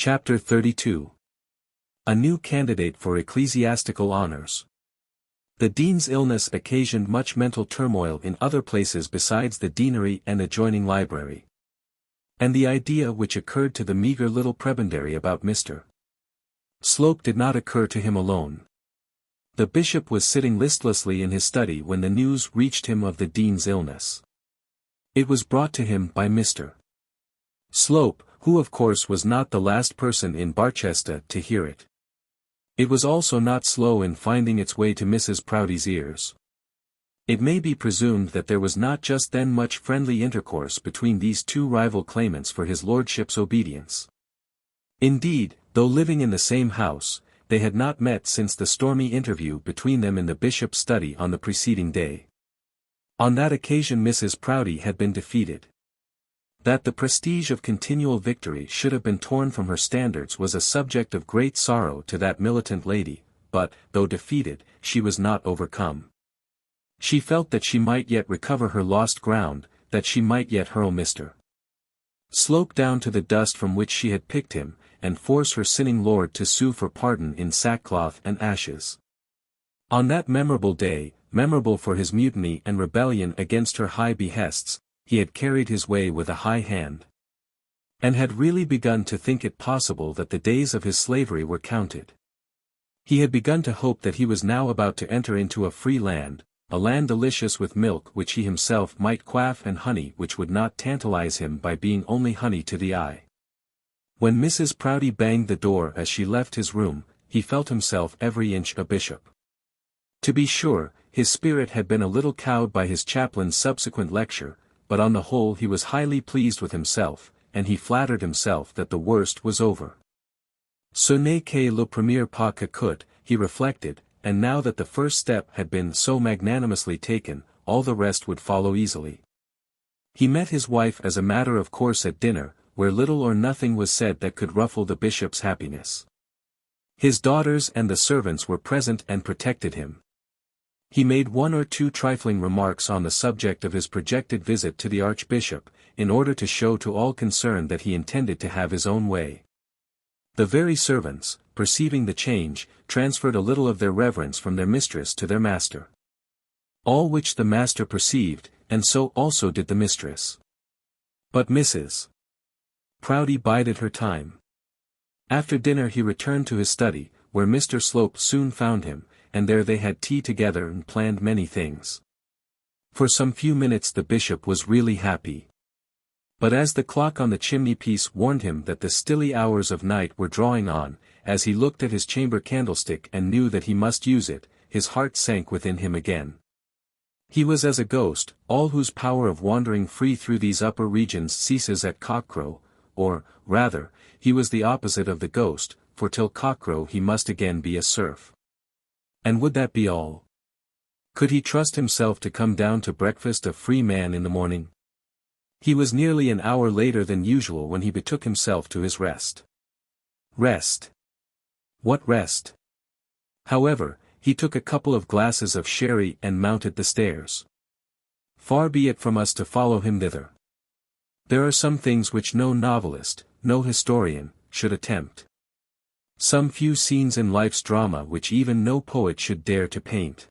Chapter 32. A new candidate for ecclesiastical honours. The dean's illness occasioned much mental turmoil in other places besides the deanery and adjoining library. And the idea which occurred to the meagre little prebendary about Mr. Slope did not occur to him alone. The bishop was sitting listlessly in his study when the news reached him of the dean's illness. It was brought to him by Mr. Slope, who of course was not the last person in Barchester to hear it. It was also not slow in finding its way to Mrs. Proudie's ears. It may be presumed that there was not just then much friendly intercourse between these two rival claimants for his lordship's obedience. Indeed, though living in the same house, they had not met since the stormy interview between them in the bishop's study on the preceding day. On that occasion Mrs. Proudie had been defeated. That the prestige of continual victory should have been torn from her standards was a subject of great sorrow to that militant lady, but, though defeated, she was not overcome. She felt that she might yet recover her lost ground, that she might yet hurl Mr. Slope down to the dust from which she had picked him, and force her sinning lord to sue for pardon in sackcloth and ashes. On that memorable day, memorable for his mutiny and rebellion against her high behests, he had carried his way with a high hand, and had really begun to think it possible that the days of his slavery were counted. He had begun to hope that he was now about to enter into a free land, a land delicious with milk which he himself might quaff and honey which would not tantalize him by being only honey to the eye. When Mrs. Proudie banged the door as she left his room, he felt himself every inch a bishop. To be sure, his spirit had been a little cowed by his chaplain's subsequent lecture, but on the whole he was highly pleased with himself, and he flattered himself that the worst was over. Ce n'est que le premier pas que coûte, he reflected, and now that the first step had been so magnanimously taken, all the rest would follow easily. He met his wife as a matter of course at dinner, where little or nothing was said that could ruffle the bishop's happiness. His daughters and the servants were present and protected him. He made one or two trifling remarks on the subject of his projected visit to the archbishop, in order to show to all concerned that he intended to have his own way. The very servants, perceiving the change, transferred a little of their reverence from their mistress to their master. All which the master perceived, and so also did the mistress. But Mrs. Proudie bided her time. After dinner he returned to his study, where Mr. Slope soon found him, and there they had tea together and planned many things. For some few minutes the bishop was really happy. But as the clock on the chimney-piece warned him that the stilly hours of night were drawing on, as he looked at his chamber candlestick and knew that he must use it, his heart sank within him again. He was as a ghost, all whose power of wandering free through these upper regions ceases at cockcrow, or, rather, he was the opposite of the ghost, for till cockcrow he must again be a serf. And would that be all? Could he trust himself to come down to breakfast a free man in the morning? He was nearly an hour later than usual when he betook himself to his rest. Rest? What rest? However, he took a couple of glasses of sherry and mounted the stairs. Far be it from us to follow him thither. There are some things which no novelist, no historian, should attempt. Some few scenes in life's drama which even no poet should dare to paint.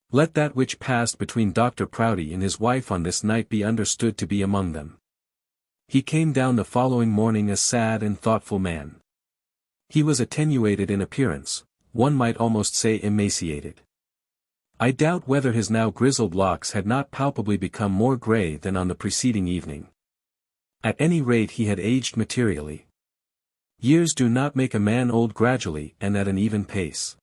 Let that which passed between Dr. Proudie and his wife on this night be understood to be among them. He came down the following morning a sad and thoughtful man. He was attenuated in appearance, one might almost say emaciated. I doubt whether his now grizzled locks had not palpably become more grey than on the preceding evening. At any rate he had aged materially. Years do not make a man old gradually and at an even pace.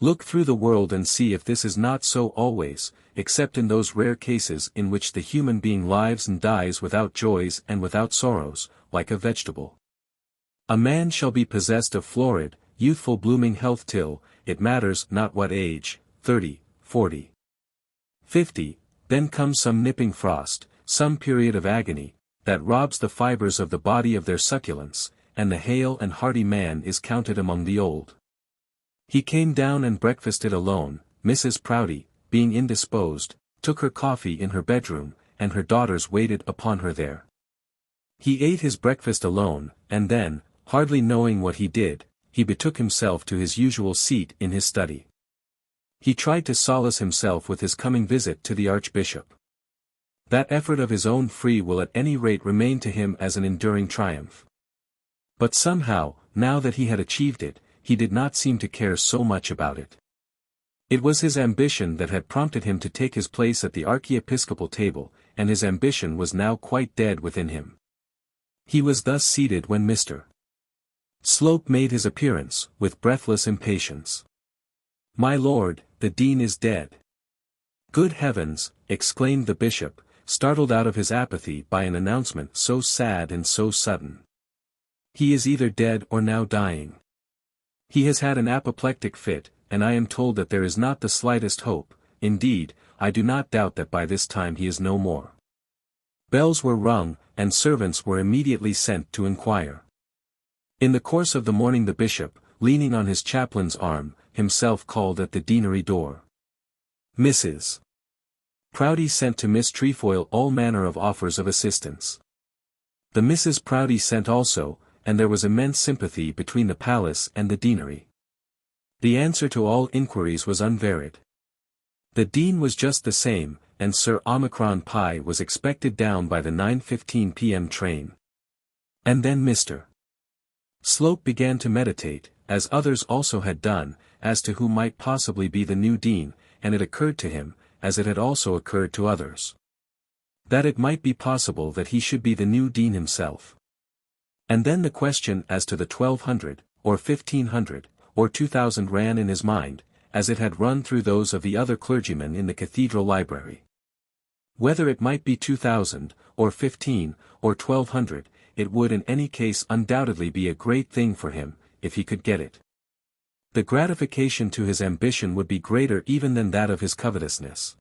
Look through the world and see if this is not so always, except in those rare cases in which the human being lives and dies without joys and without sorrows, like a vegetable. A man shall be possessed of florid, youthful blooming health till, it matters not what age, 30, 40, 50, then comes some nipping frost, some period of agony, that robs the fibers of the body of their succulence, and the hale and hearty man is counted among the old. He came down and breakfasted alone. Mrs. Proudie, being indisposed, took her coffee in her bedroom, and her daughters waited upon her there. He ate his breakfast alone, and then, hardly knowing what he did, he betook himself to his usual seat in his study. He tried to solace himself with his coming visit to the Archbishop. That effort of his own free will at any rate remained to him as an enduring triumph. But somehow, now that he had achieved it, he did not seem to care so much about it. It was his ambition that had prompted him to take his place at the archiepiscopal table, and his ambition was now quite dead within him. He was thus seated when Mr. Slope made his appearance, with breathless impatience. "My lord, the dean is dead." "Good heavens!" exclaimed the bishop, startled out of his apathy by an announcement so sad and so sudden. "He is either dead or now dying. He has had an apoplectic fit, and I am told that there is not the slightest hope. Indeed, I do not doubt that by this time he is no more." Bells were rung, and servants were immediately sent to inquire. In the course of the morning the bishop, leaning on his chaplain's arm, himself called at the deanery door. Mrs. Proudie sent to Miss Trefoil all manner of offers of assistance. The Mrs. Proudie sent also, and there was immense sympathy between the palace and the deanery. The answer to all inquiries was unvaried. The dean was just the same, and Sir Omicron Pi was expected down by the 9:15 p.m. train. And then Mr. Slope began to meditate, as others also had done, as to who might possibly be the new dean, and it occurred to him, as it had also occurred to others, that it might be possible that he should be the new dean himself. And then the question as to the 1,200, or 1,500, or 2,000 ran in his mind, as it had run through those of the other clergymen in the cathedral library. Whether it might be 2,000, or 15, or 1,200, it would in any case undoubtedly be a great thing for him, if he could get it. The gratification to his ambition would be greater even than that of his covetousness.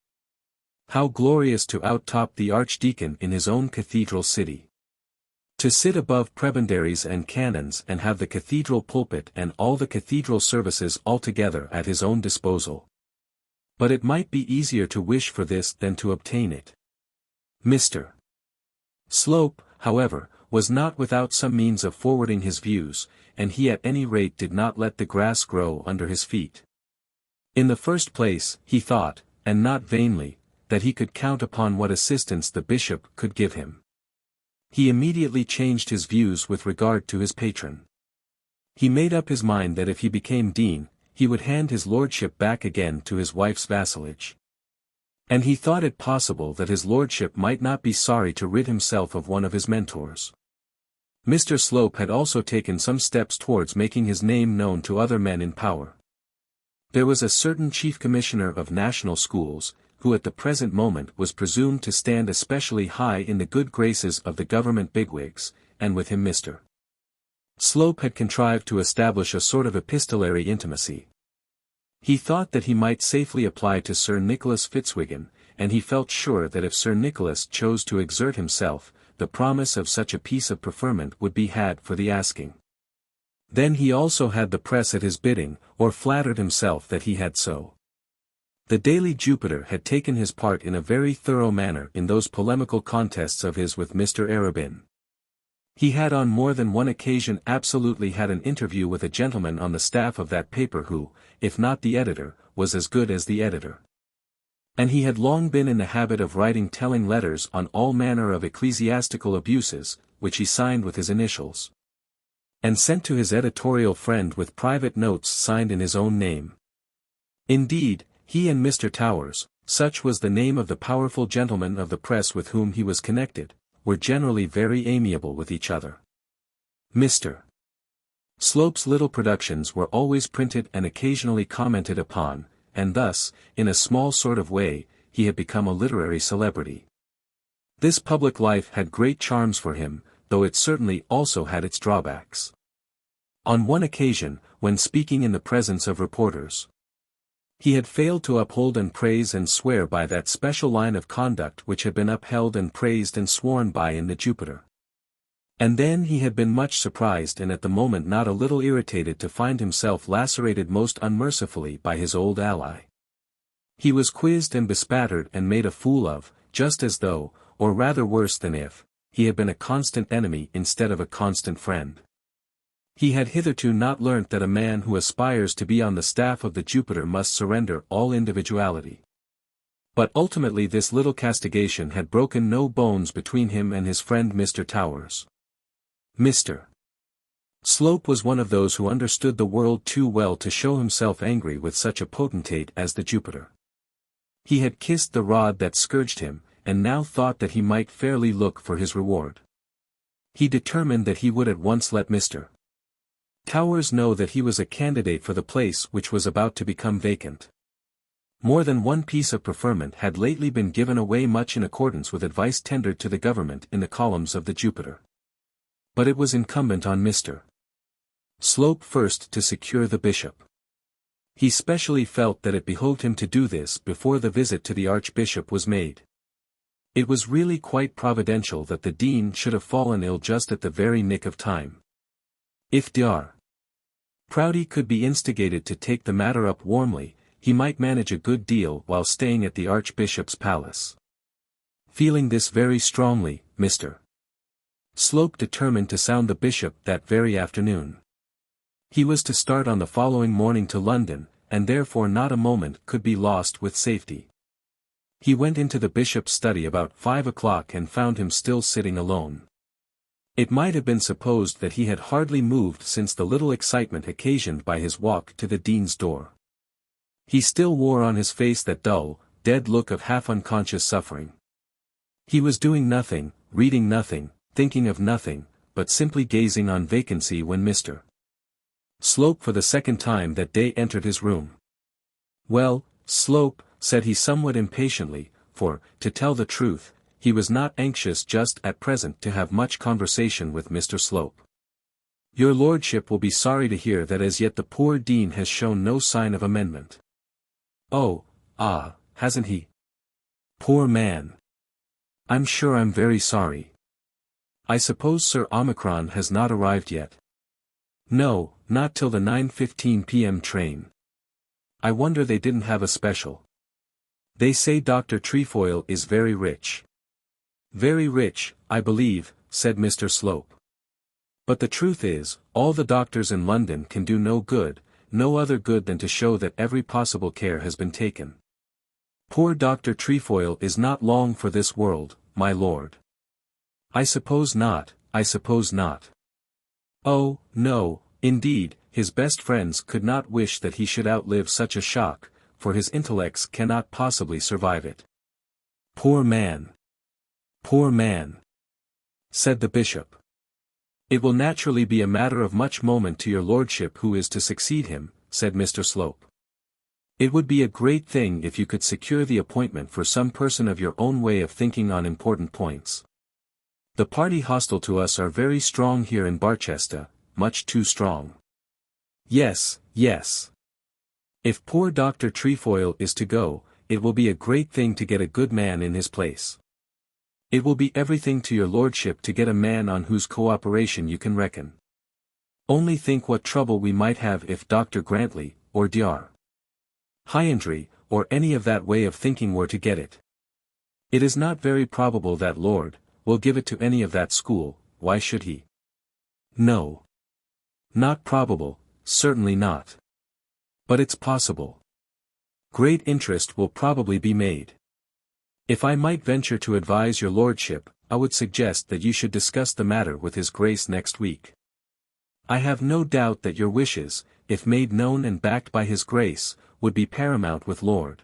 How glorious to outtop the archdeacon in his own cathedral city! To sit above prebendaries and canons and have the cathedral pulpit and all the cathedral services altogether at his own disposal. But it might be easier to wish for this than to obtain it. Mr. Slope, however, was not without some means of forwarding his views, and he at any rate did not let the grass grow under his feet. In the first place, he thought, and not vainly, that he could count upon what assistance the bishop could give him. He immediately changed his views with regard to his patron. He made up his mind that if he became dean, he would hand his lordship back again to his wife's vassalage. And he thought it possible that his lordship might not be sorry to rid himself of one of his mentors. Mr. Slope had also taken some steps towards making his name known to other men in power. There was a certain Chief Commissioner of National Schools, who at the present moment was presumed to stand especially high in the good graces of the government bigwigs, and with him Mr. Slope had contrived to establish a sort of epistolary intimacy. He thought that he might safely apply to Sir Nicholas Fitzwiggin, and he felt sure that if Sir Nicholas chose to exert himself, the promise of such a piece of preferment would be had for the asking. Then he also had the press at his bidding, or flattered himself that he had so. The Daily Jupiter had taken his part in a very thorough manner in those polemical contests of his with Mr. Arabin. He had on more than one occasion absolutely had an interview with a gentleman on the staff of that paper who, if not the editor, was as good as the editor. And he had long been in the habit of writing telling letters on all manner of ecclesiastical abuses, which he signed with his initials, and sent to his editorial friend with private notes signed in his own name. Indeed, he and Mr. Towers, such was the name of the powerful gentleman of the press with whom he was connected, were generally very amiable with each other. Mr. Slope's little productions were always printed and occasionally commented upon, and thus, in a small sort of way, he had become a literary celebrity. This public life had great charms for him, though it certainly also had its drawbacks. On one occasion, when speaking in the presence of reporters, he had failed to uphold and praise and swear by that special line of conduct which had been upheld and praised and sworn by in the Jupiter. And then he had been much surprised and at the moment not a little irritated to find himself lacerated most unmercifully by his old ally. He was quizzed and bespattered and made a fool of, just as though, or rather worse than if, he had been a constant enemy instead of a constant friend. He had hitherto not learnt that a man who aspires to be on the staff of the Jupiter must surrender all individuality. But ultimately this little castigation had broken no bones between him and his friend Mr. Towers. Mr. Slope was one of those who understood the world too well to show himself angry with such a potentate as the Jupiter. He had kissed the rod that scourged him, and now thought that he might fairly look for his reward. He determined that he would at once let Mr. Towers know that he was a candidate for the place which was about to become vacant. More than one piece of preferment had lately been given away, much in accordance with advice tendered to the government in the columns of the Jupiter. But it was incumbent on Mr. Slope first to secure the bishop. He specially felt that it behoved him to do this before the visit to the archbishop was made. It was really quite providential that the dean should have fallen ill just at the very nick of time. If Dr. Proudie could be instigated to take the matter up warmly, he might manage a good deal while staying at the archbishop's palace. Feeling this very strongly, Mr. Slope determined to sound the bishop that very afternoon. He was to start on the following morning to London, and therefore not a moment could be lost with safety. He went into the bishop's study about 5 o'clock and found him still sitting alone. It might have been supposed that he had hardly moved since the little excitement occasioned by his walk to the dean's door. He still wore on his face that dull, dead look of half-unconscious suffering. He was doing nothing, reading nothing, thinking of nothing, but simply gazing on vacancy when Mr. Slope for the second time that day entered his room. "Well, Slope," said he somewhat impatiently, for, to tell the truth, he was not anxious just at present to have much conversation with Mr. Slope. "Your lordship will be sorry to hear that as yet the poor dean has shown no sign of amendment." "Oh, hasn't he? Poor man. I'm sure I'm very sorry. I suppose Sir Omicron has not arrived yet?" "No, not till the 9:15 p.m. train. I wonder they didn't have a special. They say Dr. Trefoil is very rich." "Very rich, I believe," said Mr. Slope. "But the truth is, all the doctors in London can do no good, no other good than to show that every possible care has been taken. Poor Dr. Trefoil is not long for this world, my lord." "I suppose not, I suppose not." "Oh, no, indeed, his best friends could not wish that he should outlive such a shock, for his intellects cannot possibly survive it." "Poor man. Poor man," said the bishop. "It will naturally be a matter of much moment to your lordship who is to succeed him," said Mr. Slope. "It would be a great thing if you could secure the appointment for some person of your own way of thinking on important points. The party hostile to us are very strong here in Barchester, much too strong." "Yes, yes. If poor Dr. Trefoil is to go, it will be a great thing to get a good man in his place. It will be everything to your lordship to get a man on whose cooperation you can reckon. Only think what trouble we might have if Dr. Grantly, or Dr. Hyandry, or any of that way of thinking were to get it. It is not very probable that Lord will give it to any of that school. Why should he? No. Not probable, certainly not. But it's possible. Great interest will probably be made. If I might venture to advise your lordship, I would suggest that you should discuss the matter with his grace next week. I have no doubt that your wishes, if made known and backed by his grace, would be paramount with Lord.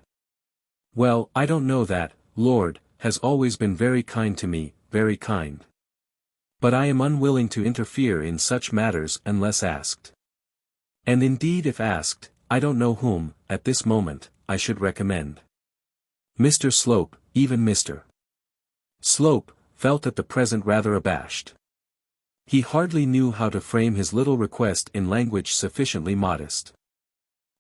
Well, I don't know that, Lord has always been very kind to me, very kind. But I am unwilling to interfere in such matters unless asked. And indeed if asked, I don't know whom, at this moment, I should recommend." Mr. Slope, even Mr. Slope, felt at the present rather abashed. He hardly knew how to frame his little request in language sufficiently modest.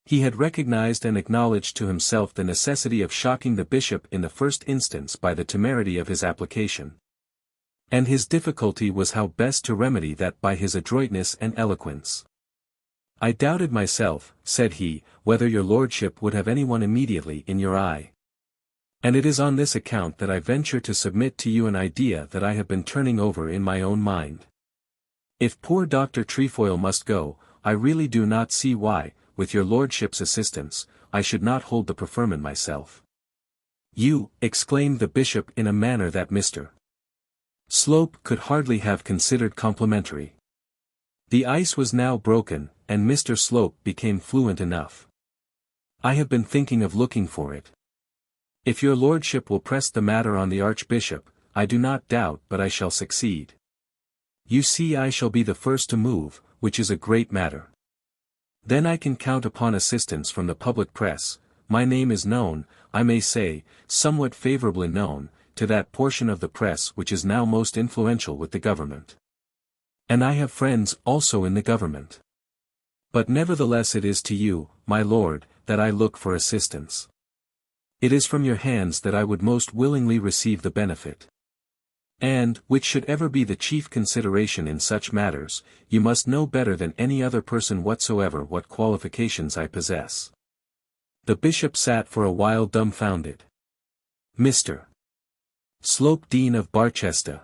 He had recognized and acknowledged to himself the necessity of shocking the bishop in the first instance by the temerity of his application. And his difficulty was how best to remedy that by his adroitness and eloquence. "I doubted myself," said he, "whether your lordship would have anyone immediately in your eye. And it is on this account that I venture to submit to you an idea that I have been turning over in my own mind. If poor Dr. Trefoil must go, I really do not see why, with your lordship's assistance, I should not hold the preferment myself. You, exclaimed the bishop in a manner that Mr. Slope could hardly have considered complimentary. The ice was now broken, and Mr. Slope became fluent enough. I have been thinking of looking for it. If your lordship will press the matter on the archbishop, I do not doubt but I shall succeed. You see, I shall be the first to move, which is a great matter. Then I can count upon assistance from the public press. My name is known, I may say, somewhat favorably known, to that portion of the press which is now most influential with the government. And I have friends also in the government. But nevertheless it is to you, my lord, that I look for assistance. It is from your hands that I would most willingly receive the benefit. And, which should ever be the chief consideration in such matters, you must know better than any other person whatsoever what qualifications I possess. The bishop sat for a while dumbfounded. Mr. Slope, Dean of Barchester.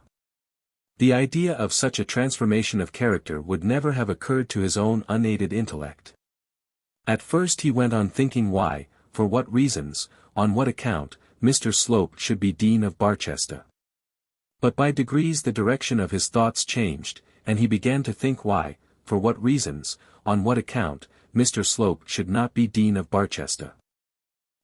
The idea of such a transformation of character would never have occurred to his own unaided intellect. At first he went on thinking why, for what reasons, on what account, Mr. Slope should be Dean of Barchester. But by degrees the direction of his thoughts changed, and he began to think why, for what reasons, on what account, Mr. Slope should not be Dean of Barchester.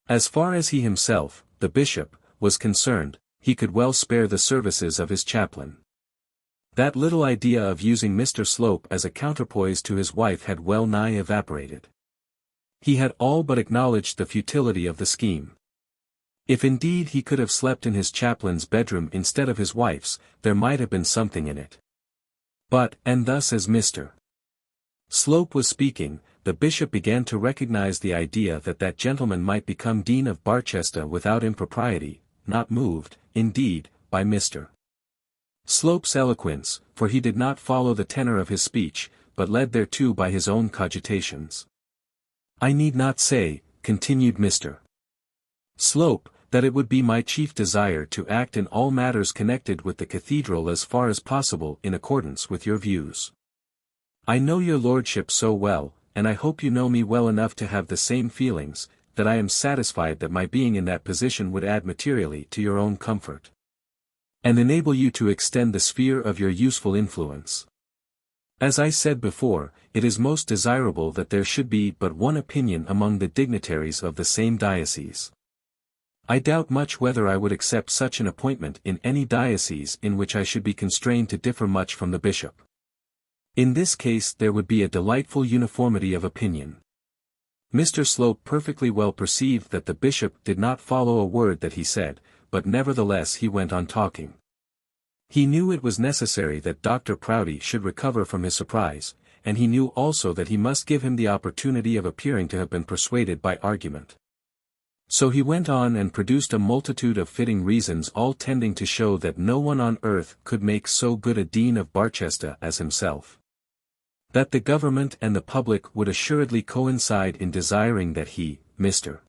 As far as he himself, the bishop, was concerned, he could well spare the services of his chaplain. That little idea of using Mr. Slope as a counterpoise to his wife had well nigh evaporated. He had all but acknowledged the futility of the scheme. If indeed he could have slept in his chaplain's bedroom instead of his wife's, there might have been something in it. But, and thus as Mr. Slope was speaking, the bishop began to recognize the idea that that gentleman might become Dean of Barchester without impropriety, not moved, indeed, by Mr. Slope's eloquence, for he did not follow the tenor of his speech, but led thereto by his own cogitations. I need not say, continued Mr. Slope, that it would be my chief desire to act in all matters connected with the cathedral as far as possible in accordance with your views. I know your lordship so well, and I hope you know me well enough to have the same feelings, that I am satisfied that my being in that position would add materially to your own comfort, and enable you to extend the sphere of your useful influence. As I said before, it is most desirable that there should be but one opinion among the dignitaries of the same diocese. I doubt much whether I would accept such an appointment in any diocese in which I should be constrained to differ much from the bishop. In this case there would be a delightful uniformity of opinion. Mr. Slope perfectly well perceived that the bishop did not follow a word that he said, but nevertheless he went on talking. He knew it was necessary that Dr. Proudie should recover from his surprise, and he knew also that he must give him the opportunity of appearing to have been persuaded by argument. So he went on and produced a multitude of fitting reasons, all tending to show that no one on earth could make so good a Dean of Barchester as himself. That the government and the public would assuredly coincide in desiring that he, Mr.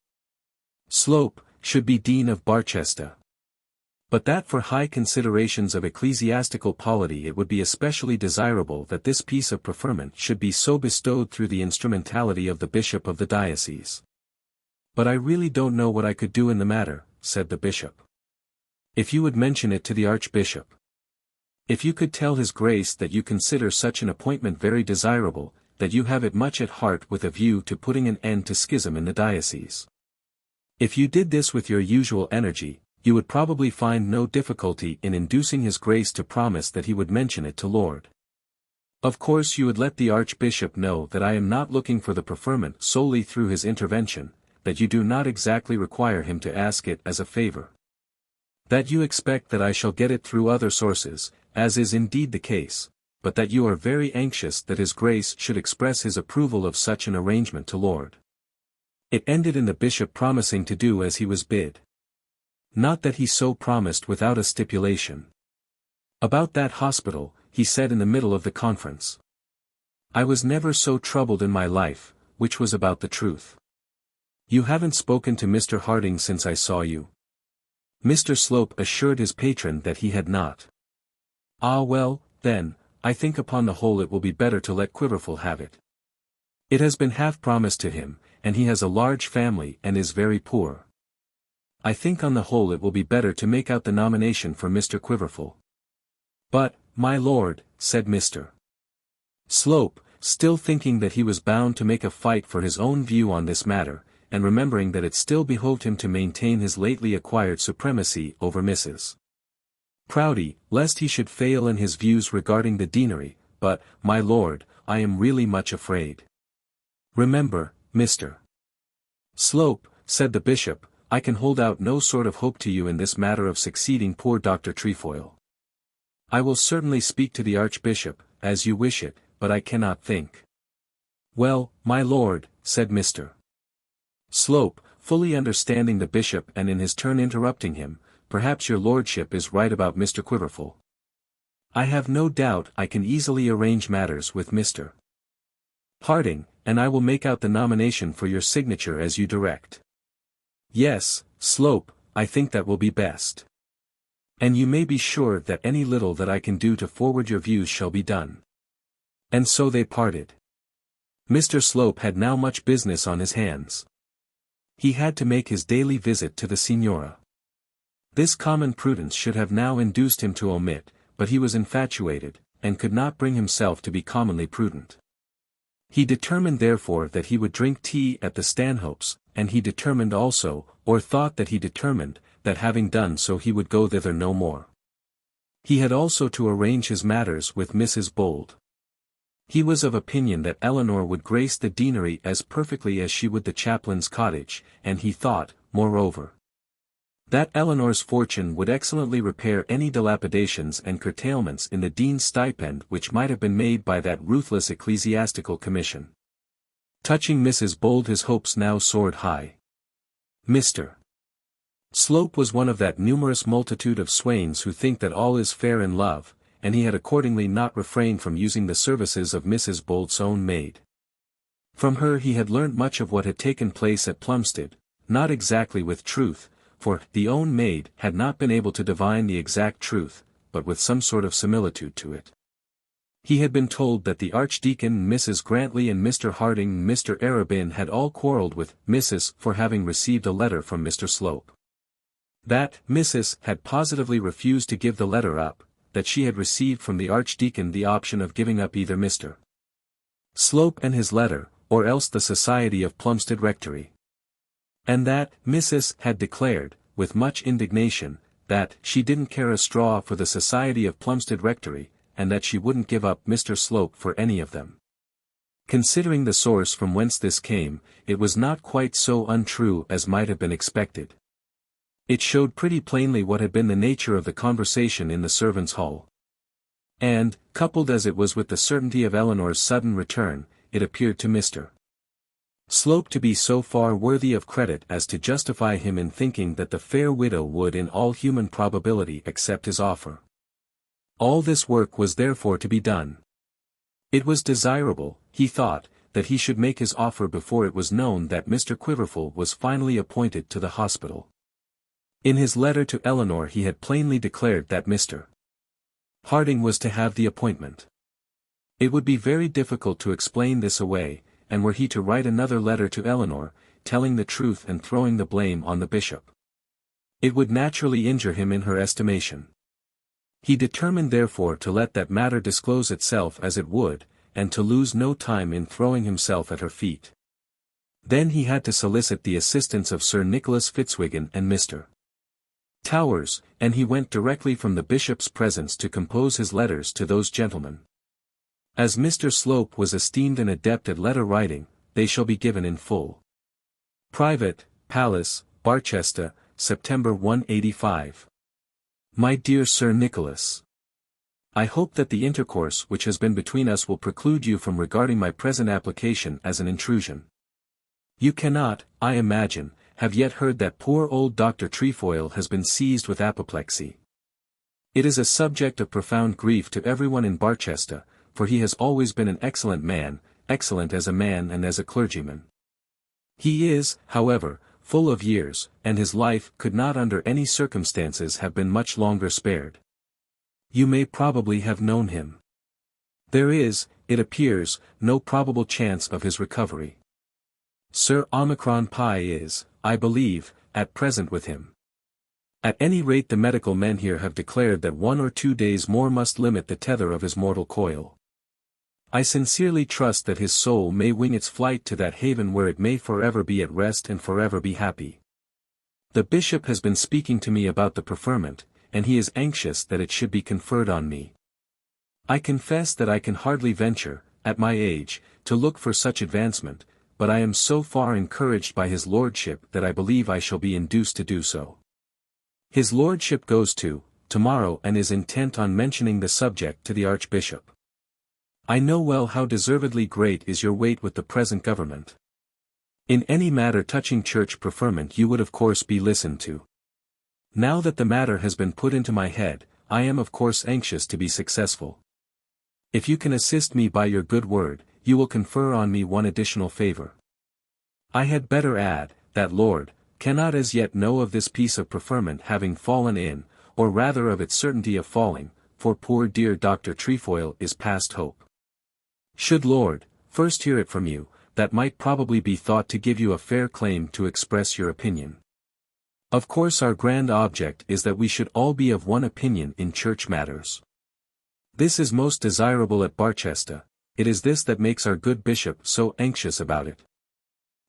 Slope, should be Dean of Barchester. But that for high considerations of ecclesiastical polity it would be especially desirable that this piece of preferment should be so bestowed through the instrumentality of the bishop of the diocese. But I really don't know what I could do in the matter, said the bishop. If you would mention it to the archbishop. If you could tell his grace that you consider such an appointment very desirable, that you have it much at heart with a view to putting an end to schism in the diocese. If you did this with your usual energy, you would probably find no difficulty in inducing his grace to promise that he would mention it to Lord. Of course you would let the archbishop know that I am not looking for the preferment solely through his intervention, that you do not exactly require him to ask it as a favor. That you expect that I shall get it through other sources, as is indeed the case, but that you are very anxious that his grace should express his approval of such an arrangement to Lord. It ended in the bishop promising to do as he was bid. Not that he so promised without a stipulation. About that hospital, he said in the middle of the conference. I was never so troubled in my life, which was about the truth. You haven't spoken to Mr. Harding since I saw you. Mr. Slope assured his patron that he had not. Ah well, then, I think upon the whole it will be better to let Quiverful have it. It has been half promised to him, and he has a large family and is very poor. I think on the whole it will be better to make out the nomination for Mr. Quiverful. But, my lord, said Mr. Slope, still thinking that he was bound to make a fight for his own view on this matter, and remembering that it still behoved him to maintain his lately acquired supremacy over Mrs. Proudie, lest he should fail in his views regarding the deanery, but, my lord, I am really much afraid. Remember, Mr. Slope, said the bishop, I can hold out no sort of hope to you in this matter of succeeding poor Dr. Trefoil. I will certainly speak to the archbishop, as you wish it, but I cannot think. Well, my lord, said Mr. Slope, fully understanding the bishop and in his turn interrupting him, perhaps your lordship is right about Mr. Quiverful. I have no doubt I can easily arrange matters with Mr. Harding, and I will make out the nomination for your signature as you direct. Yes, Slope, I think that will be best. And you may be sure that any little that I can do to forward your views shall be done. And so they parted. Mr. Slope had now much business on his hands. He had to make his daily visit to the Signora. This common prudence should have now induced him to omit, but he was infatuated, and could not bring himself to be commonly prudent. He determined therefore that he would drink tea at the Stanhopes, and he determined also, or thought that he determined, that having done so he would go thither no more. He had also to arrange his matters with Mrs. Bold. He was of opinion that Eleanor would grace the deanery as perfectly as she would the chaplain's cottage, and he thought, moreover, that Eleanor's fortune would excellently repair any dilapidations and curtailments in the dean's stipend which might have been made by that ruthless ecclesiastical commission. Touching Mrs. Bold his hopes now soared high. Mr. Slope was one of that numerous multitude of swains who think that all is fair in love, and he had accordingly not refrained from using the services of Mrs. Bold's own maid. From her he had learnt much of what had taken place at Plumstead, not exactly with truth, for the own maid had not been able to divine the exact truth, but with some sort of similitude to it. He had been told that the Archdeacon, Mrs. Grantly and Mr. Harding and Mr. Arabin had all quarrelled with Mrs. for having received a letter from Mr. Slope. That Mrs. had positively refused to give the letter up, that she had received from the Archdeacon the option of giving up either Mr. Slope and his letter, or else the Society of Plumstead Rectory. And that Mrs. had declared, with much indignation, that she didn't care a straw for the Society of Plumstead Rectory, and that she wouldn't give up Mr. Slope for any of them. Considering the source from whence this came, it was not quite so untrue as might have been expected. It showed pretty plainly what had been the nature of the conversation in the servants' hall. And, coupled as it was with the certainty of Eleanor's sudden return, it appeared to Mr. Slope to be so far worthy of credit as to justify him in thinking that the fair widow would in all human probability accept his offer. All this work was therefore to be done. It was desirable, he thought, that he should make his offer before it was known that Mr. Quiverful was finally appointed to the hospital. In his letter to Eleanor he had plainly declared that Mr. Harding was to have the appointment. It would be very difficult to explain this away, and were he to write another letter to Eleanor, telling the truth and throwing the blame on the bishop, it would naturally injure him in her estimation. He determined therefore to let that matter disclose itself as it would, and to lose no time in throwing himself at her feet. Then he had to solicit the assistance of Sir Nicholas Fitzwiggin and Mr. Towers, and he went directly from the bishop's presence to compose his letters to those gentlemen. As Mr. Slope was esteemed an adept at letter writing, they shall be given in full. Private, Palace, Barchester, September 185. My dear Sir Nicholas, I hope that the intercourse which has been between us will preclude you from regarding my present application as an intrusion. You cannot, I imagine, have yet heard that poor old Dr. Trefoil has been seized with apoplexy. It is a subject of profound grief to everyone in Barchester, for he has always been an excellent man, excellent as a man and as a clergyman. He is, however, full of years, and his life could not under any circumstances have been much longer spared. You may probably have known him. There is, it appears, no probable chance of his recovery. Sir Omicron Pi is, I believe, at present with him. At any rate the medical men here have declared that 1 or 2 days more must limit the tether of his mortal coil. I sincerely trust that his soul may wing its flight to that haven where it may forever be at rest and forever be happy. The bishop has been speaking to me about the preferment, and he is anxious that it should be conferred on me. I confess that I can hardly venture, at my age, to look for such advancement, but I am so far encouraged by his lordship that I believe I shall be induced to do so. His lordship goes tomorrow and is intent on mentioning the subject to the archbishop. I know well how deservedly great is your weight with the present government. In any matter touching church preferment you would of course be listened to. Now that the matter has been put into my head, I am of course anxious to be successful. If you can assist me by your good word, you will confer on me one additional favor. I had better add, that Lord cannot as yet know of this piece of preferment having fallen in, or rather of its certainty of falling, for poor dear Dr. Trefoil is past hope. Should Lord first hear it from you, that might probably be thought to give you a fair claim to express your opinion. Of course our grand object is that we should all be of one opinion in church matters. This is most desirable at Barchester, it is this that makes our good bishop so anxious about it.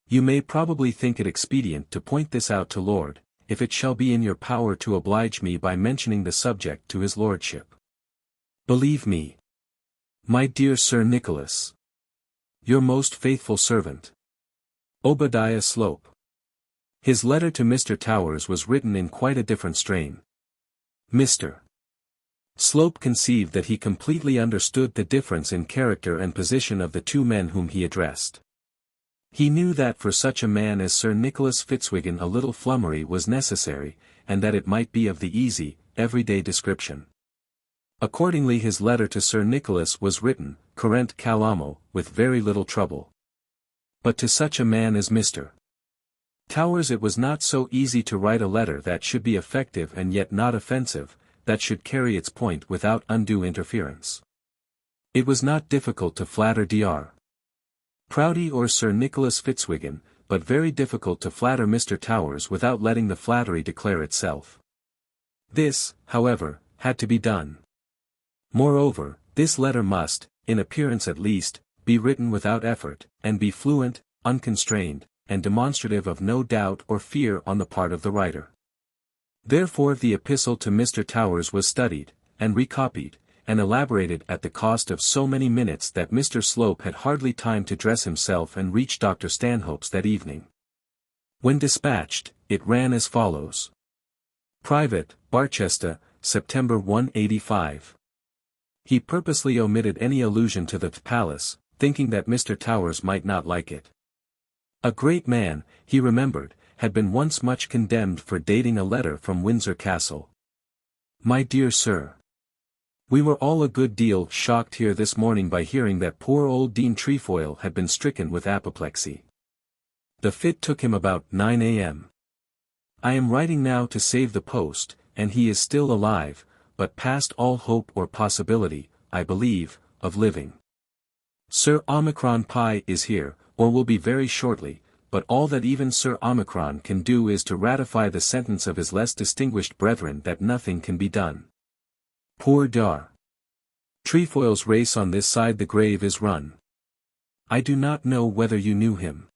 You may probably think it expedient to point this out to Lord, if it shall be in your power to oblige me by mentioning the subject to his lordship. Believe me, my dear Sir Nicholas, your most faithful servant, Obadiah Slope. His letter to Mr. Towers was written in quite a different strain. Mr. Slope conceived that he completely understood the difference in character and position of the two men whom he addressed. He knew that for such a man as Sir Nicholas Fitzwiggin a little flummery was necessary, and that it might be of the easy, everyday description. Accordingly his letter to Sir Nicholas was written, current calamo, with very little trouble. But to such a man as Mr. Towers it was not so easy to write a letter that should be effective and yet not offensive, that should carry its point without undue interference. It was not difficult to flatter Dr. Proudie or Sir Nicholas Fitzwiggin, but very difficult to flatter Mr. Towers without letting the flattery declare itself. This, however, had to be done. Moreover, this letter must, in appearance at least, be written without effort, and be fluent, unconstrained, and demonstrative of no doubt or fear on the part of the writer. Therefore the epistle to Mr. Towers was studied, and recopied, and elaborated at the cost of so many minutes that Mr. Slope had hardly time to dress himself and reach Dr. Stanhope's that evening. When dispatched, it ran as follows. Private, Barchester, September 185. He purposely omitted any allusion to the palace, thinking that Mr. Towers might not like it. A great man, he remembered, had been once much condemned for dating a letter from Windsor Castle. My dear Sir, we were all a good deal shocked here this morning by hearing that poor old Dean Trefoil had been stricken with apoplexy. The fit took him about 9 a.m. I am writing now to save the post, and he is still alive, but past all hope or possibility, I believe, of living. Sir Omicron Pi is here, or will be very shortly, but all that even Sir Omicron can do is to ratify the sentence of his less distinguished brethren that nothing can be done. Poor Dr. Trefoil's race on this side the grave is run. I do not know whether you knew him.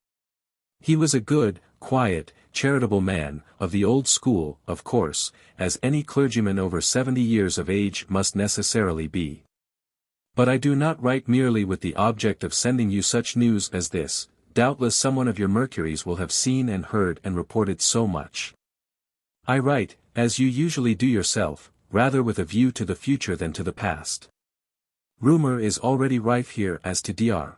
He was a good, quiet, charitable man, of the old school, of course, as any clergyman over 70 years of age must necessarily be. But I do not write merely with the object of sending you such news as this, doubtless someone of your Mercuries will have seen and heard and reported so much. I write, as you usually do yourself, rather with a view to the future than to the past. Rumor is already rife here as to Dr.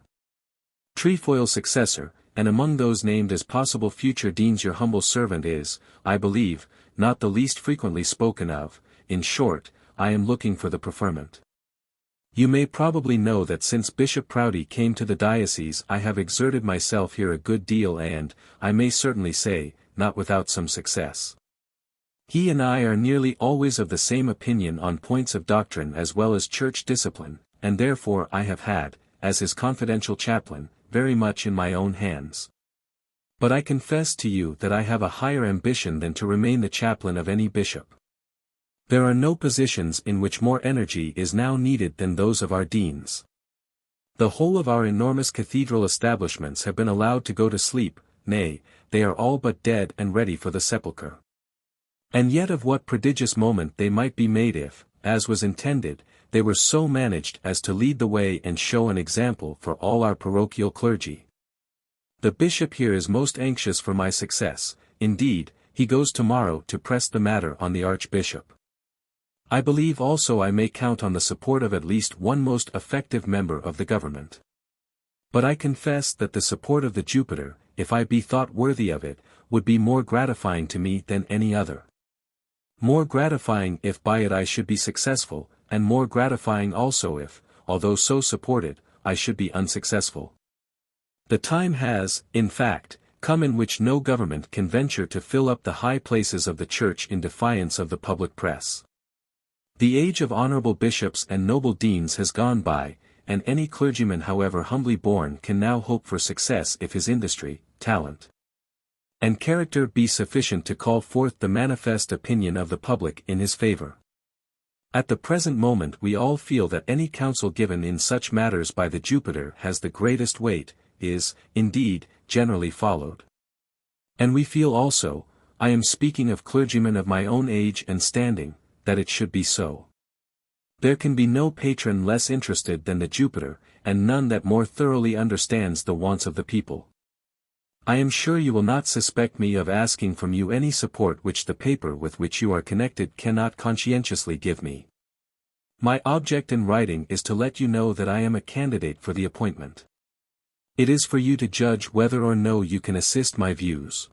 Trefoil's successor, and among those named as possible future deans your humble servant is, I believe, not the least frequently spoken of. In short, I am looking for the preferment. You may probably know that since Bishop Proudie came to the diocese I have exerted myself here a good deal and, I may certainly say, not without some success. He and I are nearly always of the same opinion on points of doctrine as well as church discipline, and therefore I have had, as his confidential chaplain, very much in my own hands. But I confess to you that I have a higher ambition than to remain the chaplain of any bishop. There are no positions in which more energy is now needed than those of our deans. The whole of our enormous cathedral establishments have been allowed to go to sleep, nay, they are all but dead and ready for the sepulchre. And yet of what prodigious moment they might be made if, as was intended, they were so managed as to lead the way and show an example for all our parochial clergy. The bishop here is most anxious for my success, indeed, he goes tomorrow to press the matter on the archbishop. I believe also I may count on the support of at least one most effective member of the government. But I confess that the support of the Jupiter, if I be thought worthy of it, would be more gratifying to me than any other. More gratifying if by it I should be successful, and more gratifying also if, although so supported, I should be unsuccessful. The time has, in fact, come in which no government can venture to fill up the high places of the Church in defiance of the public press. The age of honorable bishops and noble deans has gone by, and any clergyman however humbly born can now hope for success if his industry, talent, and character be sufficient to call forth the manifest opinion of the public in his favor. At the present moment we all feel that any counsel given in such matters by the Jupiter has the greatest weight, is, indeed, generally followed. And we feel also, I am speaking of clergymen of my own age and standing, that it should be so. There can be no patron less interested than the Jupiter, and none that more thoroughly understands the wants of the people. I am sure you will not suspect me of asking from you any support which the paper with which you are connected cannot conscientiously give me. My object in writing is to let you know that I am a candidate for the appointment. It is for you to judge whether or no you can assist my views.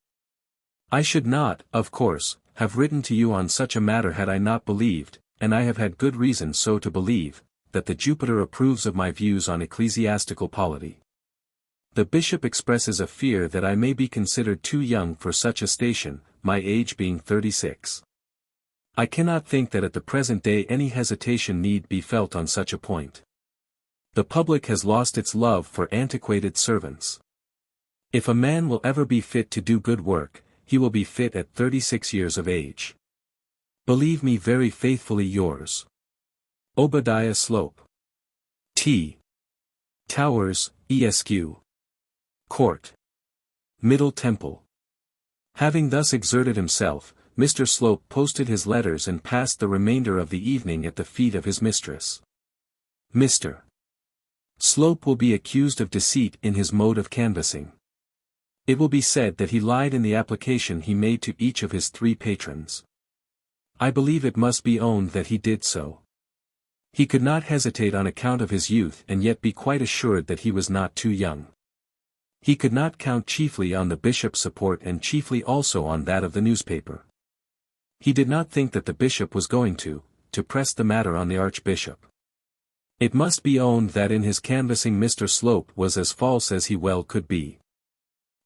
I should not, of course, have written to you on such a matter had I not believed, and I have had good reason so to believe, that the Jupiter approves of my views on ecclesiastical polity. The bishop expresses a fear that I may be considered too young for such a station, my age being 36. I cannot think that at the present day any hesitation need be felt on such a point. The public has lost its love for antiquated servants. If a man will ever be fit to do good work, he will be fit at 36 years of age. Believe me very faithfully yours, Obadiah Slope. T. Towers, Esq. Court. Middle Temple. Having thus exerted himself, Mr. Slope posted his letters and passed the remainder of the evening at the feet of his mistress. Mr. Slope will be accused of deceit in his mode of canvassing. It will be said that he lied in the application he made to each of his 3 patrons. I believe it must be owned that he did so. He could not hesitate on account of his youth and yet be quite assured that he was not too young. He could not count chiefly on the bishop's support and chiefly also on that of the newspaper. He did not think that the bishop was going to press the matter on the archbishop. It must be owned that in his canvassing Mr. Slope was as false as he well could be.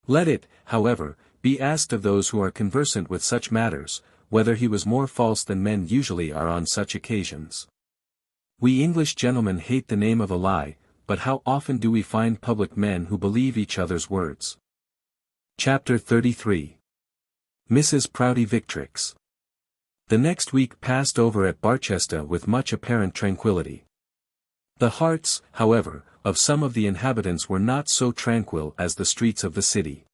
Let it, however, be asked of those who are conversant with such matters, whether he was more false than men usually are on such occasions. We English gentlemen hate the name of a lie, but how often do we find public men who believe each other's words? Chapter 33. Mrs. Proudie Victrix. The next week passed over at Barchester with much apparent tranquillity. The hearts, however, of some of the inhabitants were not so tranquil as the streets of the city.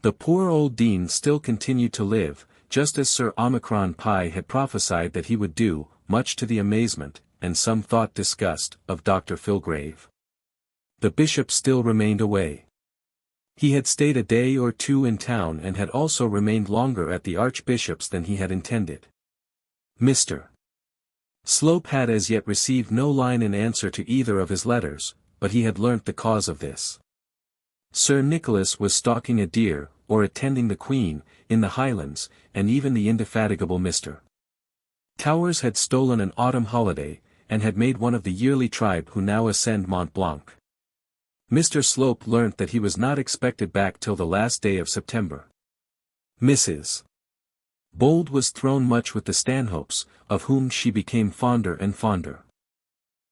The poor old dean still continued to live, just as Sir Omicron Pi had prophesied that he would do, much to the amazement, and some thought disgust, of Dr. Filgrave. The bishop still remained away. He had stayed a day or 2 in town and had also remained longer at the archbishop's than he had intended. Mr. Slope had as yet received no line in answer to either of his letters, but he had learnt the cause of this. Sir Nicholas was stalking a deer, or attending the Queen, in the Highlands, and even the indefatigable Mr. Towers had stolen an autumn holiday, and had made one of the yearly tribe who now ascend Mont Blanc. Mr. Slope learnt that he was not expected back till the last day of September. Mrs. Bold was thrown much with the Stanhopes, of whom she became fonder and fonder.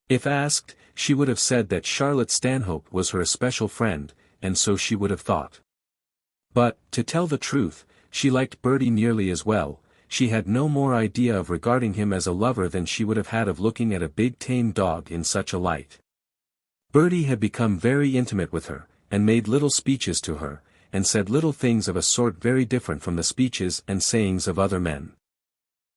If asked, she would have said that Charlotte Stanhope was her especial friend, and so she would have thought. But, to tell the truth, she liked Bertie nearly as well. She had no more idea of regarding him as a lover than she would have had of looking at a big tame dog in such a light. Bertie had become very intimate with her, and made little speeches to her, and said little things of a sort very different from the speeches and sayings of other men.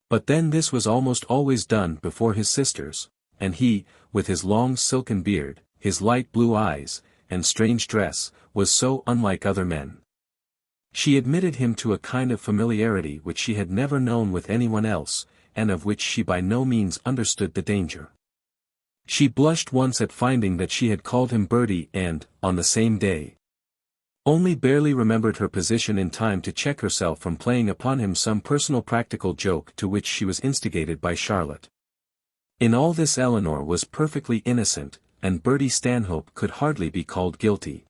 But then this was almost always done before his sisters, and he, with his long silken beard, his light blue eyes, and strange dress, was so unlike other men. She admitted him to a kind of familiarity which she had never known with anyone else, and of which she by no means understood the danger. She blushed once at finding that she had called him Bertie and, on the same day, only barely remembered her position in time to check herself from playing upon him some personal practical joke to which she was instigated by Charlotte. In all this Eleanor was perfectly innocent, and Bertie Stanhope could hardly be called guilty.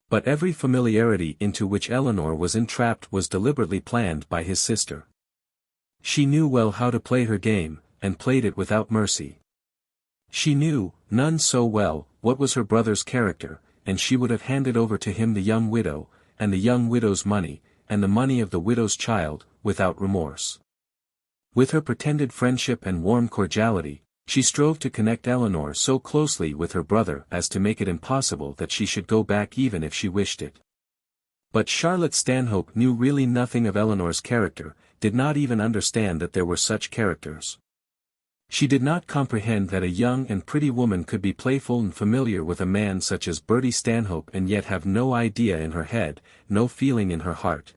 But every familiarity into which Eleanor was entrapped was deliberately planned by his sister. She knew well how to play her game, and played it without mercy. She knew, none so well, what was her brother's character, and she would have handed over to him the young widow, and the young widow's money, and the money of the widow's child, without remorse. With her pretended friendship and warm cordiality, she strove to connect Eleanor so closely with her brother as to make it impossible that she should go back even if she wished it. But Charlotte Stanhope knew really nothing of Eleanor's character, did not even understand that there were such characters. She did not comprehend that a young and pretty woman could be playful and familiar with a man such as Bertie Stanhope and yet have no idea in her head, no feeling in her heart.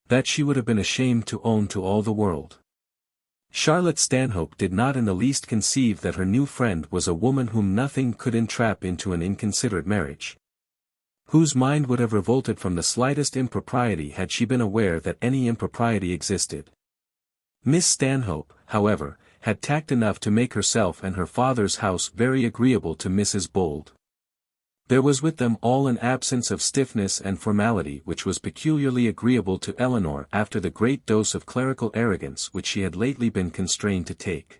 That she would have been ashamed to own to all the world. Charlotte Stanhope did not in the least conceive that her new friend was a woman whom nothing could entrap into an inconsiderate marriage. Whose mind would have revolted from the slightest impropriety had she been aware that any impropriety existed. Miss Stanhope, however, had tact enough to make herself and her father's house very agreeable to Mrs. Bold. There was with them all an absence of stiffness and formality which was peculiarly agreeable to Eleanor after the great dose of clerical arrogance which she had lately been constrained to take.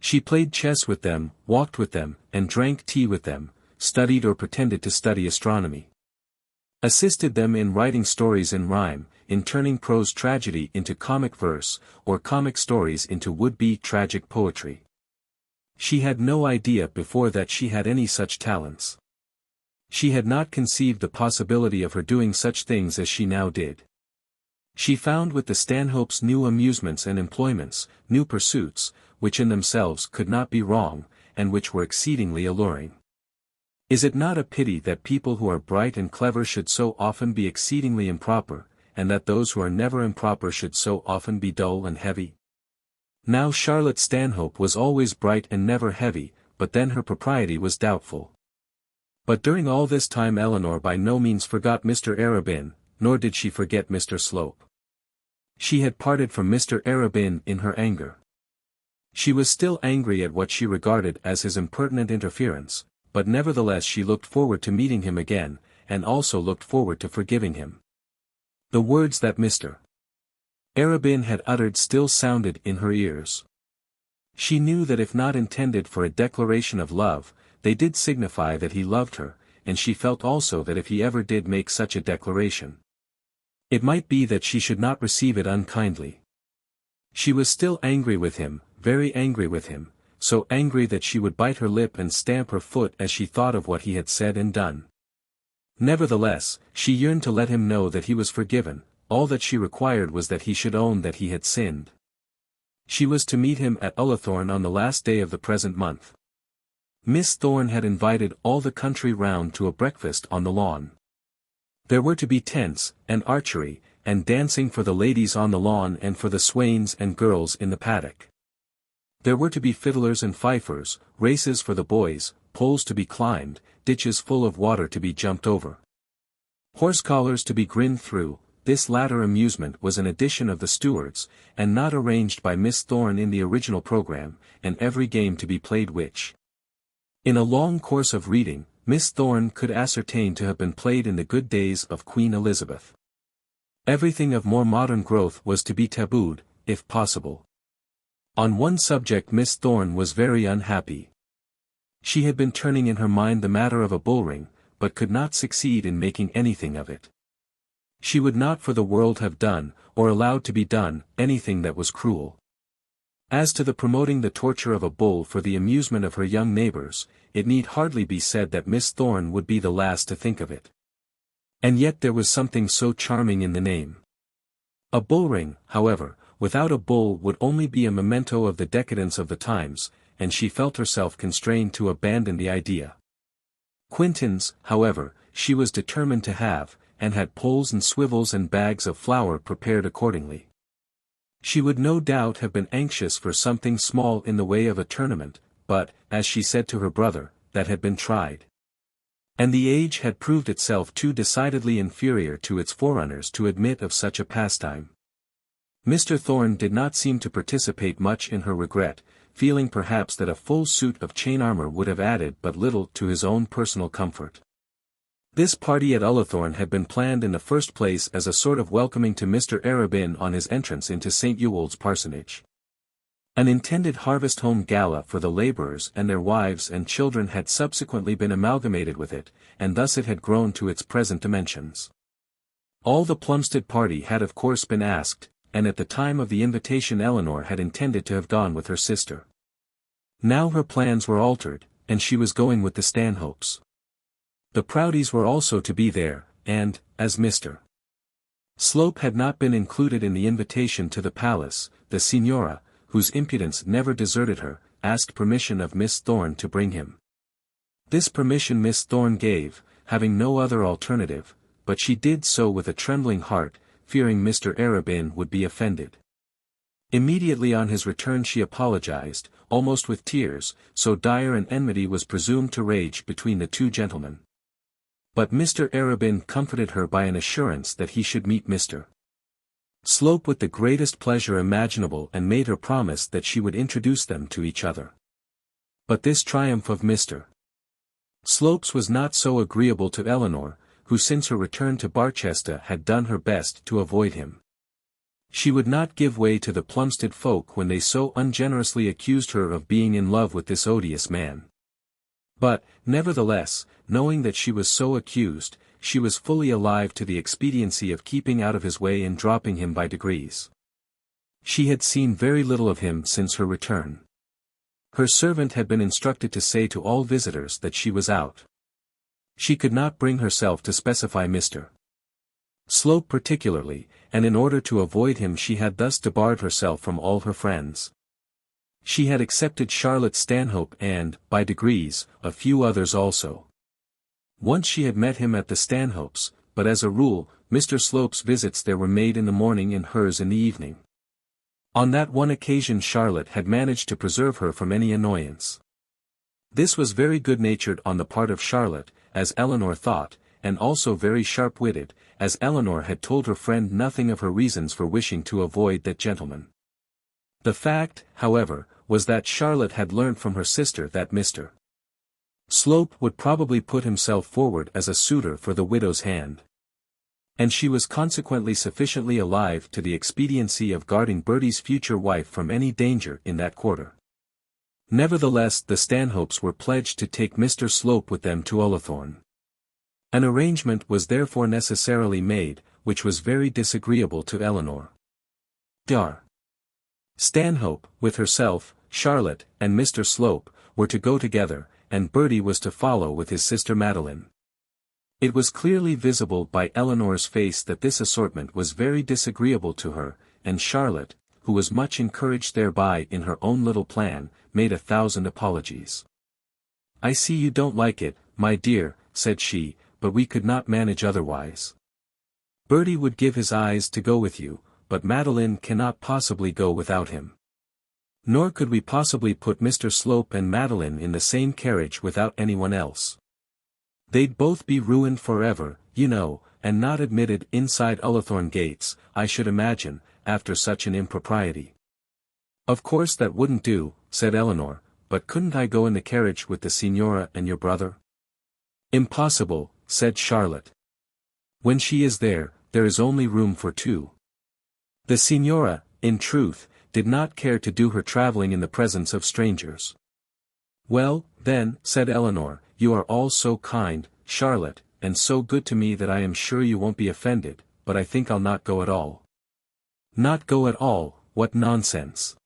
She played chess with them, walked with them, and drank tea with them, studied or pretended to study astronomy. Assisted them in writing stories in rhyme, in turning prose tragedy into comic verse, or comic stories into would-be tragic poetry. She had no idea before that she had any such talents. She had not conceived the possibility of her doing such things as she now did. She found with the Stanhopes new amusements and employments, new pursuits, which in themselves could not be wrong, and which were exceedingly alluring. Is it not a pity that people who are bright and clever should so often be exceedingly improper, and that those who are never improper should so often be dull and heavy? Now Charlotte Stanhope was always bright and never heavy, but then her propriety was doubtful. But during all this time Eleanor by no means forgot Mr. Arabin, nor did she forget Mr. Slope. She had parted from Mr. Arabin in her anger. She was still angry at what she regarded as his impertinent interference, but nevertheless she looked forward to meeting him again, and also looked forward to forgiving him. The words that Mr. Arabin had uttered still sounded in her ears. She knew that if not intended for a declaration of love, they did signify that he loved her, and she felt also that if he ever did make such a declaration, it might be that she should not receive it unkindly. She was still angry with him, very angry with him, so angry that she would bite her lip and stamp her foot as she thought of what he had said and done. Nevertheless, she yearned to let him know that he was forgiven. All that she required was that he should own that he had sinned. She was to meet him at Ullathorne on the last day of the present month. Miss Thorne had invited all the country round to a breakfast on the lawn. There were to be tents, and archery, and dancing for the ladies on the lawn and for the swains and girls in the paddock. There were to be fiddlers and fifers, races for the boys, poles to be climbed, ditches full of water to be jumped over, horse collars to be grinned through. This latter amusement was an addition of the stewards, and not arranged by Miss Thorne in the original programme, and every game to be played which, in a long course of reading, Miss Thorne could ascertain to have been played in the good days of Queen Elizabeth. Everything of more modern growth was to be tabooed, if possible. On one subject Miss Thorne was very unhappy. She had been turning in her mind the matter of a bullring, but could not succeed in making anything of it. She would not for the world have done, or allowed to be done, anything that was cruel. As to the promoting the torture of a bull for the amusement of her young neighbours, it need hardly be said that Miss Thorne would be the last to think of it. And yet there was something so charming in the name. A bullring, however, without a bull would only be a memento of the decadence of the times, and she felt herself constrained to abandon the idea. Quintins, however, she was determined to have, and had poles and swivels and bags of flour prepared accordingly. She would no doubt have been anxious for something small in the way of a tournament, but, as she said to her brother, that had been tried. And the age had proved itself too decidedly inferior to its forerunners to admit of such a pastime. Mr. Thorne did not seem to participate much in her regret, feeling perhaps that a full suit of chain armour would have added but little to his own personal comfort. This party at Ullathorne had been planned in the first place as a sort of welcoming to Mr. Arabin on his entrance into St. Ewolds parsonage. An intended harvest home gala for the labourers and their wives and children had subsequently been amalgamated with it, and thus it had grown to its present dimensions. All the Plumstead party had of course been asked, and at the time of the invitation Eleanor had intended to have gone with her sister. Now her plans were altered, and she was going with the Stanhopes. The Proudies were also to be there, and, as Mr. Slope had not been included in the invitation to the palace, the Signora, whose impudence never deserted her, asked permission of Miss Thorne to bring him. This permission Miss Thorne gave, having no other alternative, but she did so with a trembling heart, fearing Mr. Arabin would be offended. Immediately on his return she apologized, almost with tears, so dire an enmity was presumed to rage between the two gentlemen. But Mr. Arabin comforted her by an assurance that he should meet Mr. Slope with the greatest pleasure imaginable and made her promise that she would introduce them to each other. But this triumph of Mr. Slope's was not so agreeable to Eleanor, who since her return to Barchester had done her best to avoid him. She would not give way to the Plumstead folk when they so ungenerously accused her of being in love with this odious man. But, nevertheless, knowing that she was so accused, she was fully alive to the expediency of keeping out of his way and dropping him by degrees. She had seen very little of him since her return. Her servant had been instructed to say to all visitors that she was out. She could not bring herself to specify Mr. Slope particularly, and in order to avoid him she had thus debarred herself from all her friends. She had accepted Charlotte Stanhope and, by degrees, a few others also. Once she had met him at the Stanhopes, but as a rule, Mr. Slope's visits there were made in the morning and hers in the evening. On that one occasion Charlotte had managed to preserve her from any annoyance. This was very good-natured on the part of Charlotte, as Eleanor thought, and also very sharp-witted, as Eleanor had told her friend nothing of her reasons for wishing to avoid that gentleman. The fact, however, was that Charlotte had learnt from her sister that Mr. Slope would probably put himself forward as a suitor for the widow's hand. And she was consequently sufficiently alive to the expediency of guarding Bertie's future wife from any danger in that quarter. Nevertheless the Stanhopes were pledged to take Mr. Slope with them to Ullathorne. An arrangement was therefore necessarily made, which was very disagreeable to Eleanor. Dar. Stanhope, with herself, Charlotte, and Mr. Slope, were to go together, and Bertie was to follow with his sister Madeline. It was clearly visible by Eleanor's face that this assortment was very disagreeable to her, and Charlotte, who was much encouraged thereby in her own little plan, made 1,000 apologies. "I see you don't like it, my dear," said she, "but we could not manage otherwise. Bertie would give his eyes to go with you, but Madeline cannot possibly go without him. Nor could we possibly put Mr. Slope and Madeline in the same carriage without anyone else. They'd both be ruined forever, you know, and not admitted inside Ullathorne gates, I should imagine, after such an impropriety." "Of course that wouldn't do," said Eleanor, "but couldn't I go in the carriage with the Signora and your brother?" "Impossible," said Charlotte. "When she is there, there is only room for two." The Signora, in truth, did not care to do her travelling in the presence of strangers. "Well, then," said Eleanor, "you are all so kind, Charlotte, and so good to me that I am sure you won't be offended, but I think I'll not go at all." "Not go at all, what nonsense."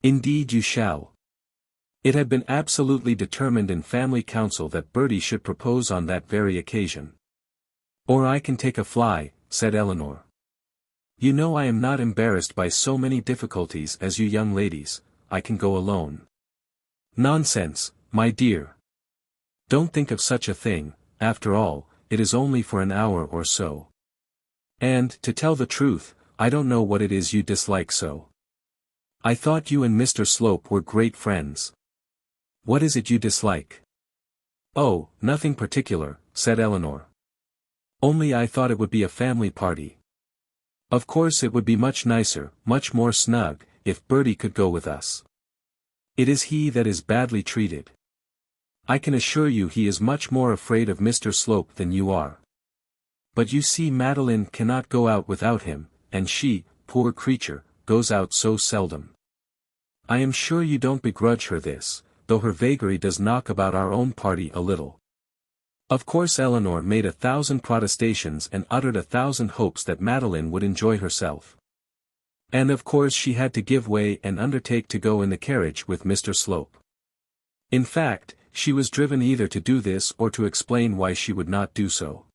"Indeed you shall." It had been absolutely determined in family council that Bertie should propose on that very occasion. "Or I can take a fly," said Eleanor. "You know I am not embarrassed by so many difficulties as you young ladies, I can go alone." "Nonsense, my dear. Don't think of such a thing, after all, it is only for an hour or so. And, to tell the truth, I don't know what it is you dislike so. I thought you and Mr. Slope were great friends. What is it you dislike?" "Oh, nothing particular," said Eleanor. "Only I thought it would be a family party. Of course it would be much nicer, much more snug, if Bertie could go with us. It is he that is badly treated. I can assure you he is much more afraid of Mr. Slope than you are. But you see Madeline cannot go out without him, and she, poor creature, goes out so seldom. I am sure you don't begrudge her this, though her vagary does knock about our own party a little." Of course Eleanor made 1,000 protestations and uttered 1,000 hopes that Madeline would enjoy herself. And of course she had to give way and undertake to go in the carriage with Mr. Slope. In fact, she was driven either to do this or to explain why she would not do so.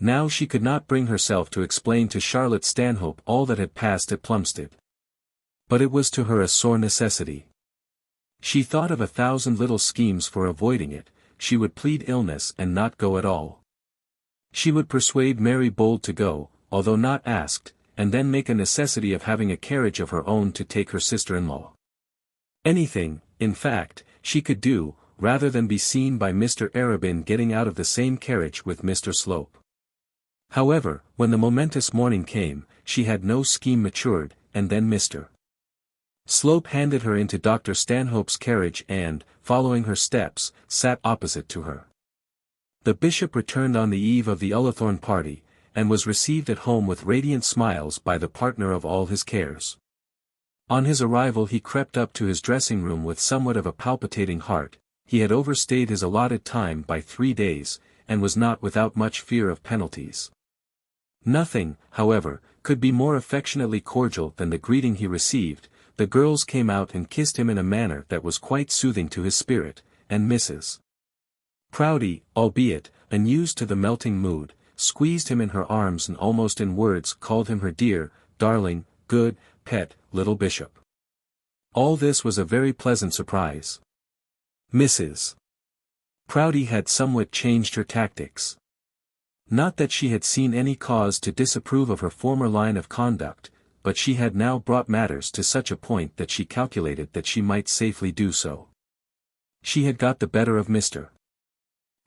Now she could not bring herself to explain to Charlotte Stanhope all that had passed at Plumstead. But it was to her a sore necessity. She thought of 1,000 little schemes for avoiding it. She would plead illness and not go at all. She would persuade Mary Bold to go, although not asked, and then make a necessity of having a carriage of her own to take her sister-in-law. Anything, in fact, she could do, rather than be seen by Mr. Arabin getting out of the same carriage with Mr. Slope. However, when the momentous morning came, she had no scheme matured, and then Mr. Slope handed her into Dr. Stanhope's carriage and, following her steps, sat opposite to her. The bishop returned on the eve of the Ullathorne party, and was received at home with radiant smiles by the partner of all his cares. On his arrival he crept up to his dressing-room with somewhat of a palpitating heart. He had overstayed his allotted time by 3 days, and was not without much fear of penalties. Nothing, however, could be more affectionately cordial than the greeting he received. The girls came out and kissed him in a manner that was quite soothing to his spirit, and Mrs. Proudie, albeit unused to the melting mood, squeezed him in her arms and almost in words called him her dear, darling, good, pet, little bishop. All this was a very pleasant surprise. Mrs. Proudie had somewhat changed her tactics. Not that she had seen any cause to disapprove of her former line of conduct, but she had now brought matters to such a point that she calculated that she might safely do so. She had got the better of Mr.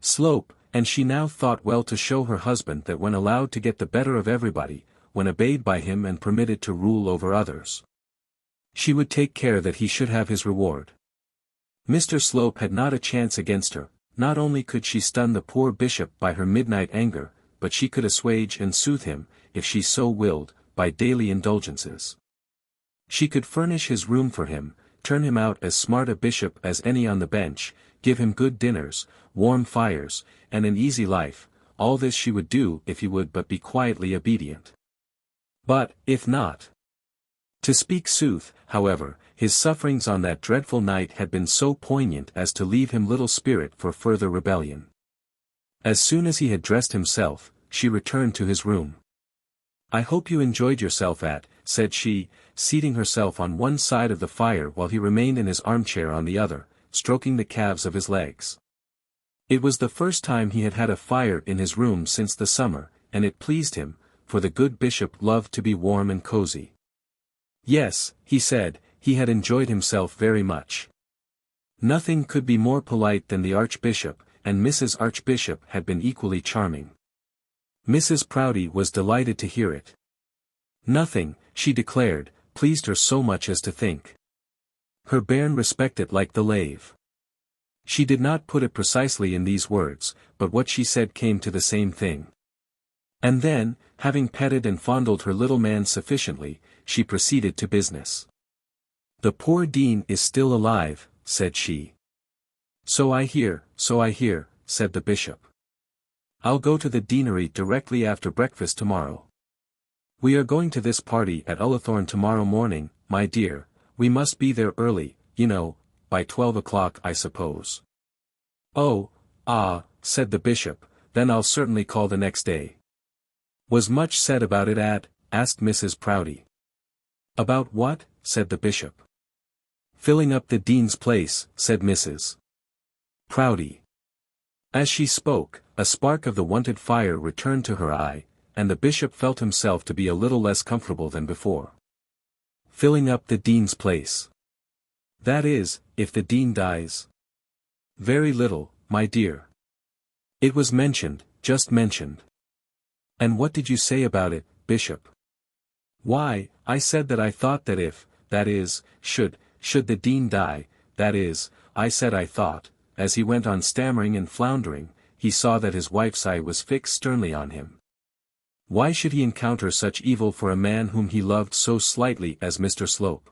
Slope, and she now thought well to show her husband that when allowed to get the better of everybody, when obeyed by him and permitted to rule over others, she would take care that he should have his reward. Mr. Slope had not a chance against her. Not only could she stun the poor bishop by her midnight anger, but she could assuage and soothe him, if she so willed, by daily indulgences. She could furnish his room for him, turn him out as smart a bishop as any on the bench, give him good dinners, warm fires, and an easy life. All this she would do if he would but be quietly obedient. But, if not. To speak sooth, however, his sufferings on that dreadful night had been so poignant as to leave him little spirit for further rebellion. As soon as he had dressed himself, she returned to his room. "I hope you enjoyed yourself said she, seating herself on one side of the fire while he remained in his armchair on the other, stroking the calves of his legs. It was the first time he had had a fire in his room since the summer, and it pleased him, for the good bishop loved to be warm and cozy. Yes, he said, he had enjoyed himself very much. Nothing could be more polite than the Archbishop, and Mrs. Archbishop had been equally charming. Mrs. Proudie was delighted to hear it. Nothing, she declared, pleased her so much as to think her bairn respected like the lave. She did not put it precisely in these words, but what she said came to the same thing. And then, having petted and fondled her little man sufficiently, she proceeded to business. "The poor dean is still alive," said she. So I hear, said the bishop. I'll go to the deanery directly after breakfast tomorrow. We are going to this party at Ullathorne tomorrow morning, my dear. We must be there early, you know, by 12 o'clock I suppose. Oh, said the bishop, then I'll certainly call the next day. Was much said about it asked Mrs. Proudie. About what? Said the bishop. Filling up the dean's place, said Mrs. Proudie. As she spoke, a spark of the wonted fire returned to her eye, and the bishop felt himself to be a little less comfortable than before. Filling up the dean's place. That is, if the dean dies. Very little, my dear. It was mentioned, just mentioned. And what did you say about it, bishop? Why, I said that I thought that if, that is, should the dean die, that is, I said I thought, as he went on stammering and floundering, he saw that his wife's eye was fixed sternly on him. Why should he encounter such evil for a man whom he loved so slightly as Mr. Slope?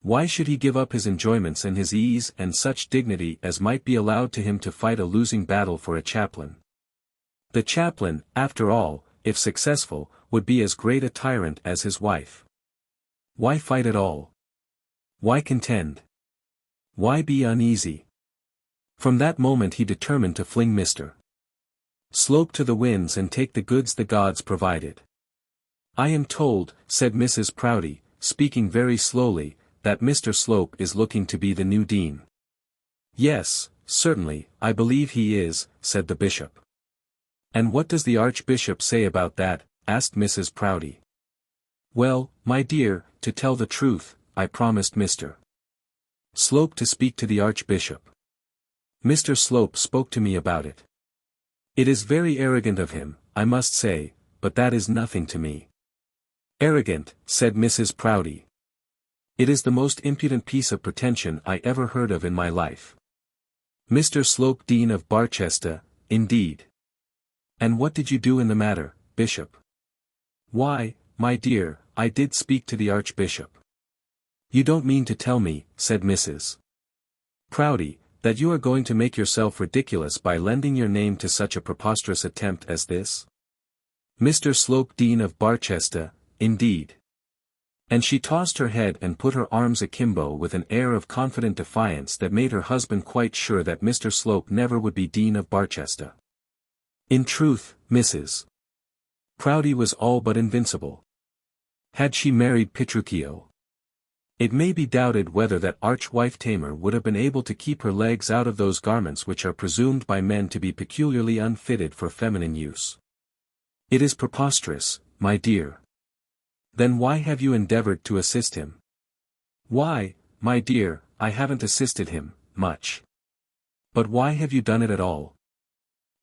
Why should he give up his enjoyments and his ease and such dignity as might be allowed to him to fight a losing battle for a chaplain? The chaplain, after all, if successful, would be as great a tyrant as his wife. Why fight at all? Why contend? Why be uneasy? From that moment he determined to fling Mr. Slope to the winds and take the goods the gods provided. I am told, said Mrs. Proudie, speaking very slowly, that Mr. Slope is looking to be the new dean. Yes, certainly, I believe he is, said the bishop. And what does the archbishop say about that? Asked Mrs. Proudie. Well, my dear, to tell the truth, I promised Mr. Slope to speak to the archbishop. Mr. Slope spoke to me about it. It is very arrogant of him, I must say, but that is nothing to me. Arrogant, said Mrs. Proudie. It is the most impudent piece of pretension I ever heard of in my life. Mr. Slope, Dean of Barchester, indeed. And what did you do in the matter, Bishop? Why, my dear, I did speak to the Archbishop. You don't mean to tell me, said Mrs. Proudie, that you are going to make yourself ridiculous by lending your name to such a preposterous attempt as this? Mr. Slope, Dean of Barchester, indeed. And she tossed her head and put her arms akimbo with an air of confident defiance that made her husband quite sure that Mr. Slope never would be Dean of Barchester. In truth, Mrs. Proudie was all but invincible. Had she married Petruchio? It may be doubted whether that arch-wife tamer would have been able to keep her legs out of those garments which are presumed by men to be peculiarly unfitted for feminine use. It is preposterous, my dear. Then why have you endeavored to assist him? Why, my dear, I haven't assisted him, much. But why have you done it at all?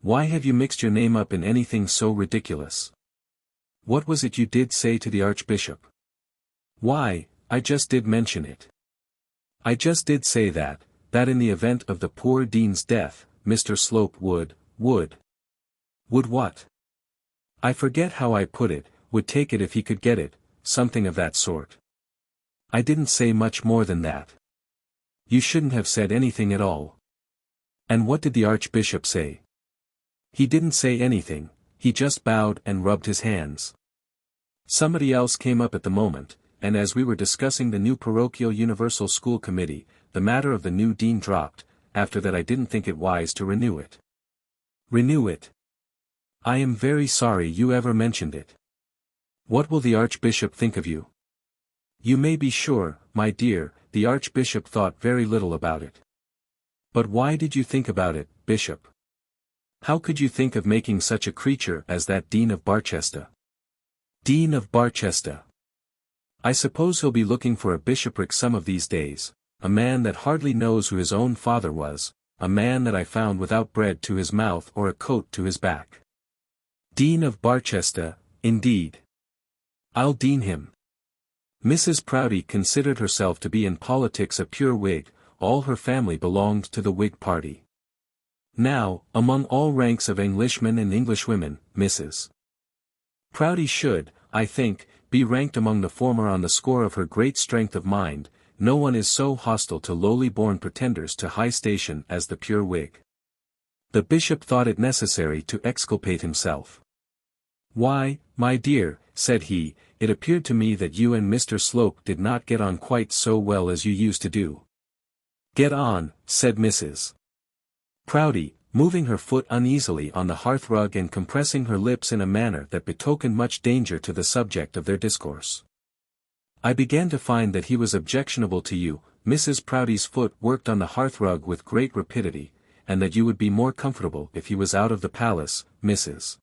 Why have you mixed your name up in anything so ridiculous? What was it you did say to the Archbishop? Why, I just did mention it. I just did say that in the event of the poor Dean's death, Mr. Slope would what? I forget how I put it, would take it if he could get it, something of that sort. I didn't say much more than that. You shouldn't have said anything at all. And what did the Archbishop say? He didn't say anything, he just bowed and rubbed his hands. Somebody else came up at the moment, and as we were discussing the new parochial universal school committee, the matter of the new dean dropped. After that I didn't think it wise to renew it. Renew it? I am very sorry you ever mentioned it. What will the Archbishop think of you? You may be sure, my dear, the Archbishop thought very little about it. But why did you think about it, Bishop? How could you think of making such a creature as that Dean of Barchester? Dean of Barchester. I suppose he'll be looking for a bishopric some of these days, a man that hardly knows who his own father was, a man that I found without bread to his mouth or a coat to his back. Dean of Barchester, indeed. I'll dean him. Mrs. Proudie considered herself to be in politics a pure Whig, all her family belonged to the Whig party. Now, among all ranks of Englishmen and Englishwomen, Mrs. Proudie should, I think, be ranked among the former on the score of her great strength of mind, no one is so hostile to lowly-born pretenders to high station as the pure Whig. The bishop thought it necessary to exculpate himself. "Why, my dear," said he, "it appeared to me that you and Mr. Slope did not get on quite so well as you used to do." "Get on," said Mrs. Proudie, moving her foot uneasily on the hearthrug and compressing her lips in a manner that betokened much danger to the subject of their discourse. "I began to find that he was objectionable to you." Mrs. Proudie's foot worked on the hearthrug with great rapidity, "and that you would be more comfortable if he was out of the palace." Mrs.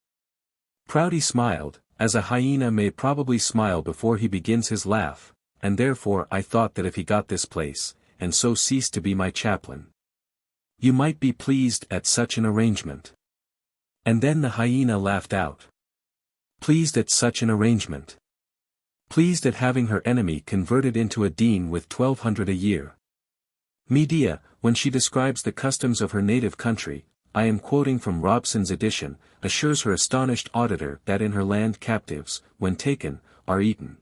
Proudie smiled, as a hyena may probably smile before he begins his laugh, "and therefore I thought that if he got this place, and so ceased to be my chaplain, you might be pleased at such an arrangement." And then the hyena laughed out. Pleased at such an arrangement. Pleased at having her enemy converted into a dean with 1,200 a year. Medea, when she describes the customs of her native country, I am quoting from Robson's edition, assures her astonished auditor that in her land captives, when taken, are eaten.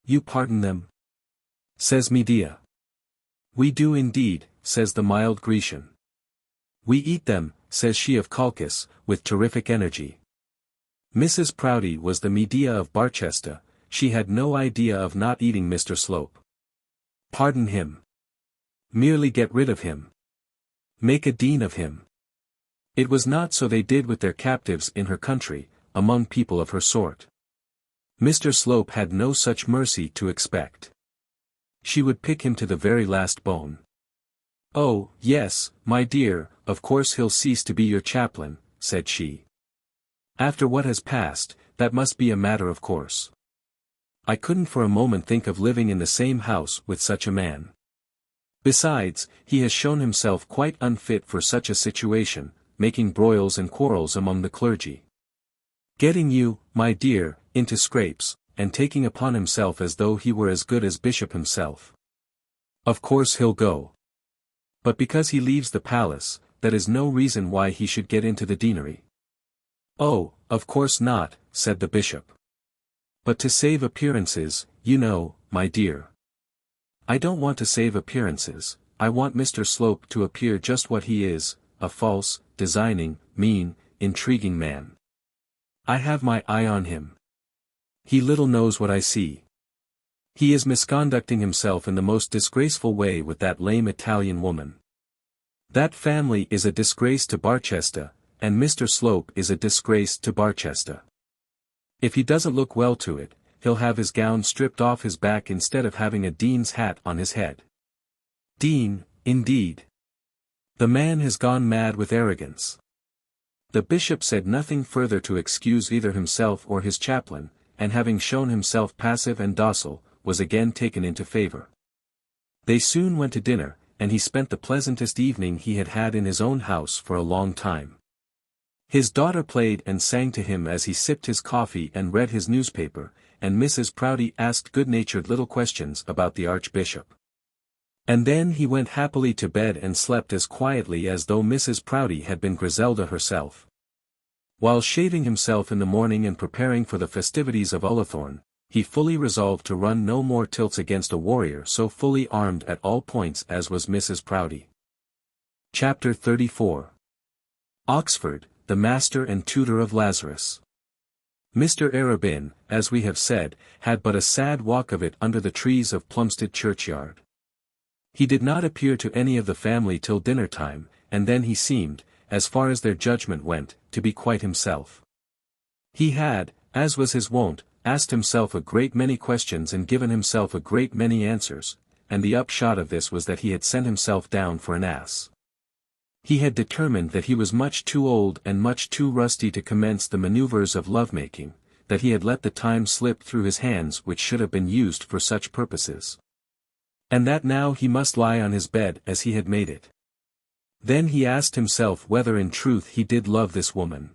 "You pardon them?" says Medea. "We do indeed," says the mild Grecian. "We eat them," says she of Colchis, with terrific energy. Mrs. Proudie was the Medea of Barchester. She had no idea of not eating Mr. Slope. Pardon him. Merely get rid of him. Make a dean of him. It was not so they did with their captives in her country, among people of her sort. Mr. Slope had no such mercy to expect. She would pick him to the very last bone. "Oh, yes, my dear, of course he'll cease to be your chaplain," said she. "After what has passed, that must be a matter of course. I couldn't for a moment think of living in the same house with such a man. Besides, he has shown himself quite unfit for such a situation, making broils and quarrels among the clergy. Getting you, my dear, into scrapes, and taking upon himself as though he were as good as bishop himself. Of course he'll go. But because he leaves the palace, that is no reason why he should get into the deanery." "Oh, of course not," said the bishop. "But to save appearances, you know, my dear." "I don't want to save appearances, I want Mr. Slope to appear just what he is, a false, designing, mean, intriguing man. I have my eye on him. He little knows what I see. He is misconducting himself in the most disgraceful way with that lame Italian woman. That family is a disgrace to Barchester, and Mr. Slope is a disgrace to Barchester. If he doesn't look well to it, he'll have his gown stripped off his back instead of having a dean's hat on his head. Dean, indeed. The man has gone mad with arrogance." The bishop said nothing further to excuse either himself or his chaplain, and having shown himself passive and docile, was again taken into favour. They soon went to dinner, and he spent the pleasantest evening he had had in his own house for a long time. His daughter played and sang to him as he sipped his coffee and read his newspaper, and Mrs. Proudie asked good-natured little questions about the archbishop. And then he went happily to bed and slept as quietly as though Mrs. Proudie had been Griselda herself. While shaving himself in the morning and preparing for the festivities of Ullathorne, he fully resolved to run no more tilts against a warrior so fully armed at all points as was Mrs. Proudie. Chapter 34. Oxford, the master and tutor of Lazarus. Mr. Arabin, as we have said, had but a sad walk of it under the trees of Plumstead churchyard. He did not appear to any of the family till dinner time, and then he seemed, as far as their judgment went, to be quite himself. He had, as was his wont, asked himself a great many questions and given himself a great many answers, and the upshot of this was that he had sent himself down for an ass. He had determined that he was much too old and much too rusty to commence the manoeuvres of love-making, that he had let the time slip through his hands which should have been used for such purposes. And that now he must lie on his bed as he had made it. Then he asked himself whether in truth he did love this woman.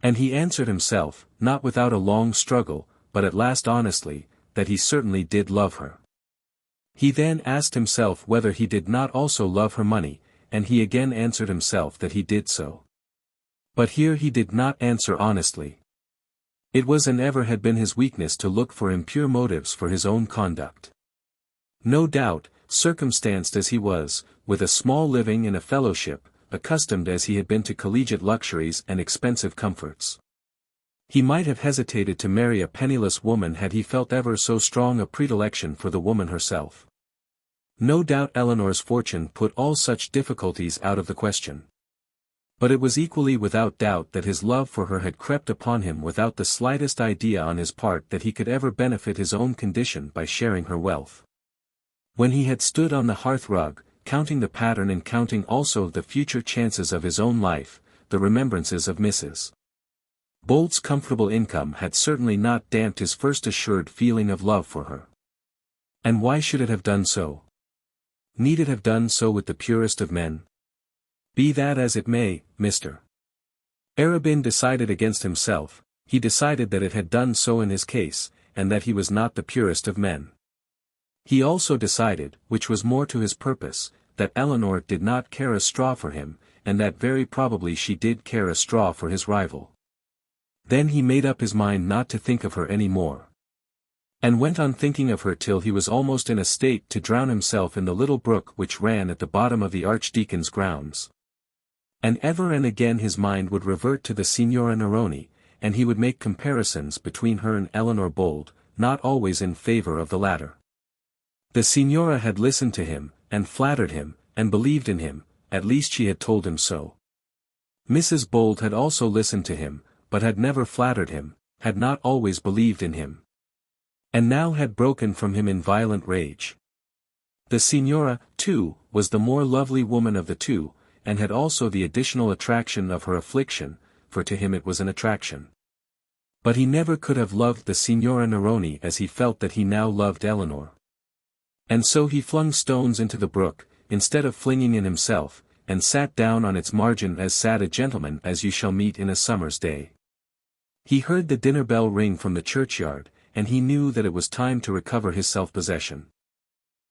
And he answered himself, not without a long struggle, but at last honestly, that he certainly did love her. He then asked himself whether he did not also love her money, and he again answered himself that he did so. But here he did not answer honestly. It was and ever had been his weakness to look for impure motives for his own conduct. No doubt, circumstanced as he was, with a small living and a fellowship, accustomed as he had been to collegiate luxuries and expensive comforts, he might have hesitated to marry a penniless woman had he felt ever so strong a predilection for the woman herself. No doubt Eleanor's fortune put all such difficulties out of the question. But it was equally without doubt that his love for her had crept upon him without the slightest idea on his part that he could ever benefit his own condition by sharing her wealth. When he had stood on the hearth-rug, counting the pattern and counting also the future chances of his own life, the remembrances of Mrs. Bolt's comfortable income had certainly not damped his first assured feeling of love for her. And why should it have done so? Need it have done so with the purest of men? Be that as it may, Mr. Arabin decided against himself, he decided that it had done so in his case, and that he was not the purest of men. He also decided, which was more to his purpose, that Eleanor did not care a straw for him, and that very probably she did care a straw for his rival. Then he made up his mind not to think of her any more, and went on thinking of her till he was almost in a state to drown himself in the little brook which ran at the bottom of the Archdeacon's grounds. And ever and again his mind would revert to the Signora Neroni, and he would make comparisons between her and Eleanor Bold, not always in favor of the latter. The Signora had listened to him, and flattered him, and believed in him, at least she had told him so. Mrs. Bold had also listened to him, but had never flattered him, had not always believed in him, and now had broken from him in violent rage. The Signora, too, was the more lovely woman of the two, and had also the additional attraction of her affliction, for to him it was an attraction. But he never could have loved the Signora Neroni as he felt that he now loved Eleanor. And so he flung stones into the brook, instead of flinging in himself, and sat down on its margin as sad a gentleman as you shall meet in a summer's day. He heard the dinner bell ring from the churchyard, and he knew that it was time to recover his self-possession.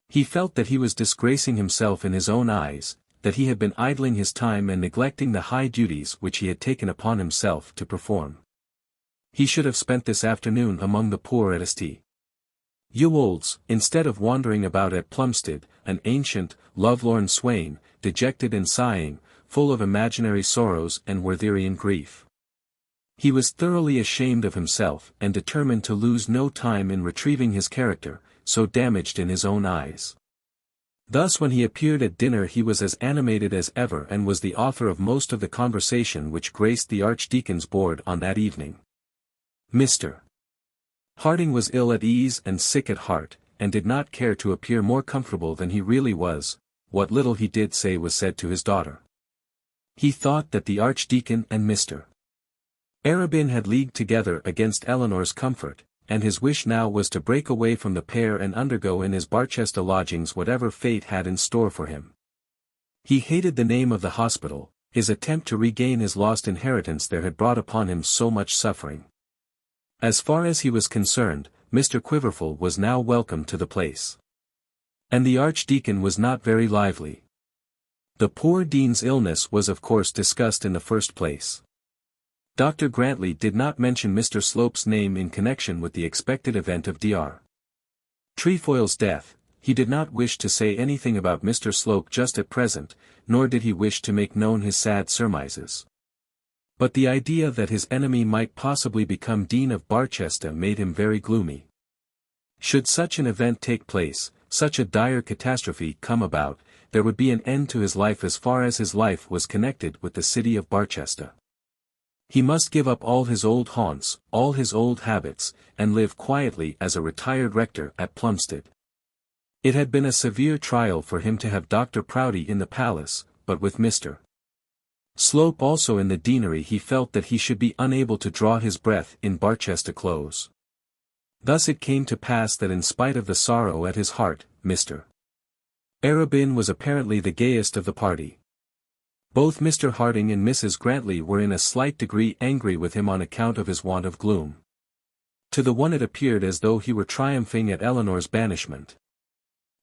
He felt that he was disgracing himself in his own eyes, that he had been idling his time and neglecting the high duties which he had taken upon himself to perform. He should have spent this afternoon among the poor at St. Ewolds, instead of wandering about at Plumstead, an ancient, lovelorn swain, dejected and sighing, full of imaginary sorrows and Wertherian grief. He was thoroughly ashamed of himself and determined to lose no time in retrieving his character, so damaged in his own eyes. Thus when he appeared at dinner he was as animated as ever and was the author of most of the conversation which graced the Archdeacon's board on that evening. Mr. Harding was ill at ease and sick at heart, and did not care to appear more comfortable than he really was. What little he did say was said to his daughter. He thought that the Archdeacon and Mr. Arabin had leagued together against Eleanor's comfort, and his wish now was to break away from the pair and undergo in his Barchester lodgings whatever fate had in store for him. He hated the name of the hospital, his attempt to regain his lost inheritance there had brought upon him so much suffering. As far as he was concerned, Mr. Quiverful was now welcome to the place. And the Archdeacon was not very lively. The poor dean's illness was of course discussed in the first place. Dr. Grantly did not mention Mr. Slope's name in connection with the expected event of Dr. Trefoil's death. He did not wish to say anything about Mr. Slope just at present, nor did he wish to make known his sad surmises. But the idea that his enemy might possibly become Dean of Barchester made him very gloomy. Should such an event take place, such a dire catastrophe come about, there would be an end to his life as far as his life was connected with the city of Barchester. He must give up all his old haunts, all his old habits, and live quietly as a retired rector at Plumstead. It had been a severe trial for him to have Dr. Proudie in the palace, but with Mr. Slope also in the deanery he felt that he should be unable to draw his breath in Barchester Close. Thus it came to pass that in spite of the sorrow at his heart, Mr. Arabin was apparently the gayest of the party. Both Mr. Harding and Mrs. Grantly were in a slight degree angry with him on account of his want of gloom. To the one it appeared as though he were triumphing at Eleanor's banishment,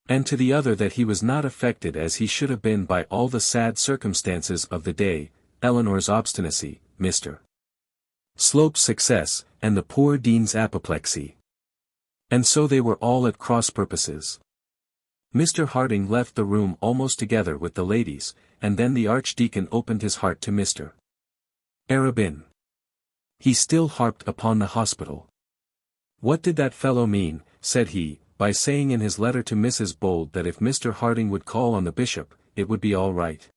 and to the other that he was not affected as he should have been by all the sad circumstances of the day, Eleanor's obstinacy, Mr. Slope's success, and the poor dean's apoplexy. And so they were all at cross purposes. Mr. Harding left the room almost together with the ladies, and then the Archdeacon opened his heart to Mr. Arabin. He still harped upon the hospital. What did that fellow mean, said he, by saying in his letter to Mrs. Bold that if Mr. Harding would call on the bishop, it would be all right?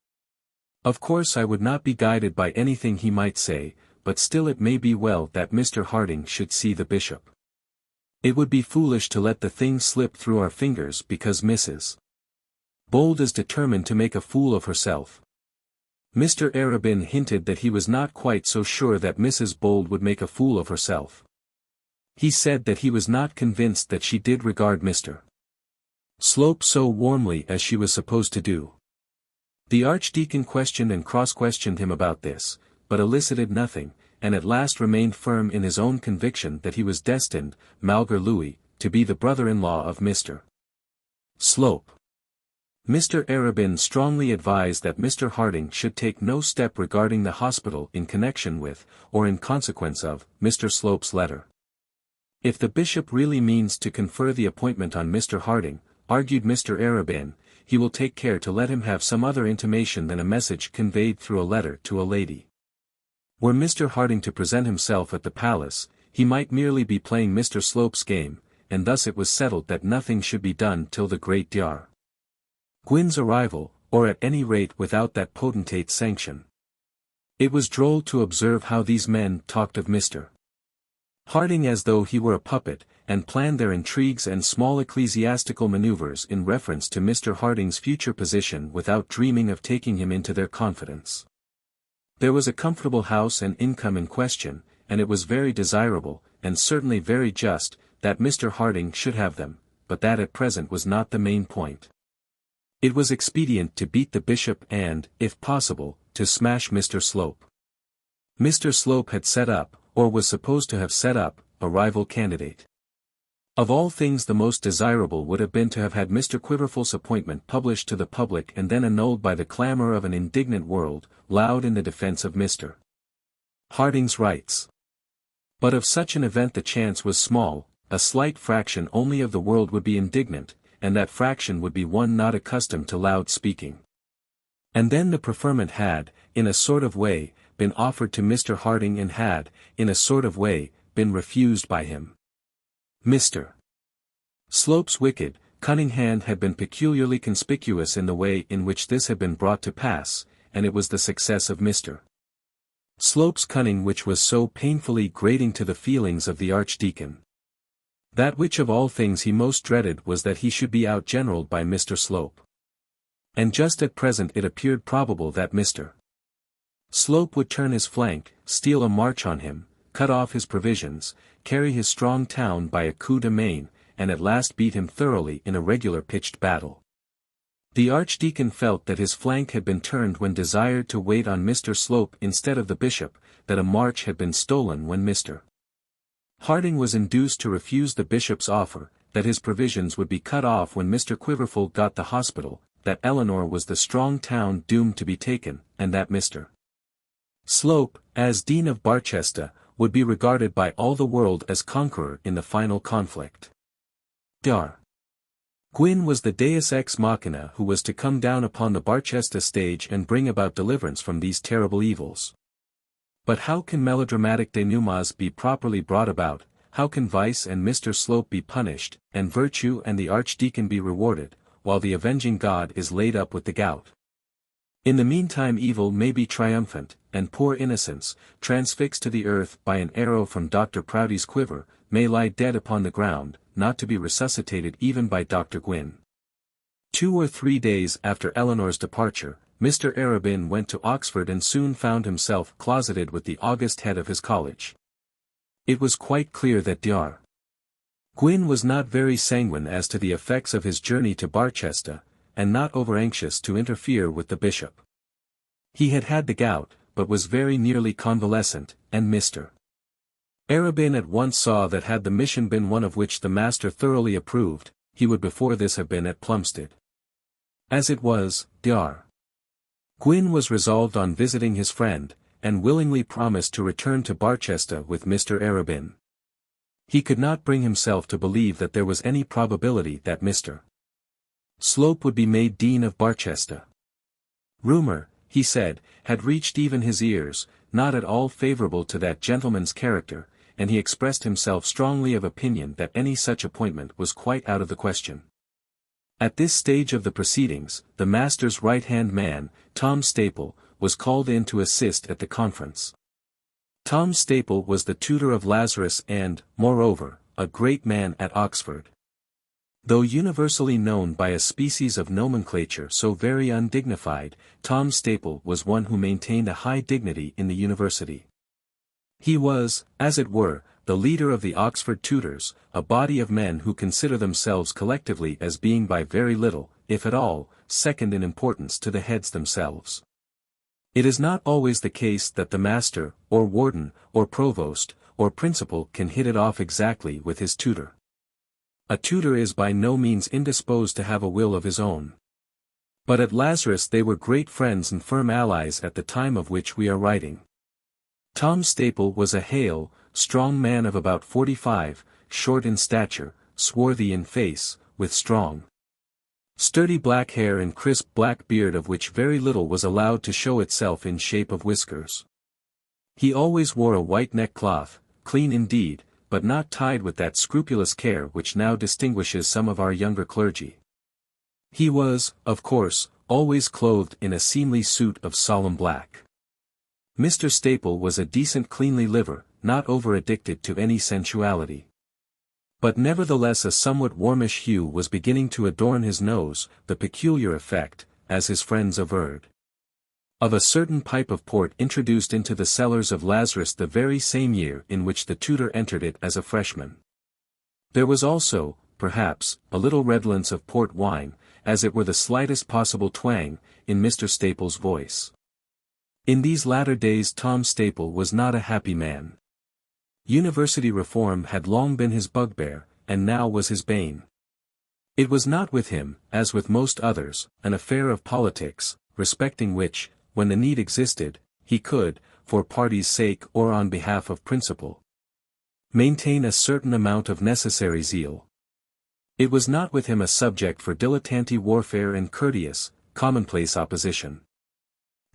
Of course I would not be guided by anything he might say, but still it may be well that Mr. Harding should see the bishop. It would be foolish to let the thing slip through our fingers because Mrs. Bold is determined to make a fool of herself. Mr. Arabin hinted that he was not quite so sure that Mrs. Bold would make a fool of herself. He said that he was not convinced that she did regard Mr. Slope so warmly as she was supposed to do. The Archdeacon questioned and cross-questioned him about this, but elicited nothing, and at last remained firm in his own conviction that he was destined, malgré lui, to be the brother-in-law of Mr. Slope. Mr. Arabin strongly advised that Mr. Harding should take no step regarding the hospital in connection with, or in consequence of, Mr. Slope's letter. If the bishop really means to confer the appointment on Mr. Harding, argued Mr. Arabin, he will take care to let him have some other intimation than a message conveyed through a letter to a lady. Were Mr. Harding to present himself at the palace, he might merely be playing Mr. Slope's game, and thus it was settled that nothing should be done till the great Dr. Gwyn's arrival, or at any rate without that potentate's sanction. It was droll to observe how these men talked of Mr. Harding as though he were a puppet, and planned their intrigues and small ecclesiastical maneuvers in reference to Mr. Harding's future position without dreaming of taking him into their confidence. There was a comfortable house and income in question, and it was very desirable, and certainly very just, that Mr. Harding should have them, but that at present was not the main point. It was expedient to beat the bishop and, if possible, to smash Mr. Slope. Mr. Slope had set up, or was supposed to have set up, a rival candidate. Of all things the most desirable would have been to have had Mr. Quiverful's appointment published to the public and then annulled by the clamour of an indignant world, loud in the defence of Mr. Harding's rights. But of such an event the chance was small, a slight fraction only of the world would be indignant, and that fraction would be one not accustomed to loud speaking. And then the preferment had, in a sort of way, been offered to Mr. Harding and had, in a sort of way, been refused by him. Mr. Slope's wicked, cunning hand had been peculiarly conspicuous in the way in which this had been brought to pass, and it was the success of Mr. Slope's cunning which was so painfully grating to the feelings of the Archdeacon. That which of all things he most dreaded was that he should be outgeneralled by Mr. Slope. And just at present it appeared probable that Mr. Slope would turn his flank, steal a march on him, cut off his provisions, carry his strong town by a coup de main, and at last beat him thoroughly in a regular pitched battle. The Archdeacon felt that his flank had been turned when desired to wait on Mr. Slope instead of the bishop, that a march had been stolen when Mr. Harding was induced to refuse the bishop's offer, that his provisions would be cut off when Mr. Quiverful got the hospital, that Eleanor was the strong town doomed to be taken, and that Mr. Slope, as Dean of Barchester, would be regarded by all the world as conqueror in the final conflict. Dr. Gwyn was the deus ex machina who was to come down upon the Barchester stage and bring about deliverance from these terrible evils. But how can melodramatic denouements be properly brought about, how can vice and Mr. Slope be punished, and virtue and the Archdeacon be rewarded, while the avenging God is laid up with the gout? In the meantime evil may be triumphant, and poor innocence, transfixed to the earth by an arrow from Dr. Proudie's quiver, may lie dead upon the ground, not to be resuscitated even by Dr. Gwyn. 2 or 3 days after Eleanor's departure, Mr. Arabin went to Oxford and soon found himself closeted with the august head of his college. It was quite clear that Dr. Gwyn was not very sanguine as to the effects of his journey to Barchester, and not over-anxious to interfere with the bishop. He had had the gout, but was very nearly convalescent, and Mr. Arabin at once saw that had the mission been one of which the master thoroughly approved, he would before this have been at Plumstead. As it was, Dr. Gwyn was resolved on visiting his friend, and willingly promised to return to Barchester with Mr. Arabin. He could not bring himself to believe that there was any probability that Mr. Slope would be made Dean of Barchester. Rumour, he said, had reached even his ears, not at all favourable to that gentleman's character, and he expressed himself strongly of opinion that any such appointment was quite out of the question. At this stage of the proceedings, the master's right-hand man, Tom Staple, was called in to assist at the conference. Tom Staple was the tutor of Lazarus and, moreover, a great man at Oxford. Though universally known by a species of nomenclature so very undignified, Tom Staple was one who maintained a high dignity in the university. He was, as it were, the leader of the Oxford tutors, a body of men who consider themselves collectively as being by very little, if at all, second in importance to the heads themselves. It is not always the case that the master, or warden, or provost, or principal can hit it off exactly with his tutor. A tutor is by no means indisposed to have a will of his own. But at Lazarus they were great friends and firm allies at the time of which we are writing. Tom Staple was a hale, strong man of about 45, short in stature, swarthy in face, with strong, sturdy black hair and crisp black beard of which very little was allowed to show itself in shape of whiskers. He always wore a white neckcloth, clean indeed, but not tied with that scrupulous care which now distinguishes some of our younger clergy. He was, of course, always clothed in a seemly suit of solemn black. Mr. Staple was a decent cleanly liver, not over-addicted to any sensuality. But nevertheless a somewhat warmish hue was beginning to adorn his nose, the peculiar effect, as his friends averred, of a certain pipe of port introduced into the cellars of Lazarus the very same year in which the tutor entered it as a freshman. There was also, perhaps, a little redolence of port wine, as it were the slightest possible twang, in Mr. Staple's voice. In these latter days Tom Staple was not a happy man. University reform had long been his bugbear, and now was his bane. It was not with him, as with most others, an affair of politics, respecting which, when the need existed, he could, for party's sake or on behalf of principle, maintain a certain amount of necessary zeal. It was not with him a subject for dilettante warfare and courteous, commonplace opposition.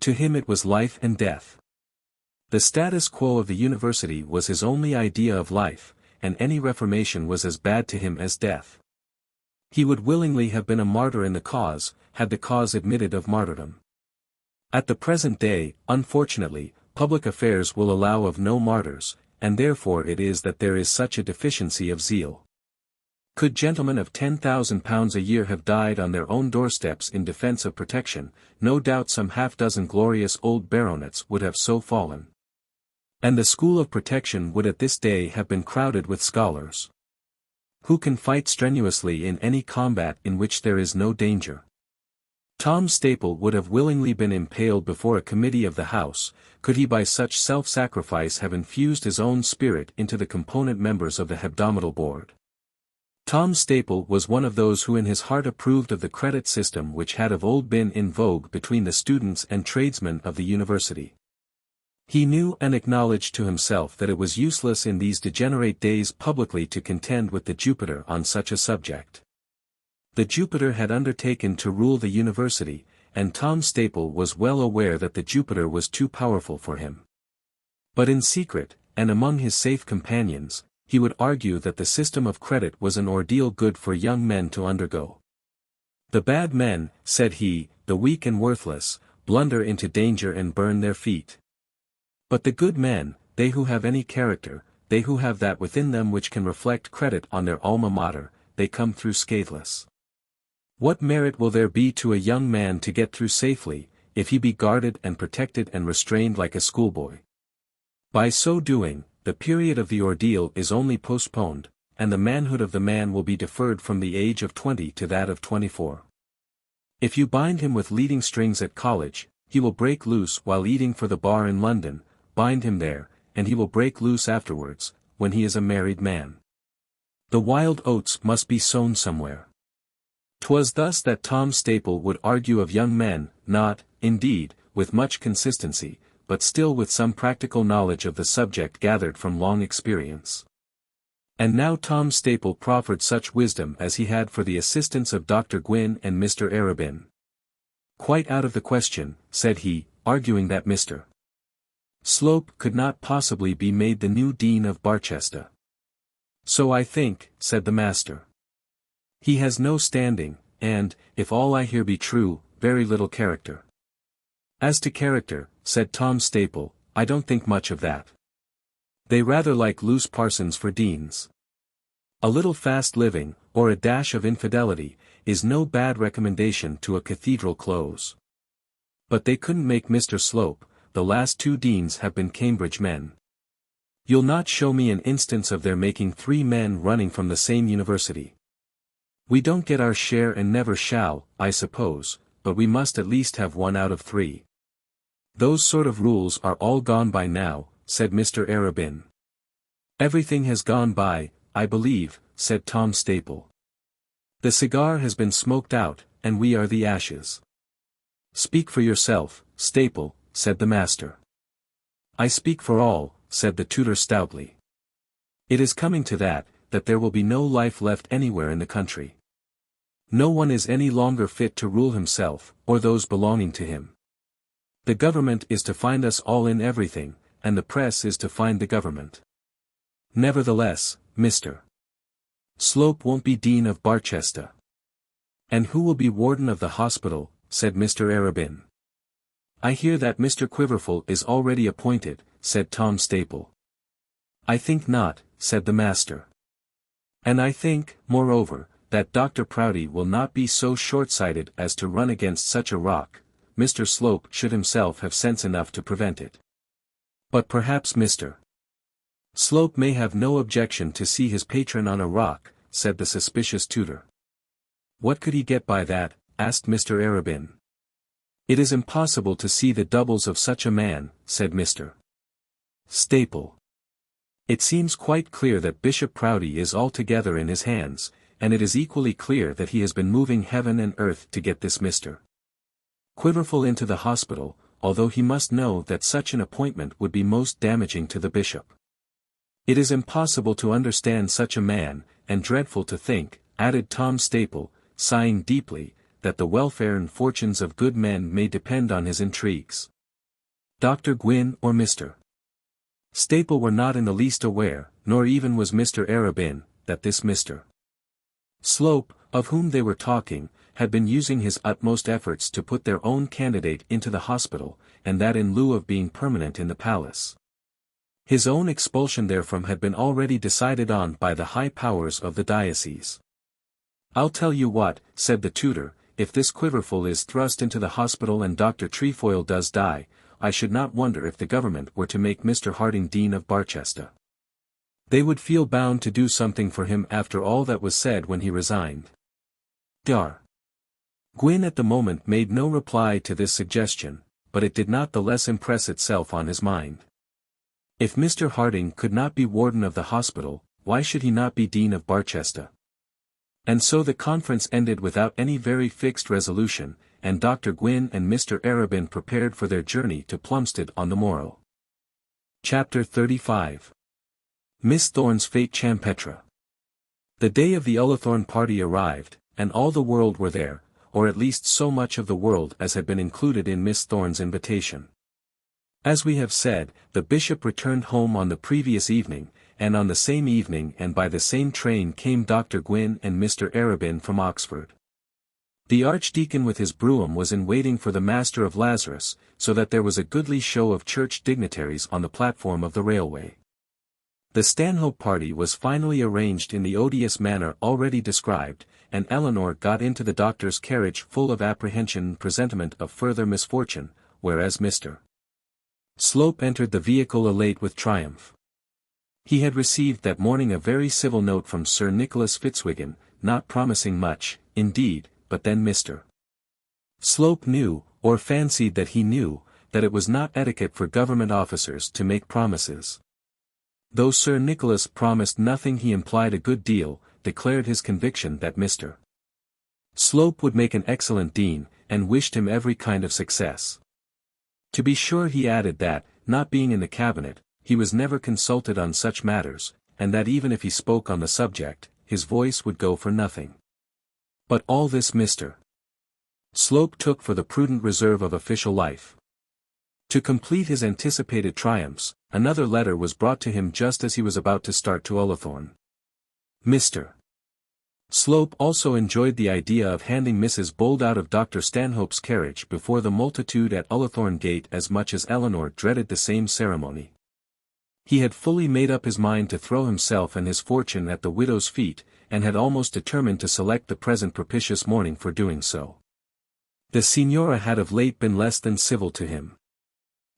To him it was life and death. The status quo of the university was his only idea of life, and any reformation was as bad to him as death. He would willingly have been a martyr in the cause, had the cause admitted of martyrdom. At the present day, unfortunately, public affairs will allow of no martyrs, and therefore it is that there is such a deficiency of zeal. Could gentlemen of £10,000 a year have died on their own doorsteps in defence of protection, no doubt some half-dozen glorious old baronets would have so fallen. And the school of protection would at this day have been crowded with scholars, who can fight strenuously in any combat in which there is no danger. Tom Staple would have willingly been impaled before a committee of the House, could he by such self-sacrifice have infused his own spirit into the component members of the hebdomadal board. Tom Staple was one of those who in his heart approved of the credit system which had of old been in vogue between the students and tradesmen of the university. He knew and acknowledged to himself that it was useless in these degenerate days publicly to contend with the Jupiter on such a subject. The Jupiter had undertaken to rule the university, and Tom Staple was well aware that the Jupiter was too powerful for him. But in secret, and among his safe companions, he would argue that the system of credit was an ordeal good for young men to undergo. The bad men, said he, the weak and worthless, blunder into danger and burn their feet. But the good men, they who have any character, they who have that within them which can reflect credit on their alma mater, they come through scatheless. What merit will there be to a young man to get through safely, if he be guarded and protected and restrained like a schoolboy? By so doing, the period of the ordeal is only postponed, and the manhood of the man will be deferred from the age of 20 to that of 24. If you bind him with leading strings at college, he will break loose while eating for the bar in London, bind him there, and he will break loose afterwards, when he is a married man. The wild oats must be sown somewhere. 'Twas thus that Tom Staple would argue of young men, not, indeed, with much consistency, but still with some practical knowledge of the subject gathered from long experience. And now Tom Staple proffered such wisdom as he had for the assistance of Dr. Gwynn and Mr. Arabin. Quite out of the question, said he, arguing that Mr. Slope could not possibly be made the new Dean of Barchester. So I think, said the master. He has no standing, and, if all I hear be true, very little character. As to character, said Tom Staple, I don't think much of that. They rather like loose parsons for deans. A little fast living, or a dash of infidelity, is no bad recommendation to a cathedral close. But they couldn't make Mr. Slope. The last 2 deans have been Cambridge men. You'll not show me an instance of their making 3 men running from the same university. We don't get our share and never shall, I suppose, but we must at least have 1 out of 3. Those sort of rules are all gone by now, said Mr. Arabin. Everything has gone by, I believe, said Tom Staple. The cigar has been smoked out, and we are the ashes. Speak for yourself, Staple, said the master. I speak for all, said the tutor stoutly. It is coming to that there will be no life left anywhere in the country. No one is any longer fit to rule himself, or those belonging to him. The government is to find us all in everything, and the press is to find the government. Nevertheless, Mr. Slope won't be Dean of Barchester. And who will be Warden of the hospital, said Mr. Arabin. I hear that Mr. Quiverful is already appointed, said Tom Staple. I think not, said the master. And I think, moreover, that Dr. Proudie will not be so short-sighted as to run against such a rock. Mr. Slope should himself have sense enough to prevent it. But perhaps Mr. Slope may have no objection to see his patron on a rock, said the suspicious tutor. What could he get by that? Asked Mr. Arabin. It is impossible to see the doubles of such a man, said Mr. Staple. It seems quite clear that Bishop Proudie is altogether in his hands, and it is equally clear that he has been moving heaven and earth to get this Mr. Quiverful into the hospital, although he must know that such an appointment would be most damaging to the bishop. It is impossible to understand such a man, and dreadful to think, added Tom Staple, sighing deeply, that the welfare and fortunes of good men may depend on his intrigues. Dr. Gwynn or Mr. Staple were not in the least aware, nor even was Mr. Arabin, that this Mr. Slope, of whom they were talking, had been using his utmost efforts to put their own candidate into the hospital, and that in lieu of being permanent in the palace. His own expulsion therefrom had been already decided on by the high powers of the diocese. I'll tell you what, said the tutor, if this Quiverful is thrust into the hospital and Dr. Trefoil does die, I should not wonder if the government were to make Mr. Harding Dean of Barchester. They would feel bound to do something for him after all that was said when he resigned. Dr. Gwynn at the moment made no reply to this suggestion, but it did not the less impress itself on his mind. If Mr. Harding could not be warden of the hospital, why should he not be Dean of Barchester? And so the conference ended without any very fixed resolution, and Dr. Gwynn and Mr. Arabin prepared for their journey to Plumstead on the morrow. Chapter 35. Miss Thorne's Fate Champetre. The day of the Ullathorne party arrived, and all the world were there, or at least so much of the world as had been included in Miss Thorne's invitation. As we have said, the bishop returned home on the previous evening, and on the same evening and by the same train came Dr. Gwynn and Mr. Arabin from Oxford. The archdeacon with his brougham was in waiting for the master of Lazarus, so that there was a goodly show of church dignitaries on the platform of the railway. The Stanhope party was finally arranged in the odious manner already described, and Eleanor got into the doctor's carriage full of apprehension and presentiment of further misfortune, whereas Mr. Slope entered the vehicle elate with triumph. He had received that morning a very civil note from Sir Nicholas Fitzwiggin, not promising much, indeed, but then Mr. Slope knew, or fancied that he knew, that it was not etiquette for government officers to make promises. Though Sir Nicholas promised nothing, he implied a good deal, declared his conviction that Mr. Slope would make an excellent dean, and wished him every kind of success. To be sure, he added that, not being in the cabinet, he was never consulted on such matters, and that even if he spoke on the subject, his voice would go for nothing. But all this Mr. Slope took for the prudent reserve of official life. To complete his anticipated triumphs, another letter was brought to him just as he was about to start to Ullathorne. Mr. Slope also enjoyed the idea of handing Mrs. Bold out of Dr. Stanhope's carriage before the multitude at Ullathorne Gate as much as Eleanor dreaded the same ceremony. He had fully made up his mind to throw himself and his fortune at the widow's feet, and had almost determined to select the present propitious morning for doing so. The Signora had of late been less than civil to him.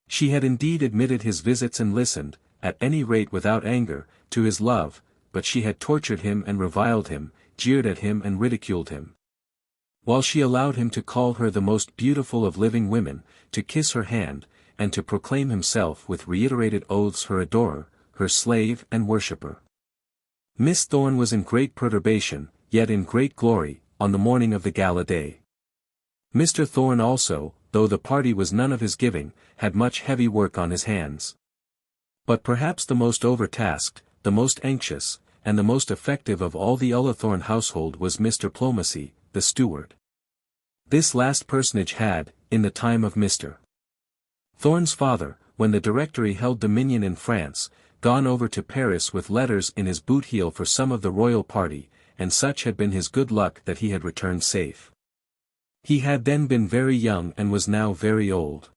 She had indeed admitted his visits and listened, at any rate without anger, to his love, but she had tortured him and reviled him, jeered at him and ridiculed him. While she allowed him to call her the most beautiful of living women, to kiss her hand, and to proclaim himself with reiterated oaths her adorer, her slave and worshipper. Miss Thorne was in great perturbation, yet in great glory, on the morning of the gala day. Mr. Thorne also, though the party was none of his giving, had much heavy work on his hands. But perhaps the most overtasked, the most anxious, and the most effective of all the Ullathorne household was Mr. Plomacy, the steward. This last personage had, in the time of Mr. Thorne's father, when the Directory held dominion in France, gone over to Paris with letters in his boot heel for some of the royal party, and such had been his good luck that he had returned safe. He had then been very young and was now very old.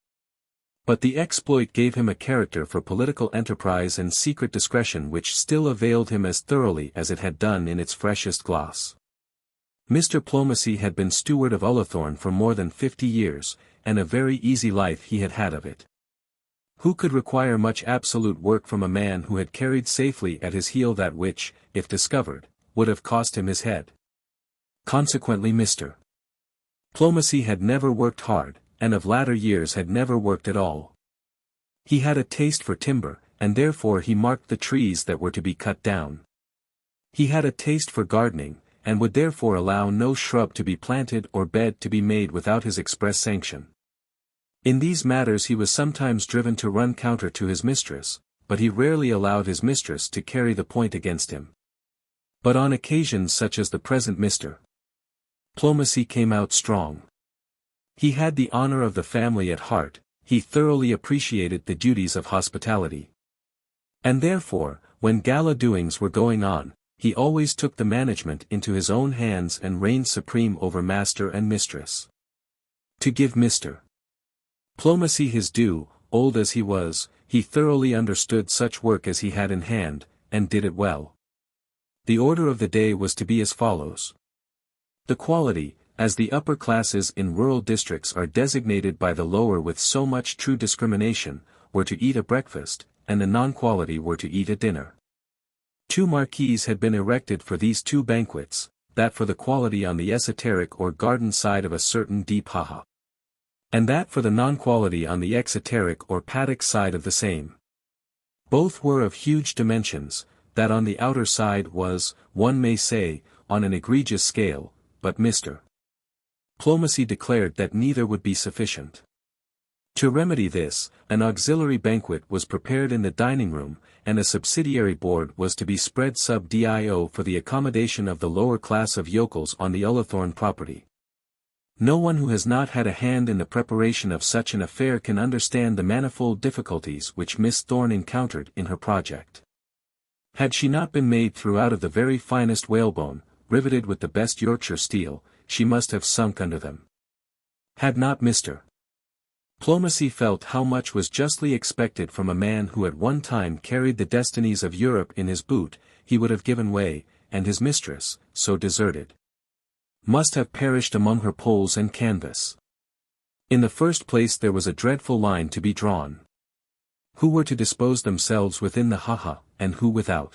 But the exploit gave him a character for political enterprise and secret discretion which still availed him as thoroughly as it had done in its freshest gloss. Mr. Plomacy had been steward of Ullathorne for more than 50 years, and a very easy life he had had of it. Who could require much absolute work from a man who had carried safely at his heel that which, if discovered, would have cost him his head? Consequently Mr. Plomacy had never worked hard, and of latter years had never worked at all. He had a taste for timber, and therefore he marked the trees that were to be cut down. He had a taste for gardening, and would therefore allow no shrub to be planted or bed to be made without his express sanction. In these matters he was sometimes driven to run counter to his mistress, but he rarely allowed his mistress to carry the point against him. But on occasions such as the present Mr. Plomacy came out strong. He had the honor of the family at heart, he thoroughly appreciated the duties of hospitality. And therefore, when gala doings were going on, he always took the management into his own hands and reigned supreme over master and mistress. To give Mr. Plomacy his due, old as he was, he thoroughly understood such work as he had in hand, and did it well. The order of the day was to be as follows. The quality, as the upper classes in rural districts are designated by the lower with so much true discrimination, were to eat a breakfast, and the non-quality were to eat a dinner. 2 marquees had been erected for these 2 banquets, that for the quality on the esoteric or garden side of a certain deep haha, and that for the non-quality on the exoteric or paddock side of the same. Both were of huge dimensions, that on the outer side was, one may say, on an egregious scale, but Mr. Plomacy declared that neither would be sufficient. To remedy this, an auxiliary banquet was prepared in the dining room, and a subsidiary board was to be spread sub dio for the accommodation of the lower class of yokels on the Ullathorne property. No one who has not had a hand in the preparation of such an affair can understand the manifold difficulties which Miss Thorne encountered in her project. Had she not been made throughout of the very finest whalebone, riveted with the best Yorkshire steel, she must have sunk under them. Had not Mr. Plomacy felt how much was justly expected from a man who at one time carried the destinies of Europe in his boot, he would have given way, and his mistress, so deserted, must have perished among her poles and canvas. In the first place there was a dreadful line to be drawn. Who were to dispose themselves within the haha, and who without?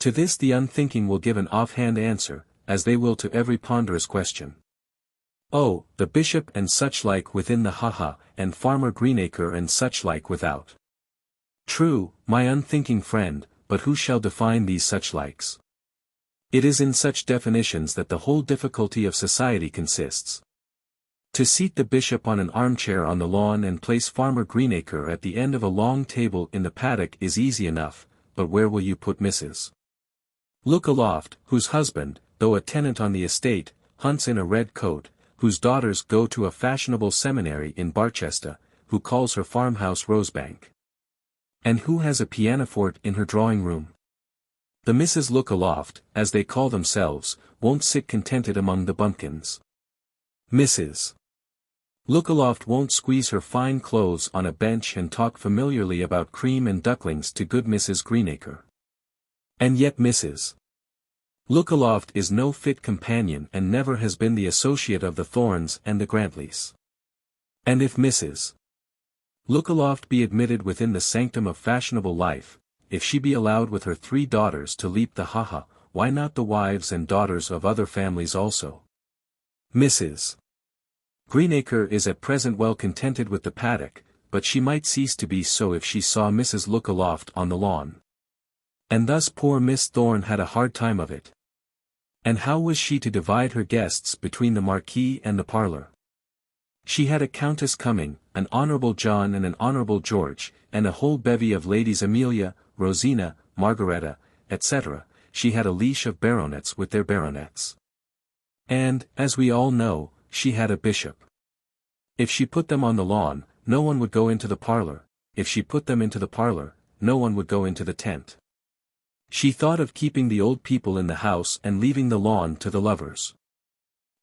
To this the unthinking will give an offhand answer, as they will to every ponderous question. Oh, the bishop and such like within the haha, and Farmer Greenacre and such like without. True, my unthinking friend, but who shall define these such likes? It is in such definitions that the whole difficulty of society consists. To seat the bishop on an armchair on the lawn and place Farmer Greenacre at the end of a long table in the paddock is easy enough, but where will you put Mrs. Lookaloft, whose husband, though a tenant on the estate, hunts in a red coat, whose daughters go to a fashionable seminary in Barchester, who calls her farmhouse Rosebank, and who has a pianoforte in her drawing-room? The Mrs. Lookaloft, as they call themselves, won't sit contented among the bumpkins. Mrs. Lookaloft won't squeeze her fine clothes on a bench and talk familiarly about cream and ducklings to good Mrs. Greenacre. And yet Mrs. Lookaloft is no fit companion and never has been the associate of the Thornes and the Grantlys. And if Mrs. Lookaloft be admitted within the sanctum of fashionable life, if she be allowed with her 3 daughters to leap the ha-ha, why not the wives and daughters of other families also? Mrs. Greenacre is at present well contented with the paddock, but she might cease to be so if she saw Mrs. Lookaloft on the lawn. And thus poor Miss Thorne had a hard time of it. And how was she to divide her guests between the Marquis and the parlour? She had a Countess coming, an Honourable John and an Honourable George, and a whole bevy of Ladies Amelia, Rosina, Margaretta, etc. She had a leash of baronets with their baronets. And, as we all know, she had a bishop. If she put them on the lawn, no one would go into the parlour; if she put them into the parlour, no one would go into the tent. She thought of keeping the old people in the house and leaving the lawn to the lovers.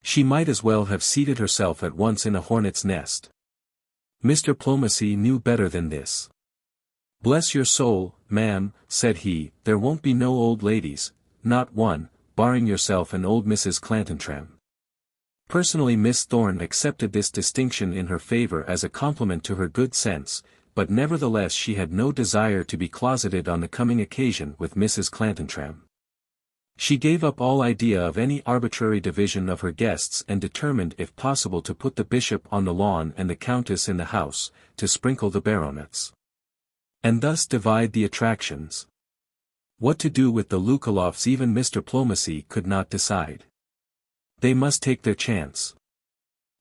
She might as well have seated herself at once in a hornet's nest. Mr. Plomacy knew better than this. "Bless your soul, ma'am," said he, "there won't be no old ladies, not one, barring yourself and old Mrs. Clantantram." Personally Miss Thorne accepted this distinction in her favour as a compliment to her good sense, but nevertheless she had no desire to be closeted on the coming occasion with Mrs. Clantantram. She gave up all idea of any arbitrary division of her guests and determined if possible to put the bishop on the lawn and the countess in the house, to sprinkle the baronets, and thus divide the attractions. What to do with the Lookalofts even Mr. Plomacy could not decide. They must take their chance.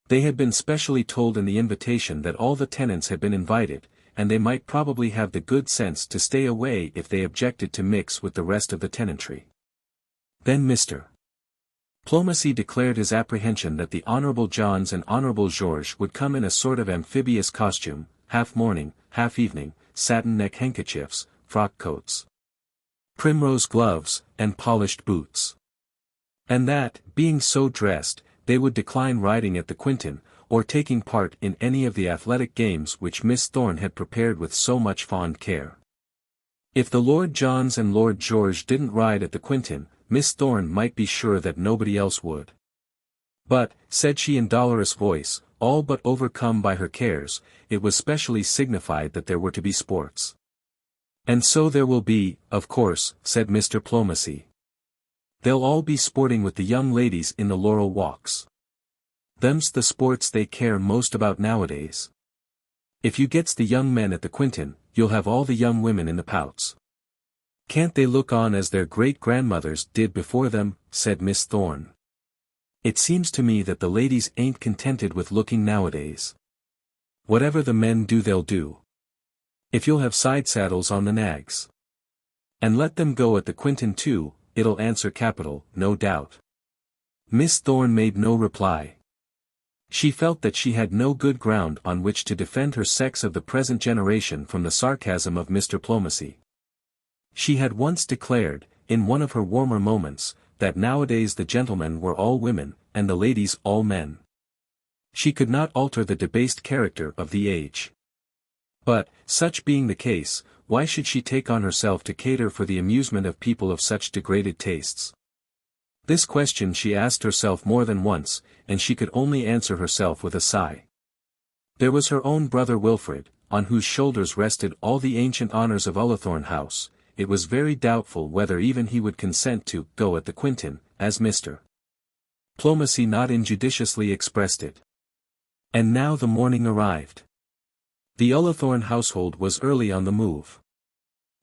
They had been specially told in the invitation that all the tenants had been invited, and they might probably have the good sense to stay away if they objected to mix with the rest of the tenantry. Then Mr. Plomacy declared his apprehension that the Honourable Johns and Honourable George would come in a sort of amphibious costume, half morning, half evening, satin neck handkerchiefs, frock coats, primrose gloves, and polished boots. And that, being so dressed, they would decline riding at the Quintin, or taking part in any of the athletic games which Miss Thorne had prepared with so much fond care. If the Lord Johns and Lord George didn't ride at the Quintin, Miss Thorne might be sure that nobody else would. But, said she in dolorous voice, all but overcome by her cares, it was specially signified that there were to be sports. "And so there will be, of course," said Mr. Plomacy. "They'll all be sporting with the young ladies in the laurel walks. Them's the sports they care most about nowadays. If you gets the young men at the Quintin, you'll have all the young women in the pouts. Can't they look on as their great-grandmothers did before them?" said Miss Thorne. "It seems to me that the ladies ain't contented with looking nowadays. Whatever the men do they'll do. If you'll have side saddles on the nags, and let them go at the Quintin too, it'll answer capital, no doubt." Miss Thorne made no reply. She felt that she had no good ground on which to defend her sex of the present generation from the sarcasm of Mr. Plomacy. She had once declared, in one of her warmer moments, that nowadays the gentlemen were all women, and the ladies all men. She could not alter the debased character of the age. But, such being the case, why should she take on herself to cater for the amusement of people of such degraded tastes? This question she asked herself more than once, and she could only answer herself with a sigh. There was her own brother Wilfred, on whose shoulders rested all the ancient honours of Ullathorne House. It was very doubtful whether even he would consent to go at the Quintin, as Mr. Plomacy not injudiciously expressed it. And now the morning arrived. The Ullathorne household was early on the move.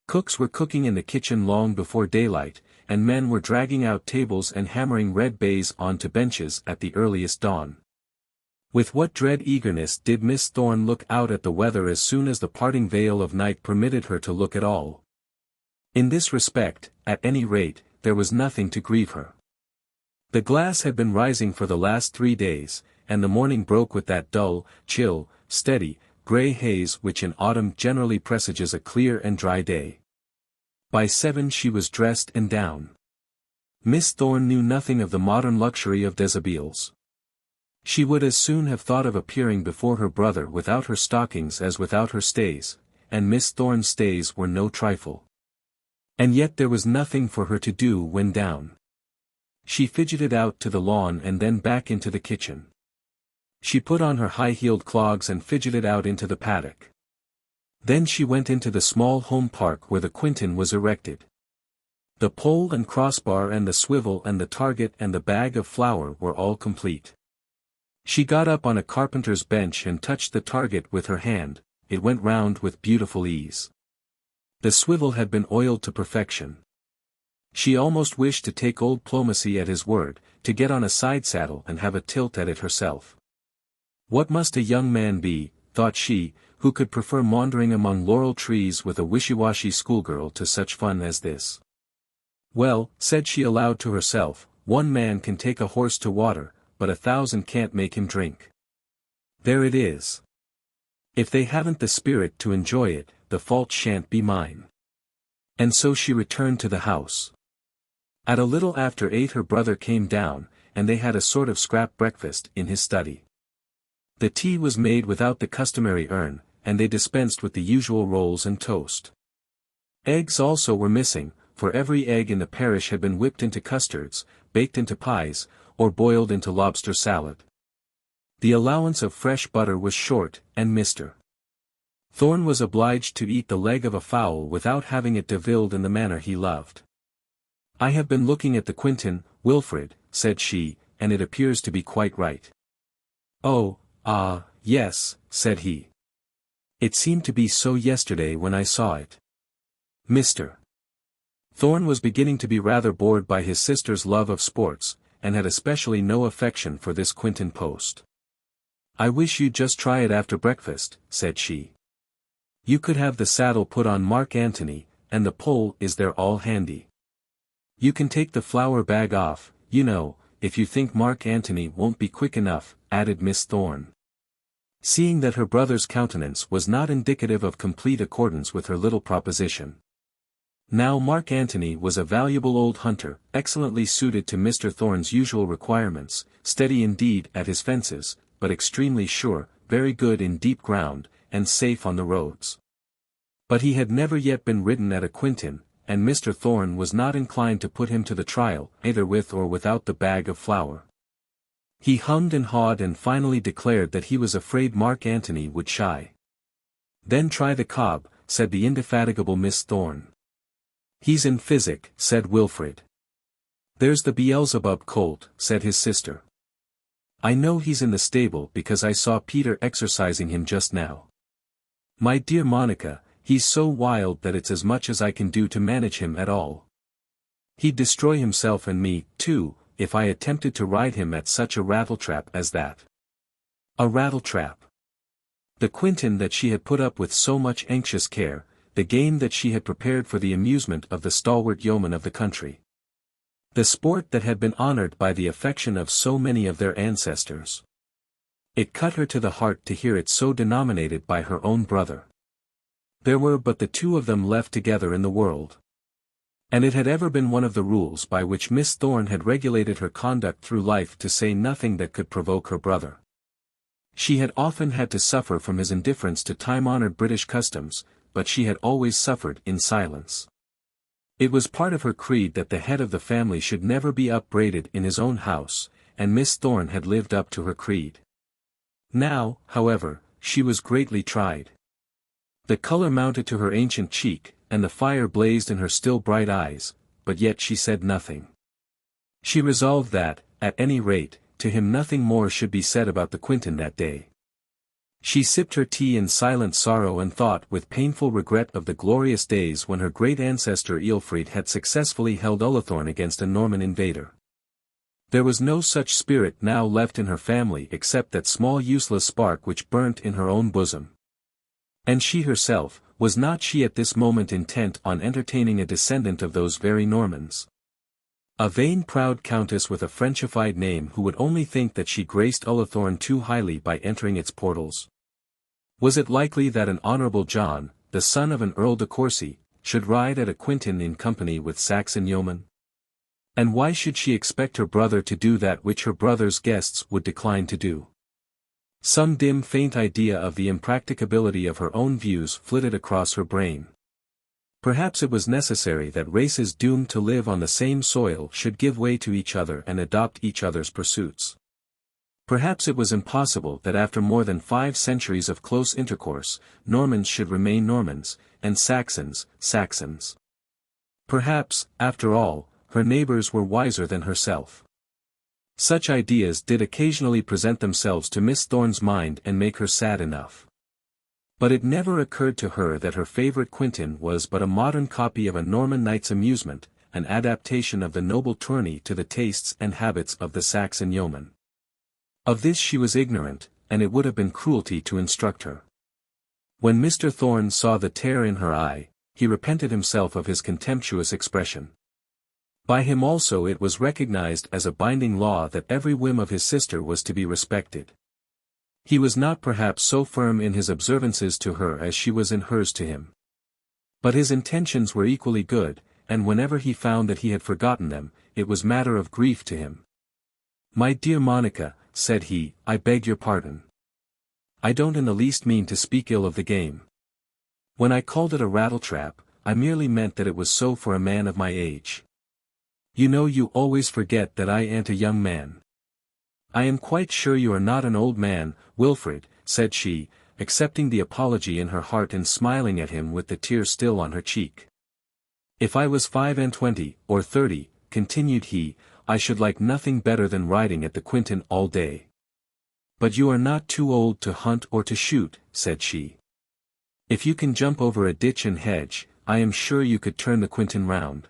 Cooks were cooking in the kitchen long before daylight, and men were dragging out tables and hammering red baize onto benches at the earliest dawn. With what dread eagerness did Miss Thorne look out at the weather as soon as the parting veil of night permitted her to look at all. In this respect, at any rate, there was nothing to grieve her. The glass had been rising for the last 3 days, and the morning broke with that dull, chill, steady, grey haze which in autumn generally presages a clear and dry day. By 7 she was dressed and down. Miss Thorne knew nothing of the modern luxury of deshabilles. She would as soon have thought of appearing before her brother without her stockings as without her stays, and Miss Thorne's stays were no trifle. And yet there was nothing for her to do when down. She fidgeted out to the lawn and then back into the kitchen. She put on her high-heeled clogs and fidgeted out into the paddock. Then she went into the small home park where the quintin was erected. The pole and crossbar and the swivel and the target and the bag of flour were all complete. She got up on a carpenter's bench and touched the target with her hand. It went round with beautiful ease. The swivel had been oiled to perfection. She almost wished to take old Plomacy at his word, to get on a side saddle and have a tilt at it herself. What must a young man be, thought she, who could prefer wandering among laurel trees with a wishy-washy schoolgirl to such fun as this? Well, said she aloud to herself, one man can take a horse to water, but 1,000 can't make him drink. There it is. If they haven't the spirit to enjoy it, the fault shan't be mine. And so she returned to the house. At a little after 8 her brother came down, and they had a sort of scrap breakfast in his study. The tea was made without the customary urn, and they dispensed with the usual rolls and toast. Eggs also were missing, for every egg in the parish had been whipped into custards, baked into pies, or boiled into lobster salad. The allowance of fresh butter was short, and Mr. Thorne was obliged to eat the leg of a fowl without having it devilled in the manner he loved. I have been looking at the quintin, Wilfrid, said she, and it appears to be quite right. Oh, yes, said he. It seemed to be so yesterday when I saw it. Mr. Thorne was beginning to be rather bored by his sister's love of sports, and had especially no affection for this quintin post. I wish you'd just try it after breakfast, said she. You could have the saddle put on Mark Antony, and the pole is there all handy. You can take the flour bag off, you know, if you think Mark Antony won't be quick enough, added Miss Thorne. Seeing that her brother's countenance was not indicative of complete accordance with her little proposition. Now Mark Antony was a valuable old hunter, excellently suited to Mr. Thorne's usual requirements, steady indeed at his fences, but extremely sure, very good in deep ground, and safe on the roads. But he had never yet been ridden at a quintin, and Mr. Thorne was not inclined to put him to the trial, either with or without the bag of flour. He hummed and hawed and finally declared that he was afraid Mark Antony would shy. Then try the cob, said the indefatigable Miss Thorne. He's in physic, said Wilfrid. There's the Beelzebub colt, said his sister. I know he's in the stable because I saw Peter exercising him just now. My dear Monica, he's so wild that it's as much as I can do to manage him at all. He'd destroy himself and me, too, if I attempted to ride him at such a rattletrap as that. A rattletrap. The quintin that she had put up with so much anxious care, the game that she had prepared for the amusement of the stalwart yeomen of the country. The sport that had been honored by the affection of so many of their ancestors. It cut her to the heart to hear it so denominated by her own brother. There were but the two of them left together in the world. And it had ever been one of the rules by which Miss Thorne had regulated her conduct through life to say nothing that could provoke her brother. She had often had to suffer from his indifference to time-honored British customs, but she had always suffered in silence. It was part of her creed that the head of the family should never be upbraided in his own house, and Miss Thorne had lived up to her creed. Now, however, she was greatly tried. The color mounted to her ancient cheek, and the fire blazed in her still bright eyes, but yet she said nothing. She resolved that, at any rate, to him nothing more should be said about the quintin that day. She sipped her tea in silent sorrow and thought with painful regret of the glorious days when her great ancestor Ealfried had successfully held Ullathorne against a Norman invader. There was no such spirit now left in her family except that small useless spark which burnt in her own bosom. And she herself, Was not she at this moment intent on entertaining a descendant of those very Normans? A vain proud countess with a Frenchified name who would only think that she graced Ullathorne too highly by entering its portals? Was it likely that an honourable John, the son of an Earl de Courcy, should ride at a quintin in company with Saxon yeomen? And why should she expect her brother to do that which her brother's guests would decline to do? Some dim faint idea of the impracticability of her own views flitted across her brain. Perhaps it was necessary that races doomed to live on the same soil should give way to each other and adopt each other's pursuits. Perhaps it was impossible that after more than 5 centuries of close intercourse, Normans should remain Normans, and Saxons, Saxons. Perhaps, after all, her neighbours were wiser than herself. Such ideas did occasionally present themselves to Miss Thorne's mind and make her sad enough. But it never occurred to her that her favourite quintin was but a modern copy of a Norman knight's amusement, an adaptation of the noble tourney to the tastes and habits of the Saxon yeoman. Of this she was ignorant, and it would have been cruelty to instruct her. When Mr. Thorne saw the tear in her eye, he repented himself of his contemptuous expression. By him also it was recognized as a binding law that every whim of his sister was to be respected. He was not perhaps so firm in his observances to her as she was in hers to him. But his intentions were equally good, and whenever he found that he had forgotten them, it was matter of grief to him. "My dear Monica," said he, "I beg your pardon. I don't in the least mean to speak ill of the game. When I called it a rattletrap, I merely meant that it was so for a man of my age. You know you always forget that I ain't a young man." "I am quite sure you are not an old man, Wilfred," said she, accepting the apology in her heart and smiling at him with the tear still on her cheek. "If I was 25, or 30, continued he, I should like nothing better than riding at the quintin all day." "But you are not too old to hunt or to shoot," said she. "If you can jump over a ditch and hedge, I am sure you could turn the quintin round.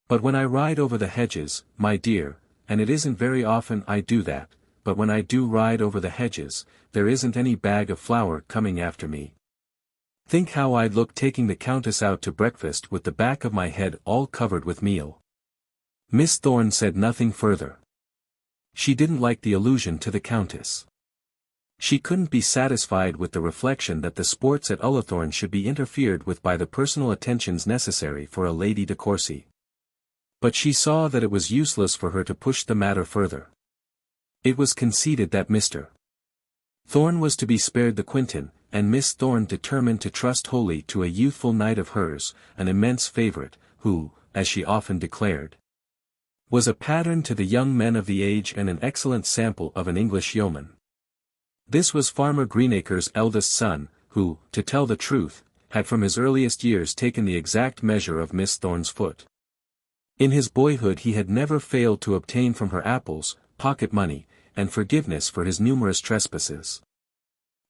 But when I ride over the hedges, my dear, and it isn't very often I do that, but when I do ride over the hedges, there isn't any bag of flour coming after me. Think how I'd look taking the Countess out to breakfast with the back of my head all covered with meal." Miss Thorne said nothing further. She didn't like the allusion to the Countess. She couldn't be satisfied with the reflection that the sports at Ullathorne should be interfered with by the personal attentions necessary for a Lady de Courcy. But she saw that it was useless for her to push the matter further. It was conceded that Mr. Thorne was to be spared the quintin, and Miss Thorne determined to trust wholly to a youthful knight of hers, an immense favourite, who, as she often declared, was a pattern to the young men of the age and an excellent sample of an English yeoman. This was Farmer Greenacre's eldest son, who, to tell the truth, had from his earliest years taken the exact measure of Miss Thorne's foot. In his boyhood he had never failed to obtain from her apples, pocket money, and forgiveness for his numerous trespasses.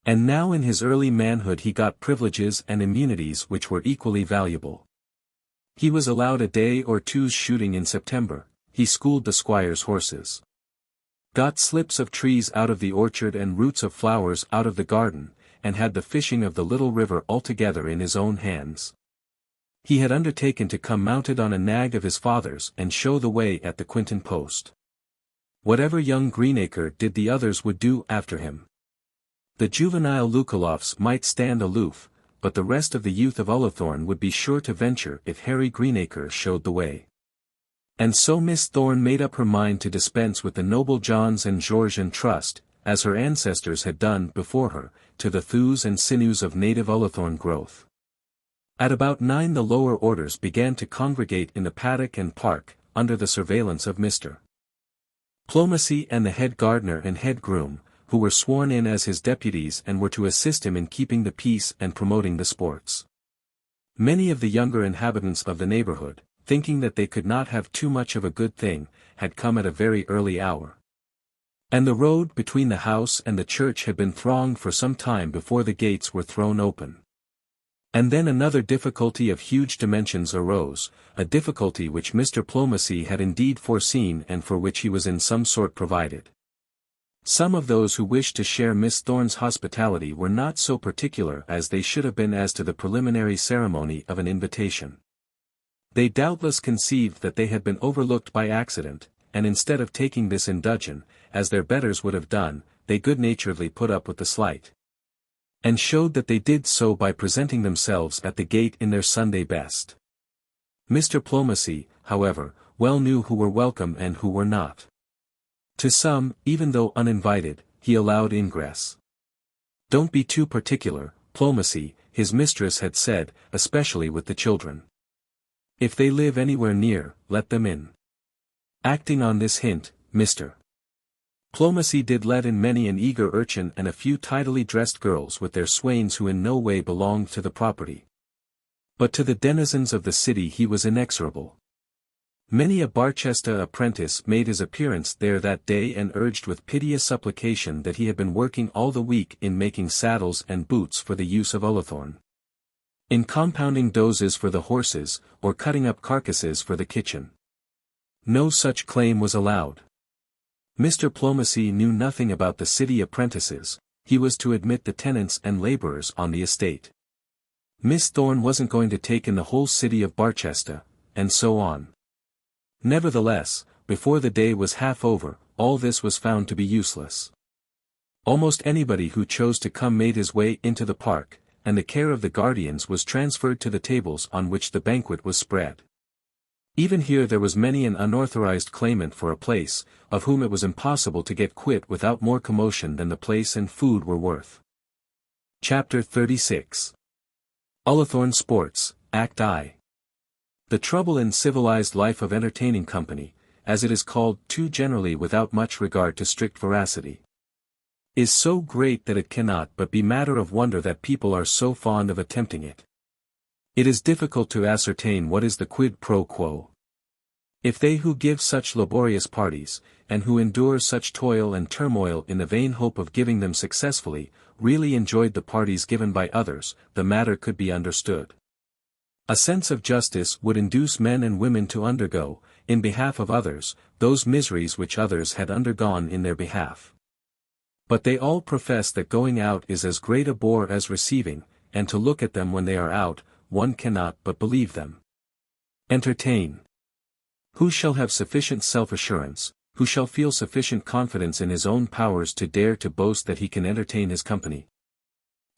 And now in his early manhood he got privileges and immunities which were equally valuable. He was allowed a day or two's shooting in September, he schooled the squire's horses, got slips of trees out of the orchard and roots of flowers out of the garden, and had the fishing of the little river altogether in his own hands. He had undertaken to come mounted on a nag of his father's and show the way at the quintin post. Whatever young Greenacre did the others would do after him. The juvenile Luculloffs might stand aloof, but the rest of the youth of Ullathorne would be sure to venture if Harry Greenacre showed the way. And so Miss Thorne made up her mind to dispense with the noble Johns and George and trust, as her ancestors had done before her, to the thews and sinews of native Ullathorne growth. At about 9 the lower orders began to congregate in the paddock and park, under the surveillance of Mr. Plomacy and the head gardener and head groom, who were sworn in as his deputies and were to assist him in keeping the peace and promoting the sports. Many of the younger inhabitants of the neighbourhood, thinking that they could not have too much of a good thing, had come at a very early hour. And the road between the house and the church had been thronged for some time before the gates were thrown open. And then another difficulty of huge dimensions arose, a difficulty which Mr. Plomacy had indeed foreseen and for which he was in some sort provided. Some of those who wished to share Miss Thorne's hospitality were not so particular as they should have been as to the preliminary ceremony of an invitation. They doubtless conceived that they had been overlooked by accident, and instead of taking this in dudgeon, as their betters would have done, they good-naturedly put up with the slight. And showed that they did so by presenting themselves at the gate in their Sunday best. Mr. Plomacy, however, well knew who were welcome and who were not. To some, even though uninvited, he allowed ingress. "Don't be too particular, Plomacy," his mistress had said, especially with the children. "If they live anywhere near, let them in." Acting on this hint, Mr. Plomacy did let in many an eager urchin and a few tidily dressed girls with their swains who in no way belonged to the property. But to the denizens of the city he was inexorable. Many a Barchester apprentice made his appearance there that day and urged with piteous supplication that he had been working all the week in making saddles and boots for the use of Ullathorne, in compounding dozes for the horses, or cutting up carcasses for the kitchen. No such claim was allowed. Mr. Plomacy knew nothing about the city apprentices, he was to admit the tenants and labourers on the estate. Miss Thorne wasn't going to take in the whole city of Barchester, and so on. Nevertheless, before the day was half over, all this was found to be useless. Almost anybody who chose to come made his way into the park, and the care of the guardians was transferred to the tables on which the banquet was spread. Even here there was many an unauthorized claimant for a place, of whom it was impossible to get quit without more commotion than the place and food were worth. Chapter 36. Ullathorne Sports, Act I. The trouble in civilized life of entertaining company, as it is called too generally without much regard to strict veracity, is so great that it cannot but be matter of wonder that people are so fond of attempting it. It is difficult to ascertain what is the quid pro quo. If they who give such laborious parties, and who endure such toil and turmoil in the vain hope of giving them successfully, really enjoyed the parties given by others, the matter could be understood. A sense of justice would induce men and women to undergo, in behalf of others, those miseries which others had undergone in their behalf. But they all profess that going out is as great a bore as receiving, and to look at them when they are out, one cannot but believe them. Entertain. Who shall have sufficient self-assurance, who shall feel sufficient confidence in his own powers to dare to boast that he can entertain his company?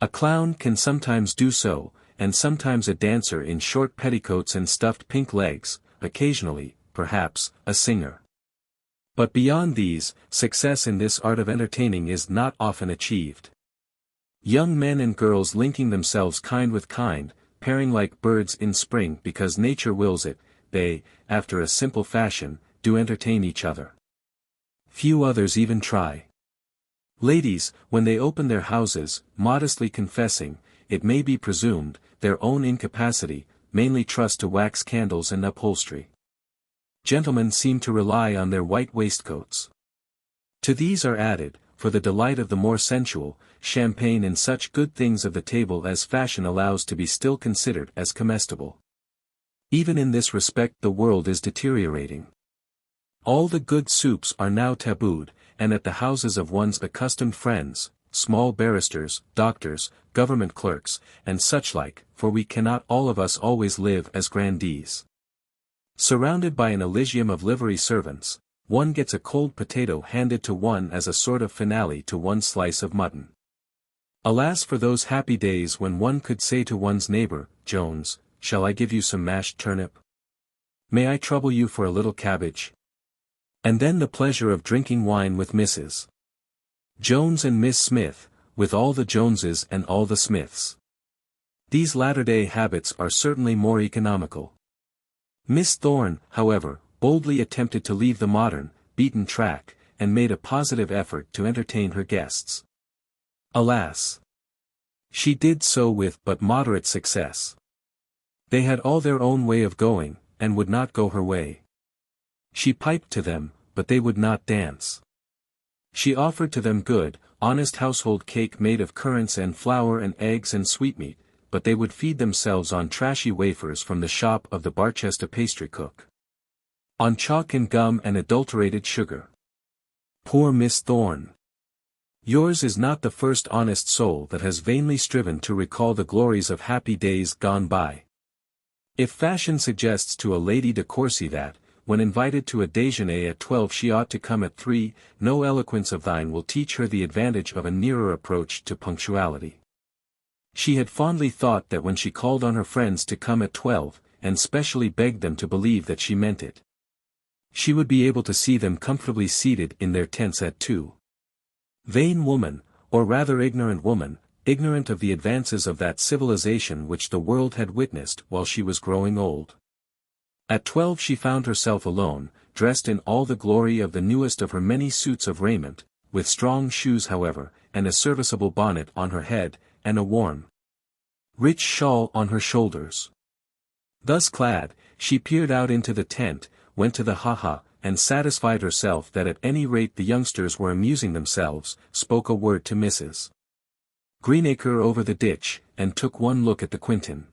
A clown can sometimes do so, and sometimes a dancer in short petticoats and stuffed pink legs, occasionally, perhaps, a singer. But beyond these, success in this art of entertaining is not often achieved. Young men and girls linking themselves kind with kind, pairing like birds in spring because nature wills it, they, after a simple fashion, do entertain each other. Few others even try. Ladies, when they open their houses, modestly confessing, it may be presumed, their own incapacity, mainly trust to wax candles and upholstery. Gentlemen seem to rely on their white waistcoats. To these are added, for the delight of the more sensual, champagne and such good things of the table as fashion allows to be still considered as comestible. Even in this respect the world is deteriorating. All the good soups are now tabooed, and at the houses of one's accustomed friends, small barristers, doctors, government clerks, and such like, for we cannot all of us always live as grandees. Surrounded by an elysium of livery servants, one gets a cold potato handed to one as a sort of finale to one slice of mutton. Alas for those happy days when one could say to one's neighbor, "Jones, shall I give you some mashed turnip? May I trouble you for a little cabbage?" And then the pleasure of drinking wine with Mrs. Jones and Miss Smith, with all the Joneses and all the Smiths. These latter-day habits are certainly more economical. Miss Thorne, however, boldly attempted to leave the modern, beaten track, and made a positive effort to entertain her guests. Alas! She did so with but moderate success. They had all their own way of going, and would not go her way. She piped to them, but they would not dance. She offered to them good, honest household cake made of currants and flour and eggs and sweetmeat, but they would feed themselves on trashy wafers from the shop of the Barchester pastry cook. On chalk and gum and adulterated sugar. Poor Miss Thorne! Yours is not the first honest soul that has vainly striven to recall the glories of happy days gone by. If fashion suggests to a Lady de Courcy that, when invited to a déjeuner at 12 she ought to come at 3, no eloquence of thine will teach her the advantage of a nearer approach to punctuality. She had fondly thought that when she called on her friends to come at 12, and specially begged them to believe that she meant it, she would be able to see them comfortably seated in their tents at 2. Vain woman, or rather ignorant woman, ignorant of the advances of that civilization which the world had witnessed while she was growing old. At 12 she found herself alone, dressed in all the glory of the newest of her many suits of raiment, with strong shoes however, and a serviceable bonnet on her head, and a warm, rich shawl on her shoulders. Thus clad, she peered out into the tent, went to the ha-ha, and satisfied herself that at any rate the youngsters were amusing themselves, spoke a word to Mrs. Greenacre over the ditch, and took one look at the Quintin.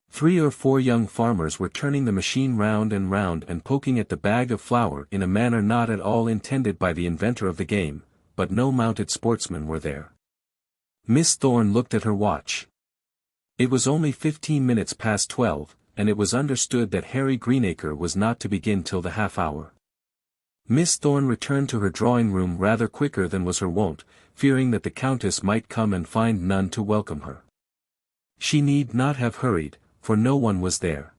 3 or 4 young farmers were turning the machine round and poking at the bag of flour in a manner not at all intended by the inventor of the game, but no mounted sportsmen were there. Miss Thorne looked at her watch. It was only 15 minutes past 12, and it was understood that Harry Greenacre was not to begin till the half-hour. Miss Thorne returned to her drawing-room rather quicker than was her wont, fearing that the Countess might come and find none to welcome her. She need not have hurried, for no one was there.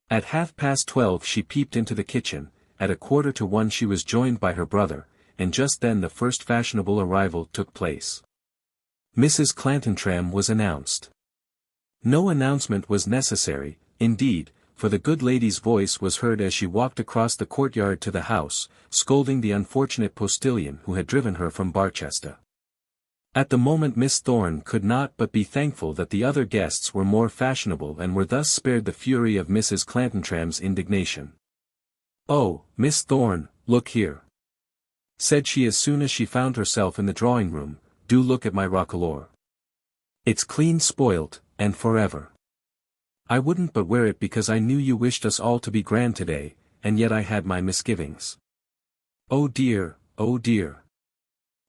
At 12:30 she peeped into the kitchen, at 1:45 she was joined by her brother, and just then the first fashionable arrival took place. Mrs. Clantantram was announced. No announcement was necessary, indeed, for the good lady's voice was heard as she walked across the courtyard to the house, scolding the unfortunate postilion who had driven her from Barchester. At the moment Miss Thorne could not but be thankful that the other guests were more fashionable and were thus spared the fury of Mrs. Clantantram's indignation. "Oh, Miss Thorne, look here," said she as soon as she found herself in the drawing-room, "do look at my roquelaure. It's clean spoilt, and forever. I wouldn't but wear it because I knew you wished us all to be grand today, and yet I had my misgivings. Oh dear, oh dear.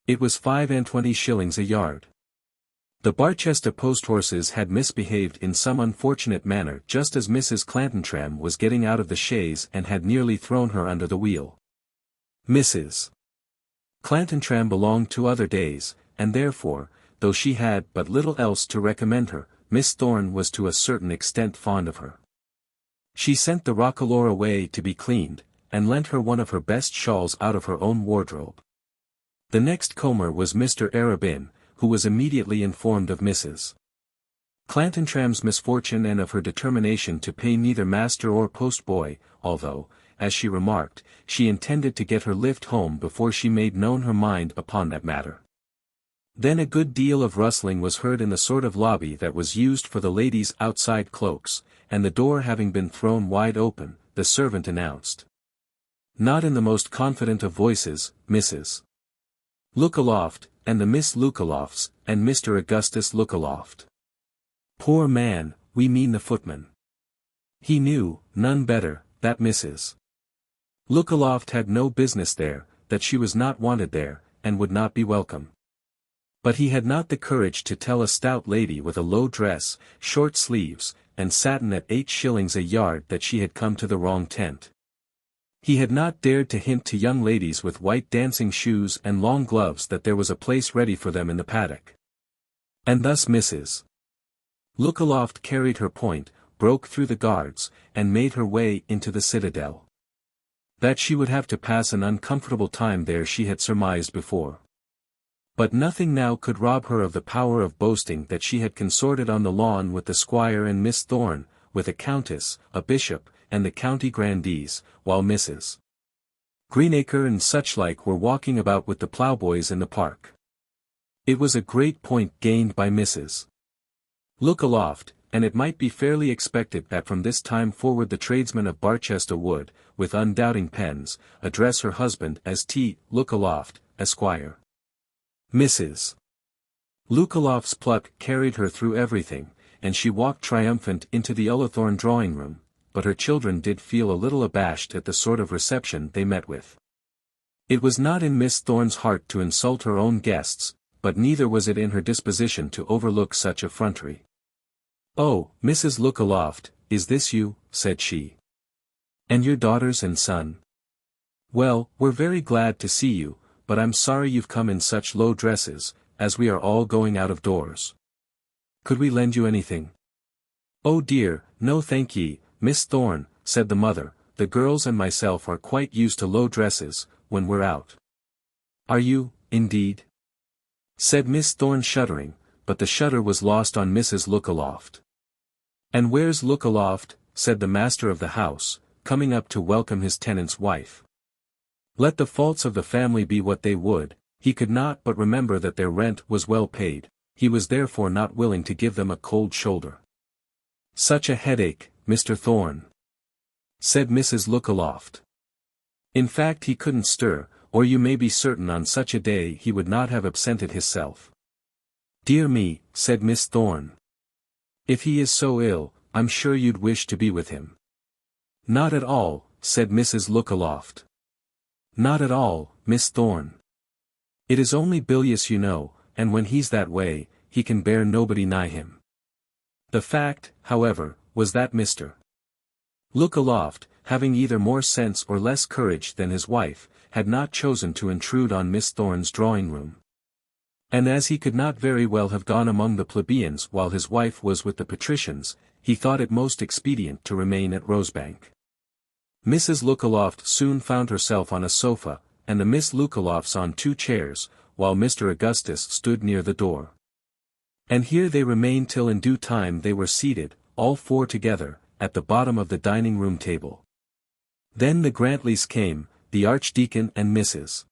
It was 25 shillings a yard. The Barchester post-horses had misbehaved in some unfortunate manner just as Mrs. Clantantram was getting out of the chaise and had nearly thrown her under the wheel. Mrs. Clantantram belonged to other days, and therefore, though she had but little else to recommend her, Miss Thorne was to a certain extent fond of her. She sent the roquelaure away to be cleaned, and lent her one of her best shawls out of her own wardrobe. The next comer was Mr. Arabin, who was immediately informed of Mrs. Clantantram's misfortune and of her determination to pay neither master or post-boy, although, as she remarked, she intended to get her lift home before she made known her mind upon that matter. Then a good deal of rustling was heard in the sort of lobby that was used for the ladies' outside cloaks, and the door having been thrown wide open, the servant announced, not in the most confident of voices, Mrs. Lookaloft, and the Miss Lookalofts, and Mr. Augustus Lookaloft. Poor man, we mean the footman. He knew, none better, that Mrs. Lookaloft had no business there, that she was not wanted there, and would not be welcome. But he had not the courage to tell a stout lady with a low dress, short sleeves, and satin at 8 shillings a yard that she had come to the wrong tent. He had not dared to hint to young ladies with white dancing shoes and long gloves that there was a place ready for them in the paddock. And thus Mrs. Lookaloft carried her point, broke through the guards, and made her way into the citadel. That she would have to pass an uncomfortable time there she had surmised before. But nothing now could rob her of the power of boasting that she had consorted on the lawn with the squire and Miss Thorne, with a countess, a bishop, and the county grandees, while Mrs. Greenacre and such-like were walking about with the ploughboys in the park. It was a great point gained by Mrs. Lookaloft, and it might be fairly expected that from this time forward the tradesmen of Barchester would, with undoubting pens, address her husband as T. Lookaloft, Esquire. Mrs. Lookaloft's pluck carried her through everything, and she walked triumphant into the Ullathorne drawing-room, but her children did feel a little abashed at the sort of reception they met with. It was not in Miss Thorne's heart to insult her own guests, but neither was it in her disposition to overlook such effrontery. "Oh, Mrs. Lookaloft, is this you?" said she. "And your daughters and son? Well, we're very glad to see you, but I'm sorry you've come in such low dresses, as we are all going out of doors. Could we lend you anything?" "Oh dear, no thank ye, Miss Thorne," said the mother, "the girls and myself are quite used to low dresses, when we're out." "Are you, indeed?" said Miss Thorne shuddering, but the shudder was lost on Mrs. Lookaloft. "And where's Lookaloft?" said the master of the house, coming up to welcome his tenant's wife. Let the faults of the family be what they would, he could not but remember that their rent was well paid, he was therefore not willing to give them a cold shoulder. "Such a headache, Mr. Thorne," said Mrs. Lookaloft. In fact he couldn't stir, or you may be certain on such a day he would not have absented himself. "Dear me," said Miss Thorne. "If he is so ill, I'm sure you'd wish to be with him." "Not at all," said Mrs. Lookaloft. "Not at all, Miss Thorne. It is only bilious you know, and when he's that way, he can bear nobody nigh him." The fact, however, was that Mr. Lookaloft, having either more sense or less courage than his wife, had not chosen to intrude on Miss Thorne's drawing-room. And as he could not very well have gone among the plebeians while his wife was with the patricians, he thought it most expedient to remain at Rosebank. Mrs. Lookaloft soon found herself on a sofa, and the Miss Lookalofts on 2 chairs, while Mr. Augustus stood near the door. And here they remained till in due time they were seated, all 4 together, at the bottom of the dining-room table. Then the Grantlys came, the Archdeacon and Mrs.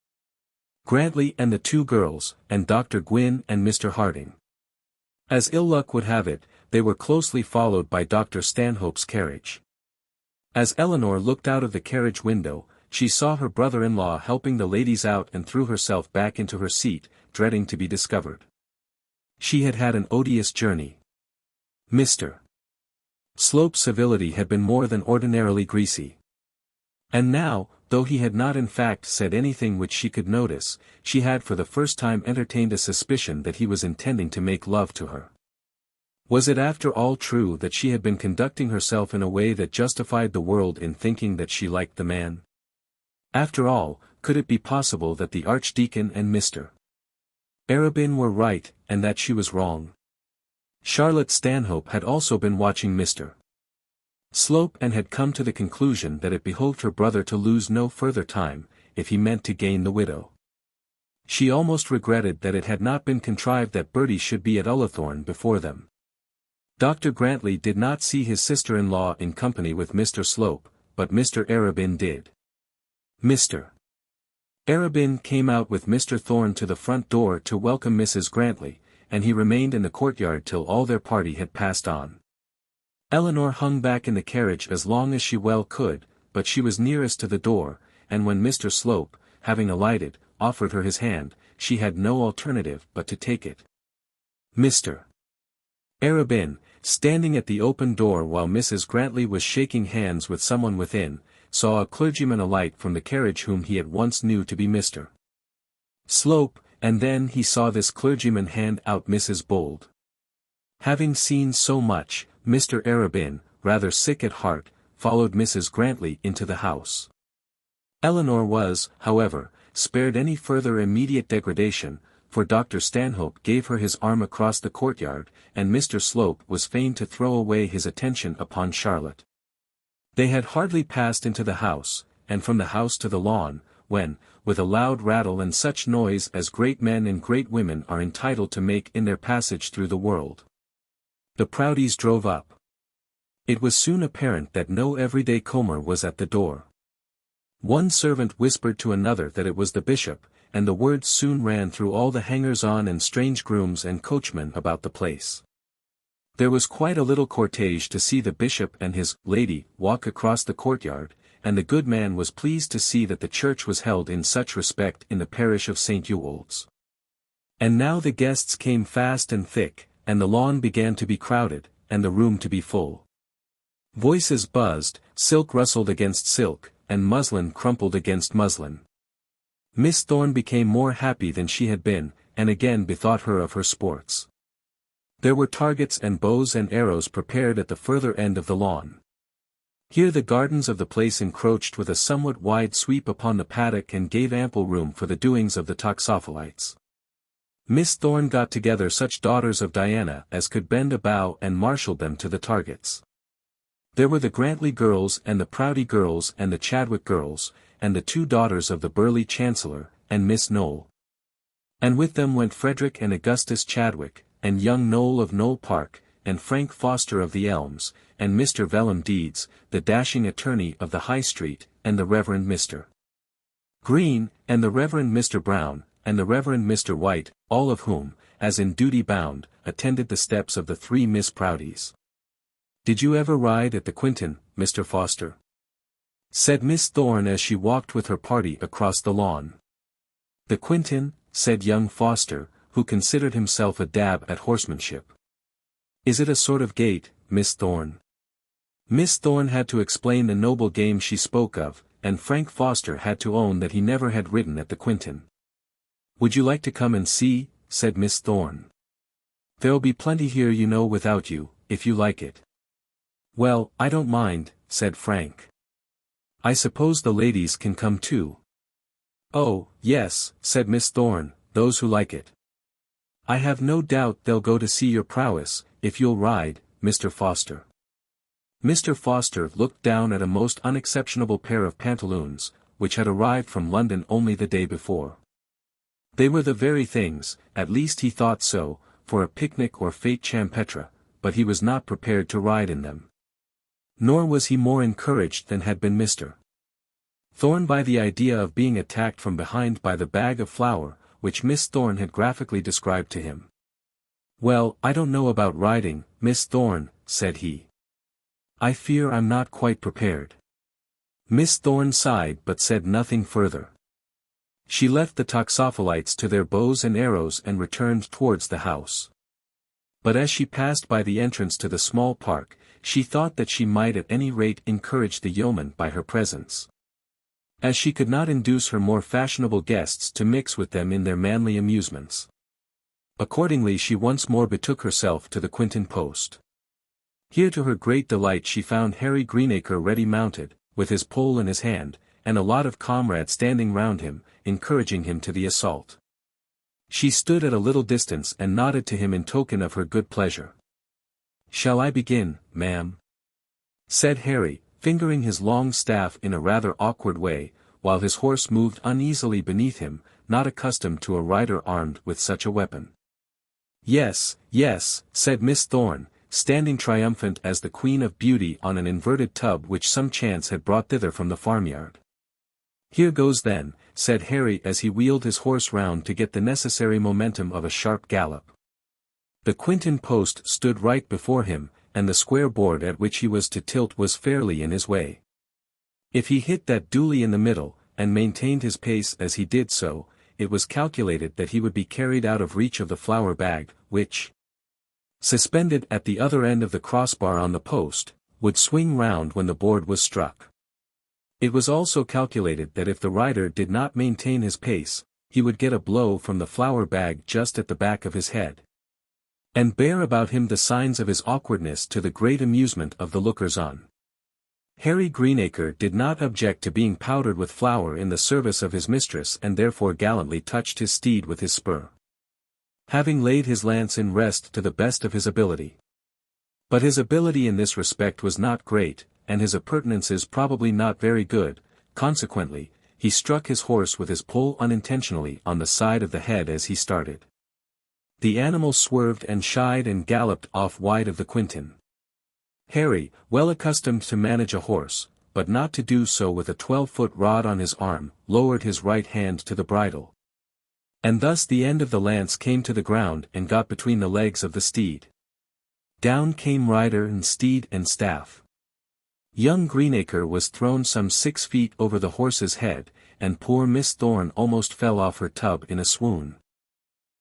Grantly and the 2 girls, and Dr. Gwynne and Mr. Harding. As ill luck would have it, they were closely followed by Dr. Stanhope's carriage. As Eleanor looked out of the carriage window, she saw her brother-in-law helping the ladies out and threw herself back into her seat, dreading to be discovered. She had had an odious journey. Mr. Slope's civility had been more than ordinarily greasy. And now, though he had not in fact said anything which she could notice, she had for the first time entertained a suspicion that he was intending to make love to her. Was it after all true that she had been conducting herself in a way that justified the world in thinking that she liked the man? After all, could it be possible that the Archdeacon and Mr. Arabin were right, and that she was wrong? Charlotte Stanhope had also been watching Mr. Slope and had come to the conclusion that it behoved her brother to lose no further time, if he meant to gain the widow. She almost regretted that it had not been contrived that Bertie should be at Ullathorne before them. Dr. Grantly did not see his sister-in-law in company with Mr. Slope, but Mr. Arabin did. Mr. Arabin came out with Mr. Thorne to the front door to welcome Mrs. Grantly, and he remained in the courtyard till all their party had passed on. Eleanor hung back in the carriage as long as she well could, but she was nearest to the door, and when Mr. Slope, having alighted, offered her his hand, she had no alternative but to take it. Mr. Arabin, standing at the open door while Mrs. Grantly was shaking hands with someone within, saw a clergyman alight from the carriage whom he at once knew to be Mr. Slope, and then he saw this clergyman hand out Mrs. Bold. Having seen so much, Mr. Arabin, rather sick at heart, followed Mrs. Grantly into the house. Eleanor was, however, spared any further immediate degradation, for Dr. Stanhope gave her his arm across the courtyard, and Mr. Slope was fain to throw away his attention upon Charlotte. They had hardly passed into the house, and from the house to the lawn, when, with a loud rattle and such noise as great men and great women are entitled to make in their passage through the world, the Proudies drove up. It was soon apparent that no everyday comer was at the door. One servant whispered to another that it was the bishop, and the word soon ran through all the hangers-on and strange grooms and coachmen about the place. There was quite a little cortege to see the bishop and his lady walk across the courtyard, and the good man was pleased to see that the church was held in such respect in the parish of St. Ewold's. And now the guests came fast and thick, and the lawn began to be crowded, and the room to be full. Voices buzzed, silk rustled against silk, and muslin crumpled against muslin. Miss Thorne became more happy than she had been, and again bethought her of her sports. There were targets and bows and arrows prepared at the further end of the lawn. Here the gardens of the place encroached with a somewhat wide sweep upon the paddock and gave ample room for the doings of the toxophilites. Miss Thorne got together such daughters of Diana as could bend a bow and marshalled them to the targets. There were the Grantly girls and the Proudie girls and the Chadwick girls, and the 2 daughters of the burly Chancellor, and Miss Knoll. And with them went Frederick and Augustus Chadwick, and young Knoll of Knoll Park, and Frank Foster of the Elms, and Mr. Vellum Deeds, the dashing attorney of the High Street, and the Reverend Mr. Green, and the Reverend Mr. Brown, and the Reverend Mr. White, all of whom, as in duty bound, attended the steps of the 3 Miss Proudies. "Did you ever ride at the Quintin, Mr. Foster?" said Miss Thorne as she walked with her party across the lawn. "The Quintin," said young Foster, who considered himself a dab at horsemanship. "Is it a sort of gate, Miss Thorne?" Miss Thorne had to explain the noble game she spoke of, and Frank Foster had to own that he never had ridden at the Quintin. "Would you like to come and see?" said Miss Thorne. "There'll be plenty here you know without you, if you like it." "Well, I don't mind," said Frank. "I suppose the ladies can come too." "Oh, yes," said Miss Thorne, "those who like it. I have no doubt they'll go to see your prowess, if you'll ride, Mr. Foster." Mr. Foster looked down at a most unexceptionable pair of pantaloons, which had arrived from London only the day before. They were the very things, at least he thought so, for a picnic or fête champêtre, but he was not prepared to ride in them. Nor was he more encouraged than had been Mr. Thorne by the idea of being attacked from behind by the bag of flour, which Miss Thorne had graphically described to him. "Well, I don't know about riding, Miss Thorne," said he. "I fear I'm not quite prepared." Miss Thorne sighed but said nothing further. She left the toxophilites to their bows and arrows and returned towards the house. But as she passed by the entrance to the small park, she thought that she might at any rate encourage the yeomen by her presence. As she could not induce her more fashionable guests to mix with them in their manly amusements. Accordingly she once more betook herself to the Quintin post. Here to her great delight she found Harry Greenacre ready mounted, with his pole in his hand, and a lot of comrades standing round him, encouraging him to the assault. She stood at a little distance and nodded to him in token of her good pleasure. "Shall I begin, ma'am?" said Harry, fingering his long staff in a rather awkward way, while his horse moved uneasily beneath him, not accustomed to a rider armed with such a weapon. "Yes, yes," said Miss Thorne, standing triumphant as the Queen of Beauty on an inverted tub which some chance had brought thither from the farmyard. "Here goes then," said Harry as he wheeled his horse round to get the necessary momentum of a sharp gallop. The Quintin post stood right before him, and the square board at which he was to tilt was fairly in his way. If he hit that duly in the middle, and maintained his pace as he did so, it was calculated that he would be carried out of reach of the flour bag, which, suspended at the other end of the crossbar on the post, would swing round when the board was struck. It was also calculated that if the rider did not maintain his pace, he would get a blow from the flour bag just at the back of his head, and bear about him the signs of his awkwardness to the great amusement of the lookers-on. Harry Greenacre did not object to being powdered with flour in the service of his mistress and therefore gallantly touched his steed with his spur, having laid his lance in rest to the best of his ability. But his ability in this respect was not great, and his appurtenances probably not very good, consequently, he struck his horse with his pole unintentionally on the side of the head as he started. The animal swerved and shied and galloped off wide of the Quintin. Harry, well accustomed to manage a horse, but not to do so with a 12-foot rod on his arm, lowered his right hand to the bridle. And thus the end of the lance came to the ground and got between the legs of the steed. Down came rider and steed and staff. Young Greenacre was thrown some 6 feet over the horse's head, and poor Miss Thorne almost fell off her tub in a swoon.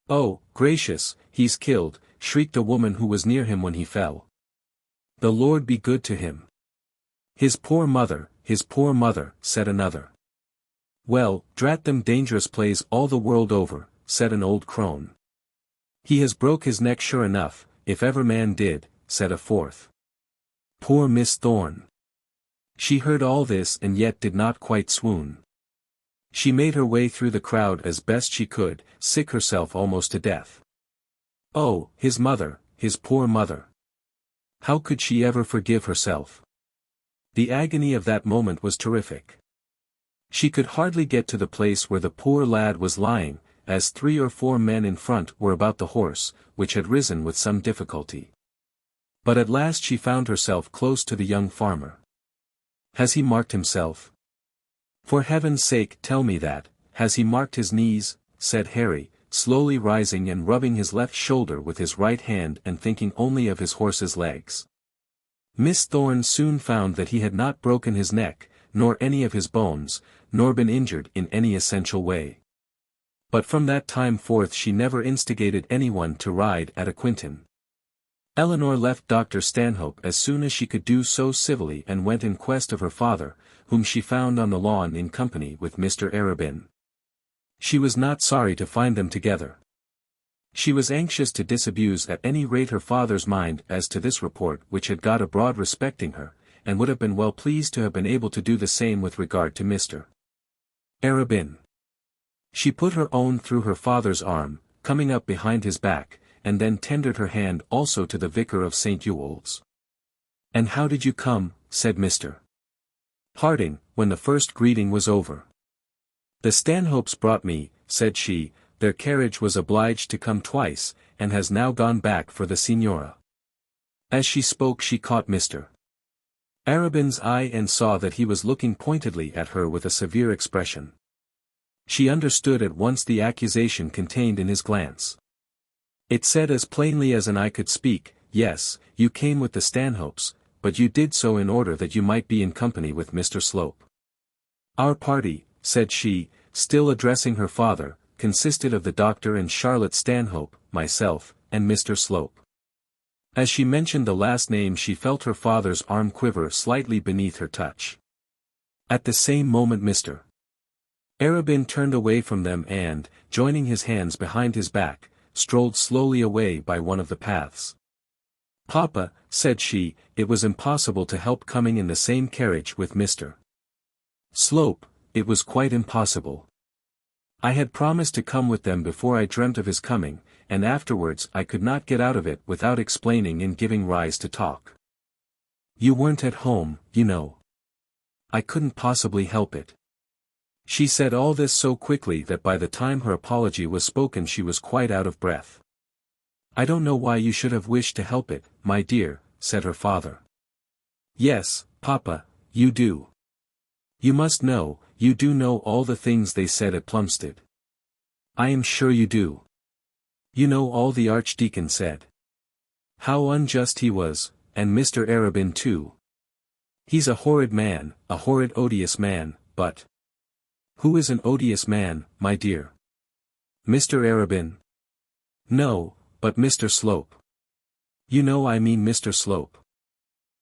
"Oh, gracious, he's killed," shrieked a woman who was near him when he fell. "The Lord be good to him." His poor mother," said another. Well, drat them dangerous plays all the world over, said an old crone. He has broke his neck sure enough, if ever man did, said a fourth. Poor Miss Thorne. She heard all this and yet did not quite swoon. She made her way through the crowd as best she could, sick herself almost to death. Oh, his mother, his poor mother. How could she ever forgive herself? The agony of that moment was terrific. She could hardly get to the place where the poor lad was lying, as 3 or 4 men in front were about the horse, which had risen with some difficulty. But at last she found herself close to the young farmer. Has he marked himself? For heaven's sake tell me that, has he marked his knees, said Harry, slowly rising and rubbing his left shoulder with his right hand and thinking only of his horse's legs. Miss Thorne soon found that he had not broken his neck, nor any of his bones, nor been injured in any essential way. But from that time forth she never instigated anyone to ride at a quinton. Eleanor left Dr. Stanhope as soon as she could do so civilly and went in quest of her father, whom she found on the lawn in company with Mr. Arabin. She was not sorry to find them together. She was anxious to disabuse at any rate her father's mind as to this report which had got abroad respecting her, and would have been well pleased to have been able to do the same with regard to Mr. Arabin. She put her own through her father's arm, coming up behind his back, and then tendered her hand also to the vicar of St. Ewolds. "And how did you come?" said Mr. Harding, when the first greeting was over. "The Stanhopes brought me," said she. "Their carriage was obliged to come twice, and has now gone back for the Signora." As she spoke she caught Mr. Arabin's eye and saw that he was looking pointedly at her with a severe expression. She understood at once the accusation contained in his glance. It said as plainly as an eye could speak, "Yes, you came with the Stanhopes, but you did so in order that you might be in company with Mr. Slope." "Our party," said she, still addressing her father, "consisted of the doctor and Charlotte Stanhope, myself, and Mr. Slope." As she mentioned the last name she felt her father's arm quiver slightly beneath her touch. At the same moment Mr. Arabin turned away from them and, joining his hands behind his back, strolled slowly away by one of the paths. "Papa," said she, "it was impossible to help coming in the same carriage with Mr. Slope, it was quite impossible. I had promised to come with them before I dreamt of his coming, and afterwards I could not get out of it without explaining and giving rise to talk. You weren't at home, you know. I couldn't possibly help it." She said all this so quickly that by the time her apology was spoken she was quite out of breath. "I don't know why you should have wished to help it, my dear," said her father. "Yes, Papa, you do. You must know, you do know all the things they said at Plumstead. I am sure you do. You know all the Archdeacon said. How unjust he was, and Mr. Arabin too. He's a horrid man, a horrid odious man, but—" "Who is an odious man, my dear? Mr. Arabin?" "No, but Mr. Slope. You know I mean Mr. Slope.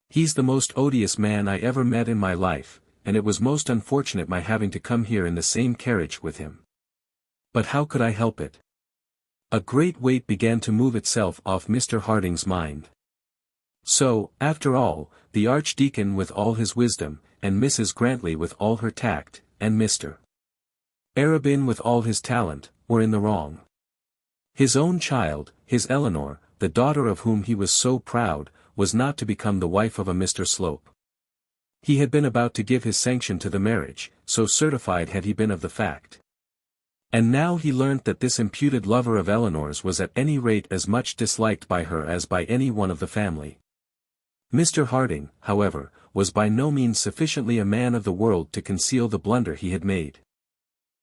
He's the most odious man I ever met in my life, and it was most unfortunate my having to come here in the same carriage with him. But how could I help it?" A great weight began to move itself off Mr. Harding's mind. So, after all, the Archdeacon with all his wisdom, and Mrs. Grantly with all her tact, and Mr. Arabin with all his talent, were in the wrong. His own child, his Eleanor, the daughter of whom he was so proud, was not to become the wife of a Mr. Slope. He had been about to give his sanction to the marriage, so certified had he been of the fact. And now he learnt that this imputed lover of Eleanor's was at any rate as much disliked by her as by any one of the family. Mr. Harding, however, was by no means sufficiently a man of the world to conceal the blunder he had made.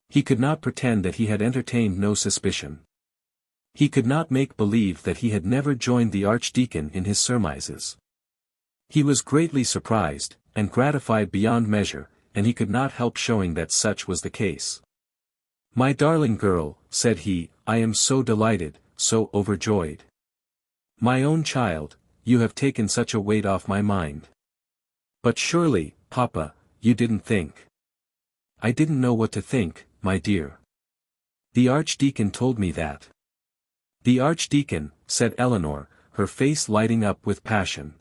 He could not pretend that he had entertained no suspicion. He could not make believe that he had never joined the Archdeacon in his surmises. He was greatly surprised, and gratified beyond measure, and he could not help showing that such was the case. "My darling girl," said he, "I am so delighted, so overjoyed. My own child, you have taken such a weight off my mind. But surely, Papa, you didn't think—" I didn't know what to think, my dear. The Archdeacon told me that. The Archdeacon, said Eleanor, her face lighting up with passion.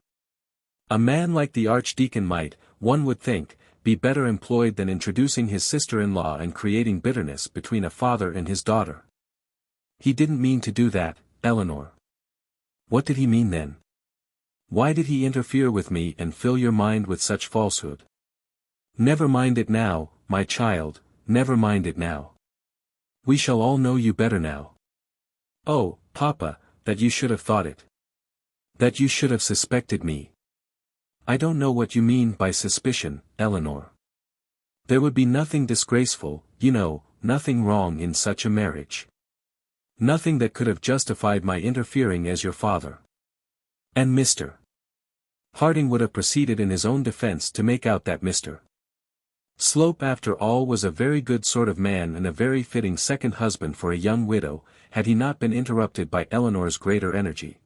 A man like the Archdeacon might, one would think, be better employed than introducing his sister-in-law and creating bitterness between a father and his daughter. He didn't mean to do that, Eleanor. What did he mean then? Why did he interfere with me and fill your mind with such falsehood? Never mind it now, my child, never mind it now. We shall all know you better now. Oh, Papa, that you should have thought it. That you should have suspected me. I don't know what you mean by suspicion, Eleanor. There would be nothing disgraceful, you know, nothing wrong in such a marriage. Nothing that could have justified my interfering as your father. And Mr. Harding would have proceeded in his own defense to make out that Mr. Slope after all was a very good sort of man and a very fitting second husband for a young widow, had he not been interrupted by Eleanor's greater energy.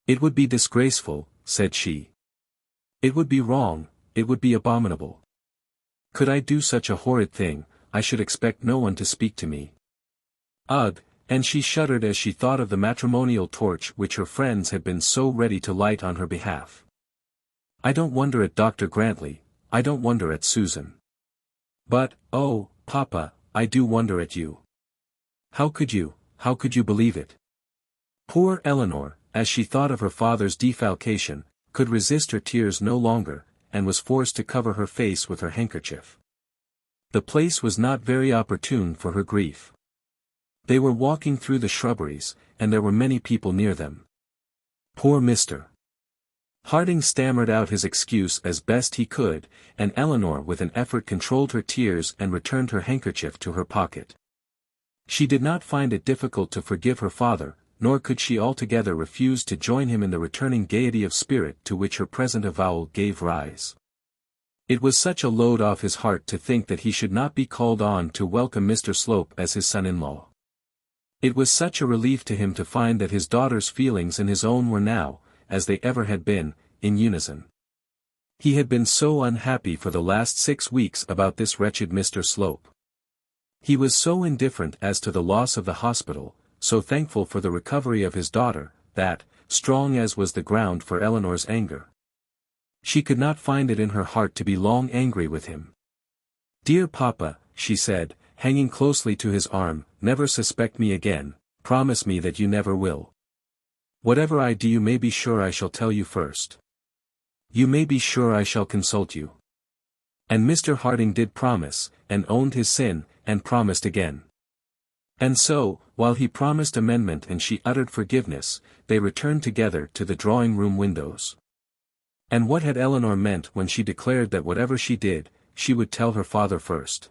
It would be disgraceful, said she. It would be wrong, it would be abominable. Could I do such a horrid thing, I should expect no one to speak to me. Ugh, and she shuddered as she thought of the matrimonial torch which her friends had been so ready to light on her behalf. I don't wonder at Dr. Grantly, I don't wonder at Susan. But, oh, Papa, I do wonder at you. How could you believe it? Poor Eleanor, as she thought of her father's defalcation, could resist her tears no longer, and was forced to cover her face with her handkerchief. The place was not very opportune for her grief. They were walking through the shrubberies, and there were many people near them. Poor Mr. Harding stammered out his excuse as best he could, and Eleanor with an effort controlled her tears and returned her handkerchief to her pocket. She did not find it difficult to forgive her father, nor could she altogether refuse to join him in the returning gaiety of spirit to which her present avowal gave rise. It was such a load off his heart to think that he should not be called on to welcome Mr. Slope as his son-in-law. It was such a relief to him to find that his daughter's feelings and his own were now, as they ever had been, in unison. He had been so unhappy for the last 6 weeks about this wretched Mr. Slope. He was so indifferent as to the loss of the hospital, so thankful for the recovery of his daughter, that, strong as was the ground for Eleanor's anger, she could not find it in her heart to be long angry with him. Dear Papa, she said, hanging closely to his arm, never suspect me again, promise me that you never will. Whatever I do you may be sure I shall tell you first. You may be sure I shall consult you. And Mr. Harding did promise, and owned his sin, and promised again. And so, while he promised amendment and she uttered forgiveness, they returned together to the drawing-room windows. And what had Eleanor meant when she declared that whatever she did, she would tell her father first?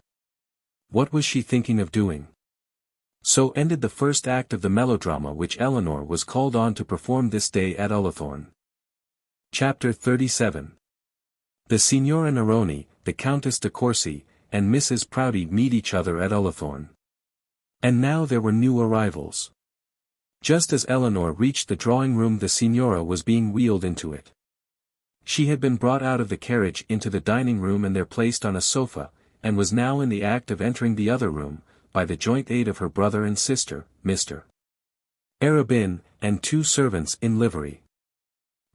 What was she thinking of doing? So ended the first act of the melodrama which Eleanor was called on to perform this day at Ullathorne. Chapter 37. The Signora Neroni, the Countess de Courcy, and Mrs. Proudie meet each other at Ullathorne. And now there were new arrivals. Just as Eleanor reached the drawing-room the Signora was being wheeled into it. She had been brought out of the carriage into the dining-room and there placed on a sofa, and was now in the act of entering the other room, by the joint aid of her brother and sister, Mr. Arabin, and 2 servants in livery.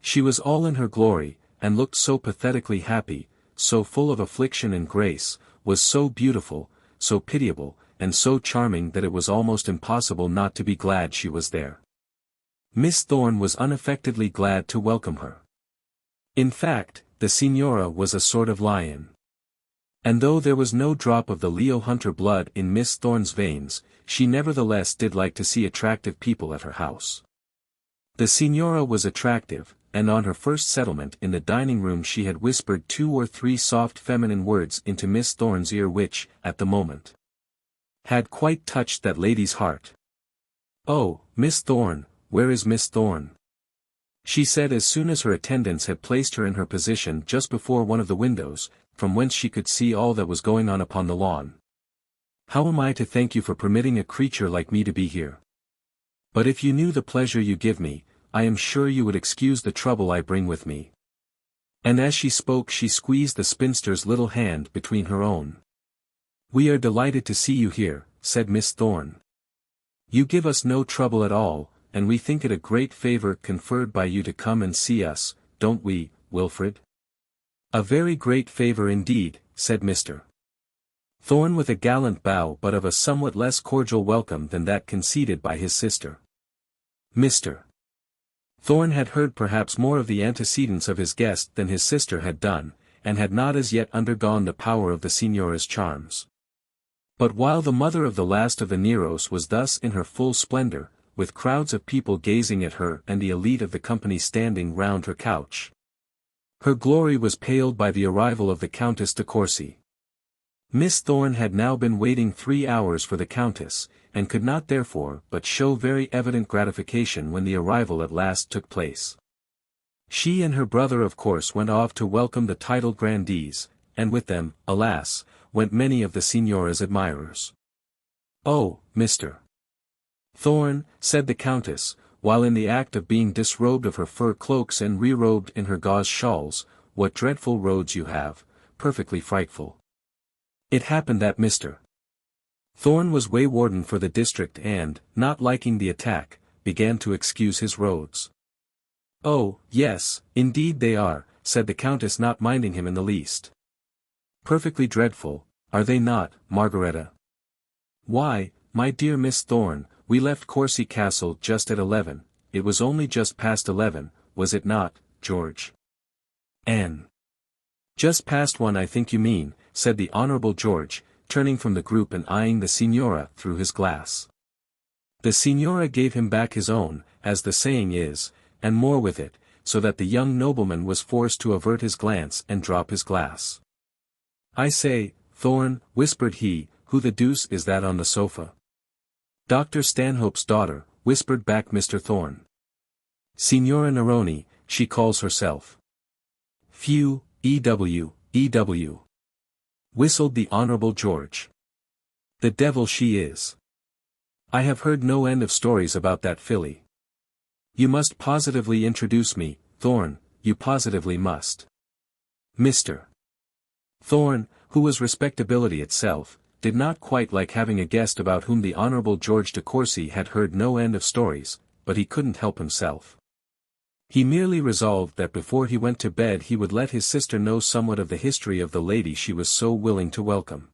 She was all in her glory, and looked so pathetically happy, so full of affliction and grace, was so beautiful, so pitiable, and so charming that it was almost impossible not to be glad she was there. Miss Thorne was unaffectedly glad to welcome her. In fact, the Signora was a sort of lion. And though there was no drop of the Leo Hunter blood in Miss Thorne's veins, she nevertheless did like to see attractive people at her house. The Signora was attractive, and on her first settlement in the dining-room she had whispered 2 or 3 soft feminine words into Miss Thorne's ear which, at the moment, had quite touched that lady's heart. "Oh, Miss Thorne, where is Miss Thorne?" she said as soon as her attendants had placed her in her position just before one of the windows, from whence she could see all that was going on upon the lawn. "How am I to thank you for permitting a creature like me to be here? But if you knew the pleasure you give me, I am sure you would excuse the trouble I bring with me." And as she spoke she squeezed the spinster's little hand between her own. "We are delighted to see you here," said Miss Thorne. "You give us no trouble at all, and we think it a great favour conferred by you to come and see us, don't we, Wilfred?" "A very great favour indeed," said Mr. Thorne with a gallant bow but of a somewhat less cordial welcome than that conceded by his sister. Mr. Thorne had heard perhaps more of the antecedents of his guest than his sister had done, and had not as yet undergone the power of the signora's charms. But while the mother of the last of the Neros was thus in her full splendour, with crowds of people gazing at her and the elite of the company standing round her couch, her glory was paled by the arrival of the Countess de Courcy. Miss Thorne had now been waiting 3 hours for the Countess, and could not therefore but show very evident gratification when the arrival at last took place. She and her brother of course went off to welcome the titled grandees, and with them, alas, went many of the signora's admirers. "Oh, Mr. Thorne," said the Countess, while in the act of being disrobed of her fur cloaks and re-robed in her gauze shawls, "what dreadful roads you have, perfectly frightful." It happened that Mr. Thorne was waywarden for the district and, not liking the attack, began to excuse his roads. "Oh, yes, indeed they are," said the Countess not minding him in the least. "Perfectly dreadful, are they not, Margaretta?" "Why, my dear Miss Thorne, we left Courcy Castle just at 11, it was only just past 11, was it not, George?" "Anne." "Just past 1 I think you mean," said the Honourable George, turning from the group and eyeing the Signora through his glass. The Signora gave him back his own, as the saying is, and more with it, so that the young nobleman was forced to avert his glance and drop his glass. "I say, Thorne," whispered he, "who the deuce is that on the sofa?" "Dr. Stanhope's daughter," whispered back Mr. Thorne. "Signora Neroni, she calls herself." "Phew, E.W., whistled the Honourable George. "The devil she is. I have heard no end of stories about that filly. You must positively introduce me, Thorne, you positively must." Mr. Thorne, who was respectability itself, did not quite like having a guest about whom the Honourable George de Courcy had heard no end of stories, but he couldn't help himself. He merely resolved that before he went to bed he would let his sister know somewhat of the history of the lady she was so willing to welcome.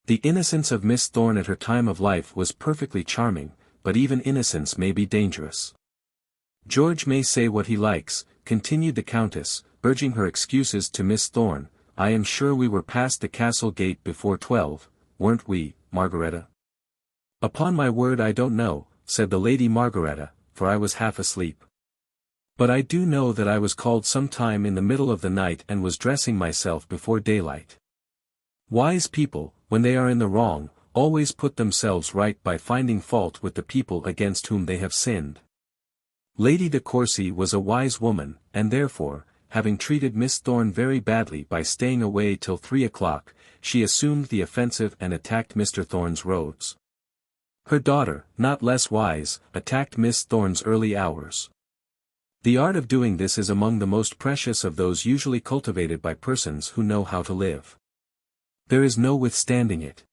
The innocence of Miss Thorne at her time of life was perfectly charming, but even innocence may be dangerous. "George may say what he likes," continued the Countess, urging her excuses to Miss Thorne, "I am sure we were past the castle gate before 12, weren't we, Margaretta?" "Upon my word I don't know," said the Lady Margaretta, "for I was half asleep. But I do know that I was called some time in the middle of the night and was dressing myself before daylight." Wise people, when they are in the wrong, always put themselves right by finding fault with the people against whom they have sinned. Lady de Courcy was a wise woman, and therefore, having treated Miss Thorne very badly by staying away till 3 o'clock, she assumed the offensive and attacked Mr. Thorne's roads. Her daughter, not less wise, attacked Miss Thorne's early hours. The art of doing this is among the most precious of those usually cultivated by persons who know how to live. There is no withstanding it.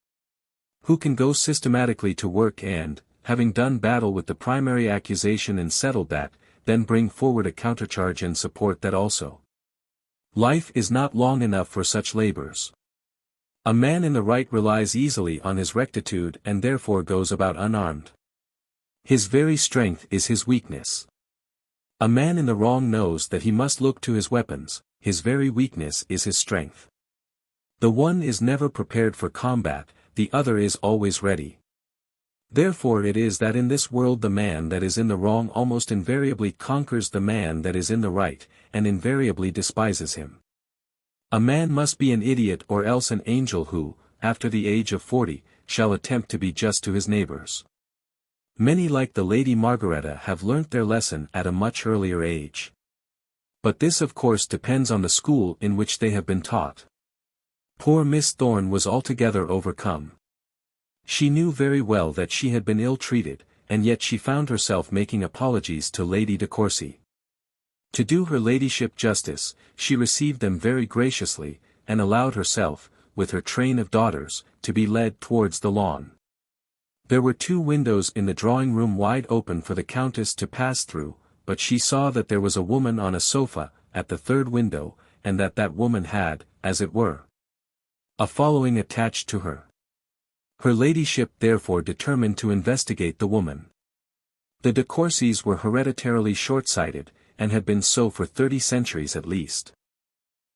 Who can go systematically to work and, having done battle with the primary accusation and settled that, then bring forward a countercharge and support that also? Life is not long enough for such labours. A man in the right relies easily on his rectitude and therefore goes about unarmed. His very strength is his weakness. A man in the wrong knows that he must look to his weapons, his very weakness is his strength. The one is never prepared for combat, the other is always ready. Therefore it is that in this world the man that is in the wrong almost invariably conquers the man that is in the right, and invariably despises him. A man must be an idiot or else an angel who, after the age of 40, shall attempt to be just to his neighbours. Many like the Lady Margaretta have learnt their lesson at a much earlier age. But this of course depends on the school in which they have been taught. Poor Miss Thorne was altogether overcome. She knew very well that she had been ill-treated, and yet she found herself making apologies to Lady de Courcy. To do her ladyship justice, she received them very graciously, and allowed herself, with her train of daughters, to be led towards the lawn. There were 2 windows in the drawing-room wide open for the countess to pass through, but she saw that there was a woman on a sofa, at the 3rd window, and that woman had, as it were, a following attached to her. Her ladyship therefore determined to investigate the woman. The de Courcys were hereditarily short-sighted, and had been so for 30 centuries at least.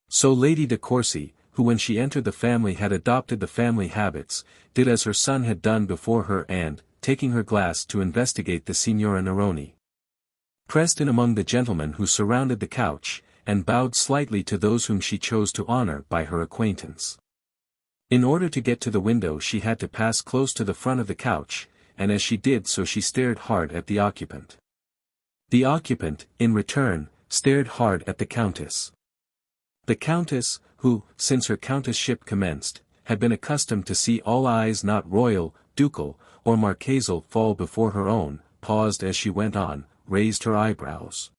So Lady de Courcy, who when she entered the family had adopted the family habits, did as her son had done before her and, taking her glass to investigate the Signora Neroni, pressed in among the gentlemen who surrounded the couch, and bowed slightly to those whom she chose to honor by her acquaintance. In order to get to the window she had to pass close to the front of the couch, and as she did so she stared hard at the occupant. The occupant, in return, stared hard at the countess. The countess, who, since her countessship commenced, had been accustomed to see all eyes not royal, ducal, or marquesal fall before her own, paused as she went on, raised her eyebrows,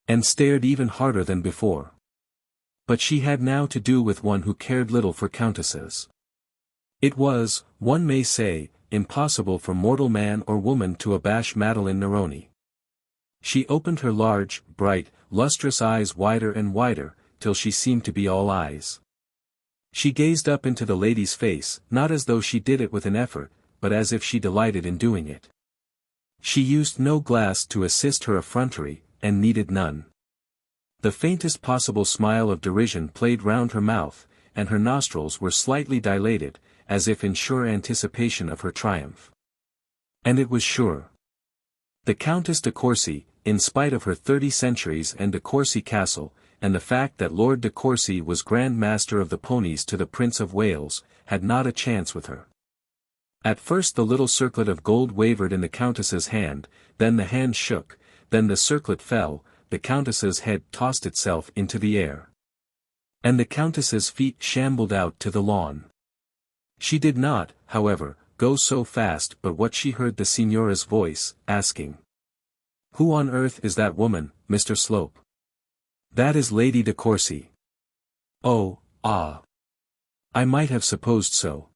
and stared even harder than before. But she had now to do with one who cared little for countesses. It was, one may say, impossible for mortal man or woman to abash Madeline Neroni. She opened her large, bright, lustrous eyes wider and wider, till she seemed to be all eyes. She gazed up into the lady's face, not as though she did it with an effort, but as if she delighted in doing it. She used no glass to assist her effrontery, and needed none. The faintest possible smile of derision played round her mouth, and her nostrils were slightly dilated, as if in sure anticipation of her triumph. And it was sure. The Countess de Courcy, in spite of her 30 centuries and de Courcy Castle, and the fact that Lord de Courcy was Grand Master of the ponies to the Prince of Wales, had not a chance with her. At first the little circlet of gold wavered in the Countess's hand, then the hand shook, then the circlet fell, the Countess's head tossed itself into the air, and the Countess's feet shambled out to the lawn. She did not, however, go so fast but what she heard the Signora's voice, asking, "Who on earth is that woman, Mr. Slope?" "That is Lady de Courcy." "Oh, ah. I might have supposed so."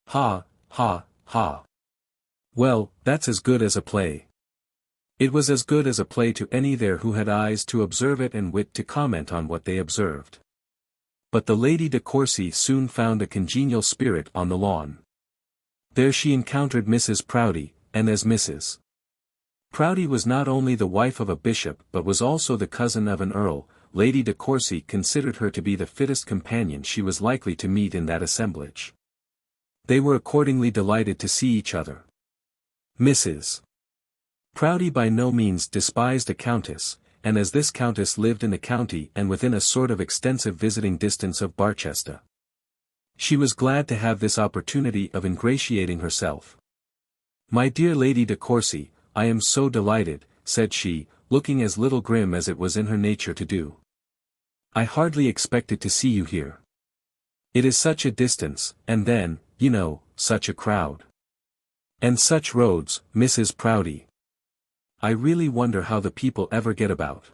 "Ha, ha, ha. Well, that's as good as a play." It was as good as a play to any there who had eyes to observe it and wit to comment on what they observed. But the Lady de Courcy soon found a congenial spirit on the lawn. There she encountered Mrs. Proudie, and as Mrs. Proudie was not only the wife of a bishop but was also the cousin of an earl, Lady de Courcy considered her to be the fittest companion she was likely to meet in that assemblage. They were accordingly delighted to see each other. Mrs. Proudie by no means despised a countess, and as this countess lived in the county and within a sort of extensive visiting distance of Barchester, she was glad to have this opportunity of ingratiating herself. "My dear Lady de Courcy, I am so delighted," said she, looking as little grim as it was in her nature to do. "I hardly expected to see you here. It is such a distance, and then, you know, such a crowd. And such roads, Mrs. Proudie. I really wonder how the people ever get about.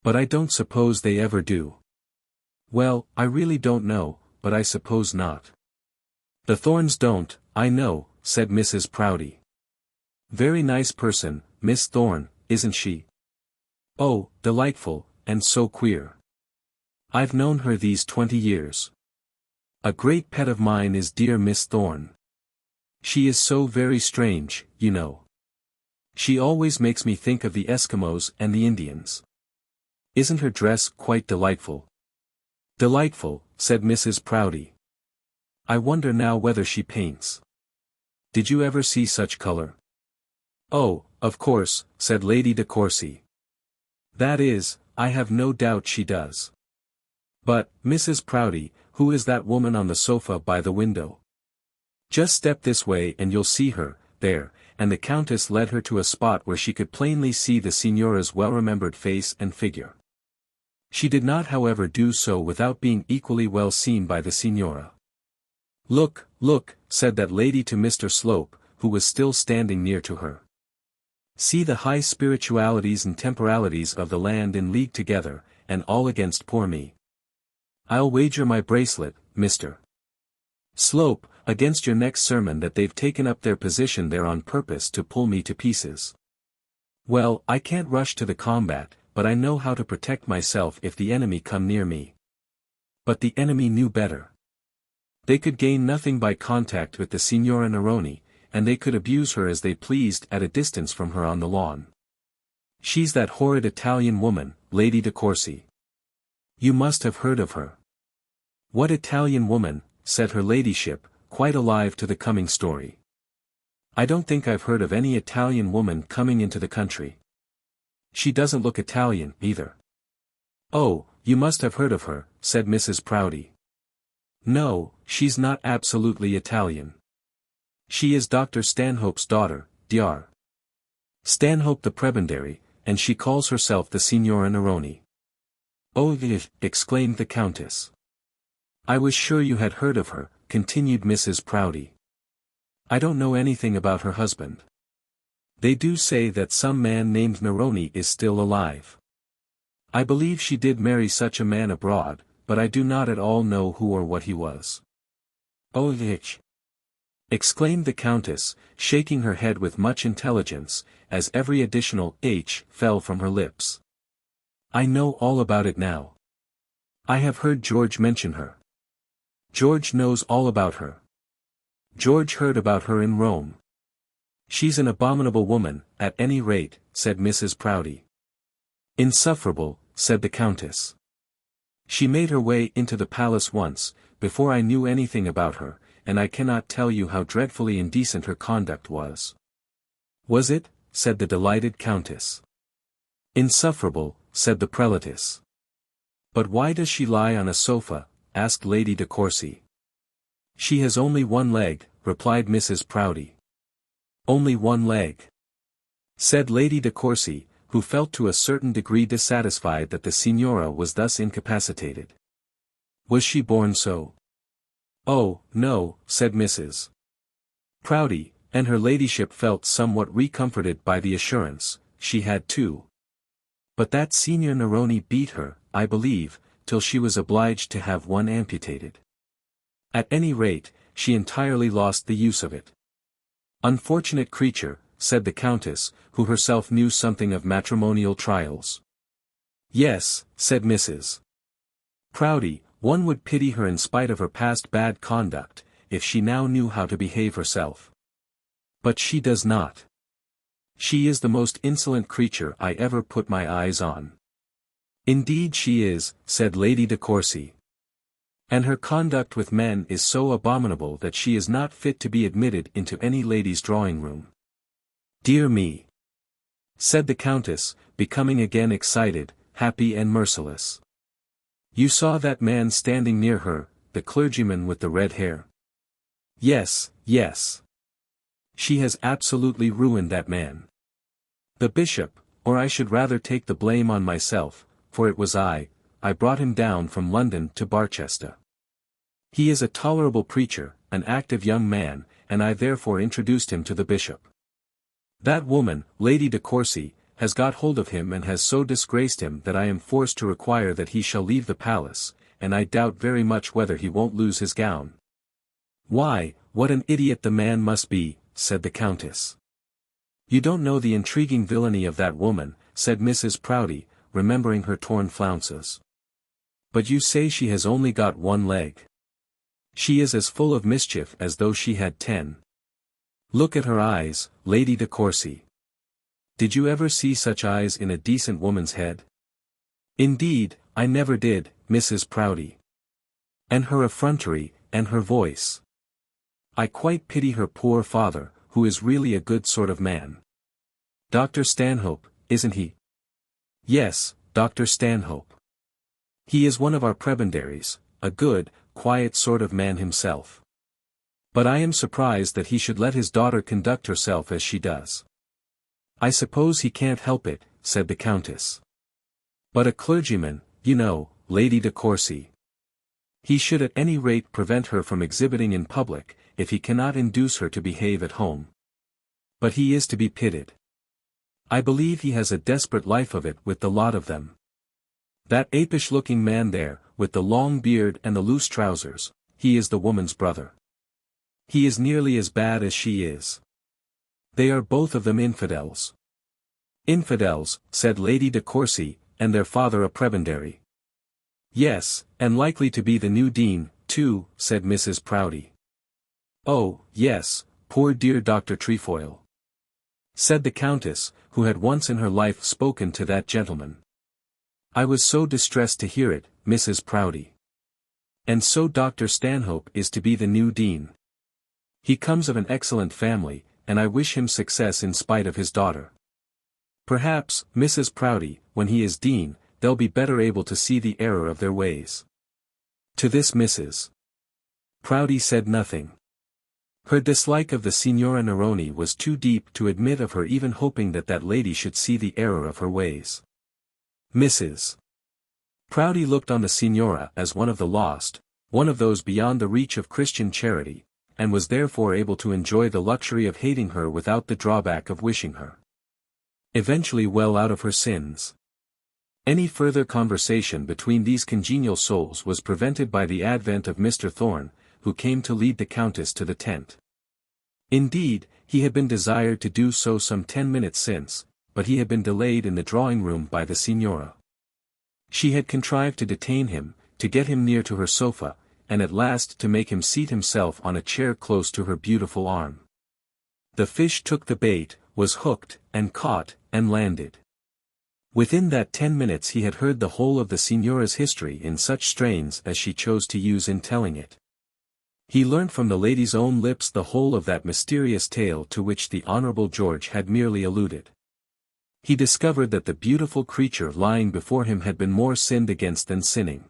But I don't suppose they ever do." "Well, I really don't know, but I suppose not." "The Thornes don't, I know," said Mrs. Proudie. "Very nice person, Miss Thorne, isn't she?" "Oh, delightful, and so queer. I've known her these 20 years. A great pet of mine is dear Miss Thorne. She is so very strange, you know. She always makes me think of the Eskimos and the Indians. Isn't her dress quite delightful?" "Delightful," said Mrs. Proudie. "I wonder now whether she paints. Did you ever see such color?" "Oh, of course," said Lady de Courcy. "That is, I have no doubt she does. But, Mrs. Proudie, who is that woman on the sofa by the window? Just step this way and you'll see her, there," and the Countess led her to a spot where she could plainly see the Signora's well-remembered face and figure. She did not however do so without being equally well seen by the Signora. "Look, look," said that lady to Mr. Slope, who was still standing near to her. "See the high spiritualities and temporalities of the land in league together, and all against poor me. I'll wager my bracelet, Mr. Slope, against your next sermon that they've taken up their position there on purpose to pull me to pieces. Well, I can't rush to the combat, but I know how to protect myself if the enemy come near me. But the enemy knew better. They could gain nothing by contact with the Signora Neroni, and they could abuse her as they pleased at a distance from her on the lawn. She's that horrid Italian woman, Lady de Courcy. You must have heard of her. What Italian woman, said her ladyship, quite alive to the coming story. I don't think I've heard of any Italian woman coming into the country. She doesn't look Italian, either. Oh, you must have heard of her, said Mrs. Proudie. No, she's not absolutely Italian. She is Dr. Stanhope's daughter, Dr. Stanhope the prebendary, and she calls herself the Signora Neroni. Oh, exclaimed the Countess. I was sure you had heard of her, continued Mrs. Proudie. I don't know anything about her husband. They do say that some man named Neroni is still alive. I believe she did marry such a man abroad, but I do not at all know who or what he was. Oh, exclaimed the Countess, shaking her head with much intelligence, as every additional H fell from her lips. I know all about it now. I have heard George mention her. George knows all about her. George heard about her in Rome. She's an abominable woman, at any rate, said Mrs. Proudie. Insufferable, said the Countess. She made her way into the palace once, before I knew anything about her, and I cannot tell you how dreadfully indecent her conduct was. Was it? Said the delighted Countess. Insufferable, said the Prelatess. But why does she lie on a sofa? Asked Lady de Courcy. She has only one leg, replied Mrs. Proudie. Only one leg? Said Lady de Courcy, who felt to a certain degree dissatisfied that the Signora was thus incapacitated. Was she born so? Oh, no, said Mrs. Proudie, and her ladyship felt somewhat recomforted by the assurance, she had two. But that Signor Neroni beat her, I believe, till she was obliged to have one amputated. At any rate, she entirely lost the use of it. Unfortunate creature, said the Countess, who herself knew something of matrimonial trials. Yes, said Mrs. Proudie, one would pity her in spite of her past bad conduct, if she now knew how to behave herself. But she does not. She is the most insolent creature I ever put my eyes on. Indeed she is, said Lady de Courcy. And her conduct with men is so abominable that she is not fit to be admitted into any lady's drawing-room. Dear me! Said the Countess, becoming again excited, happy and merciless. You saw that man standing near her, the clergyman with the red hair? Yes, yes. She has absolutely ruined that man. The bishop, or I should rather take the blame on myself, for it was I brought him down from London to Barchester. He is a tolerable preacher, an active young man, and I therefore introduced him to the bishop. That woman, Lady de Courcy, has got hold of him and has so disgraced him that I am forced to require that he shall leave the palace, and I doubt very much whether he won't lose his gown. Why, what an idiot the man must be, said the Countess. You don't know the intriguing villainy of that woman, said Mrs. Proudie, remembering her torn flounces. But you say she has only got one leg. She is as full of mischief as though she had 10. Look at her eyes, Lady de Courcy. Did you ever see such eyes in a decent woman's head? Indeed, I never did, Mrs. Proudie. And her effrontery, and her voice. I quite pity her poor father, who is really a good sort of man. Dr. Stanhope, isn't he? Yes, Dr. Stanhope. He is one of our prebendaries, a good, quiet sort of man himself. But I am surprised that he should let his daughter conduct herself as she does. I suppose he can't help it, said the Countess. But a clergyman, you know, Lady de Courcy. He should at any rate prevent her from exhibiting in public, if he cannot induce her to behave at home. But he is to be pitied. I believe he has a desperate life of it with the lot of them. That apish-looking man there, with the long beard and the loose trousers, he is the woman's brother. He is nearly as bad as she is. They are both of them infidels. Infidels, said Lady de Courcy, and their father a prebendary. Yes, and likely to be the new dean, too, said Mrs. Proudie. Oh, yes, poor dear Dr. Trefoil, said the Countess, who had once in her life spoken to that gentleman. I was so distressed to hear it, Mrs. Proudie. And so Dr. Stanhope is to be the new dean. He comes of an excellent family, and I wish him success in spite of his daughter. Perhaps, Mrs. Proudie, when he is dean, they'll be better able to see the error of their ways. To this Mrs. Proudie said nothing. Her dislike of the Signora Neroni was too deep to admit of her even hoping that that lady should see the error of her ways. Mrs. Proudie looked on the Signora as one of the lost, one of those beyond the reach of Christian charity, and was therefore able to enjoy the luxury of hating her without the drawback of wishing her eventually well out of her sins. Any further conversation between these congenial souls was prevented by the advent of Mr. Thorne, who came to lead the Countess to the tent. Indeed, he had been desired to do so some 10 minutes since, but he had been delayed in the drawing-room by the Signora. She had contrived to detain him, to get him near to her sofa, and at last to make him seat himself on a chair close to her beautiful arm. The fish took the bait, was hooked, and caught, and landed. Within that 10 minutes he had heard the whole of the Signora's history in such strains as she chose to use in telling it. He learnt from the lady's own lips the whole of that mysterious tale to which the Honourable George had merely alluded. He discovered that the beautiful creature lying before him had been more sinned against than sinning.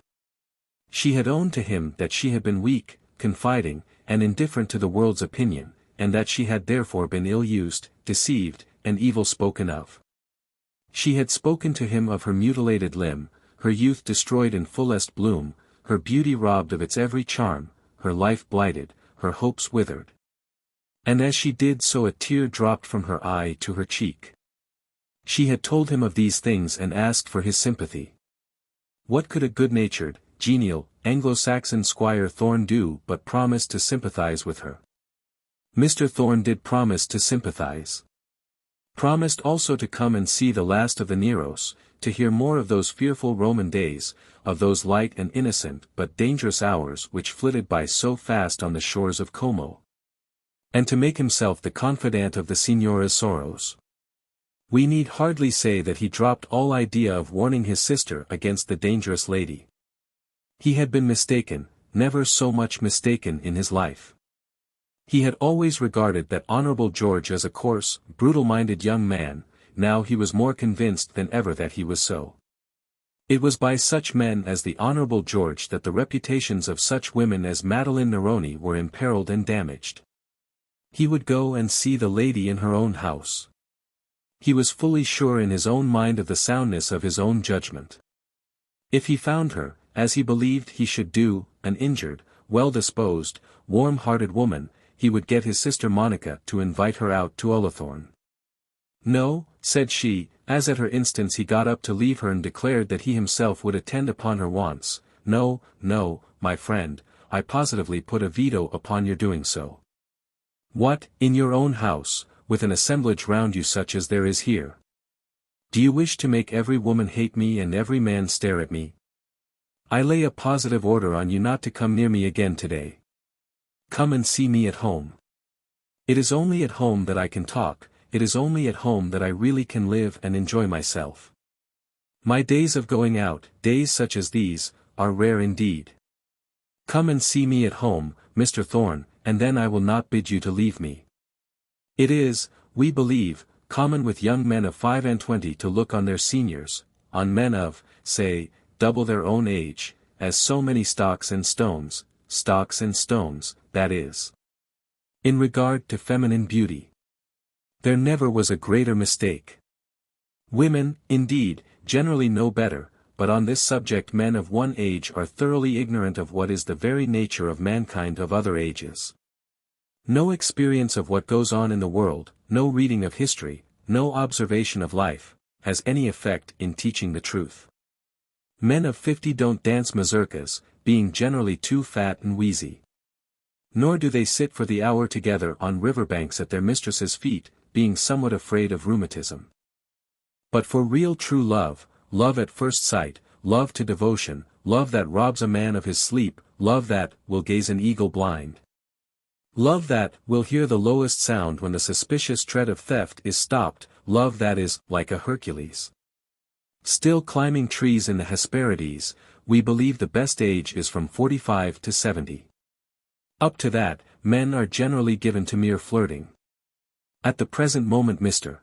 She had owned to him that she had been weak, confiding, and indifferent to the world's opinion, and that she had therefore been ill-used, deceived, and evil spoken of. She had spoken to him of her mutilated limb, her youth destroyed in fullest bloom, her beauty robbed of its every charm, her life blighted, her hopes withered. And as she did so a tear dropped from her eye to her cheek. She had told him of these things and asked for his sympathy. What could a good-natured, genial, Anglo-Saxon Squire Thorne do but promise to sympathize with her? Mr. Thorne did promise to sympathize. Promised also to come and see the last of the Neros, to hear more of those fearful Roman days, of those light and innocent but dangerous hours which flitted by so fast on the shores of Como. And to make himself the confidant of the Signora's sorrows. We need hardly say that he dropped all idea of warning his sister against the dangerous lady. He had been mistaken, never so much mistaken in his life. He had always regarded that Honourable George as a coarse, brutal-minded young man, now he was more convinced than ever that he was so. It was by such men as the Honourable George that the reputations of such women as Madeline Neroni were imperilled and damaged. He would go and see the lady in her own house. He was fully sure in his own mind of the soundness of his own judgment. If he found her, as he believed he should do, an injured, well-disposed, warm-hearted woman, he would get his sister Monica to invite her out to Ullathorne. No, said she, as at her instance he got up to leave her and declared that he himself would attend upon her wants. No, no, my friend, I positively put a veto upon your doing so. What, in your own house, with an assemblage round you such as there is here? Do you wish to make every woman hate me and every man stare at me? I lay a positive order on you not to come near me again today. Come and see me at home. It is only at home that I can talk, it is only at home that I really can live and enjoy myself. My days of going out, days such as these, are rare indeed. Come and see me at home, Mr. Thorne, and then I will not bid you to leave me. It is, we believe, common with young men of 25 to look on their seniors, on men of, say, double their own age, as so many stocks and stones, that is. In regard to feminine beauty. There never was a greater mistake. Women, indeed, generally know better, but on this subject men of one age are thoroughly ignorant of what is the very nature of mankind of other ages. No experience of what goes on in the world, no reading of history, no observation of life, has any effect in teaching the truth. Men of 50 don't dance mazurkas, being generally too fat and wheezy. Nor do they sit for the hour together on riverbanks at their mistress's feet, being somewhat afraid of rheumatism. But for real true love, love at first sight, love to devotion, love that robs a man of his sleep, love that will gaze an eagle blind. Love that will hear the lowest sound when the suspicious tread of theft is stopped, love that is, like a Hercules, still climbing trees in the Hesperides. We believe the best age is from 45 to 70. Up to that, men are generally given to mere flirting. At the present moment Mr.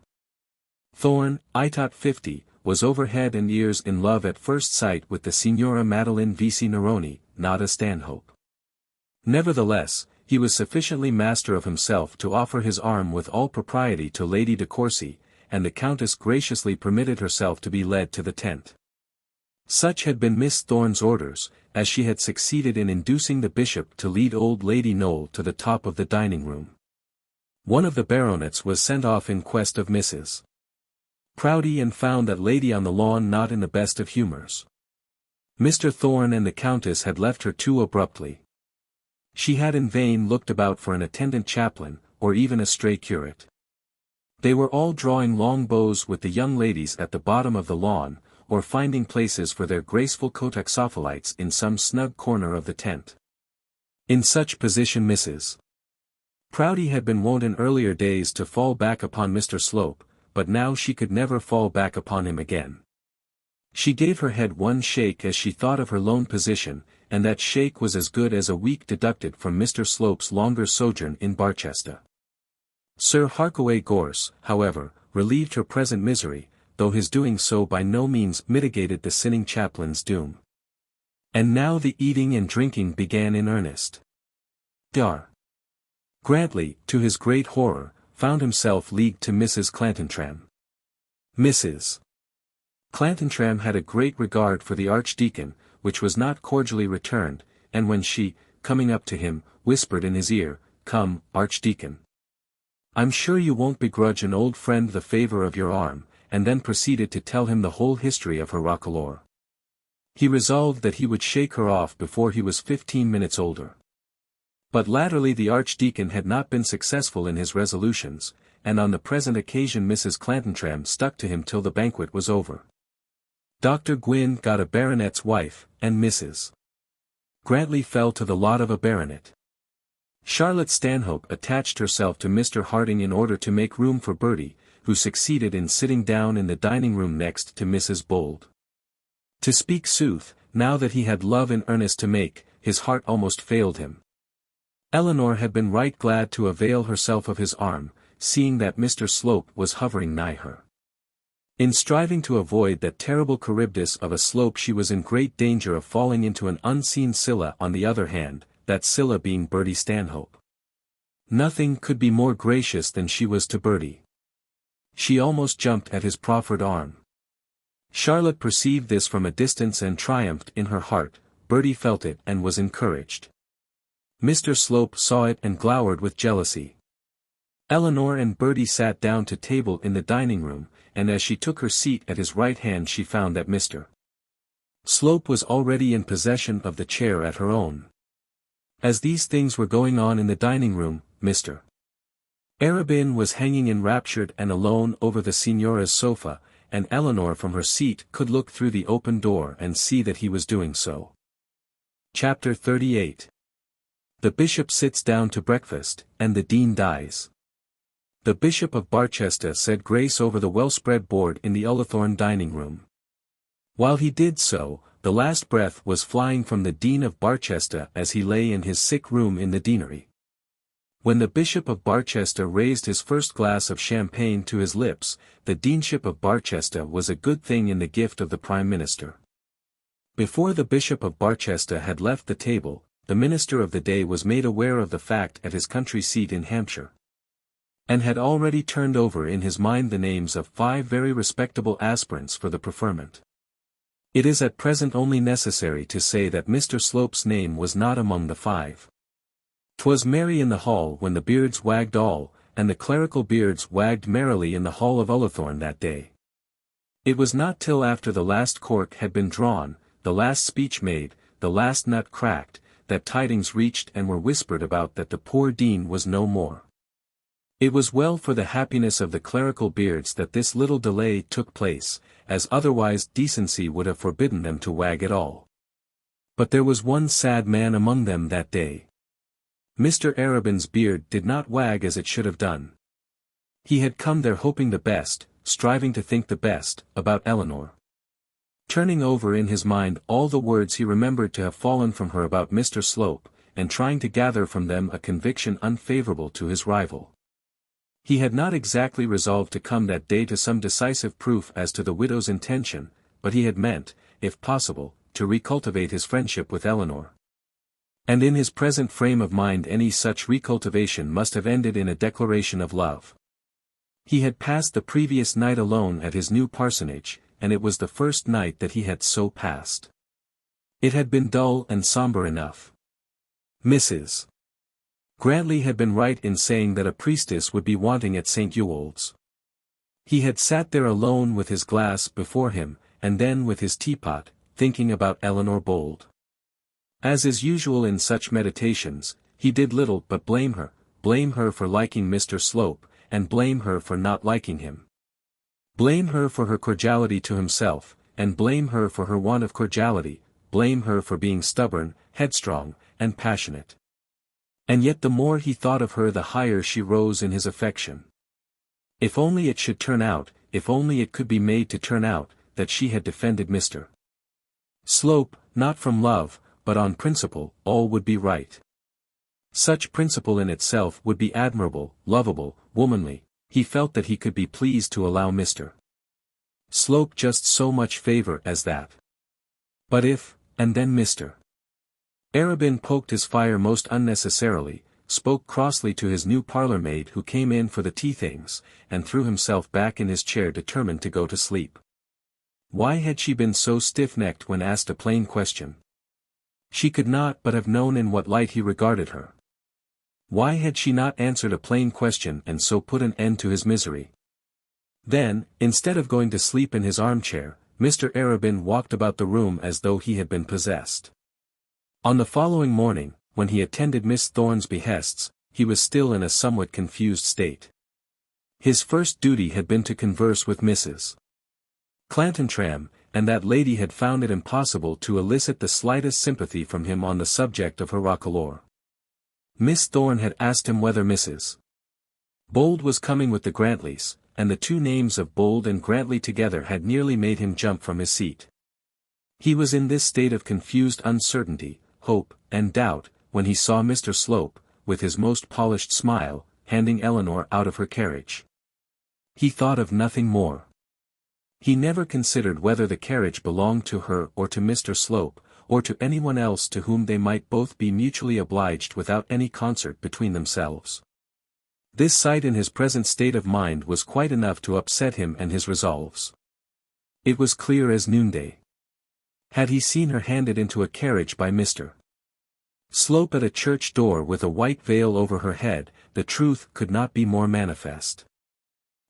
Thorne, ITOT 50, was over head and ears in love at first sight with the Signora Madeline Vesey Neroni, not a Stanhope. Nevertheless, he was sufficiently master of himself to offer his arm with all propriety to Lady de Courcy, and the Countess graciously permitted herself to be led to the tent. Such had been Miss Thorne's orders, as she had succeeded in inducing the bishop to lead old Lady Noel to the top of the dining-room. One of the baronets was sent off in quest of Mrs. Proudie and found that lady on the lawn not in the best of humours. Mr. Thorne and the Countess had left her too abruptly. She had in vain looked about for an attendant chaplain, or even a stray curate. They were all drawing long bows with the young ladies at the bottom of the lawn, or finding places for their graceful cotoxophilites in some snug corner of the tent. In such position Mrs. Proudie had been wont in earlier days to fall back upon Mr. Slope, but now she could never fall back upon him again. She gave her head one shake as she thought of her lone position, and that shake was as good as a week deducted from Mr. Slope's longer sojourn in Barchester. Sir Harkaway Gorse, however, relieved her present misery, though his doing so by no means mitigated the sinning chaplain's doom. And now the eating and drinking began in earnest. Dr. Grantly, to his great horror, found himself leagued to Mrs. Clantantram. Mrs. Clantantram had a great regard for the Archdeacon, which was not cordially returned, and when she, coming up to him, whispered in his ear, "Come, Archdeacon. I'm sure you won't begrudge an old friend the favour of your arm," and then proceeded to tell him the whole history of her roquelaure. He resolved that he would shake her off before he was 15 minutes older. But latterly the Archdeacon had not been successful in his resolutions, and on the present occasion Mrs. Clantantram stuck to him till the banquet was over. Dr. Gwynn got a baronet's wife, and Mrs. Grantly fell to the lot of a baronet. Charlotte Stanhope attached herself to Mr. Harding in order to make room for Bertie, who succeeded in sitting down in the dining-room next to Mrs. Bold. To speak sooth, now that he had love in earnest to make, his heart almost failed him. Eleanor had been right glad to avail herself of his arm, seeing that Mr. Slope was hovering nigh her. In striving to avoid that terrible Charybdis of a slope she was in great danger of falling into an unseen Scylla on the other hand, that Scylla being Bertie Stanhope. Nothing could be more gracious than she was to Bertie. She almost jumped at his proffered arm. Charlotte perceived this from a distance and triumphed in her heart. Bertie felt it and was encouraged. Mr. Slope saw it and glowered with jealousy. Eleanor and Bertie sat down to table in the dining-room, and as she took her seat at his right hand she found that Mr. Slope was already in possession of the chair at her own. As these things were going on in the dining-room, Mr. Arabin was hanging enraptured and alone over the signora's sofa, and Eleanor from her seat could look through the open door and see that he was doing so. Chapter 38. The bishop sits down to breakfast, and the dean dies. The Bishop of Barchester said grace over the well-spread board in the Ullathorne dining-room. While he did so, the last breath was flying from the Dean of Barchester as he lay in his sick room in the deanery. When the Bishop of Barchester raised his first glass of champagne to his lips, the Deanship of Barchester was a good thing in the gift of the Prime Minister. Before the Bishop of Barchester had left the table, the Minister of the day was made aware of the fact at his country seat in Hampshire, and had already turned over in his mind the names of 5 very respectable aspirants for the preferment. It is at present only necessary to say that Mr. Slope's name was not among the 5. 'Twas merry in the hall when the beards wagged all, and the clerical beards wagged merrily in the hall of Ullathorne that day. It was not till after the last cork had been drawn, the last speech made, the last nut cracked, that tidings reached and were whispered about that the poor dean was no more. It was well for the happiness of the clerical beards that this little delay took place, as otherwise decency would have forbidden them to wag at all. But there was one sad man among them that day. Mr. Arabin's beard did not wag as it should have done. He had come there hoping the best, striving to think the best, about Eleanor. Turning over in his mind all the words he remembered to have fallen from her about Mr. Slope, and trying to gather from them a conviction unfavourable to his rival. He had not exactly resolved to come that day to some decisive proof as to the widow's intention, but he had meant, if possible, to recultivate his friendship with Eleanor. And in his present frame of mind any such recultivation must have ended in a declaration of love. He had passed the previous night alone at his new parsonage, and it was the first night that he had so passed. It had been dull and sombre enough. Mrs. Grantly had been right in saying that a priestess would be wanting at St. Ewolds. He had sat there alone with his glass before him, and then with his teapot, thinking about Eleanor Bold. As is usual in such meditations, he did little but blame her for liking Mr. Slope, and blame her for not liking him. Blame her for her cordiality to himself, and blame her for her want of cordiality, blame her for being stubborn, headstrong, and passionate. And yet the more he thought of her the higher she rose in his affection. If only it should turn out, if only it could be made to turn out, that she had defended Mr. Slope, not from love, but on principle, all would be right. Such principle in itself would be admirable, lovable, womanly. He felt that he could be pleased to allow Mr. Slope just so much favour as that. But if, and then Mr. Arabin poked his fire most unnecessarily, spoke crossly to his new parlour-maid who came in for the tea-things, and threw himself back in his chair determined to go to sleep. Why had she been so stiff-necked when asked a plain question? She could not but have known in what light he regarded her. Why had she not answered a plain question and so put an end to his misery? Then, instead of going to sleep in his armchair, Mr. Arabin walked about the room as though he had been possessed. On the following morning, when he attended Miss Thorne's behests, he was still in a somewhat confused state. His first duty had been to converse with Mrs. Clantantram, and that lady had found it impossible to elicit the slightest sympathy from him on the subject of her roquelaure. Miss Thorne had asked him whether Mrs. Bold was coming with the Grantlys, and the two names of Bold and Grantly together had nearly made him jump from his seat. He was in this state of confused uncertainty, hope, and doubt, when he saw Mr. Slope, with his most polished smile, handing Eleanor out of her carriage. He thought of nothing more. He never considered whether the carriage belonged to her or to Mr. Slope, or to anyone else to whom they might both be mutually obliged without any concert between themselves. This sight in his present state of mind was quite enough to upset him and his resolves. It was clear as noonday. Had he seen her handed into a carriage by Mr. Slope at a church door with a white veil over her head, the truth could not be more manifest.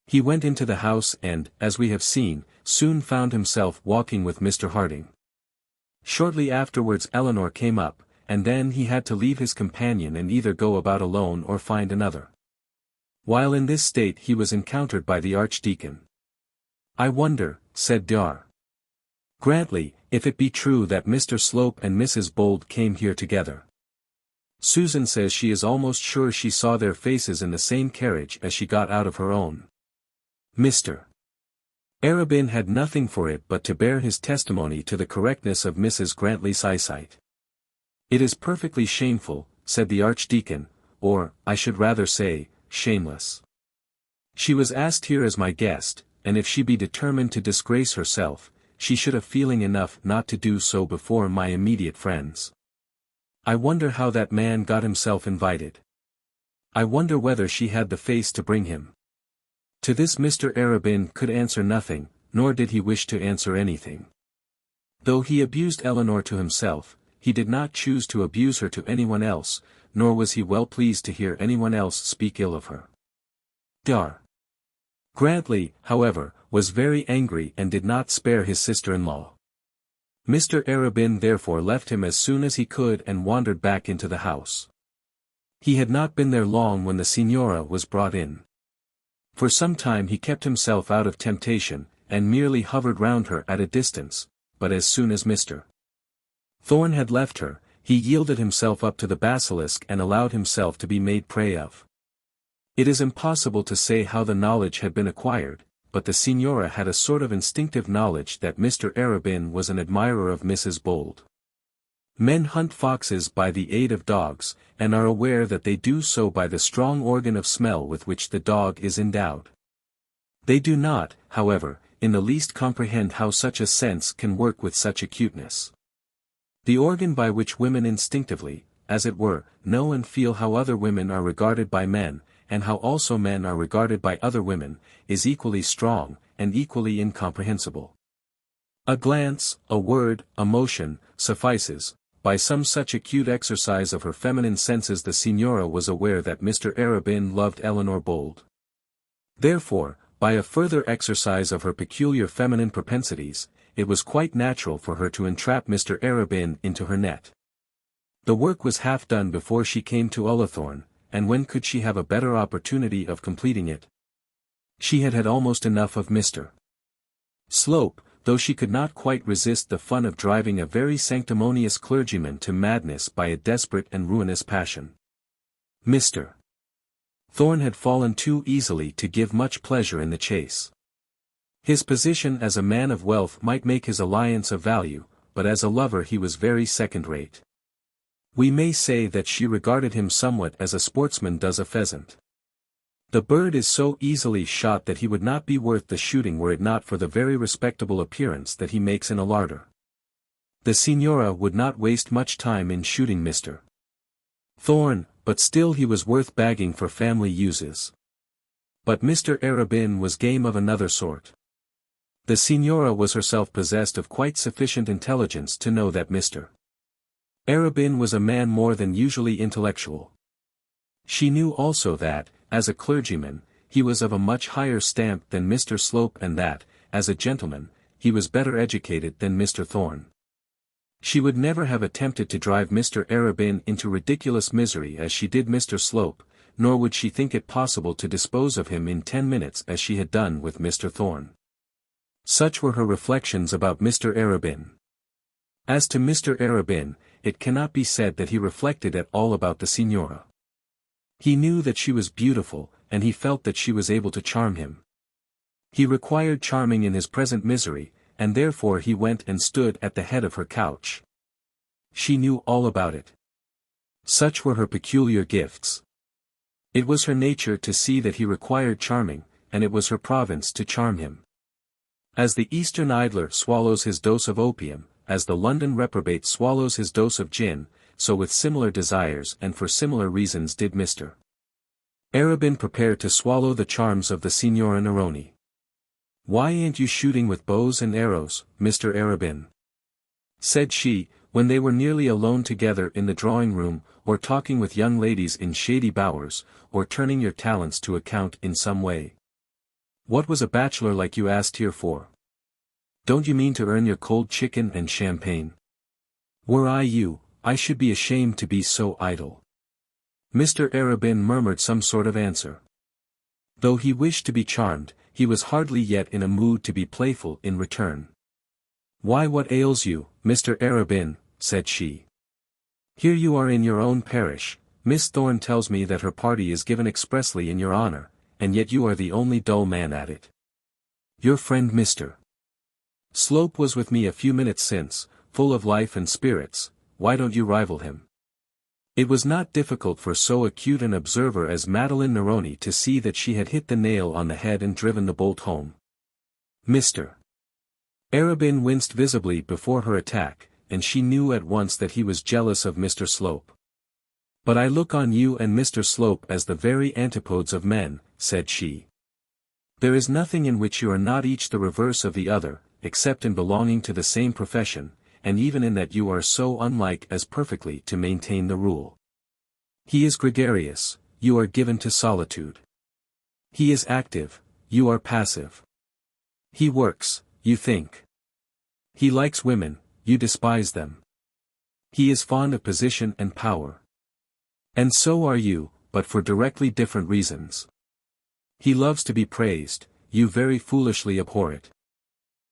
He went into the house and, as we have seen, soon found himself walking with Mr. Harding. Shortly afterwards Eleanor came up, and then he had to leave his companion and either go about alone or find another. While in this state he was encountered by the Archdeacon. "I wonder," said Dr. Grantly, "if it be true that Mr. Slope and Mrs. Bold came here together. Susan says she is almost sure she saw their faces in the same carriage as she got out of her own." Mr. Arabin had nothing for it but to bear his testimony to the correctness of Mrs. Grantly's eyesight. "It is perfectly shameful," said the Archdeacon, "or, I should rather say, shameless. She was asked here as my guest, and if she be determined to disgrace herself, she should have feeling enough not to do so before my immediate friends. I wonder how that man got himself invited. I wonder whether she had the face to bring him." To this Mr. Arabin could answer nothing, nor did he wish to answer anything. Though he abused Eleanor to himself, he did not choose to abuse her to anyone else, nor was he well pleased to hear anyone else speak ill of her. Dr. Grantly, however, was very angry and did not spare his sister-in-law. Mr. Arabin therefore left him as soon as he could and wandered back into the house. He had not been there long when the signora was brought in. For some time he kept himself out of temptation, and merely hovered round her at a distance, but as soon as Mr. Thorne had left her, he yielded himself up to the basilisk and allowed himself to be made prey of. It is impossible to say how the knowledge had been acquired, but the signora had a sort of instinctive knowledge that Mr. Arabin was an admirer of Mrs. Bold. Men hunt foxes by the aid of dogs, and are aware that they do so by the strong organ of smell with which the dog is endowed. They do not, however, in the least comprehend how such a sense can work with such acuteness. The organ by which women instinctively, as it were, know and feel how other women are regarded by men, and how also men are regarded by other women, is equally strong, and equally incomprehensible. A glance, a word, a motion, suffices. By some such acute exercise of her feminine senses the signora was aware that Mr. Arabin loved Eleanor Bold. Therefore, by a further exercise of her peculiar feminine propensities, it was quite natural for her to entrap Mr. Arabin into her net. The work was half done before she came to Ullathorne, and when could she have a better opportunity of completing it? She had had almost enough of Mr. Slope, though she could not quite resist the fun of driving a very sanctimonious clergyman to madness by a desperate and ruinous passion. Mr. Thorne had fallen too easily to give much pleasure in the chase. His position as a man of wealth might make his alliance of value, but as a lover he was very second-rate. We may say that she regarded him somewhat as a sportsman does a pheasant. The bird is so easily shot that he would not be worth the shooting were it not for the very respectable appearance that he makes in a larder. The signora would not waste much time in shooting Mr. Thorne, but still he was worth bagging for family uses. But Mr. Arabin was game of another sort. The signora was herself possessed of quite sufficient intelligence to know that Mr. Arabin was a man more than usually intellectual. She knew also that, as a clergyman, he was of a much higher stamp than Mr. Slope and that, as a gentleman, he was better educated than Mr. Thorne. She would never have attempted to drive Mr. Arabin into ridiculous misery as she did Mr. Slope, nor would she think it possible to dispose of him in 10 minutes as she had done with Mr. Thorne. Such were her reflections about Mr. Arabin. As to Mr. Arabin, it cannot be said that he reflected at all about the signora. He knew that she was beautiful, and he felt that she was able to charm him. He required charming in his present misery, and therefore he went and stood at the head of her couch. She knew all about it. Such were her peculiar gifts. It was her nature to see that he required charming, and it was her province to charm him. As the Eastern idler swallows his dose of opium, as the London reprobate swallows his dose of gin, so with similar desires and for similar reasons did Mr. Arabin prepare to swallow the charms of the Signora Neroni. "Why ain't you shooting with bows and arrows, Mr. Arabin?" said she, when they were nearly alone together in the drawing-room, or talking with young ladies in shady bowers, or turning your talents to account in some way. "What was a bachelor like you asked here for? Don't you mean to earn your cold chicken and champagne? Were I you, I should be ashamed to be so idle." Mr. Arabin murmured some sort of answer. Though he wished to be charmed, he was hardly yet in a mood to be playful in return. "Why, what ails you, Mr. Arabin?" said she. "Here you are in your own parish. Miss Thorne tells me that her party is given expressly in your honor, and yet you are the only dull man at it. Your friend Mr. Slope was with me a few minutes since, full of life and spirits. Why don't you rival him?" It was not difficult for so acute an observer as Madeline Neroni to see that she had hit the nail on the head and driven the bolt home. Mr. Arabin winced visibly before her attack, and she knew at once that he was jealous of Mr. Slope. "But I look on you and Mr. Slope as the very antipodes of men," said she. "There is nothing in which you are not each the reverse of the other, except in belonging to the same profession, and even in that you are so unlike as perfectly to maintain the rule. He is gregarious, you are given to solitude. He is active, you are passive. He works, you think. He likes women, you despise them. He is fond of position and power. And so are you, but for directly different reasons. He loves to be praised, you very foolishly abhor it.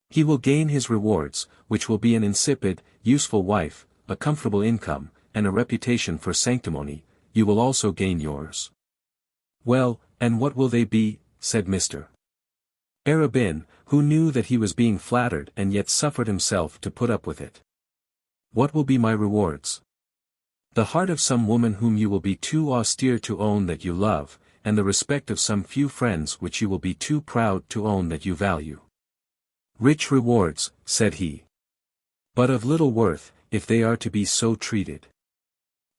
He will gain his rewards, which will be an insipid, useful wife, a comfortable income, and a reputation for sanctimony. You will also gain yours. Well, and what will they be? Said Mr. Arabin, who knew that he was being flattered and yet suffered himself to put up with it. What will be my rewards? The heart of some woman whom you will be too austere to own that you love, and the respect of some few friends which you will be too proud to own that you value. Rich rewards, said he. But of little worth, if they are to be so treated.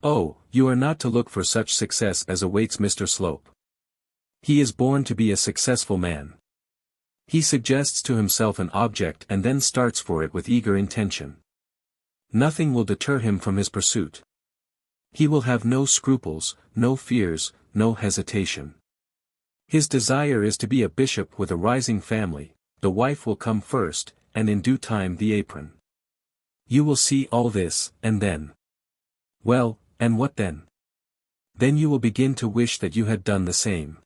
Oh, you are not to look for such success as awaits Mr. Slope. He is born to be a successful man. He suggests to himself an object and then starts for it with eager intention. Nothing will deter him from his pursuit. He will have no scruples, no fears, no hesitation. His desire is to be a bishop with a rising family. The wife will come first, and in due time the apron. You will see all this, and then. Well, and what then? Then you will begin to wish that you had done the same.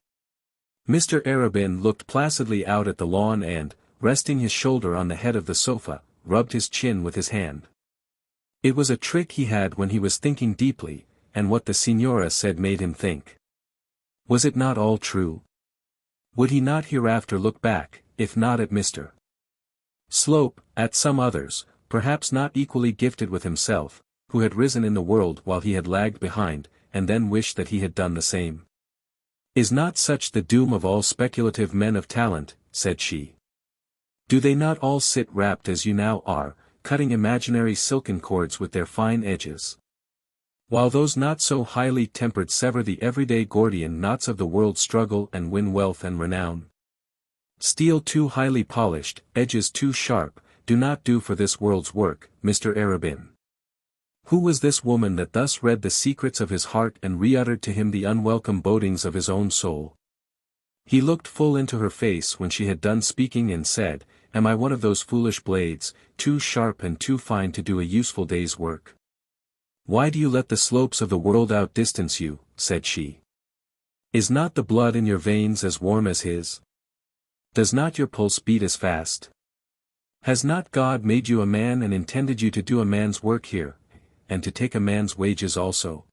Mr. Arabin looked placidly out at the lawn and, resting his shoulder on the head of the sofa, rubbed his chin with his hand. It was a trick he had when he was thinking deeply, and what the Signora said made him think. Was it not all true? Would he not hereafter look back, if not at Mr. Slope, at some others, perhaps not equally gifted with himself, who had risen in the world while he had lagged behind, and then wish that he had done the same? Is not such the doom of all speculative men of talent, said she. Do they not all sit wrapped as you now are, cutting imaginary silken cords with their fine edges? While those not so highly tempered sever the everyday Gordian knots of the world's struggle and win wealth and renown. Steel too highly polished, edges too sharp, do not do for this world's work, Mr. Arabin. Who was this woman that thus read the secrets of his heart and re-uttered to him the unwelcome bodings of his own soul? He looked full into her face when she had done speaking and said, Am I one of those foolish blades, too sharp and too fine to do a useful day's work? Why do you let the slopes of the world outdistance you? Said she. Is not the blood in your veins as warm as his? Does not your pulse beat as fast? Has not God made you a man and intended you to do a man's work here, and to take a man's wages also?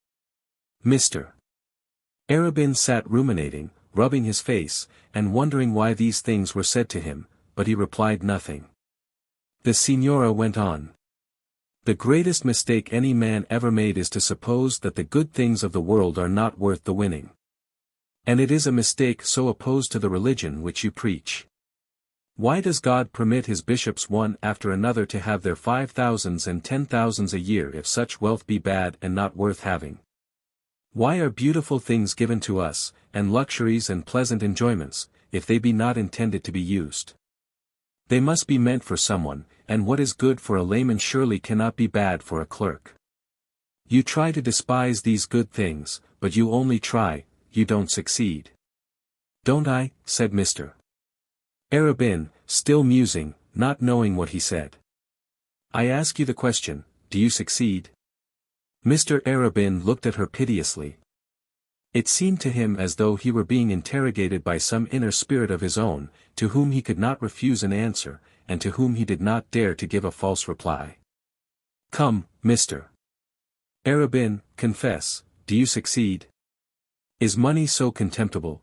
Mr. Arabin sat ruminating, rubbing his face, and wondering why these things were said to him, but he replied nothing. The Signora went on. The greatest mistake any man ever made is to suppose that the good things of the world are not worth the winning. And it is a mistake so opposed to the religion which you preach. Why does God permit his bishops one after another to have their 5,000s and 10,000s a year if such wealth be bad and not worth having? Why are beautiful things given to us, and luxuries and pleasant enjoyments, if they be not intended to be used? They must be meant for someone, and what is good for a layman surely cannot be bad for a clerk. You try to despise these good things, but you only try, you don't succeed. Don't I? Said Mr. Arabin, still musing, not knowing what he said. I ask you the question, do you succeed? Mr. Arabin looked at her piteously. It seemed to him as though he were being interrogated by some inner spirit of his own, to whom he could not refuse an answer, and to whom he did not dare to give a false reply. Come, Mr. Arabin, confess, do you succeed? Is money so contemptible?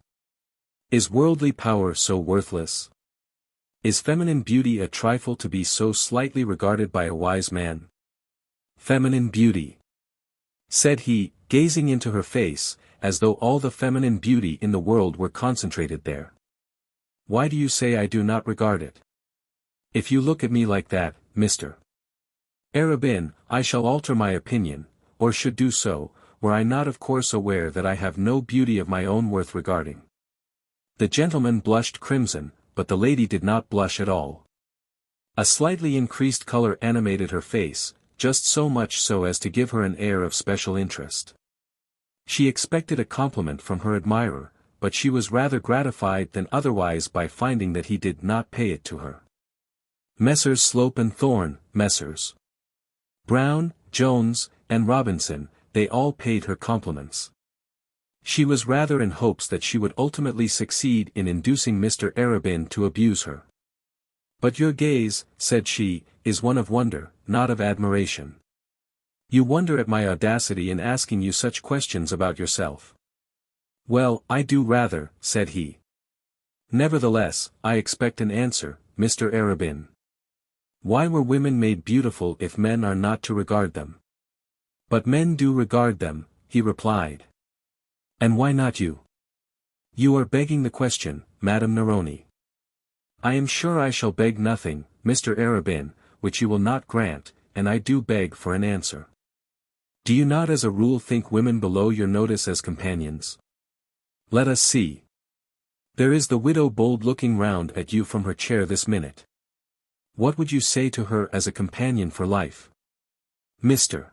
Is worldly power so worthless? Is feminine beauty a trifle to be so slightly regarded by a wise man? Feminine beauty, said he, gazing into her face, as though all the feminine beauty in the world were concentrated there. Why do you say I do not regard it? If you look at me like that, Mr. Arabin, I shall alter my opinion, or should do so, were I not of course aware that I have no beauty of my own worth regarding. The gentleman blushed crimson, but the lady did not blush at all. A slightly increased color animated her face, just so much so as to give her an air of special interest. She expected a compliment from her admirer, but she was rather gratified than otherwise by finding that he did not pay it to her. Messrs. Slope and Thorne, Messrs. Brown, Jones, and Robinson, they all paid her compliments. She was rather in hopes that she would ultimately succeed in inducing Mr. Arabin to abuse her. "But your gaze," said she, "is one of wonder, not of admiration. You wonder at my audacity in asking you such questions about yourself." "Well, I do rather," said he. "Nevertheless, I expect an answer, Mr. Arabin. Why were women made beautiful if men are not to regard them?" "But men do regard them," he replied. "And why not you?" "You are begging the question, Madame Neroni." "I am sure I shall beg nothing, Mr. Arabin, which you will not grant, and I do beg for an answer. Do you not as a rule think women below your notice as companions? Let us see. There is the widow Bold looking round at you from her chair this minute. What would you say to her as a companion for life?" Mr.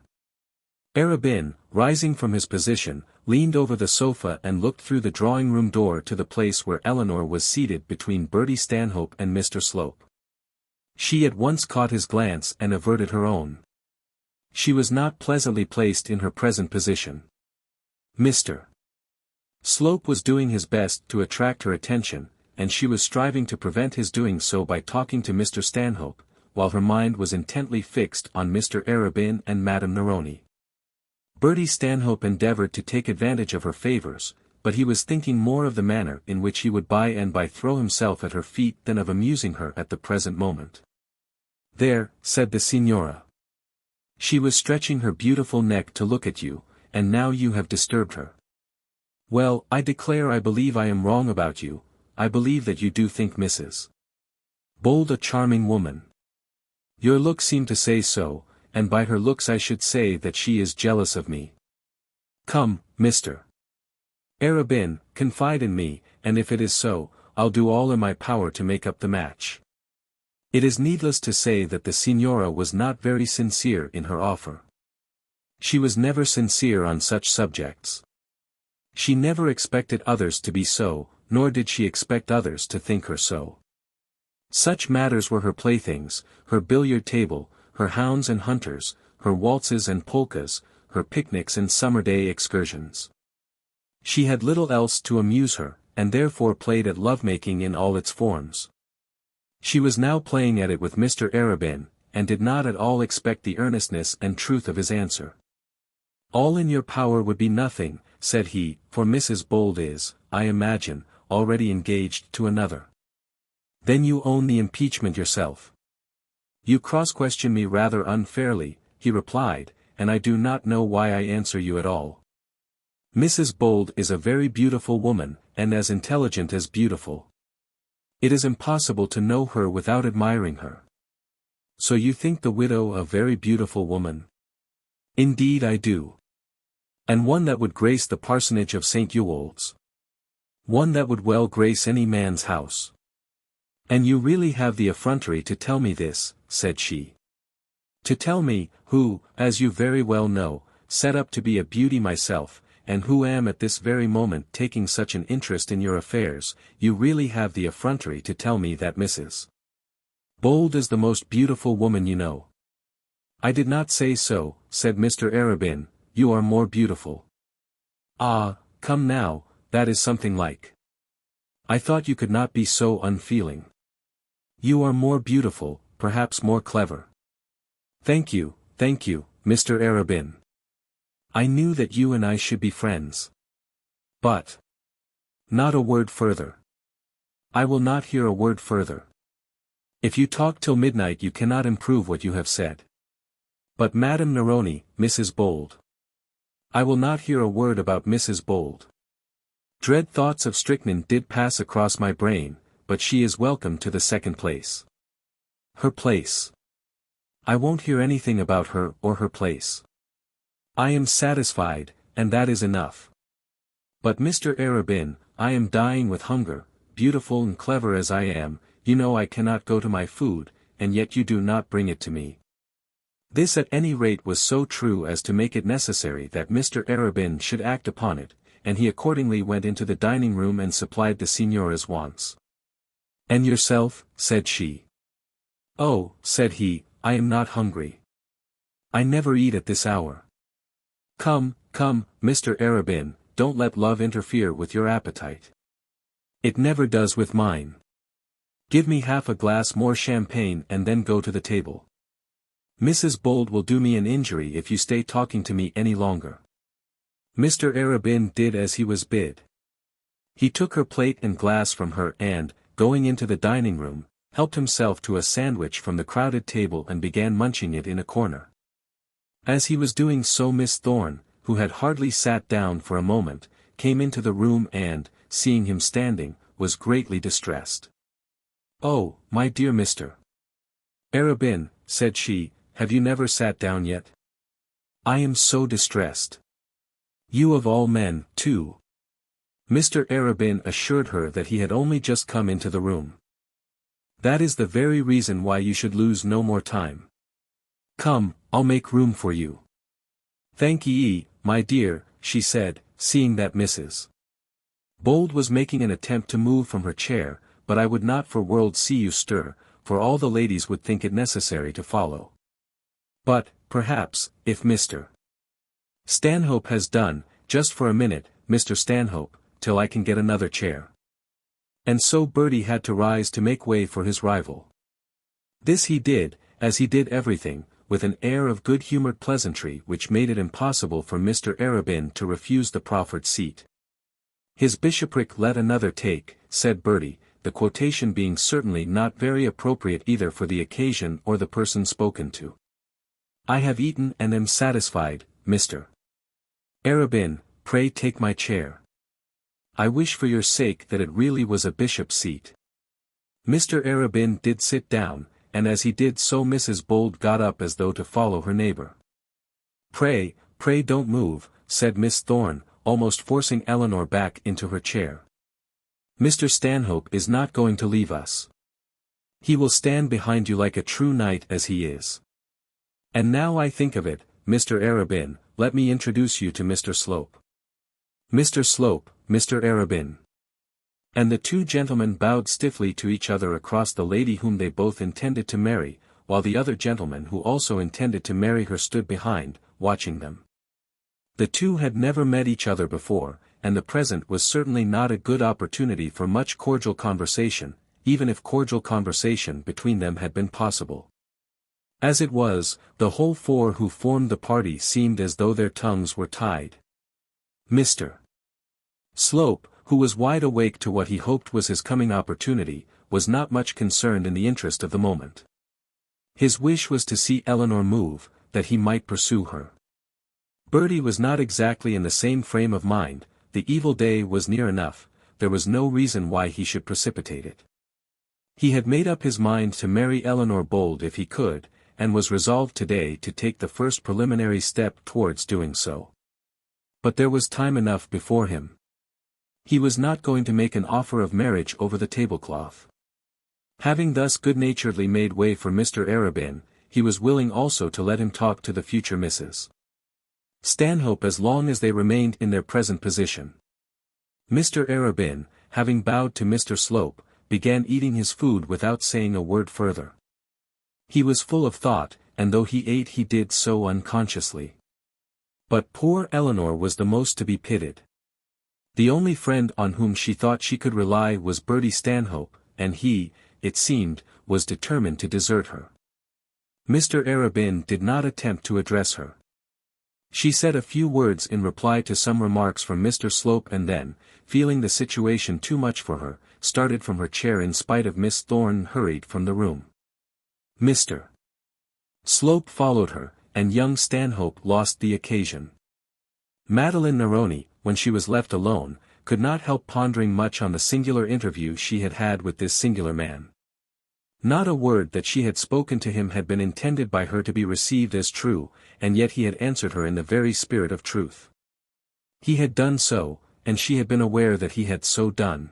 Arabin, rising from his position, leaned over the sofa and looked through the drawing-room door to the place where Eleanor was seated between Bertie Stanhope and Mr. Slope. She at once caught his glance and averted her own. She was not pleasantly placed in her present position. Mr. Slope was doing his best to attract her attention, and she was striving to prevent his doing so by talking to Mr. Stanhope, while her mind was intently fixed on Mr. Arabin and Madame Neroni. Bertie Stanhope endeavoured to take advantage of her favours, but he was thinking more of the manner in which he would by and by throw himself at her feet than of amusing her at the present moment. "There," said the Signora. "She was stretching her beautiful neck to look at you, and now you have disturbed her. Well, I declare I believe I am wrong about you. I believe that you do think Mrs. Bold a charming woman. Your looks seem to say so, and by her looks I should say that she is jealous of me. Come, Mr. Arabin, confide in me, and if it is so, I'll do all in my power to make up the match." It is needless to say that the Signora was not very sincere in her offer. She was never sincere on such subjects. She never expected others to be so, nor did she expect others to think her so. Such matters were her playthings, her billiard table, her hounds and hunters, her waltzes and polkas, her picnics and summer-day excursions. She had little else to amuse her, and therefore played at love-making in all its forms. She was now playing at it with Mr. Arabin, and did not at all expect the earnestness and truth of his answer. "All in your power would be nothing," said he, "for Mrs. Bold is, I imagine, already engaged to another." "Then you own the impeachment yourself." "You cross-question me rather unfairly," he replied, "and I do not know why I answer you at all. Mrs. Bold is a very beautiful woman, and as intelligent as beautiful. It is impossible to know her without admiring her." "So you think the widow a very beautiful woman?" "Indeed I do. And one that would grace the parsonage of St. Ewold's. One that would well grace any man's house." "And you really have the effrontery to tell me this," said she. "To tell me, who, as you very well know, set up to be a beauty myself, and who am at this very moment taking such an interest in your affairs, you really have the effrontery to tell me that Mrs. Bold is the most beautiful woman you know." "I did not say so," said Mr. Arabin, "you are more beautiful." "Ah, come now, that is something like. I thought you could not be so unfeeling. You are more beautiful, perhaps more clever." Thank you, Mr. Arabin. I knew that you and I should be friends. But not a word further. I will not hear a word further. If you talk till midnight you cannot improve what you have said. But Madame Neroni, Mrs. Bold. I will not hear a word about Mrs. Bold. Dread thoughts of strychnine did pass across my brain, but she is welcome to the second place. Her place. I won't hear anything about her or her place. I am satisfied, and that is enough. But Mr. Arabin, I am dying with hunger, beautiful and clever as I am, you know I cannot go to my food, and yet you do not bring it to me. This at any rate was so true as to make it necessary that Mr. Arabin should act upon it, and he accordingly went into the dining room and supplied the Signora's wants. "And yourself?" said she. "Oh," said he, "I am not hungry." I never eat at this hour. Come, come, Mr. Arabin, don't let love interfere with your appetite. It never does with mine. Give me half a glass more champagne and then go to the table. Mrs. Bold will do me an injury if you stay talking to me any longer. Mr. Arabin did as he was bid. He took her plate and glass from her and, going into the dining room, helped himself to a sandwich from the crowded table and began munching it in a corner. As he was doing so, Miss Thorne, who had hardly sat down for a moment, came into the room and, seeing him standing, was greatly distressed. "Oh, my dear Mr. Arabin," said she, "have you never sat down yet? I am so distressed. You of all men, too." Mr. Arabin assured her that he had only just come into the room. "That is the very reason why you should lose no more time. Come, I'll make room for you." "Thank ye, my dear," she said, seeing that Mrs. Bold was making an attempt to move from her chair, "but I would not for worlds see you stir, for all the ladies would think it necessary to follow. But, perhaps, if Mr. Stanhope has done, just for a minute, Mr. Stanhope, till I can get another chair." And so Bertie had to rise to make way for his rival. This he did, as he did everything, with an air of good-humoured pleasantry which made it impossible for Mr. Arabin to refuse the proffered seat. "His bishopric let another take," said Bertie, the quotation being certainly not very appropriate either for the occasion or the person spoken to. "I have eaten and am satisfied, Mr. Arabin, pray take my chair. I wish for your sake that it really was a bishop's seat." Mr. Arabin did sit down, and as he did so Mrs. Bold got up as though to follow her neighbour. Pray don't move," said Miss Thorne, almost forcing Eleanor back into her chair. "Mr. Stanhope is not going to leave us. He will stand behind you like a true knight as he is. And now I think of it, Mr. Arabin, let me introduce you to Mr. Slope. Mr. Slope, Mr. Arabin." And the two gentlemen bowed stiffly to each other across the lady whom they both intended to marry, while the other gentleman who also intended to marry her stood behind, watching them. The two had never met each other before, and the present was certainly not a good opportunity for much cordial conversation, even if cordial conversation between them had been possible. As it was, the whole four who formed the party seemed as though their tongues were tied. Mr. Slope, who was wide awake to what he hoped was his coming opportunity, was not much concerned in the interest of the moment. His wish was to see Eleanor move, that he might pursue her. Bertie was not exactly in the same frame of mind, the evil day was near enough, there was no reason why he should precipitate it. He had made up his mind to marry Eleanor Bold if he could, and was resolved today to take the first preliminary step towards doing so. But there was time enough before him. He was not going to make an offer of marriage over the tablecloth. Having thus good-naturedly made way for Mr. Arabin, he was willing also to let him talk to the future Mrs. Stanhope as long as they remained in their present position. Mr. Arabin, having bowed to Mr. Slope, began eating his food without saying a word further. He was full of thought, and though he ate he did so unconsciously. But poor Eleanor was the most to be pitied. The only friend on whom she thought she could rely was Bertie Stanhope, and he, it seemed, was determined to desert her. Mr. Arabin did not attempt to address her. She said a few words in reply to some remarks from Mr. Slope and then, feeling the situation too much for her, started from her chair in spite of Miss Thorne and hurried from the room. Mr. Slope followed her, and young Stanhope lost the occasion. Madeline Neroni, when she was left alone, could not help pondering much on the singular interview she had had with this singular man. Not a word that she had spoken to him had been intended by her to be received as true, and yet he had answered her in the very spirit of truth. He had done so, and she had been aware that he had so done.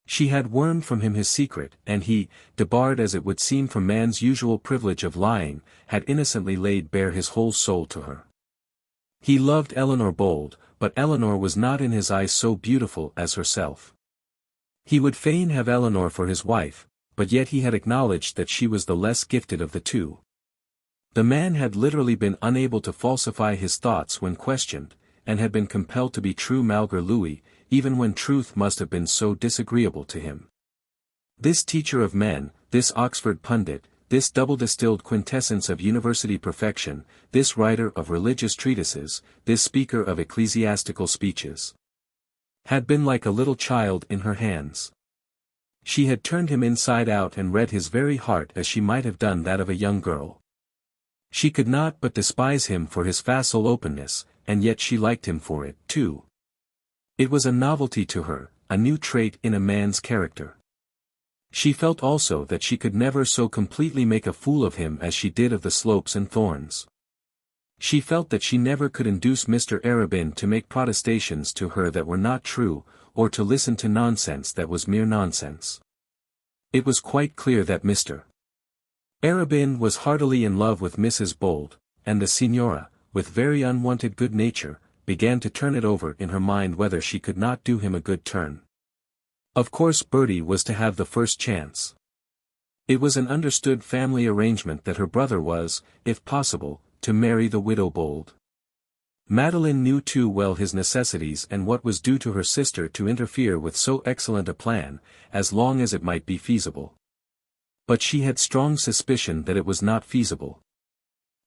She had wormed from him his secret, and he, debarred as it would seem from man's usual privilege of lying, had innocently laid bare his whole soul to her. He loved Eleanor Bold, but Eleanor was not in his eyes so beautiful as herself. He would fain have Eleanor for his wife, but yet he had acknowledged that she was the less gifted of the two. The man had literally been unable to falsify his thoughts when questioned, and had been compelled to be true malgré lui, even when truth must have been so disagreeable to him. This teacher of men, this Oxford pundit, this double-distilled quintessence of university perfection, this writer of religious treatises, this speaker of ecclesiastical speeches, had been like a little child in her hands. She had turned him inside out and read his very heart as she might have done that of a young girl. She could not but despise him for his facile openness, and yet she liked him for it, too. It was a novelty to her, a new trait in a man's character. She felt also that she could never so completely make a fool of him as she did of the Slopes and Thorns. She felt that she never could induce Mr. Arabin to make protestations to her that were not true, or to listen to nonsense that was mere nonsense. It was quite clear that Mr. Arabin was heartily in love with Mrs. Bold, and the Signora, with very unwonted good nature, began to turn it over in her mind whether she could not do him a good turn. Of course Bertie was to have the first chance. It was an understood family arrangement that her brother was, if possible, to marry the widow Bold. Madeline knew too well his necessities and what was due to her sister to interfere with so excellent a plan, as long as it might be feasible. But she had strong suspicion that it was not feasible.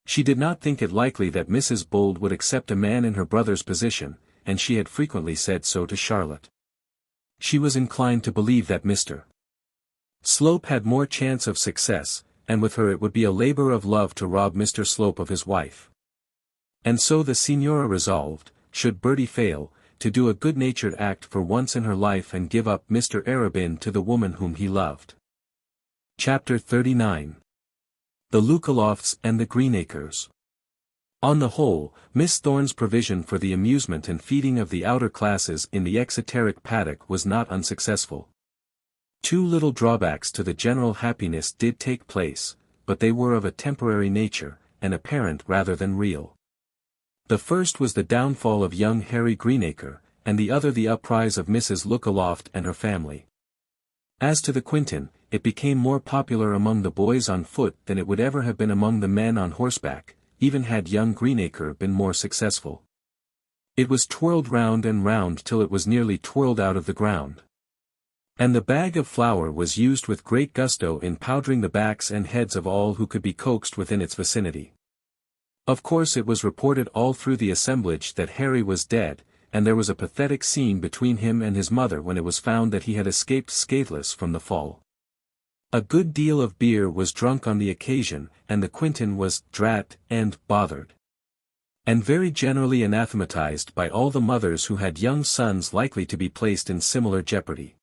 She did not think it likely that Mrs. Bold would accept a man in her brother's position, and she had frequently said so to Charlotte. She was inclined to believe that Mr. Slope had more chance of success, and with her it would be a labor of love to rob Mr. Slope of his wife. And so the Signora resolved, should Bertie fail, to do a good-natured act for once in her life and give up Mr. Arabin to the woman whom he loved. Chapter 39. The Luculofts and the Greenacres. On the whole, Miss Thorne's provision for the amusement and feeding of the outer classes in the exoteric paddock was not unsuccessful. Two little drawbacks to the general happiness did take place, but they were of a temporary nature, and apparent rather than real. The first was the downfall of young Harry Greenacre, and the other the uprise of Mrs. Lookaloft and her family. As to the Quintin, it became more popular among the boys on foot than it would ever have been among the men on horseback, even had young Greenacre been more successful. It was twirled round and round till it was nearly twirled out of the ground. And the bag of flour was used with great gusto in powdering the backs and heads of all who could be coaxed within its vicinity. Of course it was reported all through the assemblage that Harry was dead, and there was a pathetic scene between him and his mother when it was found that he had escaped scatheless from the fall. A good deal of beer was drunk on the occasion, and the Quintin was drat and bothered, and very generally anathematized by all the mothers who had young sons likely to be placed in similar jeopardy.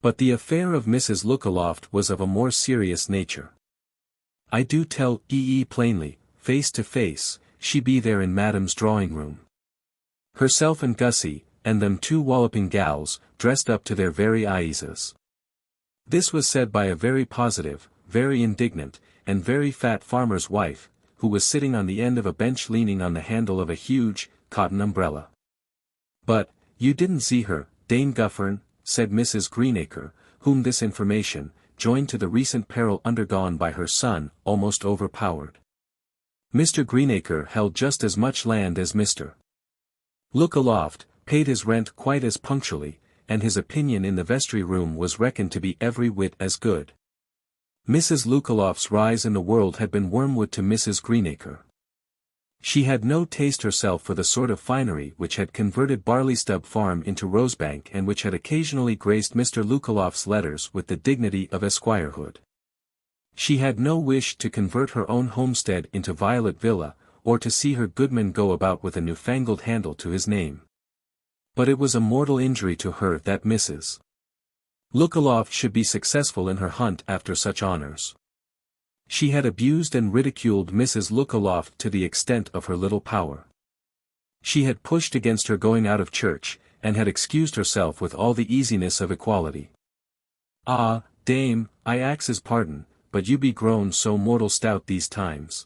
But the affair of Mrs. Lookaloft was of a more serious nature. I do tell plainly, face to face, she be there in Madam's drawing-room. Herself and Gussie, and them two walloping gals, dressed up to their very eyeses. This was said by a very positive, very indignant, and very fat farmer's wife, who was sitting on the end of a bench leaning on the handle of a huge, cotton umbrella. But, you didn't see her, Dame Guffern, said Mrs. Greenacre, whom this information, joined to the recent peril undergone by her son, almost overpowered. Mr. Greenacre held just as much land as Mr. Lookaloft, paid his rent quite as punctually, and his opinion in the vestry room was reckoned to be every whit as good. Mrs. Lookaloft's rise in the world had been wormwood to Mrs. Greenacre. She had no taste herself for the sort of finery which had converted Barleystub Farm into Rosebank and which had occasionally graced Mr. Lookaloft's letters with the dignity of esquirehood. She had no wish to convert her own homestead into Violet Villa, or to see her goodman go about with a newfangled handle to his name. But it was a mortal injury to her that Mrs. Lookaloft should be successful in her hunt after such honors. She had abused and ridiculed Mrs. Lookaloft to the extent of her little power. She had pushed against her going out of church, and had excused herself with all the easiness of equality. "Ah, dame, I axes pardon, but you be grown so mortal stout these times,"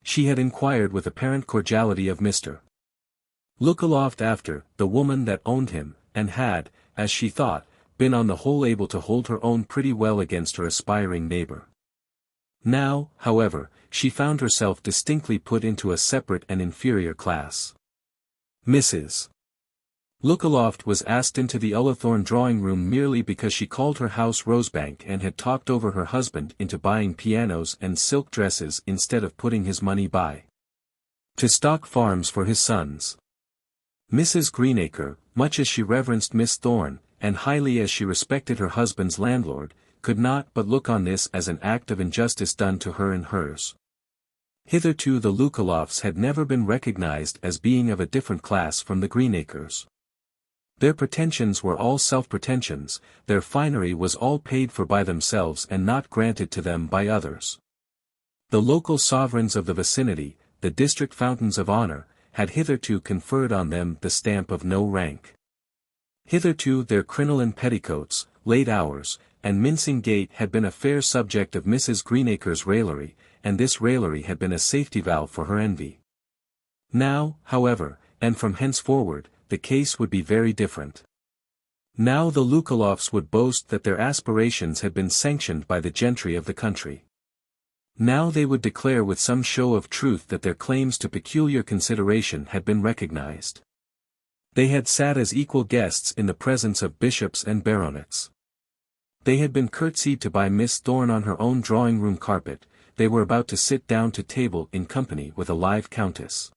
she had inquired with apparent cordiality of Mr. Lookaloft after the woman that owned him, and had, as she thought, been on the whole able to hold her own pretty well against her aspiring neighbor. Now, however, she found herself distinctly put into a separate and inferior class. Mrs. Lookaloft was asked into the Ullathorne drawing-room merely because she called her house Rosebank and had talked over her husband into buying pianos and silk dresses instead of putting his money by to stock farms for his sons. Mrs. Greenacre, much as she reverenced Miss Thorne, and highly as she respected her husband's landlord, could not but look on this as an act of injustice done to her and hers. Hitherto the Lookalofts had never been recognized as being of a different class from the Greenacres. Their pretensions were all self-pretensions, their finery was all paid for by themselves and not granted to them by others. The local sovereigns of the vicinity, the district fountains of honor, had hitherto conferred on them the stamp of no rank. Hitherto their crinoline petticoats, late hours, and mincing gait had been a fair subject of Mrs. Greenacre's raillery, and this raillery had been a safety valve for her envy. Now, however, and from henceforward, the case would be very different. Now the Lookalofts would boast that their aspirations had been sanctioned by the gentry of the country. Now they would declare with some show of truth that their claims to peculiar consideration had been recognized. They had sat as equal guests in the presence of bishops and baronets. They had been curtsied to by Miss Thorne on her own drawing-room carpet, they were about to sit down to table in company with a live countess.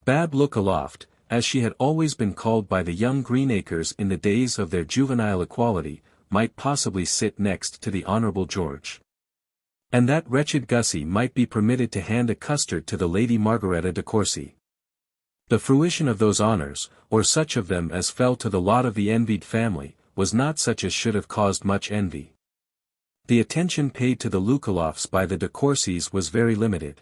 Bab Lookaloft, as she had always been called by the young Greenacres in the days of their juvenile equality, might possibly sit next to the Honourable George. And that wretched Gussie might be permitted to hand a custard to the Lady Margaretta de Courcy. The fruition of those honours, or such of them as fell to the lot of the envied family, was not such as should have caused much envy. The attention paid to the Lookalofts by the de Courcys was very limited.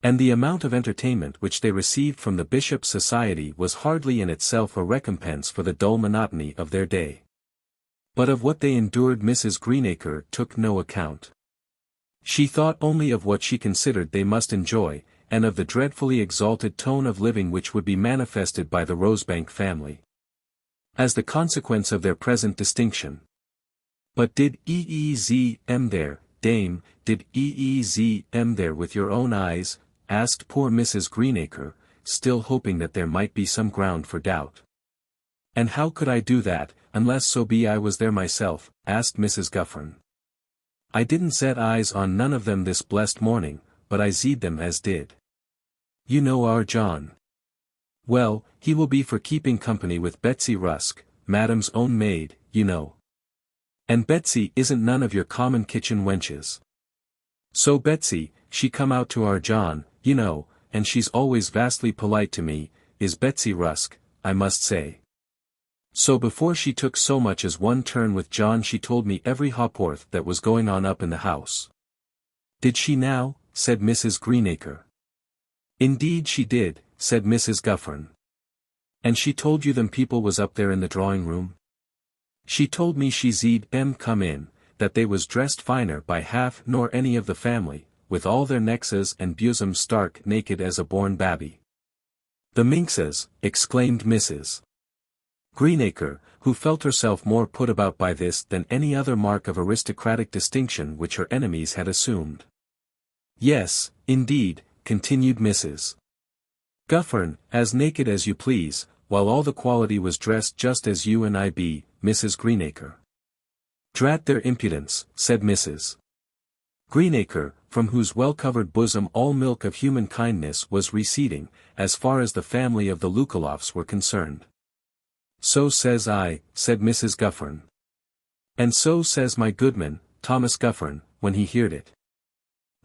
And the amount of entertainment which they received from the Bishop's society was hardly in itself a recompense for the dull monotony of their day. But of what they endured Mrs. Greenacre took no account. She thought only of what she considered they must enjoy, and of the dreadfully exalted tone of living which would be manifested by the Rosebank family, as the consequence of their present distinction. But did E.E.Z.M. there, dame, did E.E.Z.M. there with your own eyes? Asked poor Mrs. Greenacre, still hoping that there might be some ground for doubt. And how could I do that, unless so be I was there myself? Asked Mrs. Guffern. I didn't set eyes on none of them this blessed morning, but I zeed them as did. You know our John. Well, he will be for keeping company with Betsy Rusk, Madam's own maid, you know. And Betsy isn't none of your common kitchen wenches. So Betsy, she come out to our John, you know, and she's always vastly polite to me, is Betsy Rusk, I must say. So before she took so much as one turn with John she told me every ha'porth that was going on up in the house. Did she now? Said Mrs. Greenacre. Indeed she did, said Mrs. Guffern. And she told you them people was up there in the drawing-room? She told me she zeed 'em come in, that they was dressed finer by half nor any of the family, with all their nexes and bosoms stark naked as a born babby. The minxes, exclaimed Mrs. Greenacre, who felt herself more put about by this than any other mark of aristocratic distinction which her enemies had assumed. Yes, indeed, continued Mrs. Guffern, as naked as you please, while all the quality was dressed just as you and I be, Mrs. Greenacre. Drat their impudence, said Mrs. Greenacre, from whose well-covered bosom all milk of human kindness was receding, as far as the family of the Lookalofts were concerned. So says I, said Mrs. Guffern. And so says my goodman, Thomas Guffern, when he heard it.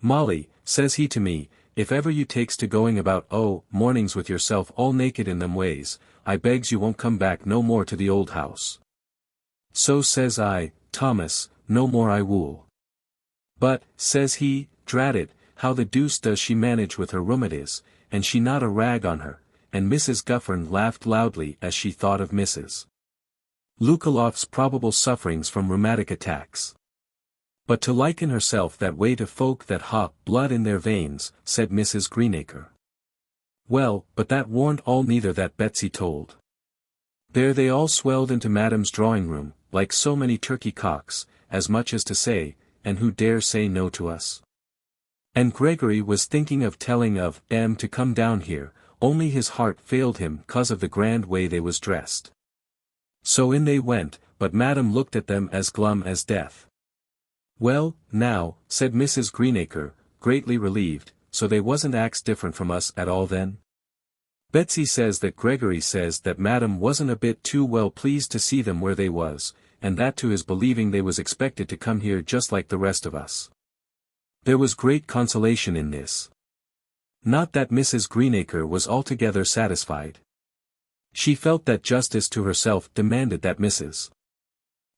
Molly, says he to me, if ever you takes to going about mornings with yourself all naked in them ways, I begs you won't come back no more to the old house. So says I, Thomas, no more I wool. But, says he, drat it, how the deuce does she manage with her rheumatiz, and she not a rag on her, and Mrs. Guffern laughed loudly as she thought of Mrs. Lookaloft's probable sufferings from rheumatic attacks. But to liken herself that way to folk that ha blood in their veins, said Mrs. Greenacre. Well, but that warn't all neither that Betsy told. There they all swelled into Madam's drawing-room, like so many turkey cocks, as much as to say, and who dare say no to us? And Gregory was thinking of telling of M to come down here, only his heart failed him 'cause of the grand way they was dressed. So in they went, but Madam looked at them as glum as death. "Well, now," said Mrs. Greenacre, greatly relieved, "so they wasn't acts different from us at all then?" Betsy says that Gregory says that Madam wasn't a bit too well pleased to see them where they was, and that to his believing they was expected to come here just like the rest of us. There was great consolation in this. Not that Mrs. Greenacre was altogether satisfied. She felt that justice to herself demanded that Mrs.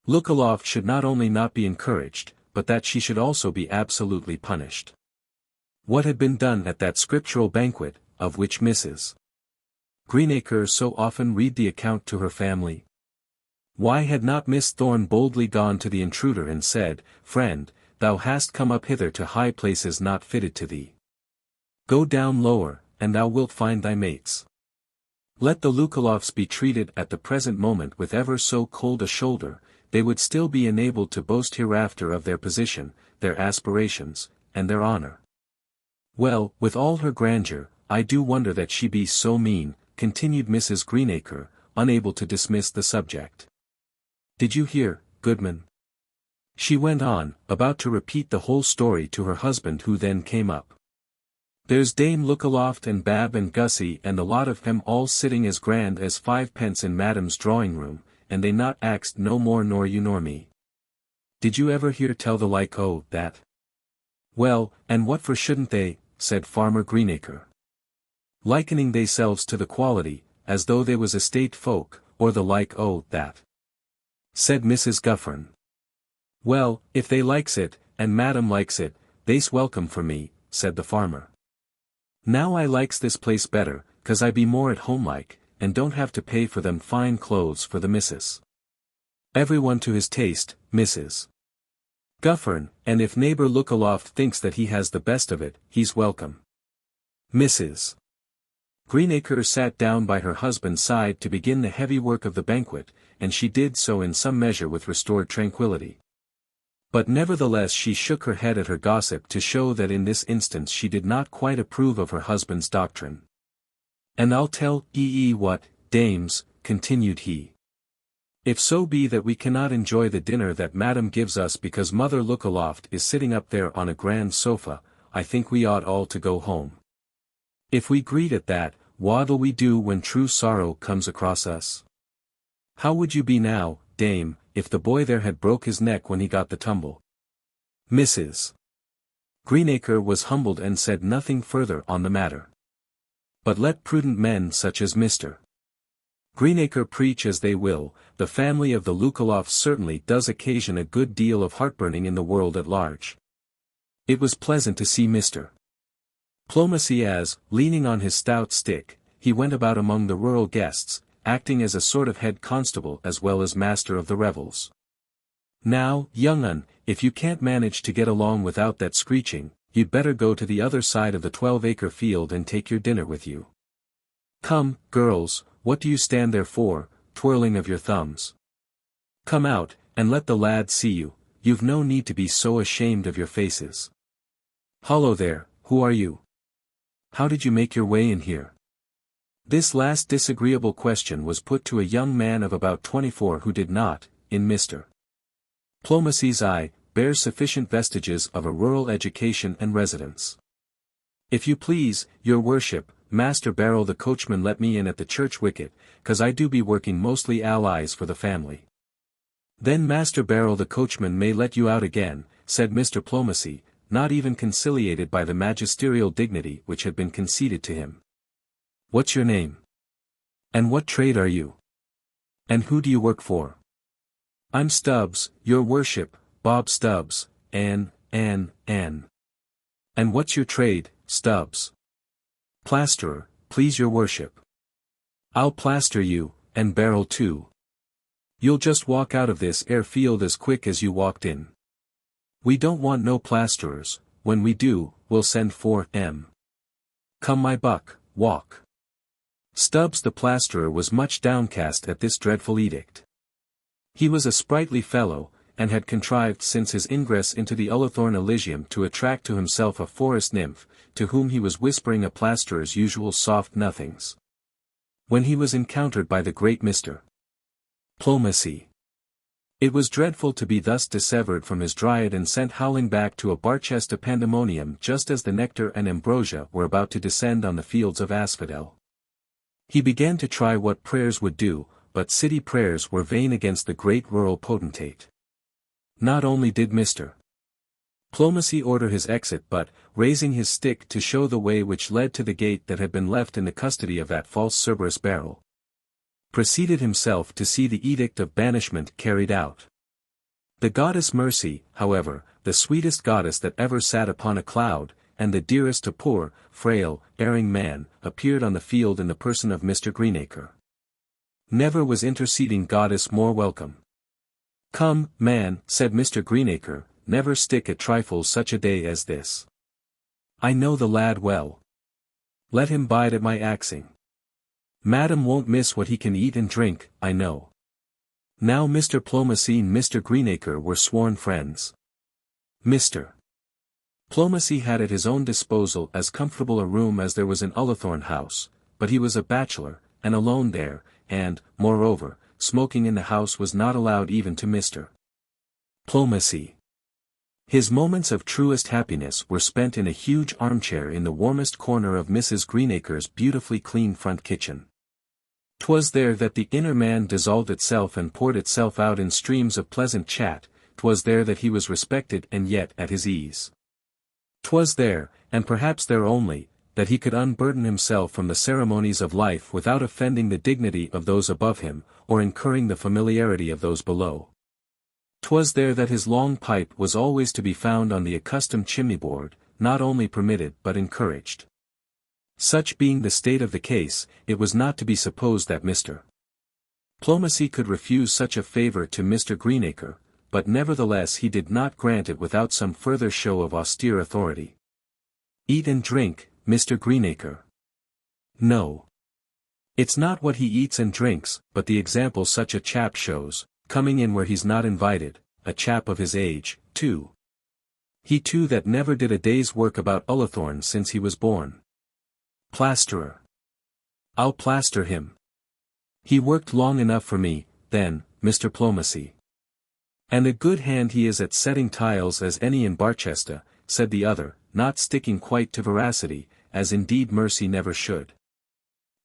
Lookaloft should not only not be encouraged, but that she should also be absolutely punished. What had been done at that scriptural banquet, of which Mrs. Greenacre so often read the account to her family? Why had not Miss Thorne boldly gone to the intruder and said, "Friend, thou hast come up hither to high places not fitted to thee. Go down lower, and thou wilt find thy mates." Let the Lookalofts be treated at the present moment with ever so cold a shoulder, they would still be enabled to boast hereafter of their position, their aspirations, and their honor. "Well, with all her grandeur, I do wonder that she be so mean," continued Mrs. Greenacre, unable to dismiss the subject. "Did you hear, Goodman?" she went on, about to repeat the whole story to her husband, who then came up. "There's Dame Lookaloft and Bab and Gussie and the lot of them all sitting as grand as 5 pence in Madam's drawing-room, and they not axed no more nor you nor me. Did you ever hear tell the like o' that?" "Well, and what for shouldn't they?" said Farmer Greenacre. "Likening theyselves to the quality, as though they was estate folk, or the like o' that," said Mrs. Guffern. "Well, if they likes it, and Madam likes it, they's welcome for me," said the farmer. "Now I likes this place better, 'cause I be more at home like, and don't have to pay for them fine clothes for the missus. Everyone to his taste, Mrs. Guffern, and if neighbor Lookaloft thinks that he has the best of it, he's welcome." Mrs. Greenacre sat down by her husband's side to begin the heavy work of the banquet, and she did so in some measure with restored tranquillity. But nevertheless she shook her head at her gossip to show that in this instance she did not quite approve of her husband's doctrine. "And I'll tell ye what, dames," continued he. "If so be that we cannot enjoy the dinner that Madam gives us because Mother Lookaloft is sitting up there on a grand sofa, I think we ought all to go home. If we greet at that, what'll we do when true sorrow comes across us? How would you be now, dame, if the boy there had broke his neck when he got the tumble?" Mrs. Greenacre was humbled and said nothing further on the matter. But let prudent men such as Mr. Greenacre preach as they will, the family of the Lookalofts certainly does occasion a good deal of heartburning in the world at large. It was pleasant to see Mr. Plomacy as, leaning on his stout stick, he went about among the rural guests, acting as a sort of head constable as well as master of the revels. "Now, young un, if you can't manage to get along without that screeching, you'd better go to the other side of the 12-acre field and take your dinner with you. Come, girls, what do you stand there for, twirling of your thumbs? Come out, and let the lads see you, you've no need to be so ashamed of your faces. Hollo there, who are you? How did you make your way in here?" This last disagreeable question was put to a young man of about 24 who did not, in Mr. Plomacy's eye, bear sufficient vestiges of a rural education and residence. "If you please, your worship, Master Barrow the coachman let me in at the church wicket, 'cause I do be working mostly allies for the family." "Then Master Barrow the coachman may let you out again," said Mr. Plomacy, not even conciliated by the magisterial dignity which had been conceded to him. "What's your name? And what trade are you? And who do you work for?" "I'm Stubbs, your worship, Bob Stubbs, Ann. "And what's your trade, Stubbs?" "Plasterer, please your worship." "I'll plaster you, and Barrow too. You'll just walk out of this air field as quick as you walked in. We don't want no plasterers, when we do, we'll send for 'em. Come my buck, walk." Stubbs the plasterer was much downcast at this dreadful edict. He was a sprightly fellow, and had contrived since his ingress into the Ullathorne Elysium to attract to himself a forest nymph, to whom he was whispering a plasterer's usual soft nothings. When he was encountered by the great Mr. Plomacy. It was dreadful to be thus dissevered from his dryad and sent howling back to a Barchester pandemonium just as the nectar and ambrosia were about to descend on the fields of asphodel. He began to try what prayers would do, but city prayers were vain against the great rural potentate. Not only did Mr. Plomacy order his exit but, raising his stick to show the way which led to the gate that had been left in the custody of that false Cerberus Beryl, proceeded himself to see the edict of banishment carried out. The goddess Mercy, however, the sweetest goddess that ever sat upon a cloud, and the dearest to poor, frail, erring man, appeared on the field in the person of Mr. Greenacre. Never was interceding goddess more welcome. "Come, man," said Mr. Greenacre, "never stick at trifles such a day as this. I know the lad well. Let him bide at my axing. Madam won't miss what he can eat and drink, I know." Now Mr. Plomacy and Mr. Greenacre were sworn friends. Mr. Plomacy had at his own disposal as comfortable a room as there was in Ullathorne House, but he was a bachelor, and alone there, and, moreover, smoking in the house was not allowed even to Mr. Plomacy. His moments of truest happiness were spent in a huge armchair in the warmest corner of Mrs. Greenacre's beautifully clean front kitchen. 'Twas there that the inner man dissolved itself and poured itself out in streams of pleasant chat, 'twas there that he was respected and yet at his ease. 'Twas there, and perhaps there only, that he could unburden himself from the ceremonies of life without offending the dignity of those above him, or incurring the familiarity of those below. 'Twas there that his long pipe was always to be found on the accustomed chimney-board, not only permitted but encouraged. Such being the state of the case, it was not to be supposed that Mr. Plomacy could refuse such a favour to Mr. Greenacre, but nevertheless he did not grant it without some further show of austere authority. "Eat and drink, Mr. Greenacre." "No. It's not what he eats and drinks, but the example such a chap shows, coming in where he's not invited, a chap of his age, too. He too that never did a day's work about Ullathorne since he was born. Plasterer. I'll plaster him. He worked long enough for me, then, Mr. Plomacy. And a good hand he is at setting tiles as any in Barchester," said the other, not sticking quite to veracity, as indeed Mercy never should.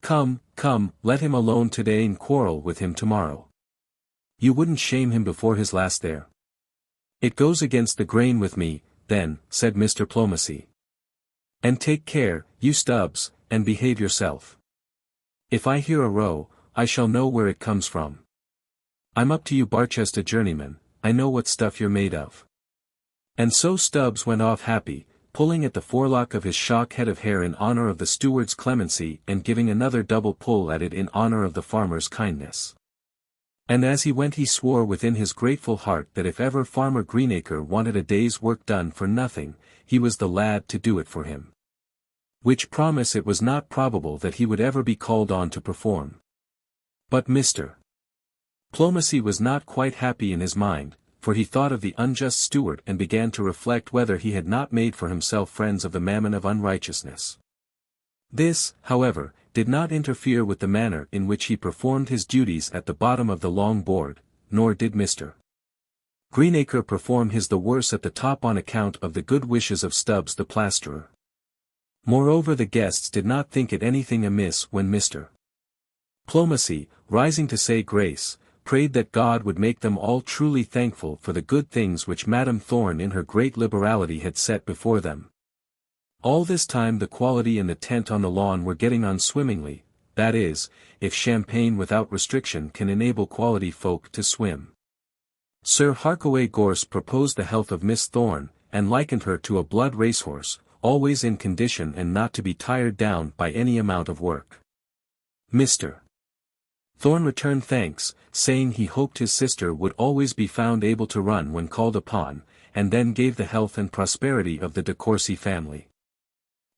"Come, come, let him alone today and quarrel with him tomorrow. You wouldn't shame him before his last there." "It goes against the grain with me, then," said Mr. Plomacy. "And take care, you Stubbs, and behave yourself. If I hear a row, I shall know where it comes from. I'm up to you Barchester journeyman, I know what stuff you're made of." And so Stubbs went off happy, pulling at the forelock of his shock head of hair in honour of the steward's clemency and giving another double pull at it in honour of the farmer's kindness. And as he went he swore within his grateful heart that if ever Farmer Greenacre wanted a day's work done for nothing, he was the lad to do it for him. Which promise it was not probable that he would ever be called on to perform. But Mr. Plomacy was not quite happy in his mind, for he thought of the unjust steward and began to reflect whether he had not made for himself friends of the mammon of unrighteousness. This, however, did not interfere with the manner in which he performed his duties at the bottom of the long board, nor did Mr. Greenacre perform his the worse at the top on account of the good wishes of Stubbs the plasterer. Moreover the guests did not think it anything amiss when Mr. Plomacy, rising to say grace, prayed that God would make them all truly thankful for the good things which Madam Thorne in her great liberality had set before them. All this time the quality and the tent on the lawn were getting on swimmingly, that is, if champagne without restriction can enable quality folk to swim. Sir Harkaway Gorse proposed the health of Miss Thorne, and likened her to a blood racehorse, always in condition and not to be tired down by any amount of work. Mr. Thorne returned thanks, saying he hoped his sister would always be found able to run when called upon, and then gave the health and prosperity of the De Courcy family.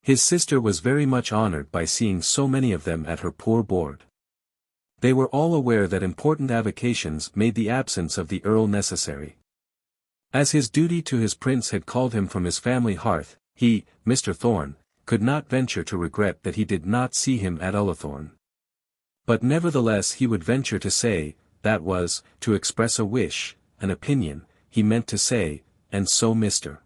His sister was very much honoured by seeing so many of them at her poor board. They were all aware that important avocations made the absence of the Earl necessary. As his duty to his prince had called him from his family hearth, he, Mr. Thorne, could not venture to regret that he did not see him at Ullathorne. But nevertheless he would venture to say, that was, to express a wish, an opinion, he meant to say, and so Mr.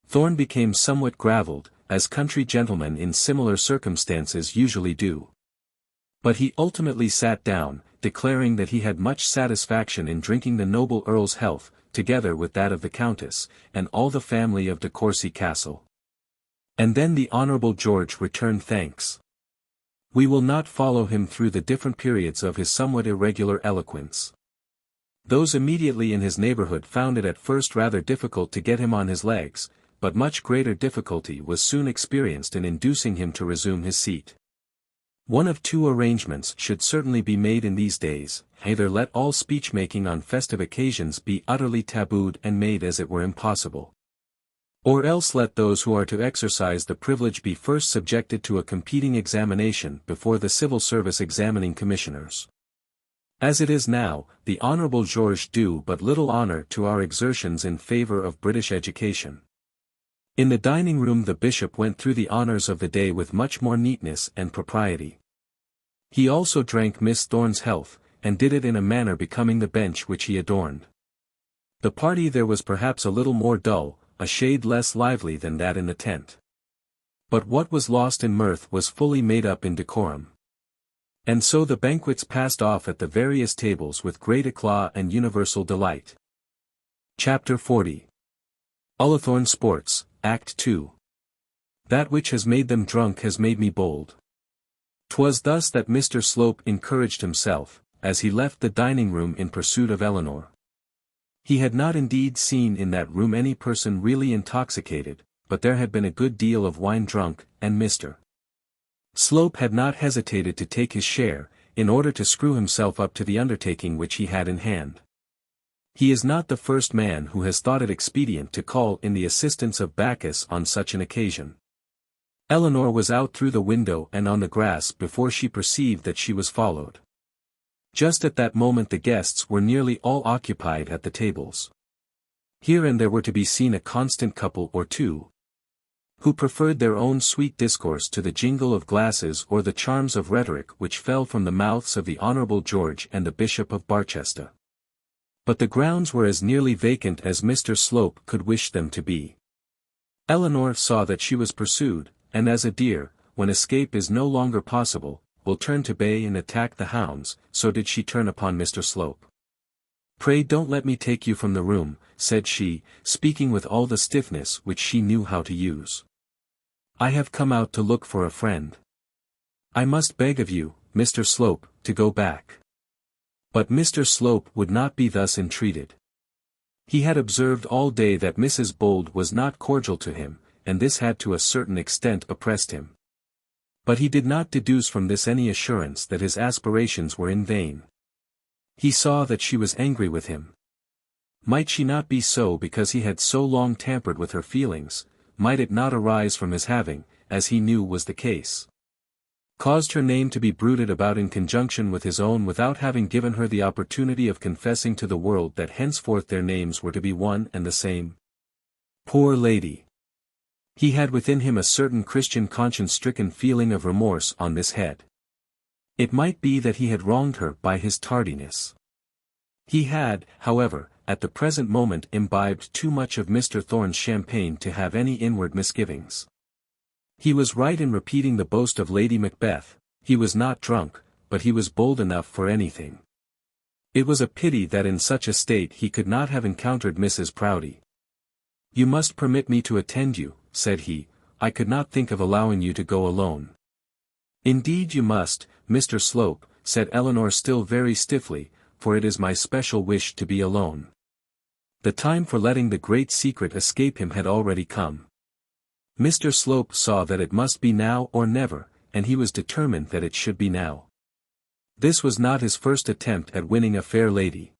Thorne became somewhat gravelled, as country gentlemen in similar circumstances usually do. But he ultimately sat down, declaring that he had much satisfaction in drinking the noble Earl's health, together with that of the Countess, and all the family of de Courcy Castle. And then the Honourable George returned thanks. We will not follow him through the different periods of his somewhat irregular eloquence. Those immediately in his neighbourhood found it at first rather difficult to get him on his legs, but much greater difficulty was soon experienced in inducing him to resume his seat. One of two arrangements should certainly be made in these days: either let all speech-making on festive occasions be utterly tabooed and made as it were impossible. Or else let those who are to exercise the privilege be first subjected to a competing examination before the Civil Service examining commissioners. As it is now, the Honourable George do but little honour to our exertions in favour of British education. In the dining room the bishop went through the honours of the day with much more neatness and propriety. He also drank Miss Thorne's health, and did it in a manner becoming the bench which he adorned. The party there was perhaps a little more dull, a shade less lively than that in the tent. But what was lost in mirth was fully made up in decorum. And so the banquets passed off at the various tables with great eclat and universal delight. Chapter 40. Ullathorne Sports, Act 2. That which has made them drunk has made me bold. 'Twas thus that Mr. Slope encouraged himself, as he left the dining-room in pursuit of Eleanor. He had not indeed seen in that room any person really intoxicated, but there had been a good deal of wine drunk, and Mr. Slope had not hesitated to take his share, in order to screw himself up to the undertaking which he had in hand. He is not the first man who has thought it expedient to call in the assistance of Bacchus on such an occasion. Eleanor was out through the window and on the grass before she perceived that she was followed. Just at that moment the guests were nearly all occupied at the tables. Here and there were to be seen a constant couple or two, who preferred their own sweet discourse to the jingle of glasses or the charms of rhetoric which fell from the mouths of the Honourable George and the Bishop of Barchester. But the grounds were as nearly vacant as Mr. Slope could wish them to be. Eleanor saw that she was pursued, and as a deer, when escape is no longer possible, will turn to bay and attack the hounds, so did she turn upon Mr. Slope. "Pray don't let me take you from the room," said she, speaking with all the stiffness which she knew how to use. "I have come out to look for a friend. I must beg of you, Mr. Slope, to go back." But Mr. Slope would not be thus entreated. He had observed all day that Mrs. Bold was not cordial to him, and this had to a certain extent oppressed him. But he did not deduce from this any assurance that his aspirations were in vain. He saw that she was angry with him. Might she not be so because he had so long tampered with her feelings? Might it not arise from his having, as he knew was the case, caused her name to be bruited about in conjunction with his own without having given her the opportunity of confessing to the world that henceforth their names were to be one and the same? Poor lady! He had within him a certain Christian conscience-stricken feeling of remorse on this head. It might be that he had wronged her by his tardiness. He had, however, at the present moment imbibed too much of Mr. Thorne's champagne to have any inward misgivings. He was right in repeating the boast of Lady Macbeth: he was not drunk, but he was bold enough for anything. It was a pity that in such a state he could not have encountered Mrs. Proudie. "You must permit me to attend you," said he. "I could not think of allowing you to go alone." "Indeed you must, Mr. Slope," said Eleanor still very stiffly, "for it is my special wish to be alone." The time for letting the great secret escape him had already come. Mr. Slope saw that it must be now or never, and he was determined that it should be now. This was not his first attempt at winning a fair lady.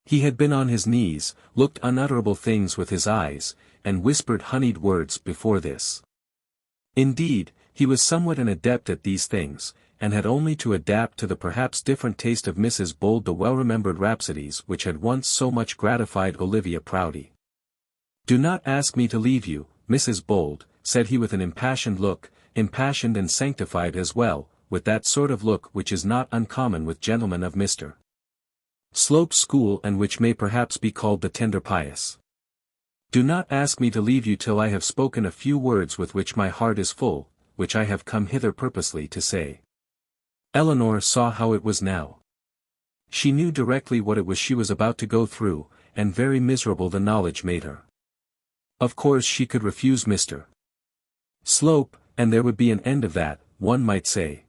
He had been on his knees, looked unutterable things with his eyes, and whispered honeyed words before this. Indeed, he was somewhat an adept at these things, and had only to adapt to the perhaps different taste of Mrs. Bold the well-remembered rhapsodies which had once so much gratified Olivia Proudie. "Do not ask me to leave you, Mrs. Bold," said he with an impassioned look, impassioned and sanctified as well, with that sort of look which is not uncommon with gentlemen of Mr. Slope's school and which may perhaps be called the tender pious. "Do not ask me to leave you till I have spoken a few words with which my heart is full, which I have come hither purposely to say." Eleanor saw how it was now. She knew directly what it was she was about to go through, and very miserable the knowledge made her. Of course she could refuse Mr. Slope, and there would be an end of that, one might say.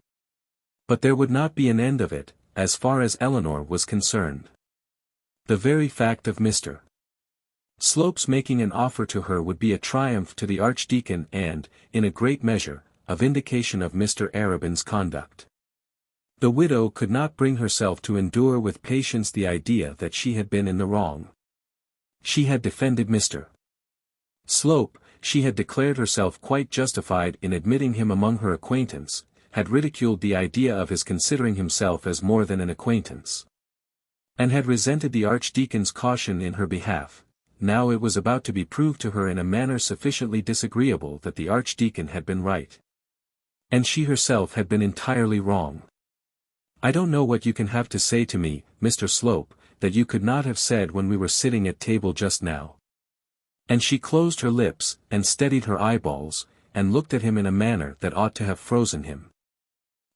But there would not be an end of it, as far as Eleanor was concerned. The very fact of Mr. Slope's making an offer to her would be a triumph to the Archdeacon and, in a great measure, a vindication of Mr. Arabin's conduct. The widow could not bring herself to endure with patience the idea that she had been in the wrong. She had defended Mr. Slope, she had declared herself quite justified in admitting him among her acquaintance, had ridiculed the idea of his considering himself as more than an acquaintance, and had resented the Archdeacon's caution in her behalf. Now it was about to be proved to her in a manner sufficiently disagreeable that the Archdeacon had been right, and she herself had been entirely wrong. "I don't know what you can have to say to me, Mr. Slope, that you could not have said when we were sitting at table just now." And she closed her lips, and steadied her eyeballs, and looked at him in a manner that ought to have frozen him.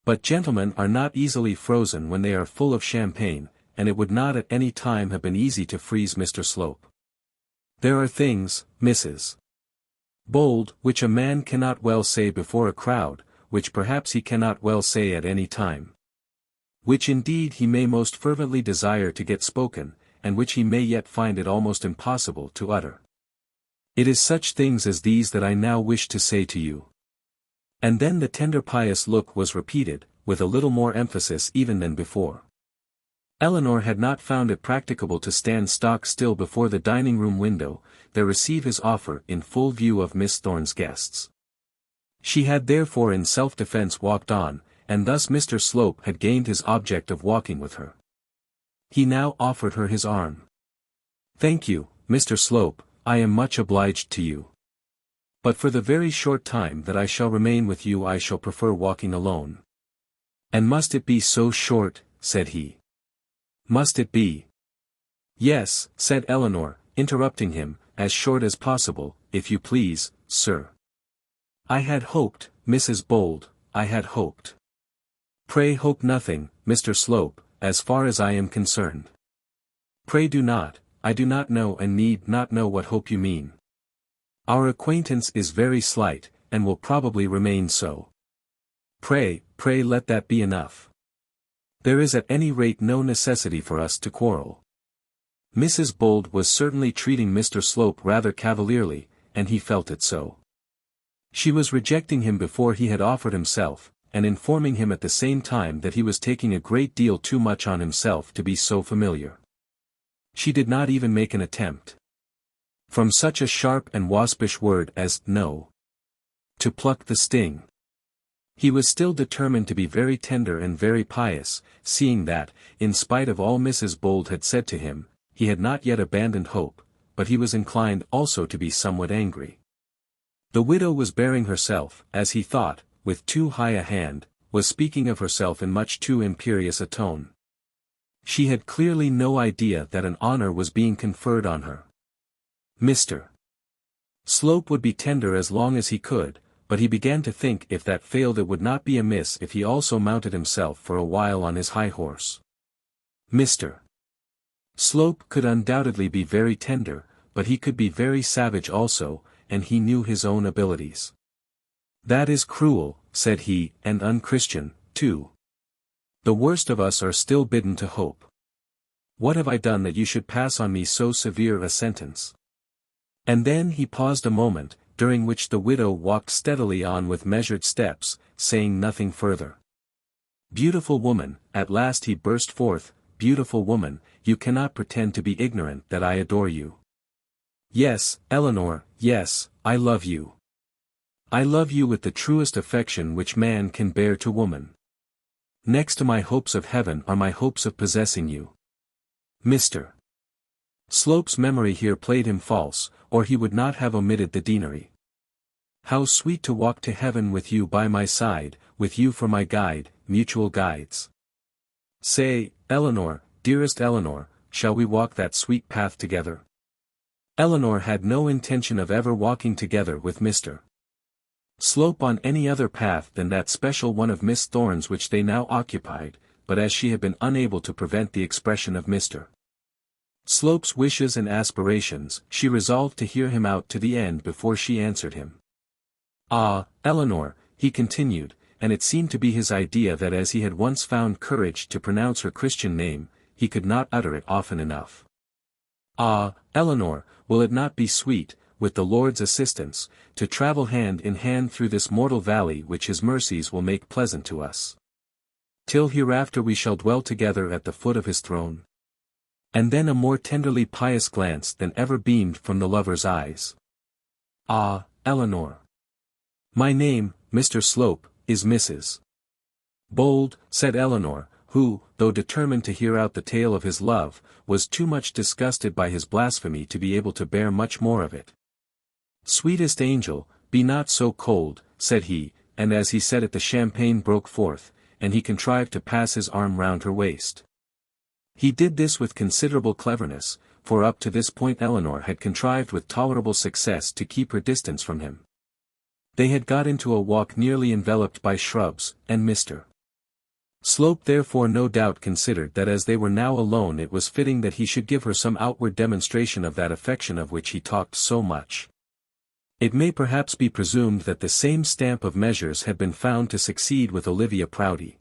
But gentlemen are not easily frozen when they are full of champagne, and it would not at any time have been easy to freeze Mr. Slope. There are things, Mrs. Bold, which a man cannot well say before a crowd, which perhaps he cannot well say at any time. Which indeed he may most fervently desire to get spoken, and which he may yet find it almost impossible to utter. It is such things as these that I now wish to say to you. And then the tender pious look was repeated, with a little more emphasis even than before. Eleanor had not found it practicable to stand stock still before the dining-room window, to receive his offer in full view of Miss Thorne's guests. She had therefore in self-defence walked on, and thus Mr. Slope had gained his object of walking with her. He now offered her his arm. "Thank you, Mr. Slope, I am much obliged to you. But for the very short time that I shall remain with you I shall prefer walking alone." "And must it be so short?" said he. "Must it be?" "Yes," said Eleanor, interrupting him, "as short as possible, if you please, sir. I had hoped, Mrs. Bold, I had hoped." "Pray hope nothing, Mr. Slope, as far as I am concerned. Pray do not, I do not know and need not know what hope you mean. Our acquaintance is very slight, and will probably remain so. Pray let that be enough. There is at any rate no necessity for us to quarrel." Mrs. Bold was certainly treating Mr. Slope rather cavalierly, and he felt it so. She was rejecting him before he had offered himself, and informing him at the same time that he was taking a great deal too much on himself to be so familiar. She did not even make an attempt, from such a sharp and waspish word as "no," to pluck the sting. He was still determined to be very tender and very pious, seeing that, in spite of all Mrs. Bold had said to him, he had not yet abandoned hope, but he was inclined also to be somewhat angry. The widow was bearing herself, as he thought, with too high a hand, was speaking of herself in much too imperious a tone. She had clearly no idea that an honor was being conferred on her. Mr. Slope would be tender as long as he could, but he began to think if that failed it would not be amiss if he also mounted himself for a while on his high horse. Mr. Slope could undoubtedly be very tender, but he could be very savage also, and he knew his own abilities. "That is cruel," said he, "and unchristian, too. The worst of us are still bidden to hope. What have I done that you should pass on me so severe a sentence?" And then he paused a moment, during which the widow walked steadily on with measured steps, saying nothing further. "Beautiful woman," at last he burst forth, "beautiful woman, you cannot pretend to be ignorant that I adore you. Yes, Eleanor, yes, I love you. I love you with the truest affection which man can bear to woman. Next to my hopes of heaven are my hopes of possessing you. Mr. Slope's memory here played him false, or he would not have omitted the deanery. How sweet to walk to heaven with you by my side, with you for my guide, mutual guides. Say, Eleanor, dearest Eleanor, shall we walk that sweet path together? Eleanor had no intention of ever walking together with Mr. Slope on any other path than that special one of Miss Thorne's which they now occupied, but as she had been unable to prevent the expression of Mr. Slope's wishes and aspirations, she resolved to hear him out to the end before she answered him. Ah, Eleanor, he continued, and it seemed to be his idea that as he had once found courage to pronounce her Christian name, he could not utter it often enough. Ah, Eleanor, will it not be sweet, with the Lord's assistance, to travel hand in hand through this mortal valley which his mercies will make pleasant to us? Till hereafter we shall dwell together at the foot of his throne. And then a more tenderly pious glance than ever beamed from the lover's eyes. Ah, Eleanor. My name, Mr. Slope, is Mrs. Bold, said Eleanor, who, though determined to hear out the tale of his love, was too much disgusted by his blasphemy to be able to bear much more of it. Sweetest angel, be not so cold, said he, and as he said it the champagne broke forth, and he contrived to pass his arm round her waist. He did this with considerable cleverness, for up to this point Eleanor had contrived with tolerable success to keep her distance from him. They had got into a walk nearly enveloped by shrubs, and Mr. Slope therefore no doubt considered that as they were now alone it was fitting that he should give her some outward demonstration of that affection of which he talked so much. It may perhaps be presumed that the same stamp of measures had been found to succeed with Olivia Proudie.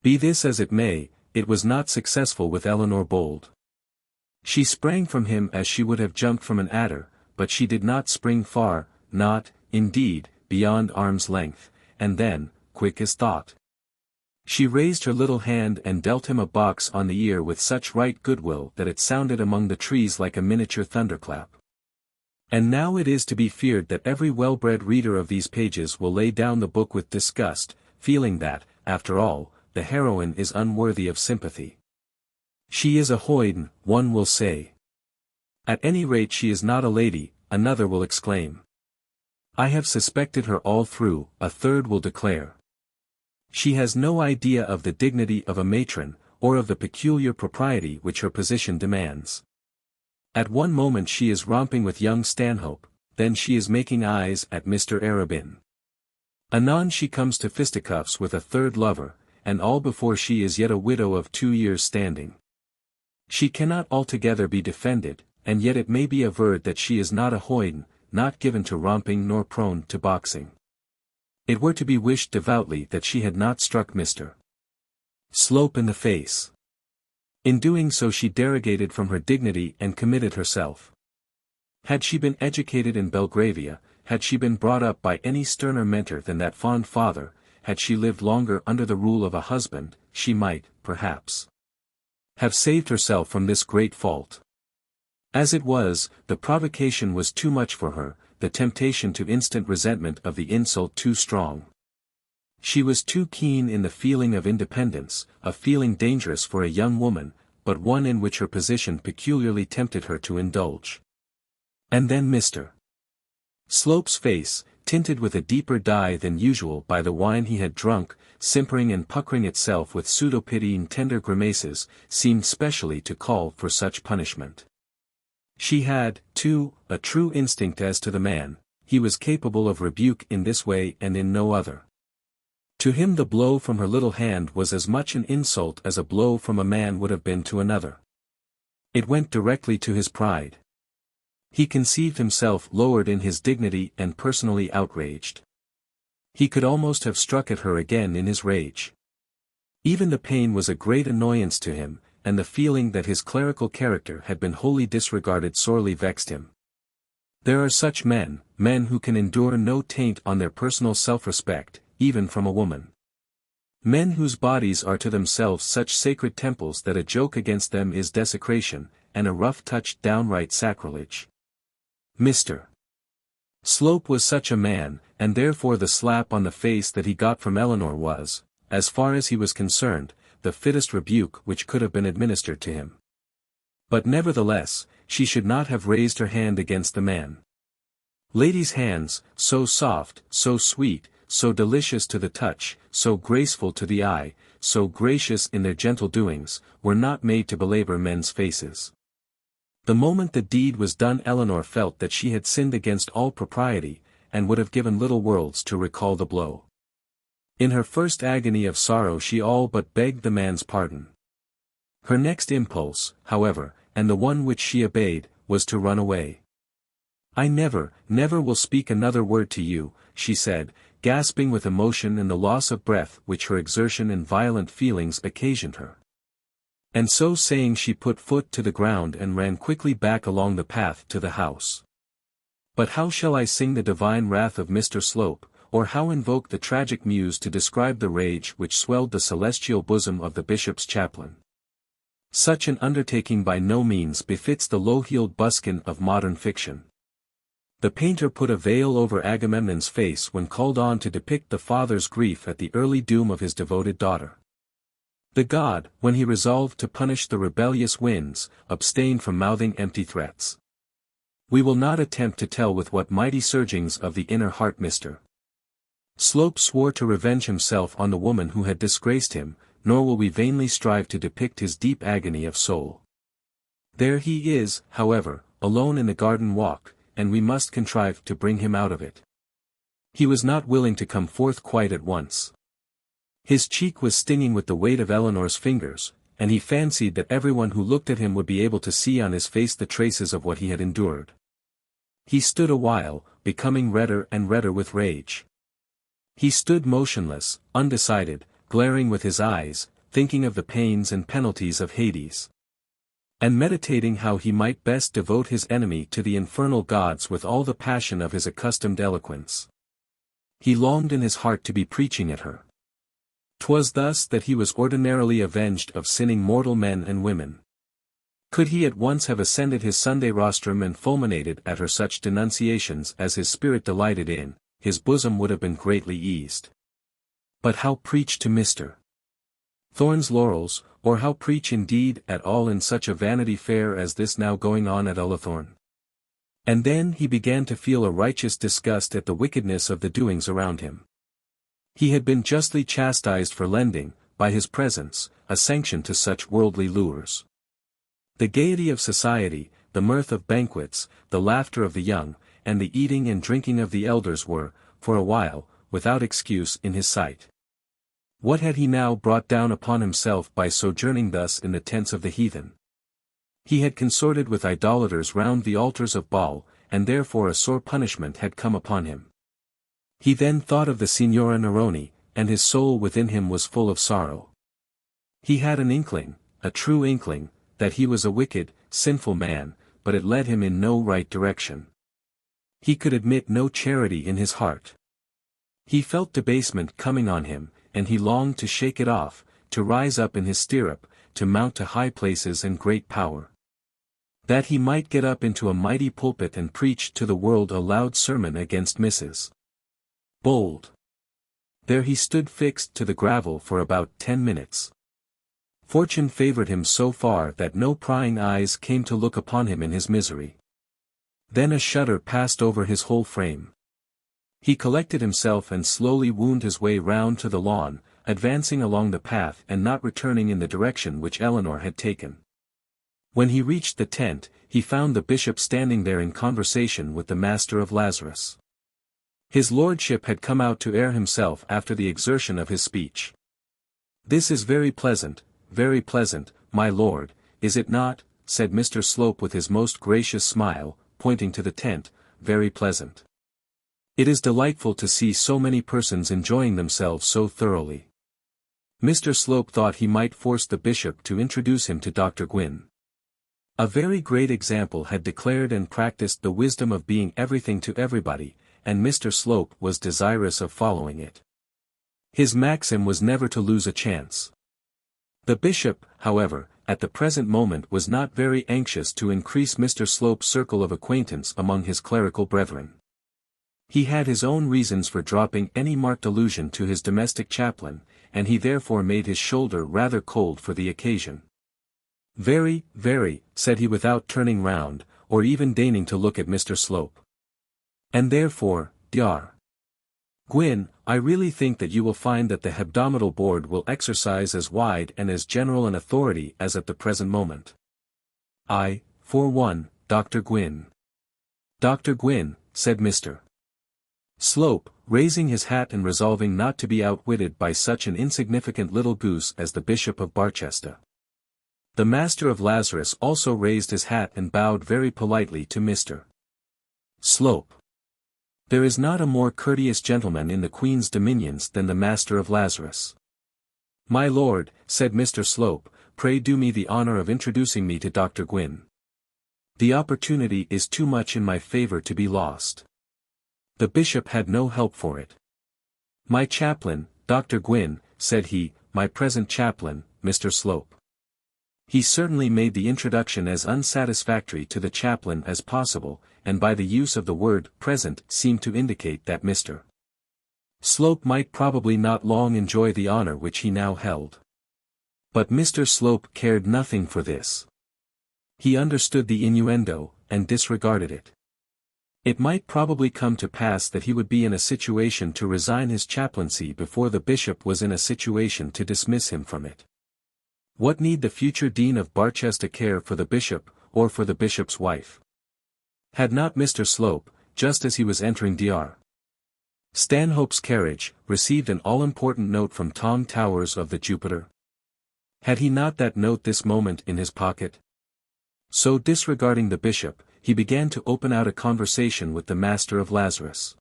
Be this as it may, it was not successful with Eleanor Bold. She sprang from him as she would have jumped from an adder, but she did not spring far, not, indeed, beyond arm's length, and then, quick as thought, she raised her little hand and dealt him a box on the ear with such right goodwill that it sounded among the trees like a miniature thunderclap. And now it is to be feared that every well-bred reader of these pages will lay down the book with disgust, feeling that, after all, the heroine is unworthy of sympathy. She is a hoyden, one will say. At any rate she is not a lady, another will exclaim. I have suspected her all through, a third will declare. She has no idea of the dignity of a matron, or of the peculiar propriety which her position demands. At one moment she is romping with young Stanhope, then she is making eyes at Mr. Arabin. Anon she comes to fisticuffs with a third lover, and all before she is yet a widow of 2 years' standing. She cannot altogether be defended, and yet it may be averred that she is not a hoyden, not given to romping nor prone to boxing. It were to be wished devoutly that she had not struck Mr. Slope in the face. In doing so she derogated from her dignity and committed herself. Had she been educated in Belgravia, had she been brought up by any sterner mentor than that fond father, had she lived longer under the rule of a husband, she might, perhaps, have saved herself from this great fault. As it was, the provocation was too much for her, the temptation to instant resentment of the insult too strong. She was too keen in the feeling of independence, a feeling dangerous for a young woman, but one in which her position peculiarly tempted her to indulge. And then Mr. Slope's face, tinted with a deeper dye than usual by the wine he had drunk, simpering and puckering itself with pseudo-pitying tender grimaces, seemed specially to call for such punishment. She had, too, a true instinct as to the man, he was capable of rebuke in this way and in no other. To him the blow from her little hand was as much an insult as a blow from a man would have been to another. It went directly to his pride. He conceived himself lowered in his dignity and personally outraged. He could almost have struck at her again in his rage. Even the pain was a great annoyance to him, and the feeling that his clerical character had been wholly disregarded sorely vexed him. There are such men who can endure no taint on their personal self-respect, even from a woman. Men whose bodies are to themselves such sacred temples that a joke against them is desecration, and a rough touch downright sacrilege. Mr. Slope was such a man, and therefore the slap on the face that he got from Eleanor was, as far as he was concerned, the fittest rebuke which could have been administered to him. But nevertheless, she should not have raised her hand against the man. Ladies' hands, so soft, so sweet, so delicious to the touch, so graceful to the eye, so gracious in their gentle doings, were not made to belabor men's faces. The moment the deed was done, Eleanor felt that she had sinned against all propriety, and would have given little worlds to recall the blow. In her first agony of sorrow she all but begged the man's pardon. Her next impulse, however, and the one which she obeyed, was to run away. "I never will speak another word to you," she said, gasping with emotion and the loss of breath which her exertion and violent feelings occasioned her. And so saying she put foot to the ground and ran quickly back along the path to the house. But how shall I sing the divine wrath of Mr. Slope, or how invoke the tragic muse to describe the rage which swelled the celestial bosom of the bishop's chaplain? Such an undertaking by no means befits the low-heeled buskin of modern fiction. The painter put a veil over Agamemnon's face when called on to depict the father's grief at the early doom of his devoted daughter. The god, when he resolved to punish the rebellious winds, abstained from mouthing empty threats. We will not attempt to tell with what mighty surgings of the inner heart Mr. Slope swore to revenge himself on the woman who had disgraced him, nor will we vainly strive to depict his deep agony of soul. There he is, however, alone in the garden walk, and we must contrive to bring him out of it. He was not willing to come forth quite at once. His cheek was stinging with the weight of Eleanor's fingers, and he fancied that everyone who looked at him would be able to see on his face the traces of what he had endured. He stood a while, becoming redder and redder with rage. He stood motionless, undecided, glaring with his eyes, thinking of the pains and penalties of Hades, and meditating how he might best devote his enemy to the infernal gods with all the passion of his accustomed eloquence. He longed in his heart to be preaching at her. 'Twas thus that he was ordinarily avenged of sinning mortal men and women. Could he at once have ascended his Sunday rostrum and fulminated at her such denunciations as his spirit delighted in, his bosom would have been greatly eased. But how preach to Mr. Thorne's laurels, or how preach indeed at all in such a Vanity Fair as this now going on at Ullathorne? And then he began to feel a righteous disgust at the wickedness of the doings around him. He had been justly chastised for lending, by his presence, a sanction to such worldly lures. The gaiety of society, the mirth of banquets, the laughter of the young, and the eating and drinking of the elders were, for a while, without excuse in his sight. What had he now brought down upon himself by sojourning thus in the tents of the heathen? He had consorted with idolaters round the altars of Baal, and therefore a sore punishment had come upon him. He then thought of the Signora Neroni, and his soul within him was full of sorrow. He had an inkling, a true inkling, that he was a wicked, sinful man, but it led him in no right direction. He could admit no charity in his heart. He felt debasement coming on him, and he longed to shake it off, to rise up in his stirrup, to mount to high places and great power. That he might get up into a mighty pulpit and preach to the world a loud sermon against Mrs. Bold. There he stood fixed to the gravel for about 10 minutes. Fortune favored him so far that no prying eyes came to look upon him in his misery. Then a shudder passed over his whole frame. He collected himself and slowly wound his way round to the lawn, advancing along the path and not returning in the direction which Eleanor had taken. When he reached the tent, he found the bishop standing there in conversation with the master of Lazarus. His lordship had come out to air himself after the exertion of his speech. "This is very pleasant, my lord, is it not?" said Mr. Slope with his most gracious smile, pointing to the tent. "Very pleasant. It is delightful to see so many persons enjoying themselves so thoroughly." Mr. Slope thought he might force the bishop to introduce him to Dr. Gwynne. A very great example had declared and practiced the wisdom of being everything to everybody, and Mr. Slope was desirous of following it. His maxim was never to lose a chance. The bishop, however, at the present moment was not very anxious to increase Mr. Slope's circle of acquaintance among his clerical brethren. He had his own reasons for dropping any marked allusion to his domestic chaplain, and he therefore made his shoulder rather cold for the occasion. "Very, very," said he without turning round, or even deigning to look at Mr. Slope. "And therefore, Dr. Gwyn, I really think that you will find that the hebdomadal board will exercise as wide and as general an authority as at the present moment. I, for one, Dr. Gwyn." "Dr. Gwyn," said Mr. Slope, raising his hat and resolving not to be outwitted by such an insignificant little goose as the Bishop of Barchester. The Master of Lazarus also raised his hat and bowed very politely to Mr. Slope. There is not a more courteous gentleman in the Queen's dominions than the Master of Lazarus. "My lord," said Mr. Slope, "pray do me the honour of introducing me to Dr. Gwyn. The opportunity is too much in my favour to be lost." The bishop had no help for it. "My chaplain, Dr. Gwyn," said he, "my present chaplain, Mr. Slope." He certainly made the introduction as unsatisfactory to the chaplain as possible, and by the use of the word "present" seemed to indicate that Mr. Slope might probably not long enjoy the honour which he now held. But Mr. Slope cared nothing for this. He understood the innuendo, and disregarded it. It might probably come to pass that he would be in a situation to resign his chaplaincy before the bishop was in a situation to dismiss him from it. What need the future dean of Barchester care for the bishop, or for the bishop's wife? Had not Mr. Slope, just as he was entering Dr. Stanhope's carriage, received an all-important note from Tom Towers of the Jupiter? Had he not that note this moment in his pocket? So disregarding the bishop, he began to open out a conversation with the Master of Lazarus.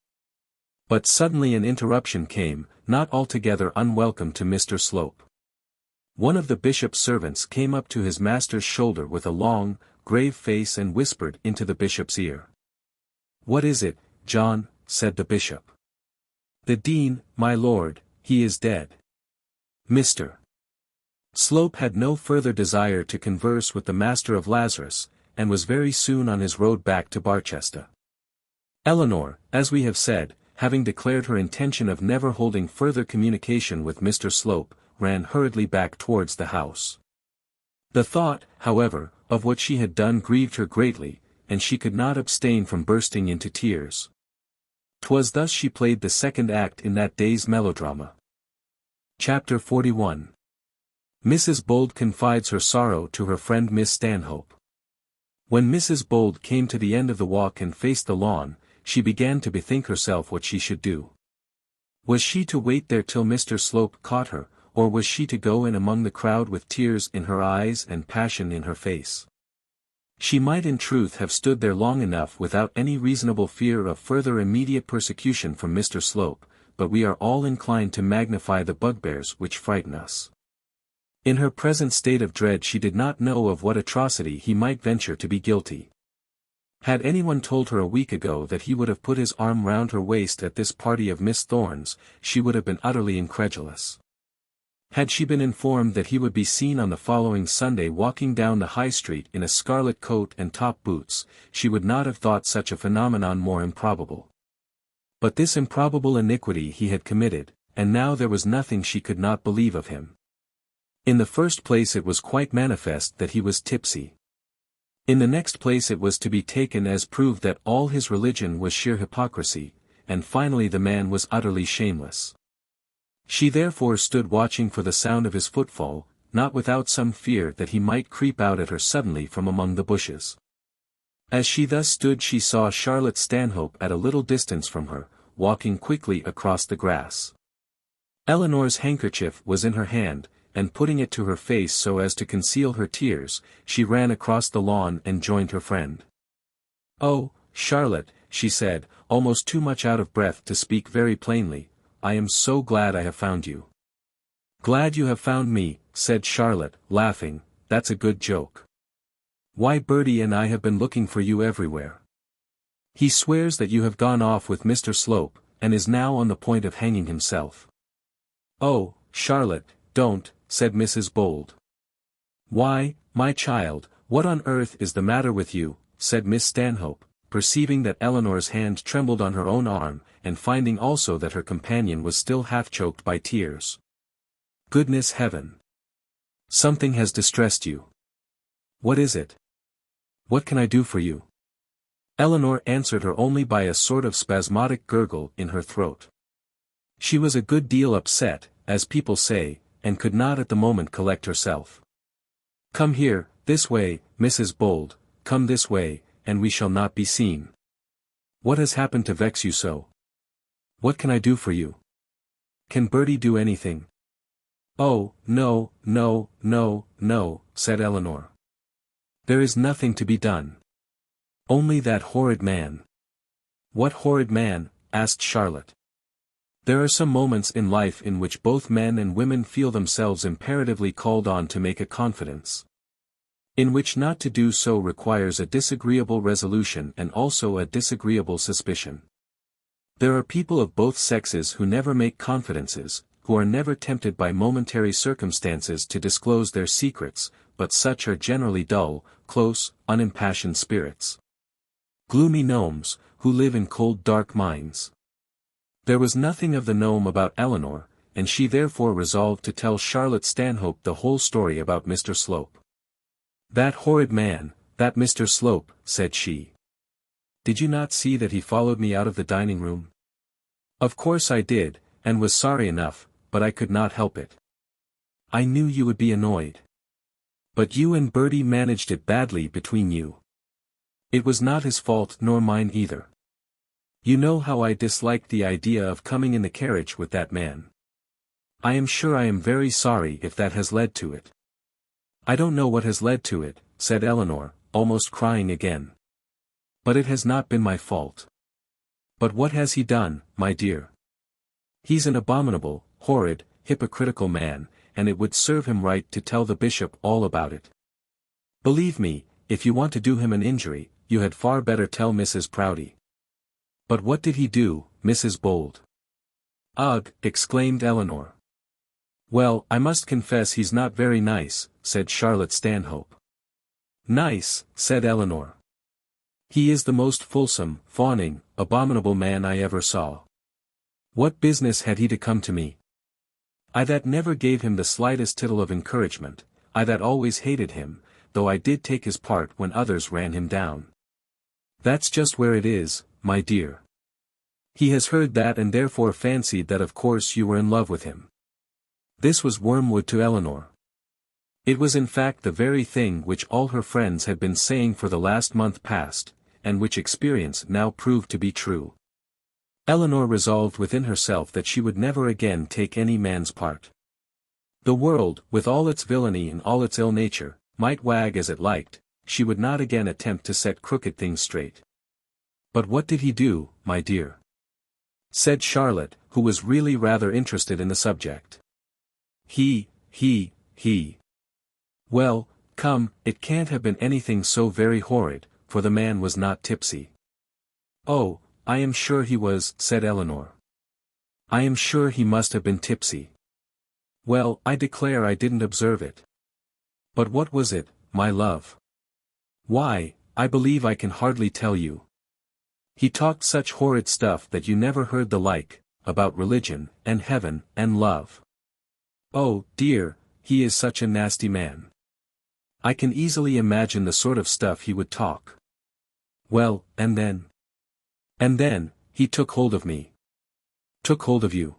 But suddenly an interruption came, not altogether unwelcome to Mr. Slope. One of the bishop's servants came up to his master's shoulder with a long, grave face and whispered into the bishop's ear. "What is it, John?" said the bishop. "The dean, my lord, he is dead." Mr. Slope had no further desire to converse with the Master of Lazarus, and was very soon on his road back to Barchester. Eleanor, as we have said, having declared her intention of never holding further communication with Mr. Slope, ran hurriedly back towards the house. The thought, however, of what she had done grieved her greatly, and she could not abstain from bursting into tears. 'Twas thus she played the second act in that day's melodrama. Chapter 41. Mrs. Bold confides her sorrow to her friend Miss Stanhope. When Mrs. Bold came to the end of the walk and faced the lawn, she began to bethink herself what she should do. Was she to wait there till Mr. Slope caught her, or was she to go in among the crowd with tears in her eyes and passion in her face? She might in truth have stood there long enough without any reasonable fear of further immediate persecution from Mr. Slope, but we are all inclined to magnify the bugbears which frighten us. In her present state of dread she did not know of what atrocity he might venture to be guilty. Had anyone told her a week ago that he would have put his arm round her waist at this party of Miss Thorne's, she would have been utterly incredulous. Had she been informed that he would be seen on the following Sunday walking down the High Street in a scarlet coat and top boots, she would not have thought such a phenomenon more improbable. But this improbable iniquity he had committed, and now there was nothing she could not believe of him. In the first place it was quite manifest that he was tipsy. In the next place it was to be taken as proved that all his religion was sheer hypocrisy, and finally the man was utterly shameless. She therefore stood watching for the sound of his footfall, not without some fear that he might creep out at her suddenly from among the bushes. As she thus stood she saw Charlotte Stanhope at a little distance from her, walking quickly across the grass. Eleanor's handkerchief was in her hand, and putting it to her face so as to conceal her tears, she ran across the lawn and joined her friend. "Oh, Charlotte," she said, almost too much out of breath to speak very plainly, "I am so glad I have found you." "Glad you have found me," said Charlotte, laughing, "that's a good joke. Why, Bertie and I have been looking for you everywhere. He swears that you have gone off with Mr. Slope, and is now on the point of hanging himself." "Oh, Charlotte, don't," said Mrs. Bold. "Why, my child, what on earth is the matter with you?" said Miss Stanhope, perceiving that Eleanor's hand trembled on her own arm, and finding also that her companion was still half choked by tears. Goodness heaven! Something has distressed you. What is it? What can I do for you? Eleanor answered her only by a sort of spasmodic gurgle in her throat. She was a good deal upset, as people say, and could not at the moment collect herself. Come here, this way, Mrs. Bold, come this way, and we shall not be seen. What has happened to vex you so? What can I do for you? Can Bertie do anything? Oh, no, no, no, no, said Eleanor. There is nothing to be done. Only that horrid man. What horrid man? Asked Charlotte. There are some moments in life in which both men and women feel themselves imperatively called on to make a confidence. In which not to do so requires a disagreeable resolution and also a disagreeable suspicion. There are people of both sexes who never make confidences, who are never tempted by momentary circumstances to disclose their secrets, but such are generally dull, close, unimpassioned spirits. Gloomy gnomes, who live in cold dark minds. There was nothing of the gnome about Eleanor, and she therefore resolved to tell Charlotte Stanhope the whole story about Mr. Slope. That horrid man, that Mr. Slope, said she. Did you not see that he followed me out of the dining room? Of course I did, and was sorry enough, but I could not help it. I knew you would be annoyed. But you and Bertie managed it badly between you. It was not his fault nor mine either. You know how I disliked the idea of coming in the carriage with that man. I am sure I am very sorry if that has led to it. I don't know what has led to it, said Eleanor, almost crying again. But it has not been my fault. But what has he done, my dear? He's an abominable, horrid, hypocritical man, and it would serve him right to tell the bishop all about it. Believe me, if you want to do him an injury, you had far better tell Mrs. Proudie. But what did he do, Mrs. Bold? Ugh, exclaimed Eleanor. Well, I must confess he's not very nice, said Charlotte Stanhope. Nice, said Eleanor. He is the most fulsome, fawning, abominable man I ever saw. What business had he to come to me? I that never gave him the slightest tittle of encouragement, I that always hated him, though I did take his part when others ran him down. That's just where it is, my dear. He has heard that and therefore fancied that of course you were in love with him. This was wormwood to Eleanor. It was in fact the very thing which all her friends had been saying for the last month past, and which experience now proved to be true. Eleanor resolved within herself that she would never again take any man's part. The world, with all its villainy and all its ill nature, might wag as it liked, she would not again attempt to set crooked things straight. But what did he do, my dear? Said Charlotte, who was really rather interested in the subject. He. Well, come, it can't have been anything so very horrid, for the man was not tipsy. Oh, I am sure he was, said Eleanor. I am sure he must have been tipsy. Well, I declare I didn't observe it. But what was it, my love? Why, I believe I can hardly tell you. He talked such horrid stuff that you never heard the like, about religion, and heaven, and love. Oh, dear, he is such a nasty man. I can easily imagine the sort of stuff he would talk. Well, and then? And then, he took hold of me. Took hold of you?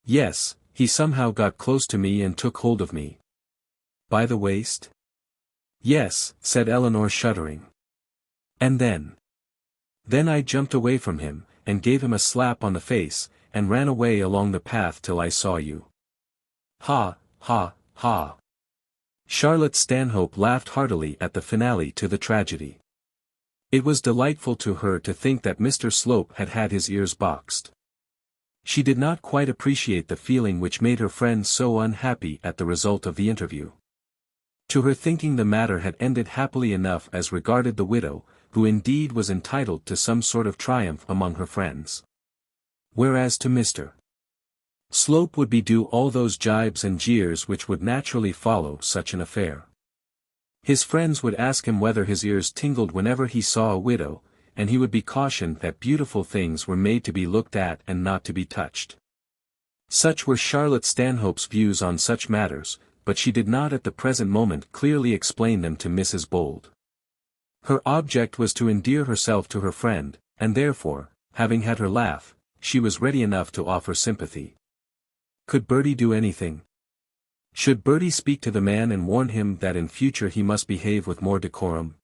Yes, he somehow got close to me and took hold of me. By the waist? Yes, said Eleanor shuddering. And then? Then I jumped away from him, and gave him a slap on the face, and ran away along the path till I saw you. Ha, ha, ha. Charlotte Stanhope laughed heartily at the finale to the tragedy. It was delightful to her to think that Mr. Slope had had his ears boxed. She did not quite appreciate the feeling which made her friend so unhappy at the result of the interview. To her thinking the matter had ended happily enough as regarded the widow, who indeed was entitled to some sort of triumph among her friends. Whereas to Mr. Slope would be due all those jibes and jeers which would naturally follow such an affair. His friends would ask him whether his ears tingled whenever he saw a widow, and he would be cautioned that beautiful things were made to be looked at and not to be touched. Such were Charlotte Stanhope's views on such matters, but she did not at the present moment clearly explain them to Mrs. Bold. Her object was to endear herself to her friend, and therefore, having had her laugh, she was ready enough to offer sympathy. Could Bertie do anything? Should Bertie speak to the man and warn him that in future he must behave with more decorum?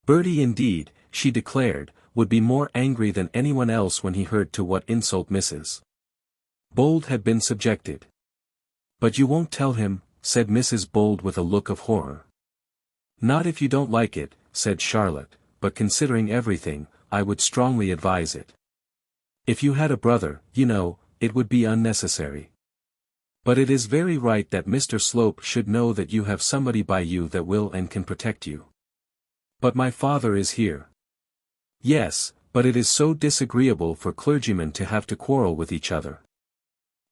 Bertie indeed, she declared, would be more angry than anyone else when he heard to what insult Mrs. Bold had been subjected. "But you won't tell him," said Mrs. Bold with a look of horror. "Not if you don't like it," said Charlotte, "but considering everything, I would strongly advise it. If you had a brother, you know, it would be unnecessary. But it is very right that Mr. Slope should know that you have somebody by you that will and can protect you." "But my father is here." "Yes, but it is so disagreeable for clergymen to have to quarrel with each other.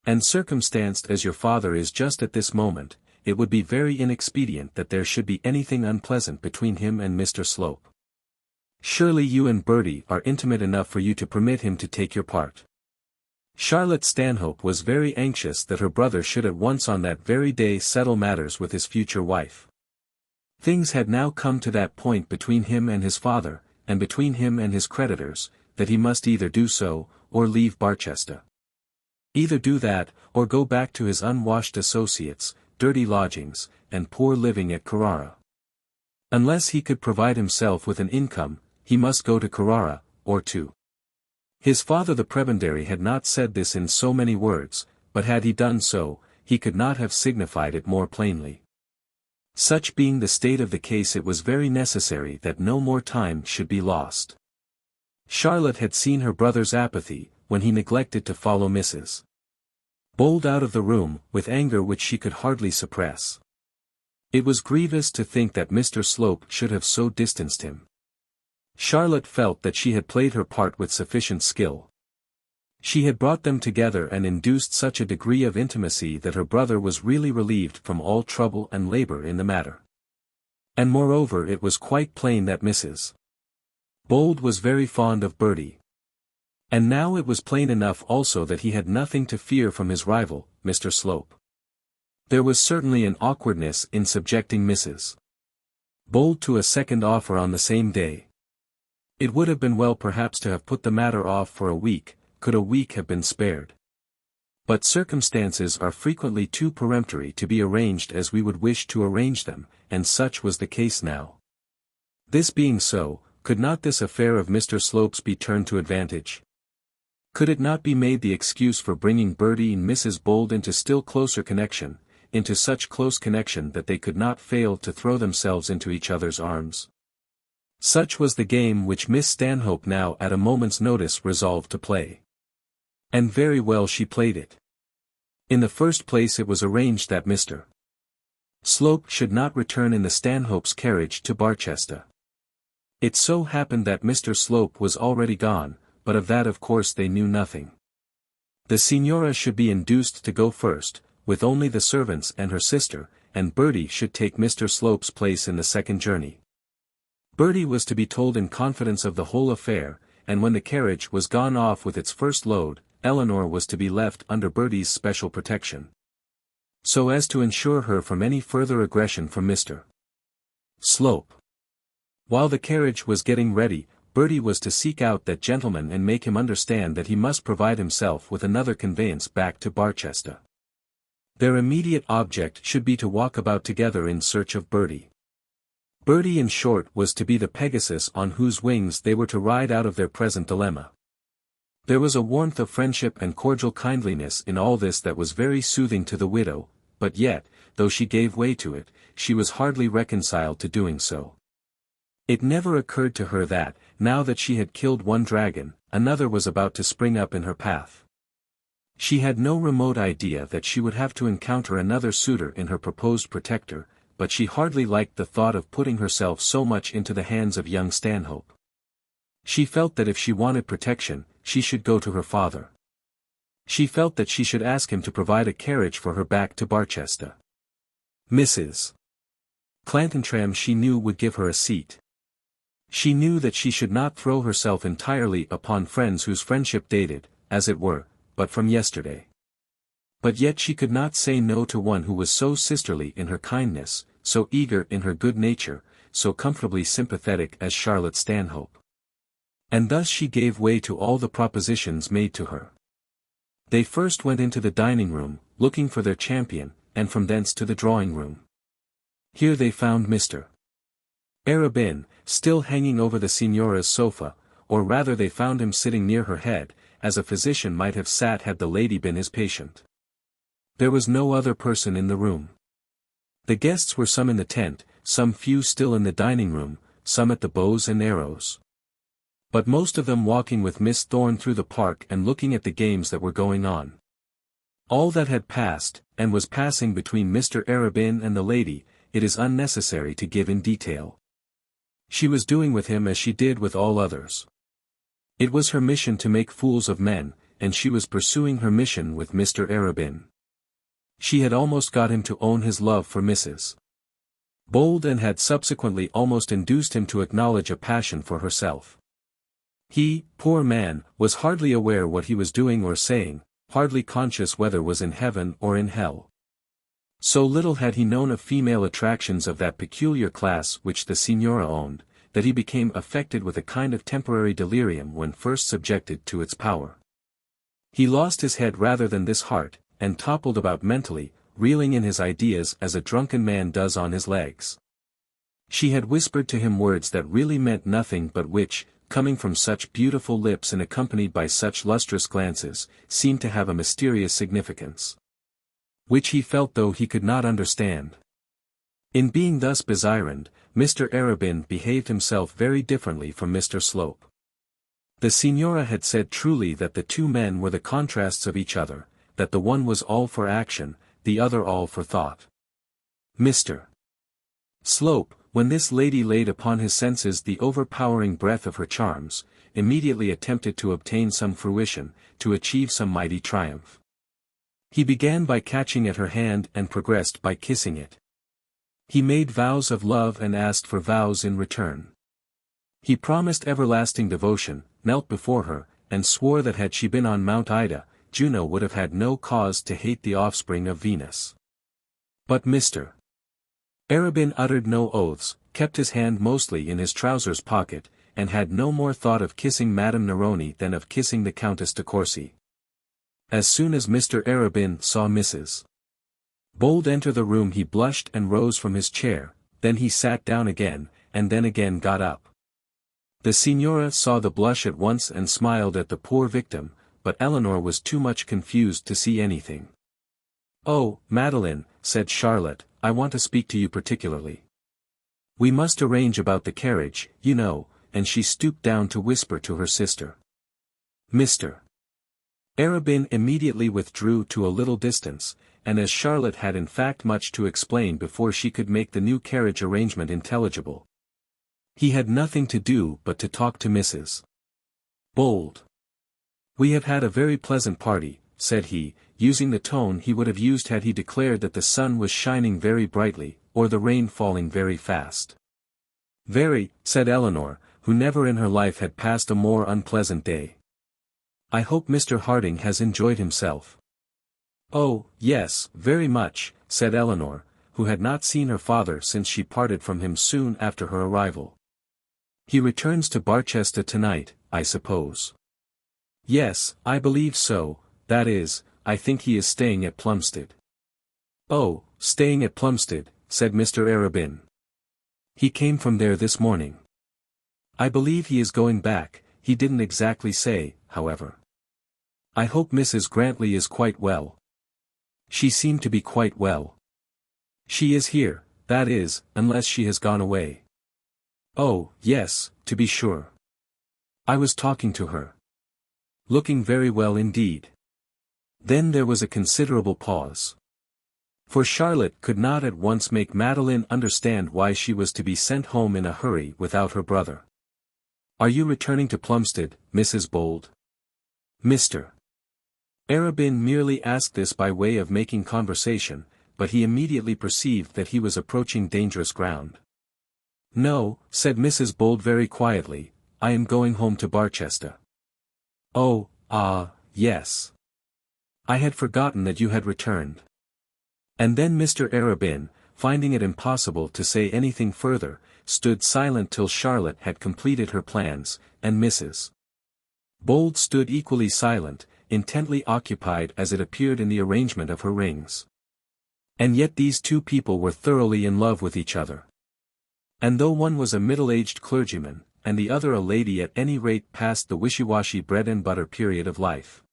And circumstanced as your father is just at this moment, it would be very inexpedient that there should be anything unpleasant between him and Mr. Slope. Surely you and Bertie are intimate enough for you to permit him to take your part." Charlotte Stanhope was very anxious that her brother should at once on that very day settle matters with his future wife. Things had now come to that point between him and his father, and between him and his creditors, that he must either do so, or leave Barchester. Either do that, or go back to his unwashed associates, dirty lodgings, and poor living at Carrara. Unless he could provide himself with an income, he must go to Carrara, or to. His father the prebendary had not said this in so many words, but had he done so, he could not have signified it more plainly. Such being the state of the case, it was very necessary that no more time should be lost. Charlotte had seen her brother's apathy, when he neglected to follow Mrs. Bold out of the room, with anger which she could hardly suppress. It was grievous to think that Mr. Slope should have so distanced him. Charlotte felt that she had played her part with sufficient skill. She had brought them together and induced such a degree of intimacy that her brother was really relieved from all trouble and labor in the matter. And moreover, it was quite plain that Mrs. Bold was very fond of Bertie. And now it was plain enough also that he had nothing to fear from his rival, Mr. Slope. There was certainly an awkwardness in subjecting Mrs. Bold to a second offer on the same day. It would have been well perhaps to have put the matter off for a week, could a week have been spared. But circumstances are frequently too peremptory to be arranged as we would wish to arrange them, and such was the case now. This being so, could not this affair of Mr. Slope's be turned to advantage? Could it not be made the excuse for bringing Bertie and Mrs. Bold into still closer connection, into such close connection that they could not fail to throw themselves into each other's arms? Such was the game which Miss Stanhope now at a moment's notice resolved to play. And very well she played it. In the first place, it was arranged that Mr. Slope should not return in the Stanhope's carriage to Barchester. It so happened that Mr. Slope was already gone, but of that of course they knew nothing. The Signora should be induced to go first, with only the servants and her sister, and Bertie should take Mr. Slope's place in the second journey. Bertie was to be told in confidence of the whole affair, and when the carriage was gone off with its first load, Eleanor was to be left under Bertie's special protection, so as to ensure her from any further aggression from Mr. Slope. While the carriage was getting ready, Bertie was to seek out that gentleman and make him understand that he must provide himself with another conveyance back to Barchester. Their immediate object should be to walk about together in search of Bertie. Bertie, in short, was to be the Pegasus on whose wings they were to ride out of their present dilemma. There was a warmth of friendship and cordial kindliness in all this that was very soothing to the widow, but yet, though she gave way to it, she was hardly reconciled to doing so. It never occurred to her that, now that she had killed one dragon, another was about to spring up in her path. She had no remote idea that she would have to encounter another suitor in her proposed protector, but she hardly liked the thought of putting herself so much into the hands of young Stanhope. She felt that if she wanted protection, she should go to her father. She felt that she should ask him to provide a carriage for her back to Barchester. Mrs. Clantantram she knew would give her a seat. She knew that she should not throw herself entirely upon friends whose friendship dated, as it were, but from yesterday. But yet she could not say no to one who was so sisterly in her kindness, so eager in her good nature, so comfortably sympathetic as Charlotte Stanhope. And thus she gave way to all the propositions made to her. They first went into the dining room, looking for their champion, and from thence to the drawing room. Here they found Mr. Arabin, still hanging over the signora's sofa, or rather they found him sitting near her head, as a physician might have sat had the lady been his patient. There was no other person in the room. The guests were some in the tent, some few still in the dining room, some at the bows and arrows. But most of them walking with Miss Thorne through the park and looking at the games that were going on. All that had passed, and was passing between Mr. Arabin and the lady, it is unnecessary to give in detail. She was doing with him as she did with all others. It was her mission to make fools of men, and she was pursuing her mission with Mr. Arabin. She had almost got him to own his love for Mrs. Bold and had subsequently almost induced him to acknowledge a passion for herself. He, poor man, was hardly aware what he was doing or saying, hardly conscious whether was in heaven or in hell. So little had he known of female attractions of that peculiar class which the signora owned, that he became affected with a kind of temporary delirium when first subjected to its power. He lost his head rather than this heart, and toppled about mentally, reeling in his ideas as a drunken man does on his legs. She had whispered to him words that really meant nothing but which, coming from such beautiful lips and accompanied by such lustrous glances, seemed to have a mysterious significance, which he felt though he could not understand. In being thus bezironed, Mr. Arabin behaved himself very differently from Mr. Slope. The signora had said truly that the two men were the contrasts of each other, that the one was all for action, the other all for thought. Mr. Slope, when this lady laid upon his senses the overpowering breath of her charms, immediately attempted to obtain some fruition, to achieve some mighty triumph. He began by catching at her hand and progressed by kissing it. He made vows of love and asked for vows in return. He promised everlasting devotion, knelt before her, and swore that had she been on Mount Ida, Juno would have had no cause to hate the offspring of Venus. But Mr. Arabin uttered no oaths, kept his hand mostly in his trousers pocket, and had no more thought of kissing Madame Neroni than of kissing the Countess de Courcy. As soon as Mr. Arabin saw Mrs. Bold enter the room he blushed and rose from his chair, then he sat down again, and then again got up. The signora saw the blush at once and smiled at the poor victim, but Eleanor was too much confused to see anything. "Oh, Madeline," said Charlotte, "I want to speak to you particularly. We must arrange about the carriage, you know," and she stooped down to whisper to her sister. Mr. Arabin immediately withdrew to a little distance, and as Charlotte had in fact much to explain before she could make the new carriage arrangement intelligible, he had nothing to do but to talk to Mrs. Bold. "We have had a very pleasant party," said he, using the tone he would have used had he declared that the sun was shining very brightly, or the rain falling very fast. "Very," said Eleanor, who never in her life had passed a more unpleasant day. "I hope Mr. Harding has enjoyed himself." "Oh, yes, very much," said Eleanor, who had not seen her father since she parted from him soon after her arrival. "He returns to Barchester tonight, I suppose?" "Yes, I believe so, that is, I think he is staying at Plumstead." "Oh, staying at Plumstead," said Mr. Arabin. "He came from there this morning. I believe he is going back, he didn't exactly say, however. I hope Mrs. Grantly is quite well." "She seemed to be quite well. She is here, that is, unless she has gone away." "Oh, yes, to be sure. I was talking to her. Looking very well indeed." Then there was a considerable pause. For Charlotte could not at once make Madeline understand why she was to be sent home in a hurry without her brother. "Are you returning to Plumstead, Mrs. Bold?" Mr. Arabin merely asked this by way of making conversation, but he immediately perceived that he was approaching dangerous ground. "No," said Mrs. Bold very quietly, "I am going home to Barchester." "Oh, yes. I had forgotten that you had returned. And then Mr. Arabin, finding it impossible to say anything further, stood silent till Charlotte had completed her plans, and Mrs. Bold stood equally silent, intently occupied as it appeared in the arrangement of her rings. And yet these two people were thoroughly in love with each other. And though one was a middle-aged clergyman, and the other a lady at any rate past the wishy-washy bread-and-butter period of life,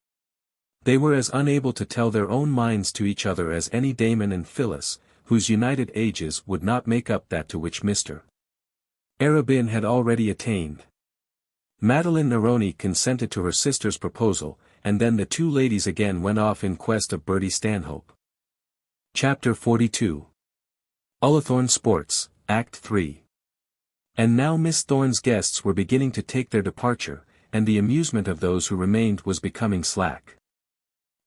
they were as unable to tell their own minds to each other as any Damon and Phyllis, whose united ages would not make up that to which Mr. Arabin had already attained. Madeline Neroni consented to her sister's proposal, and then the two ladies again went off in quest of Bertie Stanhope. Chapter 42. Ullathorne Sports, Act 3. And now Miss Thorne's guests were beginning to take their departure, and the amusement of those who remained was becoming slack.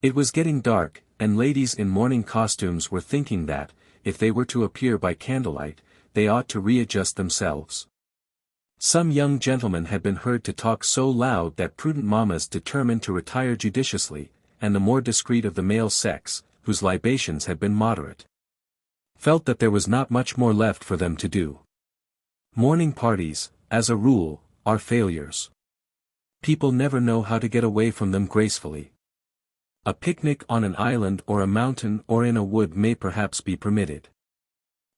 It was getting dark, and ladies in morning costumes were thinking that, if they were to appear by candlelight, they ought to readjust themselves. Some young gentlemen had been heard to talk so loud that prudent mammas determined to retire judiciously, and the more discreet of the male sex, whose libations had been moderate, felt that there was not much more left for them to do. Morning parties, as a rule, are failures. People never know how to get away from them gracefully. A picnic on an island or a mountain or in a wood may perhaps be permitted.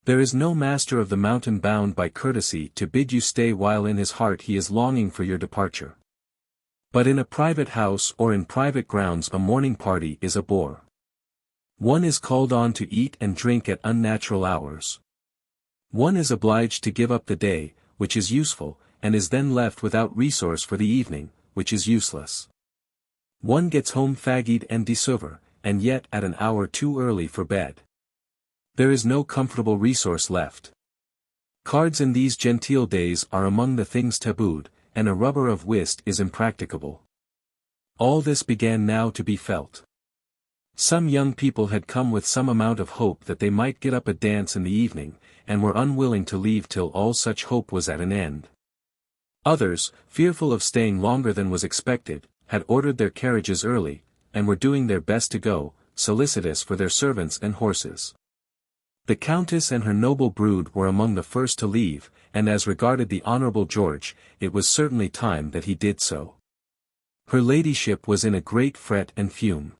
There is no master of the mountain bound by courtesy to bid you stay while in his heart he is longing for your departure. But in a private house or in private grounds a morning party is a bore. One is called on to eat and drink at unnatural hours. One is obliged to give up the day, which is useful, and is then left without resource for the evening, which is useless. One gets home fagged and desouvre, and yet at an hour too early for bed. There is no comfortable resource left. Cards in these genteel days are among the things tabooed, and a rubber of whist is impracticable. All this began now to be felt. Some young people had come with some amount of hope that they might get up a dance in the evening, and were unwilling to leave till all such hope was at an end. Others, fearful of staying longer than was expected, had ordered their carriages early, and were doing their best to go, solicitous for their servants and horses. The Countess and her noble brood were among the first to leave, and as regarded the Honourable George, it was certainly time that he did so. Her ladyship was in a great fret and fume.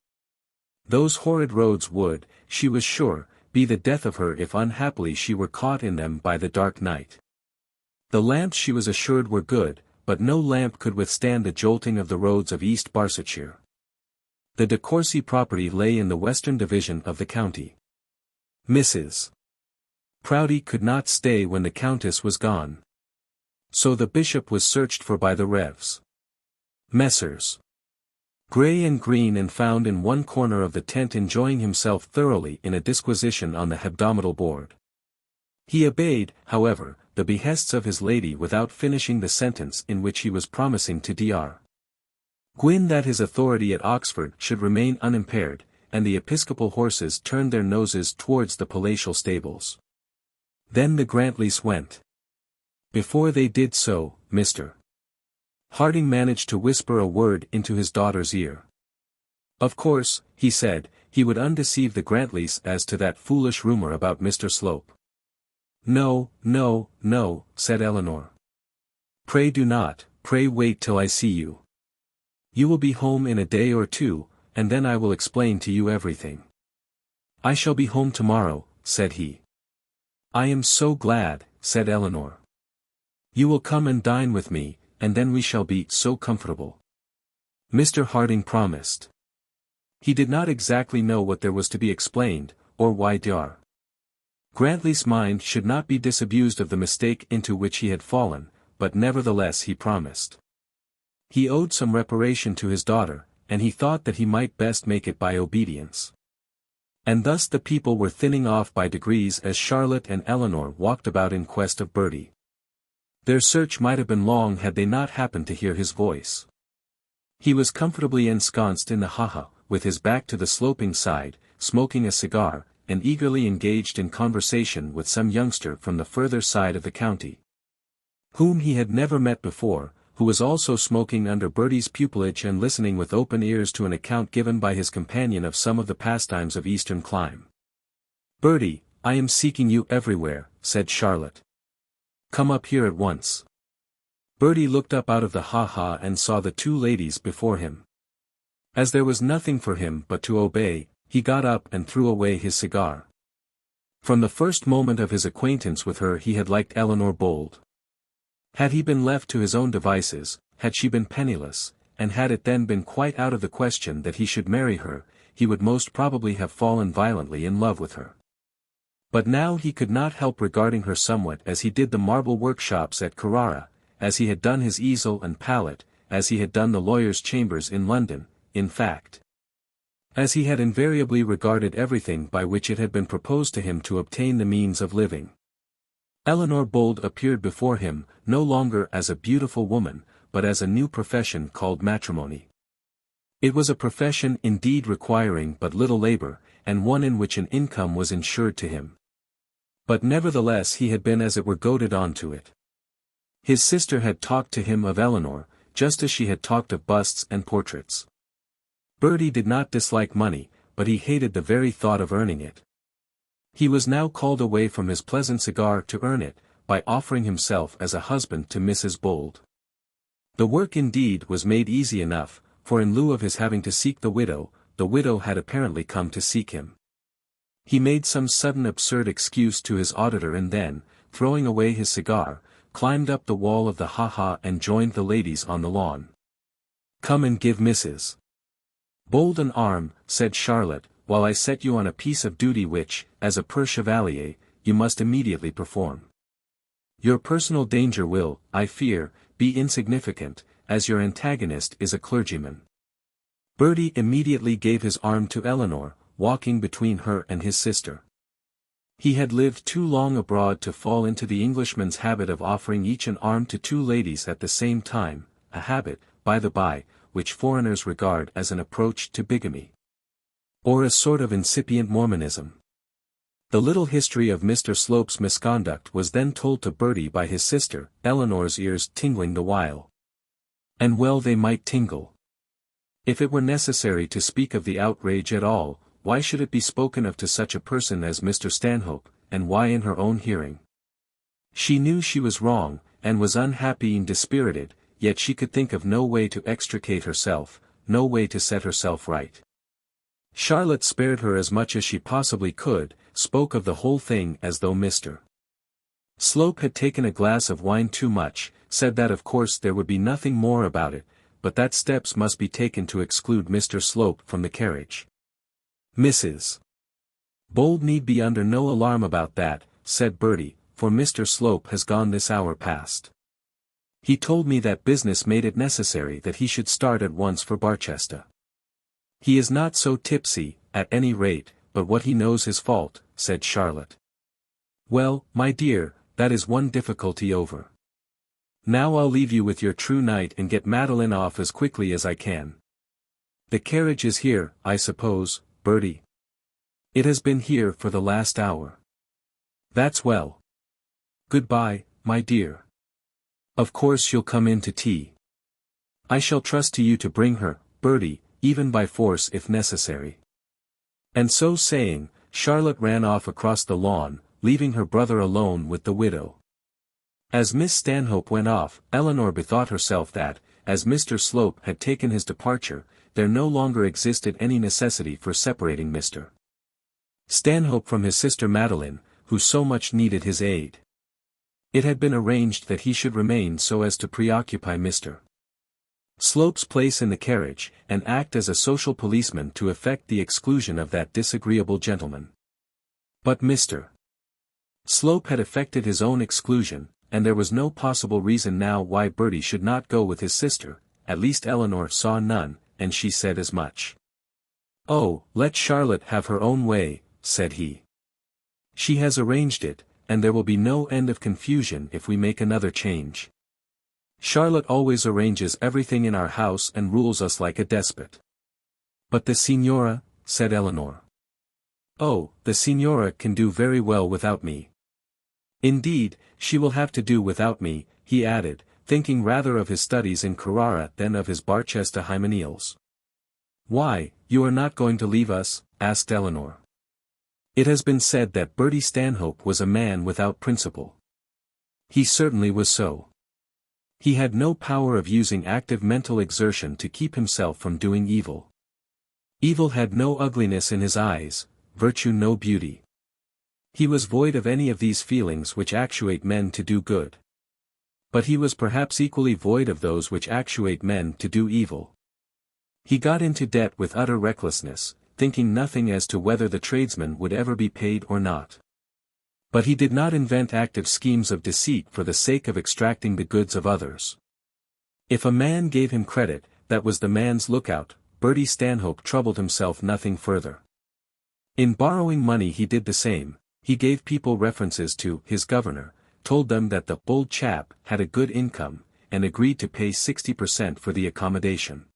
Those horrid roads would, she was sure, be the death of her if unhappily she were caught in them by the dark night. The lamps she was assured were good, but no lamp could withstand the jolting of the roads of East Barsetshire. The de Courcy property lay in the western division of the county. Mrs. Proudie could not stay when the Countess was gone. So the bishop was searched for by the Revs. Messrs. Grey and Green and found in one corner of the tent enjoying himself thoroughly in a disquisition on the hebdomadal board. He obeyed, however, the behests of his lady without finishing the sentence in which he was promising to Dr. Gwyn that his authority at Oxford should remain unimpaired, and the episcopal horses turned their noses towards the palatial stables. Then the Grantlys went. Before they did so, Mr. Harding managed to whisper a word into his daughter's ear. Of course, he said, he would undeceive the Grantlys as to that foolish rumour about Mr. Slope. No, no, no, said Eleanor. Pray do not, pray wait till I see you. You will be home in a day or two, and then I will explain to you everything. I shall be home tomorrow, said he. I am so glad, said Eleanor. You will come and dine with me, and then we shall be so comfortable. Mr. Harding promised. He did not exactly know what there was to be explained, or why Dr. Grantly's mind should not be disabused of the mistake into which he had fallen, but nevertheless he promised. He owed some reparation to his daughter, and he thought that he might best make it by obedience. And thus the people were thinning off by degrees as Charlotte and Eleanor walked about in quest of Bertie. Their search might have been long had they not happened to hear his voice. He was comfortably ensconced in the ha-ha, with his back to the sloping side, smoking a cigar, and eagerly engaged in conversation with some youngster from the further side of the county, whom he had never met before, who was also smoking under Bertie's pupilage and listening with open ears to an account given by his companion of some of the pastimes of eastern clime. "Bertie, I am seeking you everywhere," said Charlotte. "Come up here at once." Bertie looked up out of the ha-ha and saw the two ladies before him. As there was nothing for him but to obey, he got up and threw away his cigar. From the first moment of his acquaintance with her he had liked Eleanor Bold. Had he been left to his own devices, had she been penniless, and had it then been quite out of the question that he should marry her, he would most probably have fallen violently in love with her. But now he could not help regarding her somewhat as he did the marble workshops at Carrara, as he had done his easel and palette, as he had done the lawyer's chambers in London, in fact, as he had invariably regarded everything by which it had been proposed to him to obtain the means of living. Eleanor Bold appeared before him, no longer as a beautiful woman, but as a new profession called matrimony. It was a profession indeed requiring but little labor, and one in which an income was insured to him. But nevertheless he had been as it were goaded on to it. His sister had talked to him of Eleanor, just as she had talked of busts and portraits. Bertie did not dislike money, but he hated the very thought of earning it. He was now called away from his pleasant cigar to earn it, by offering himself as a husband to Mrs. Bold. The work indeed was made easy enough, for in lieu of his having to seek the widow had apparently come to seek him. He made some sudden absurd excuse to his auditor and then, throwing away his cigar, climbed up the wall of the ha-ha and joined the ladies on the lawn. "Come and give Mrs. Bold an arm," said Charlotte, "while I set you on a piece of duty which, as a per chevalier, you must immediately perform. Your personal danger will, I fear, be insignificant, as your antagonist is a clergyman." Bertie immediately gave his arm to Eleanor, walking between her and his sister. He had lived too long abroad to fall into the Englishman's habit of offering each an arm to two ladies at the same time, a habit, by the by, which foreigners regard as an approach to bigamy, or a sort of incipient Mormonism. The little history of Mr. Slope's misconduct was then told to Bertie by his sister, Eleanor's ears tingling the while. And well they might tingle. If it were necessary to speak of the outrage at all, why should it be spoken of to such a person as Mr. Stanhope, and why in her own hearing? She knew she was wrong, and was unhappy and dispirited, yet she could think of no way to extricate herself, no way to set herself right. Charlotte spared her as much as she possibly could, spoke of the whole thing as though Mr. Slope had taken a glass of wine too much, said that of course there would be nothing more about it, but that steps must be taken to exclude Mr. Slope from the carriage. "Mrs. Bold need be under no alarm about that," said Bertie, "for Mr. Slope has gone this hour past. He told me that business made it necessary that he should start at once for Barchester. He is not so tipsy, at any rate, but what he knows his fault," said Charlotte. "Well, my dear, that is one difficulty over. Now I'll leave you with your true knight and get Madeline off as quickly as I can. The carriage is here, I suppose, Bertie?" "It has been here for the last hour." "That's well. Goodbye, my dear. Of course you'll come in to tea. I shall trust to you to bring her, Bertie, even by force if necessary." And so saying, Charlotte ran off across the lawn, leaving her brother alone with the widow. As Miss Stanhope went off, Eleanor bethought herself that, as Mr. Slope had taken his departure, there no longer existed any necessity for separating Mr. Stanhope from his sister Madeline, who so much needed his aid. It had been arranged that he should remain so as to preoccupy Mr. Slope's place in the carriage, and act as a social policeman to effect the exclusion of that disagreeable gentleman. But Mr. Slope had effected his own exclusion, and there was no possible reason now why Bertie should not go with his sister, at least Eleanor saw none, and she said as much. "Oh, let Charlotte have her own way," said he. "She has arranged it, and there will be no end of confusion if we make another change. Charlotte always arranges everything in our house and rules us like a despot." "But the Signora," said Eleanor. "Oh, the Signora can do very well without me. Indeed, she will have to do without me," he added, thinking rather of his studies in Carrara than of his Barchester hymeneals. "Why, you are not going to leave us?" asked Eleanor. It has been said that Bertie Stanhope was a man without principle. He certainly was so. He had no power of using active mental exertion to keep himself from doing evil. Evil had no ugliness in his eyes, virtue no beauty. He was void of any of these feelings which actuate men to do good. But he was perhaps equally void of those which actuate men to do evil. He got into debt with utter recklessness, thinking nothing as to whether the tradesmen would ever be paid or not. But he did not invent active schemes of deceit for the sake of extracting the goods of others. If a man gave him credit, that was the man's lookout. Bertie Stanhope troubled himself nothing further. In borrowing money he did the same. He gave people references to his governor, told them that the old chap had a good income, and agreed to pay 60% for the accommodation.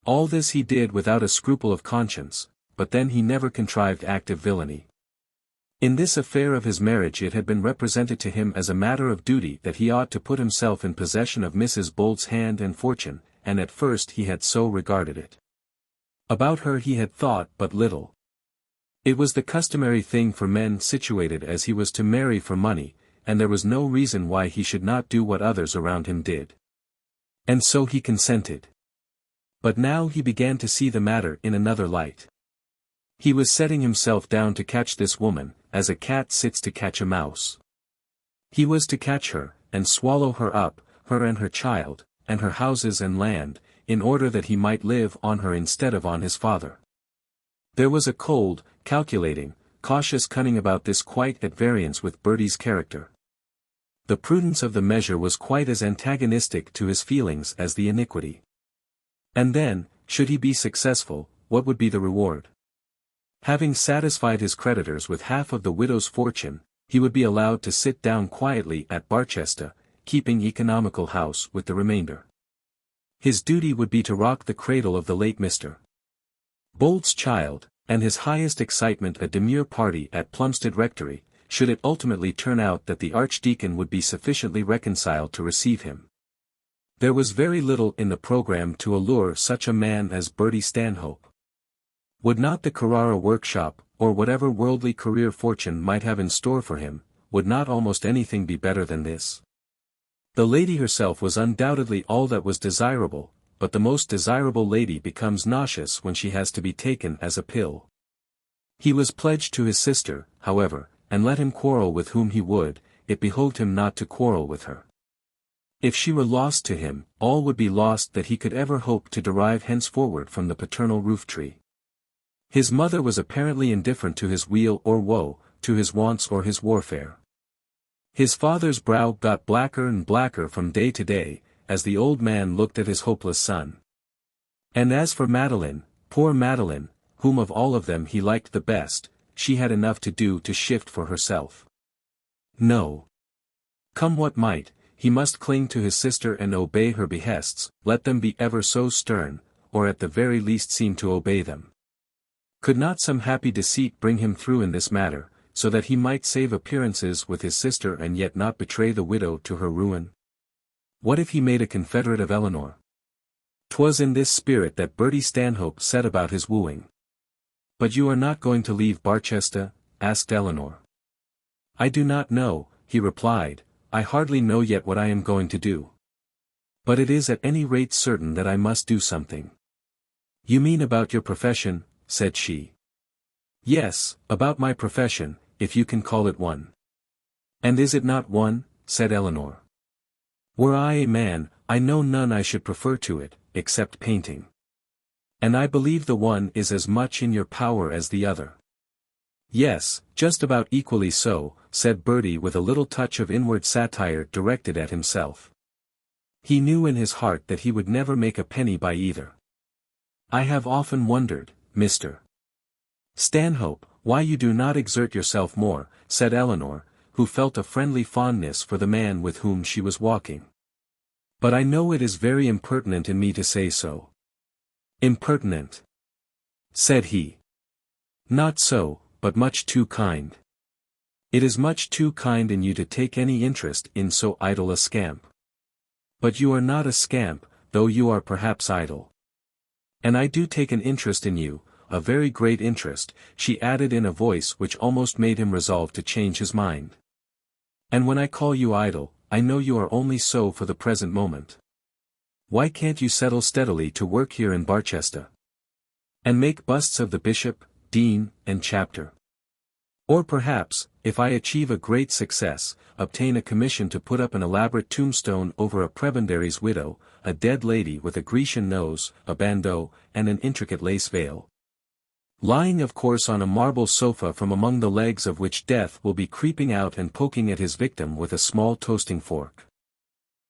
All this he did without a scruple of conscience, but then he never contrived active villainy. In this affair of his marriage it had been represented to him as a matter of duty that he ought to put himself in possession of Mrs. Bolt's hand and fortune, and at first he had so regarded it. About her he had thought but little. It was the customary thing for men situated as he was to marry for money, and there was no reason why he should not do what others around him did. And so he consented. But now he began to see the matter in another light. He was setting himself down to catch this woman, as a cat sits to catch a mouse. He was to catch her, and swallow her up, her and her child, and her houses and land, in order that he might live on her instead of on his father. There was a cold, calculating, cautious cunning about this quite at variance with Bertie's character. The prudence of the measure was quite as antagonistic to his feelings as the iniquity. And then, should he be successful, what would be the reward? Having satisfied his creditors with half of the widow's fortune, he would be allowed to sit down quietly at Barchester, keeping economical house with the remainder. His duty would be to rock the cradle of the late Mr. Bolt's child, and his highest excitement a demure party at Plumstead Rectory, should it ultimately turn out that the Archdeacon would be sufficiently reconciled to receive him. There was very little in the programme to allure such a man as Bertie Stanhope. Would not the Carrara workshop, or whatever worldly career fortune might have in store for him, would not almost anything be better than this? The lady herself was undoubtedly all that was desirable, but the most desirable lady becomes nauseous when she has to be taken as a pill. He was pledged to his sister, however, and let him quarrel with whom he would, it behoved him not to quarrel with her. If she were lost to him, all would be lost that he could ever hope to derive henceforward from the paternal roof-tree. His mother was apparently indifferent to his weal or woe, to his wants or his warfare. His father's brow got blacker and blacker from day to day, as the old man looked at his hopeless son. And as for Madeline, poor Madeline, whom of all of them he liked the best, she had enough to do to shift for herself. No. Come what might, he must cling to his sister and obey her behests, let them be ever so stern, or at the very least seem to obey them. Could not some happy deceit bring him through in this matter, so that he might save appearances with his sister and yet not betray the widow to her ruin? What if he made a confederate of Eleanor? 'Twas in this spirit that Bertie Stanhope set about his wooing. "But you are not going to leave Barchester?" asked Eleanor. "I do not know," he replied, "I hardly know yet what I am going to do. But it is at any rate certain that I must do something." "You mean about your profession?" said she. "Yes, about my profession, if you can call it one." "And is it not one?" said Eleanor. "Were I a man, I know none I should prefer to it, except painting. And I believe the one is as much in your power as the other." "Yes, just about equally so," said Bertie with a little touch of inward satire directed at himself. He knew in his heart that he would never make a penny by either. "I have often wondered, Mr. Stanhope, why you do not exert yourself more," said Eleanor, who felt a friendly fondness for the man with whom she was walking. "But I know it is very impertinent in me to say so." "Impertinent?" said he. "Not so, but much too kind. It is much too kind in you to take any interest in so idle a scamp." But you are not a scamp, though you are perhaps idle. And I do take an interest in you, a very great interest," she added in a voice which almost made him resolve to change his mind. "And when I call you idle, I know you are only so for the present moment. Why can't you settle steadily to work here in Barchester? And make busts of the bishop, dean, and chapter? Or perhaps, if I achieve a great success, obtain a commission to put up an elaborate tombstone over a prebendary's widow, a dead lady with a Grecian nose, a bandeau, and an intricate lace veil, lying of course on a marble sofa from among the legs of which death will be creeping out and poking at his victim with a small toasting fork."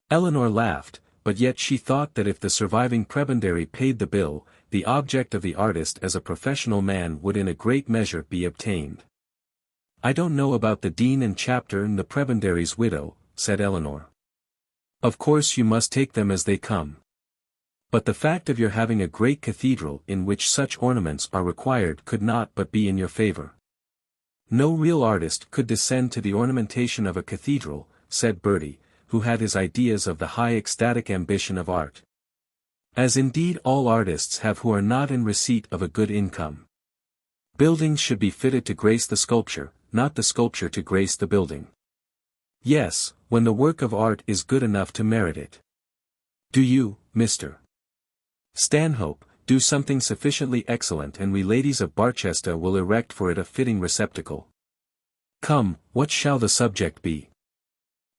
Eleanor laughed, but yet she thought that if the surviving prebendary paid the bill, the object of the artist as a professional man would in a great measure be obtained. "I don't know about the dean and chapter and the prebendary's widow," said Eleanor. "Of course you must take them as they come. But the fact of your having a great cathedral in which such ornaments are required could not but be in your favor." "No real artist could descend to the ornamentation of a cathedral," said Bertie, who had his ideas of the high ecstatic ambition of art. "As indeed all artists have who are not in receipt of a good income. Buildings should be fitted to grace the sculpture, not the sculpture to grace the building. Yes, when the work of art is good enough to merit it. Do you, Mr. Stanhope, do something sufficiently excellent and we ladies of Barchester will erect for it a fitting receptacle. Come, what shall the subject be?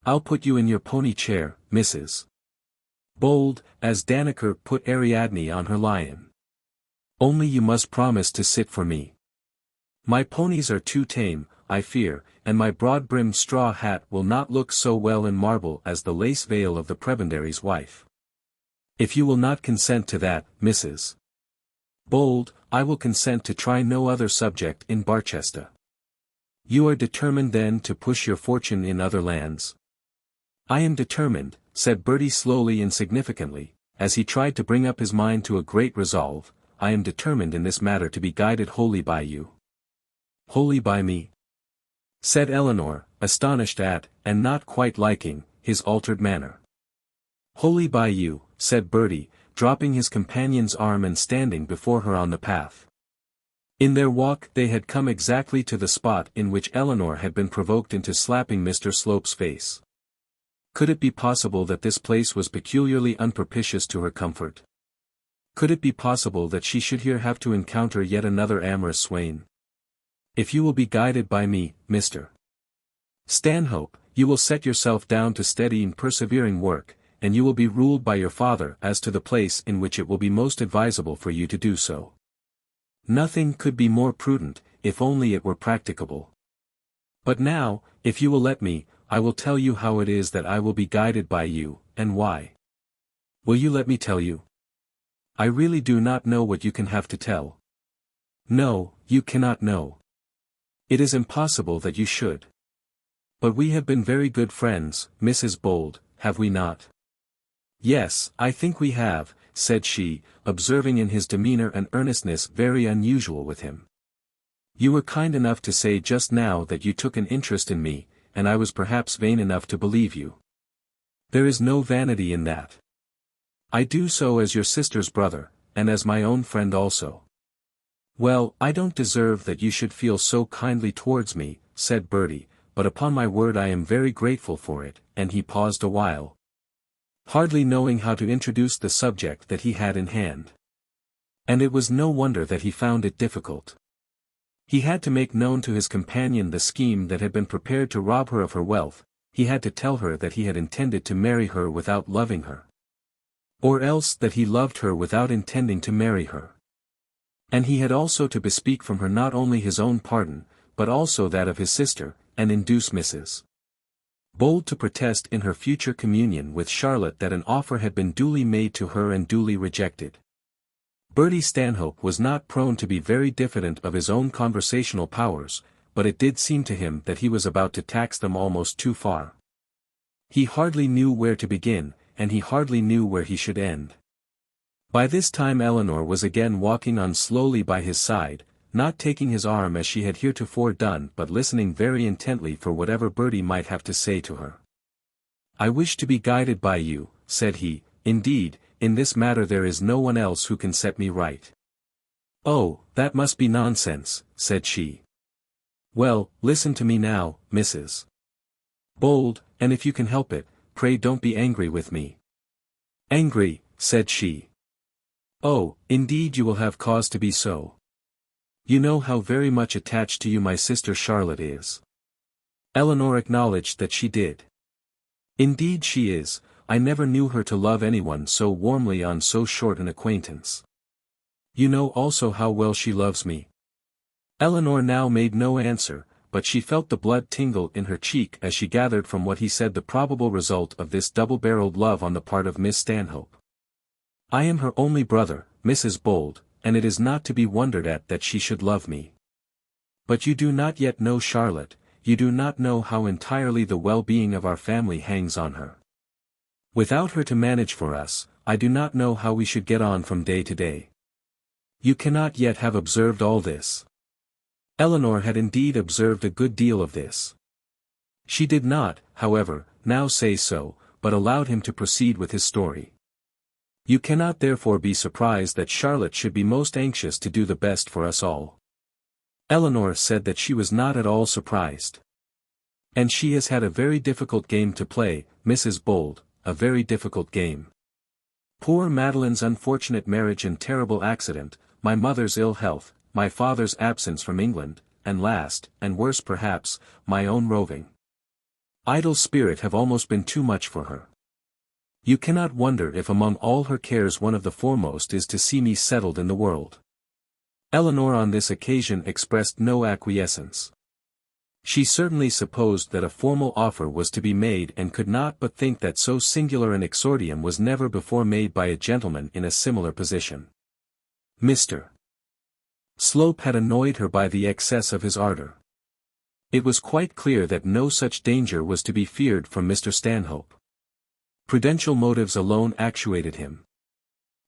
I'll put you in your pony chair, Mrs. Bold, as Danneker put Ariadne on her lion. Only you must promise to sit for me. My ponies are too tame, I fear, and my broad-brimmed straw hat will not look so well in marble as the lace veil of the prebendary's wife. If you will not consent to that, Mrs. Bold, I will consent to try no other subject in Barchester. You are determined then to push your fortune in other lands?" "I am determined," said Bertie slowly and significantly, as he tried to bring up his mind to a great resolve, "I am determined in this matter to be guided wholly by you." "Wholly by me?" said Eleanor, astonished at, and not quite liking, his altered manner. "Wholly by you," said Bertie, dropping his companion's arm and standing before her on the path. In their walk they had come exactly to the spot in which Eleanor had been provoked into slapping Mr. Slope's face. Could it be possible that this place was peculiarly unpropitious to her comfort? Could it be possible that she should here have to encounter yet another amorous swain? "If you will be guided by me, Mr. Stanhope, you will set yourself down to steady and persevering work, and you will be ruled by your father as to the place in which it will be most advisable for you to do so. Nothing could be more prudent, if only it were practicable. But now, if you will let me, I will tell you how it is that I will be guided by you, and why. Will you let me tell you? I really do not know what you can have to tell. No, you cannot know. It is impossible that you should. But we have been very good friends, Mrs. Bold, have we not?" "Yes, I think we have," said she, observing in his demeanor an earnestness very unusual with him. "You were kind enough to say just now that you took an interest in me, and I was perhaps vain enough to believe you. There is no vanity in that. I do so as your sister's brother, and as my own friend also." "Well, I don't deserve that you should feel so kindly towards me," said Bertie, "but upon my word I am very grateful for it," and he paused a while, hardly knowing how to introduce the subject that he had in hand. And it was no wonder that he found it difficult. He had to make known to his companion the scheme that had been prepared to rob her of her wealth, he had to tell her that he had intended to marry her without loving her. Or else that he loved her without intending to marry her. And he had also to bespeak from her not only his own pardon, but also that of his sister, and induce Mrs. Bold to protest in her future communion with Charlotte that an offer had been duly made to her and duly rejected. Bertie Stanhope was not prone to be very diffident of his own conversational powers, but it did seem to him that he was about to tax them almost too far. He hardly knew where to begin, and he hardly knew where he should end. By this time Eleanor was again walking on slowly by his side, not taking his arm as she had heretofore done but listening very intently for whatever Bertie might have to say to her. "I wish to be guided by you," said he, indeed, in this matter there is no one else who can set me right. Oh, that must be nonsense, said she. Well, listen to me now, Mrs. Bold, and if you can help it, pray don't be angry with me. Angry, said she. Oh, indeed you will have cause to be so. You know how very much attached to you my sister Charlotte is. Eleanor acknowledged that she did. Indeed she is, I never knew her to love anyone so warmly on so short an acquaintance. You know also how well she loves me. Eleanor now made no answer, but she felt the blood tingle in her cheek as she gathered from what he said the probable result of this double-barreled love on the part of Miss Stanhope. I am her only brother, Mrs. Bold, and it is not to be wondered at that she should love me. But you do not yet know Charlotte, you do not know how entirely the well-being of our family hangs on her. Without her to manage for us, I do not know how we should get on from day to day. You cannot yet have observed all this. Eleanor had indeed observed a good deal of this. She did not, however, now say so, but allowed him to proceed with his story. You cannot therefore be surprised that Charlotte should be most anxious to do the best for us all. Eleanor said that she was not at all surprised. And she has had a very difficult game to play, Mrs. Bold, a very difficult game. Poor Madeline's unfortunate marriage and terrible accident, my mother's ill health, my father's absence from England, and last, and worse perhaps, my own roving idle spirit have almost been too much for her. You cannot wonder if among all her cares one of the foremost is to see me settled in the world. Eleanor on this occasion expressed no acquiescence. She certainly supposed that a formal offer was to be made and could not but think that so singular an exordium was never before made by a gentleman in a similar position. Mr. Slope had annoyed her by the excess of his ardor. It was quite clear that no such danger was to be feared from Mr. Stanhope. Prudential motives alone actuated him.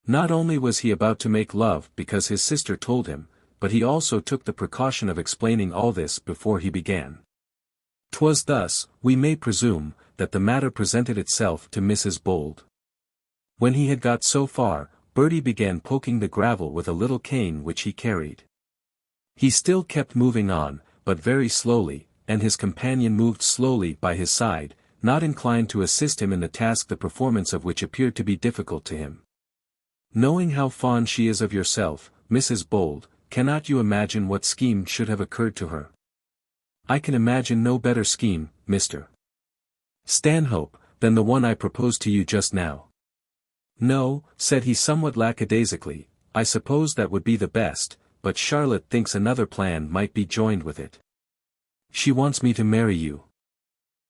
Not only was he about to make love because his sister told him, but he also took the precaution of explaining all this before he began. 'Twas thus, we may presume, that the matter presented itself to Mrs. Bold. When he had got so far, Bertie began poking the gravel with a little cane which he carried. He still kept moving on, but very slowly, and his companion moved slowly by his side, not inclined to assist him in the task the performance of which appeared to be difficult to him. Knowing how fond she is of yourself, Mrs. Bold, cannot you imagine what scheme should have occurred to her? I can imagine no better scheme, Mr. Stanhope, than the one I proposed to you just now. No, said he somewhat lackadaisically, I suppose that would be the best, but Charlotte thinks another plan might be joined with it. She wants me to marry you.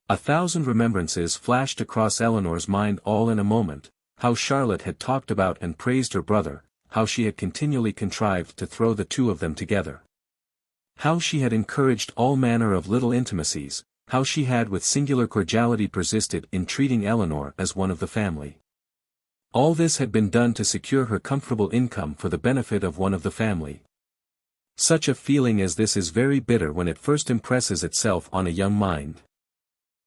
1,000 remembrances flashed across Eleanor's mind all in a moment, how Charlotte had talked about and praised her brother, how she had continually contrived to throw the two of them together. How she had encouraged all manner of little intimacies, how she had with singular cordiality persisted in treating Eleanor as one of the family. All this had been done to secure her comfortable income for the benefit of one of the family. Such a feeling as this is very bitter when it first impresses itself on a young mind.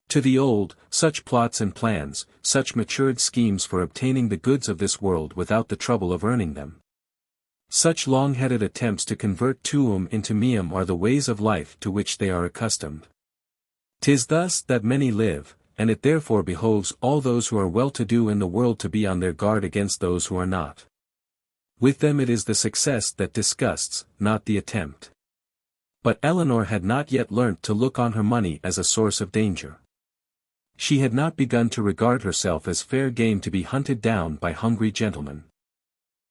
To the old, such plots and plans, such matured schemes for obtaining the goods of this world without the trouble of earning them. Such long-headed attempts to convert tuum into meum are the ways of life to which they are accustomed. 'Tis thus that many live, and it therefore behoves all those who are well-to-do in the world to be on their guard against those who are not. With them it is the success that disgusts, not the attempt. But Eleanor had not yet learnt to look on her money as a source of danger. She had not begun to regard herself as fair game to be hunted down by hungry gentlemen.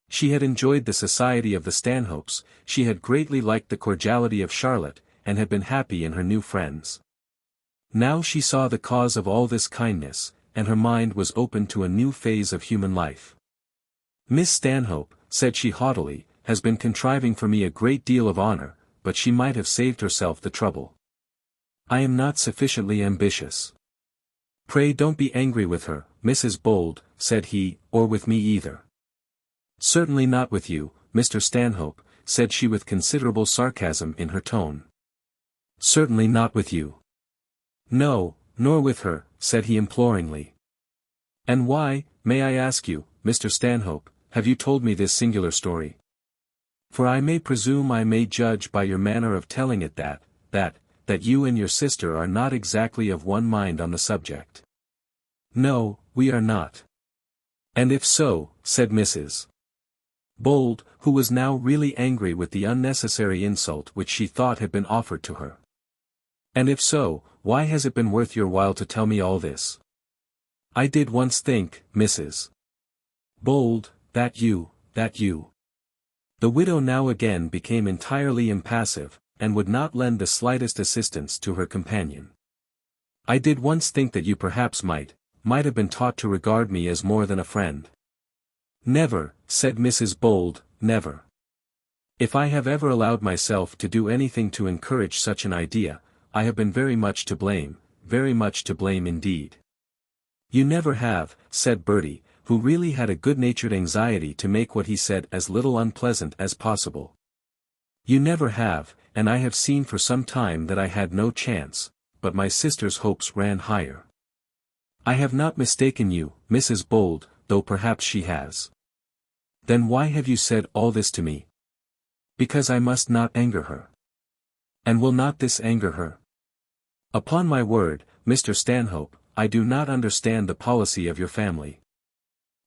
She had enjoyed the society of the Stanhopes, she had greatly liked the cordiality of Charlotte, and had been happy in her new friends. Now she saw the cause of all this kindness, and her mind was open to a new phase of human life. Miss Stanhope, said she haughtily, has been contriving for me a great deal of honor, but she might have saved herself the trouble. I am not sufficiently ambitious. Pray don't be angry with her, Mrs. Bold, said he, or with me either. Certainly not with you, Mr. Stanhope, said she with considerable sarcasm in her tone. Certainly not with you. No, nor with her, said he imploringly. And why, may I ask you, Mr. Stanhope, have you told me this singular story? For I may presume I may judge by your manner of telling it that you and your sister are not exactly of one mind on the subject. No, we are not. And if so, said Mrs. Bold, who was now really angry with the unnecessary insult which she thought had been offered to her. And if so, why has it been worth your while to tell me all this? I did once think, Mrs. Bold, that you. The widow now again became entirely impassive, and would not lend the slightest assistance to her companion. I did once think that you perhaps might have been taught to regard me as more than a friend. Never, said Mrs. Bold, never. If I have ever allowed myself to do anything to encourage such an idea, I have been very much to blame indeed. You never have, said Bertie, who really had a good-natured anxiety to make what he said as little unpleasant as possible. You never have, and I have seen for some time that I had no chance, but my sister's hopes ran higher. I have not mistaken you, Mrs. Bold, though perhaps she has. Then why have you said all this to me? Because I must not anger her. And will not this anger her? Upon my word, Mr. Stanhope, I do not understand the policy of your family.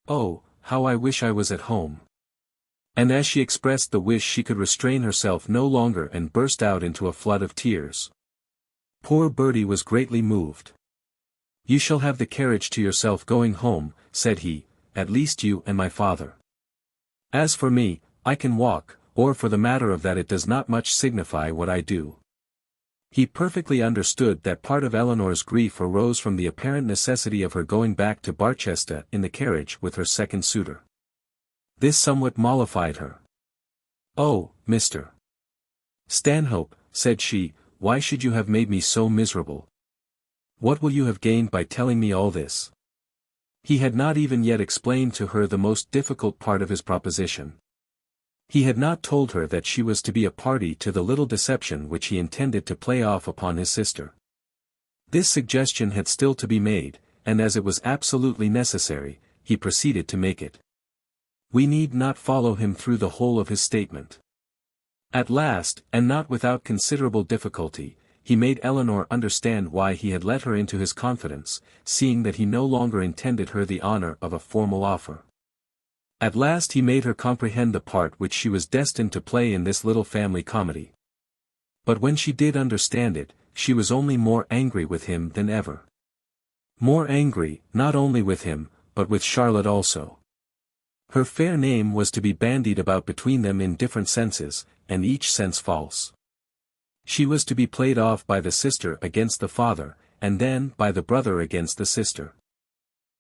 Oh, how I wish I was at home. And as she expressed the wish she could restrain herself no longer and burst out into a flood of tears. Poor Bertie was greatly moved. You shall have the carriage to yourself going home, said he, at least you and my father. As for me, I can walk, or for the matter of that it does not much signify what I do. He perfectly understood that part of Eleanor's grief arose from the apparent necessity of her going back to Barchester in the carriage with her second suitor. This somewhat mollified her. Oh, Mr. Stanhope, said she, why should you have made me so miserable? What will you have gained by telling me all this? He had not even yet explained to her the most difficult part of his proposition. He had not told her that she was to be a party to the little deception which he intended to play off upon his sister. This suggestion had still to be made, and as it was absolutely necessary, he proceeded to make it. We need not follow him through the whole of his statement. At last, and not without considerable difficulty, he made Eleanor understand why he had let her into his confidence, seeing that he no longer intended her the honor of a formal offer. At last he made her comprehend the part which she was destined to play in this little family comedy. But when she did understand it, she was only more angry with him than ever. More angry, not only with him, but with Charlotte also. Her fair name was to be bandied about between them in different senses, and each sense false. She was to be played off by the sister against the father, and then by the brother against the sister.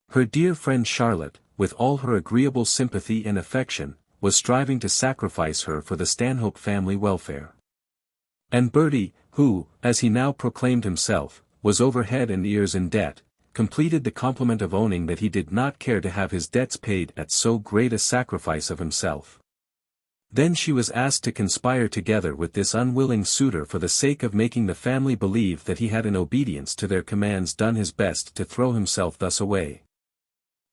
Her dear friend Charlotte, with all her agreeable sympathy and affection, was striving to sacrifice her for the Stanhope family welfare. And Bertie, who, as he now proclaimed himself, was over head and ears in debt, completed the compliment of owning that he did not care to have his debts paid at so great a sacrifice of himself. Then she was asked to conspire together with this unwilling suitor for the sake of making the family believe that he had in obedience to their commands done his best to throw himself thus away.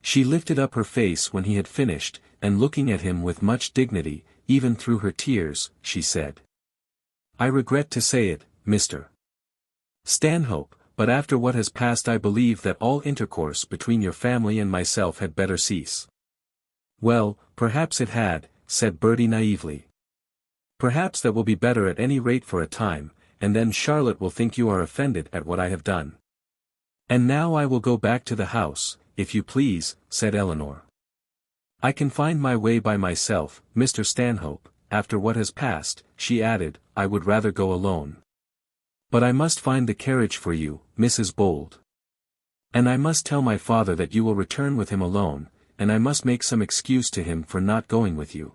She lifted up her face when he had finished, and looking at him with much dignity, even through her tears, she said, I regret to say it, Mr. Stanhope, but after what has passed I believe that all intercourse between your family and myself had better cease. Well, perhaps it had, said Bertie naively. Perhaps that will be better at any rate for a time, and then Charlotte will think you are offended at what I have done. And now I will go back to the house, if you please, said Eleanor. I can find my way by myself, Mr. Stanhope. After what has passed, she added, I would rather go alone. But I must find the carriage for you, Mrs. Bold. And I must tell my father that you will return with him alone, and I must make some excuse to him for not going with you.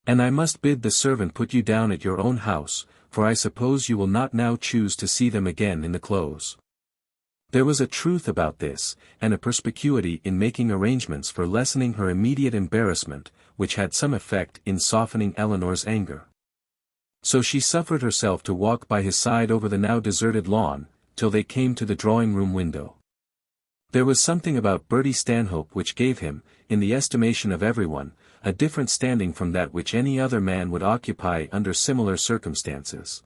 And I must bid the servant put you down at your own house, for I suppose you will not now choose to see them again in the close. There was a truth about this, and a perspicuity in making arrangements for lessening her immediate embarrassment, which had some effect in softening Eleanor's anger. So she suffered herself to walk by his side over the now deserted lawn, till they came to the drawing-room window. There was something about Bertie Stanhope which gave him, in the estimation of everyone, a different standing from that which any other man would occupy under similar circumstances.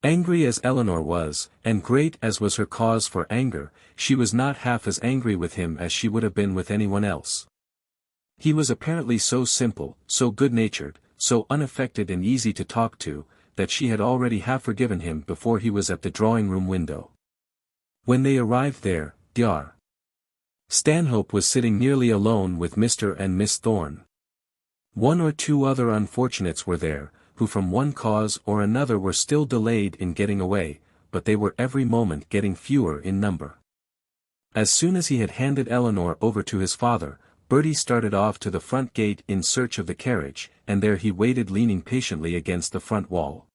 Angry as Eleanor was, and great as was her cause for anger, she was not half as angry with him as she would have been with anyone else. He was apparently so simple, so good-natured, so unaffected and easy to talk to, that she had already half forgiven him before he was at the drawing-room window. When they arrived there, Dr. Stanhope was sitting nearly alone with Mr. and Miss Thorne. One or two other unfortunates were there, who from one cause or another were still delayed in getting away, but they were every moment getting fewer in number. As soon as he had handed Eleanor over to his father, Bertie started off to the front gate in search of the carriage, and there he waited leaning patiently against the front wall,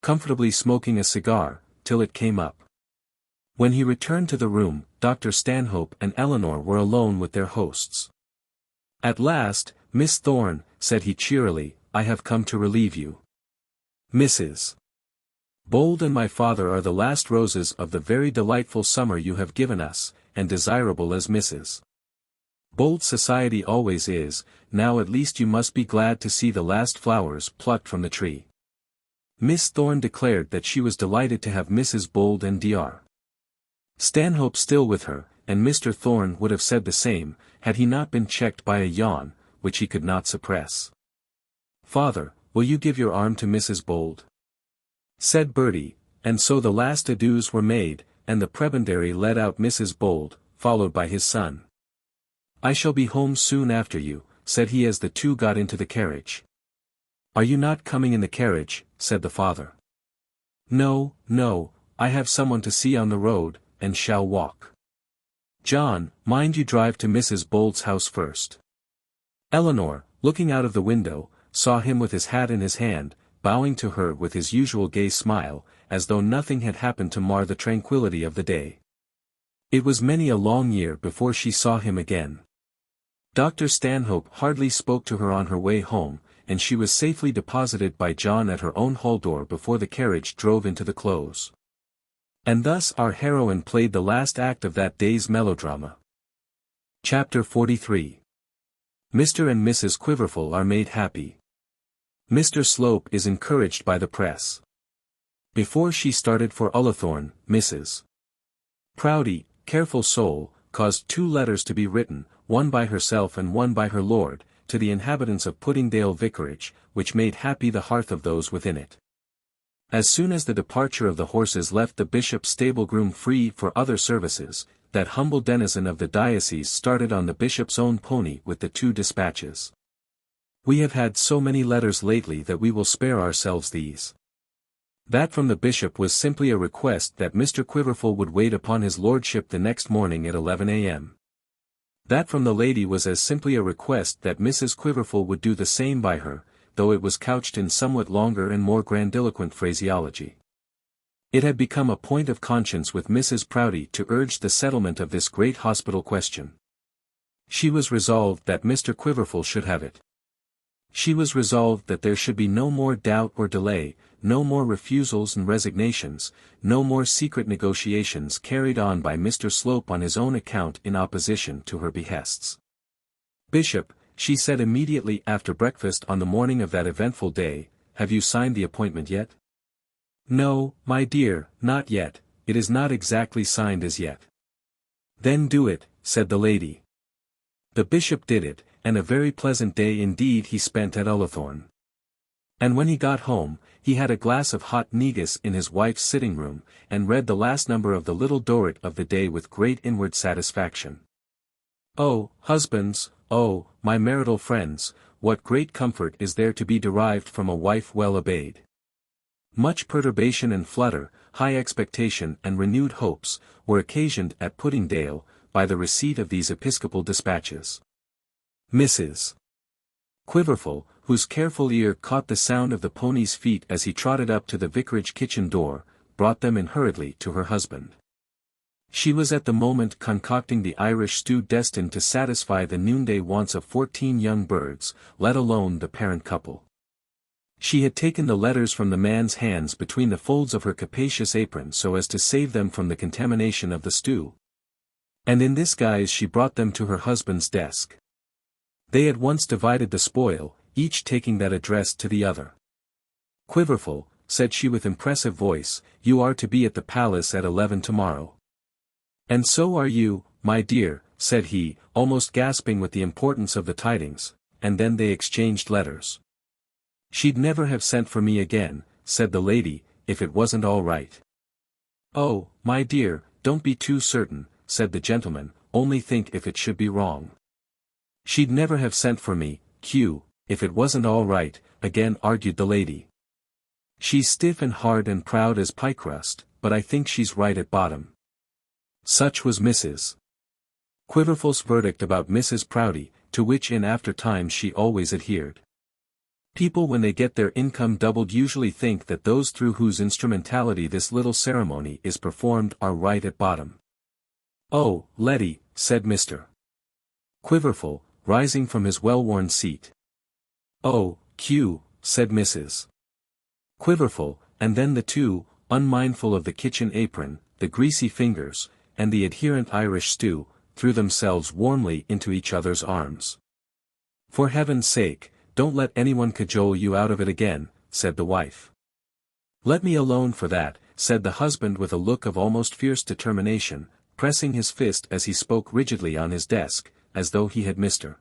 comfortably smoking a cigar, till it came up. When he returned to the room, Dr. Stanhope and Eleanor were alone with their hosts. "At last, Miss Thorne," said he cheerily, "I have come to relieve you. Mrs. Bold and my father are the last roses of the very delightful summer you have given us, and desirable as Mrs. Bold's society always is, now at least you must be glad to see the last flowers plucked from the tree." Miss Thorne declared that she was delighted to have Mrs. Bold and Dr. Stanhope still with her, and Mr. Thorne would have said the same, had he not been checked by a yawn, which he could not suppress. "Father, will you give your arm to Mrs. Bold?" said Bertie, and so the last adieus were made, and the prebendary led out Mrs. Bold, followed by his son. "I shall be home soon after you," said he as the two got into the carriage. "Are you not coming in the carriage?" said the father. "No, no, I have someone to see on the road, and shall walk." "John, mind you drive to Mrs. Bold's house first." Eleanor, looking out of the window, saw him with his hat in his hand, bowing to her with his usual gay smile, as though nothing had happened to mar the tranquillity of the day. It was many a long year before she saw him again. Dr. Stanhope hardly spoke to her on her way home, and she was safely deposited by John at her own hall door before the carriage drove into the close. And thus our heroine played the last act of that day's melodrama. Chapter 43. Mr. and Mrs. Quiverful are made happy. Mr. Slope is encouraged by the press. Before she started for Ullathorne, Mrs. Proudie, careful soul, caused 2 letters to be written, one by herself and one by her lord, to the inhabitants of Puddingdale Vicarage, which made happy the hearth of those within it. As soon as the departure of the horses left the bishop's stable-groom free for other services, that humble denizen of the diocese started on the bishop's own pony with the 2 dispatches. We have had so many letters lately that we will spare ourselves these. That from the bishop was simply a request that Mr. Quiverful would wait upon his lordship the next morning at 11 a.m. That from the lady was as simply a request that Mrs. Quiverful would do the same by her, though it was couched in somewhat longer and more grandiloquent phraseology. It had become a point of conscience with Mrs. Proudie to urge the settlement of this great hospital question. She was resolved that Mr. Quiverful should have it. She was resolved that there should be no more doubt or delay, no more refusals and resignations, no more secret negotiations carried on by Mr. Slope on his own account in opposition to her behests. "Bishop," she said immediately after breakfast on the morning of that eventful day, "have you signed the appointment yet?" "No, my dear, not yet, it is not exactly signed as yet." "Then do it," said the lady. The bishop did it, and a very pleasant day indeed he spent at Ullathorne. And when he got home, he had a glass of hot negus in his wife's sitting-room, and read the last number of the Little Dorrit of the day with great inward satisfaction. "Oh, husbands, oh, my marital friends, what great comfort is there to be derived from a wife well obeyed. Much perturbation and flutter, high expectation and renewed hopes, were occasioned at Puddingdale, by the receipt of these episcopal dispatches." Mrs. Quiverful, whose careful ear caught the sound of the pony's feet as he trotted up to the vicarage kitchen door, brought them in hurriedly to her husband. She was at the moment concocting the Irish stew destined to satisfy the noonday wants of 14 young birds, let alone the parent couple. She had taken the letters from the man's hands between the folds of her capacious apron so as to save them from the contamination of the stew. And in this guise she brought them to her husband's desk. They at once divided the spoil, each taking that addressed to the other. "Quiverful," said she with impressive voice, "you are to be at the palace at 11 tomorrow." "And so are you, my dear," said he, almost gasping with the importance of the tidings, and then they exchanged letters. "She'd never have sent for me again," said the lady, "if it wasn't all right." "Oh, my dear, don't be too certain," said the gentleman, "only think if it should be wrong." "She'd never have sent for me, if it wasn't all right," again argued the lady. "She's stiff and hard and proud as pie crust, but I think she's right at bottom." Such was Mrs. Quiverful's verdict about Mrs. Proudie, to which in after times she always adhered. People when they get their income doubled usually think that those through whose instrumentality this little ceremony is performed are right at bottom. "Oh, Letty," said Mr. Quiverful, rising from his well-worn seat. "Oh, said Mrs. Quiverful, and then the two, unmindful of the kitchen apron, the greasy fingers, and the adherent Irish stew, threw themselves warmly into each other's arms. "For heaven's sake, don't let anyone cajole you out of it again," said the wife. "Let me alone for that," said the husband with a look of almost fierce determination, pressing his fist as he spoke rigidly on his desk, as though he had Mr.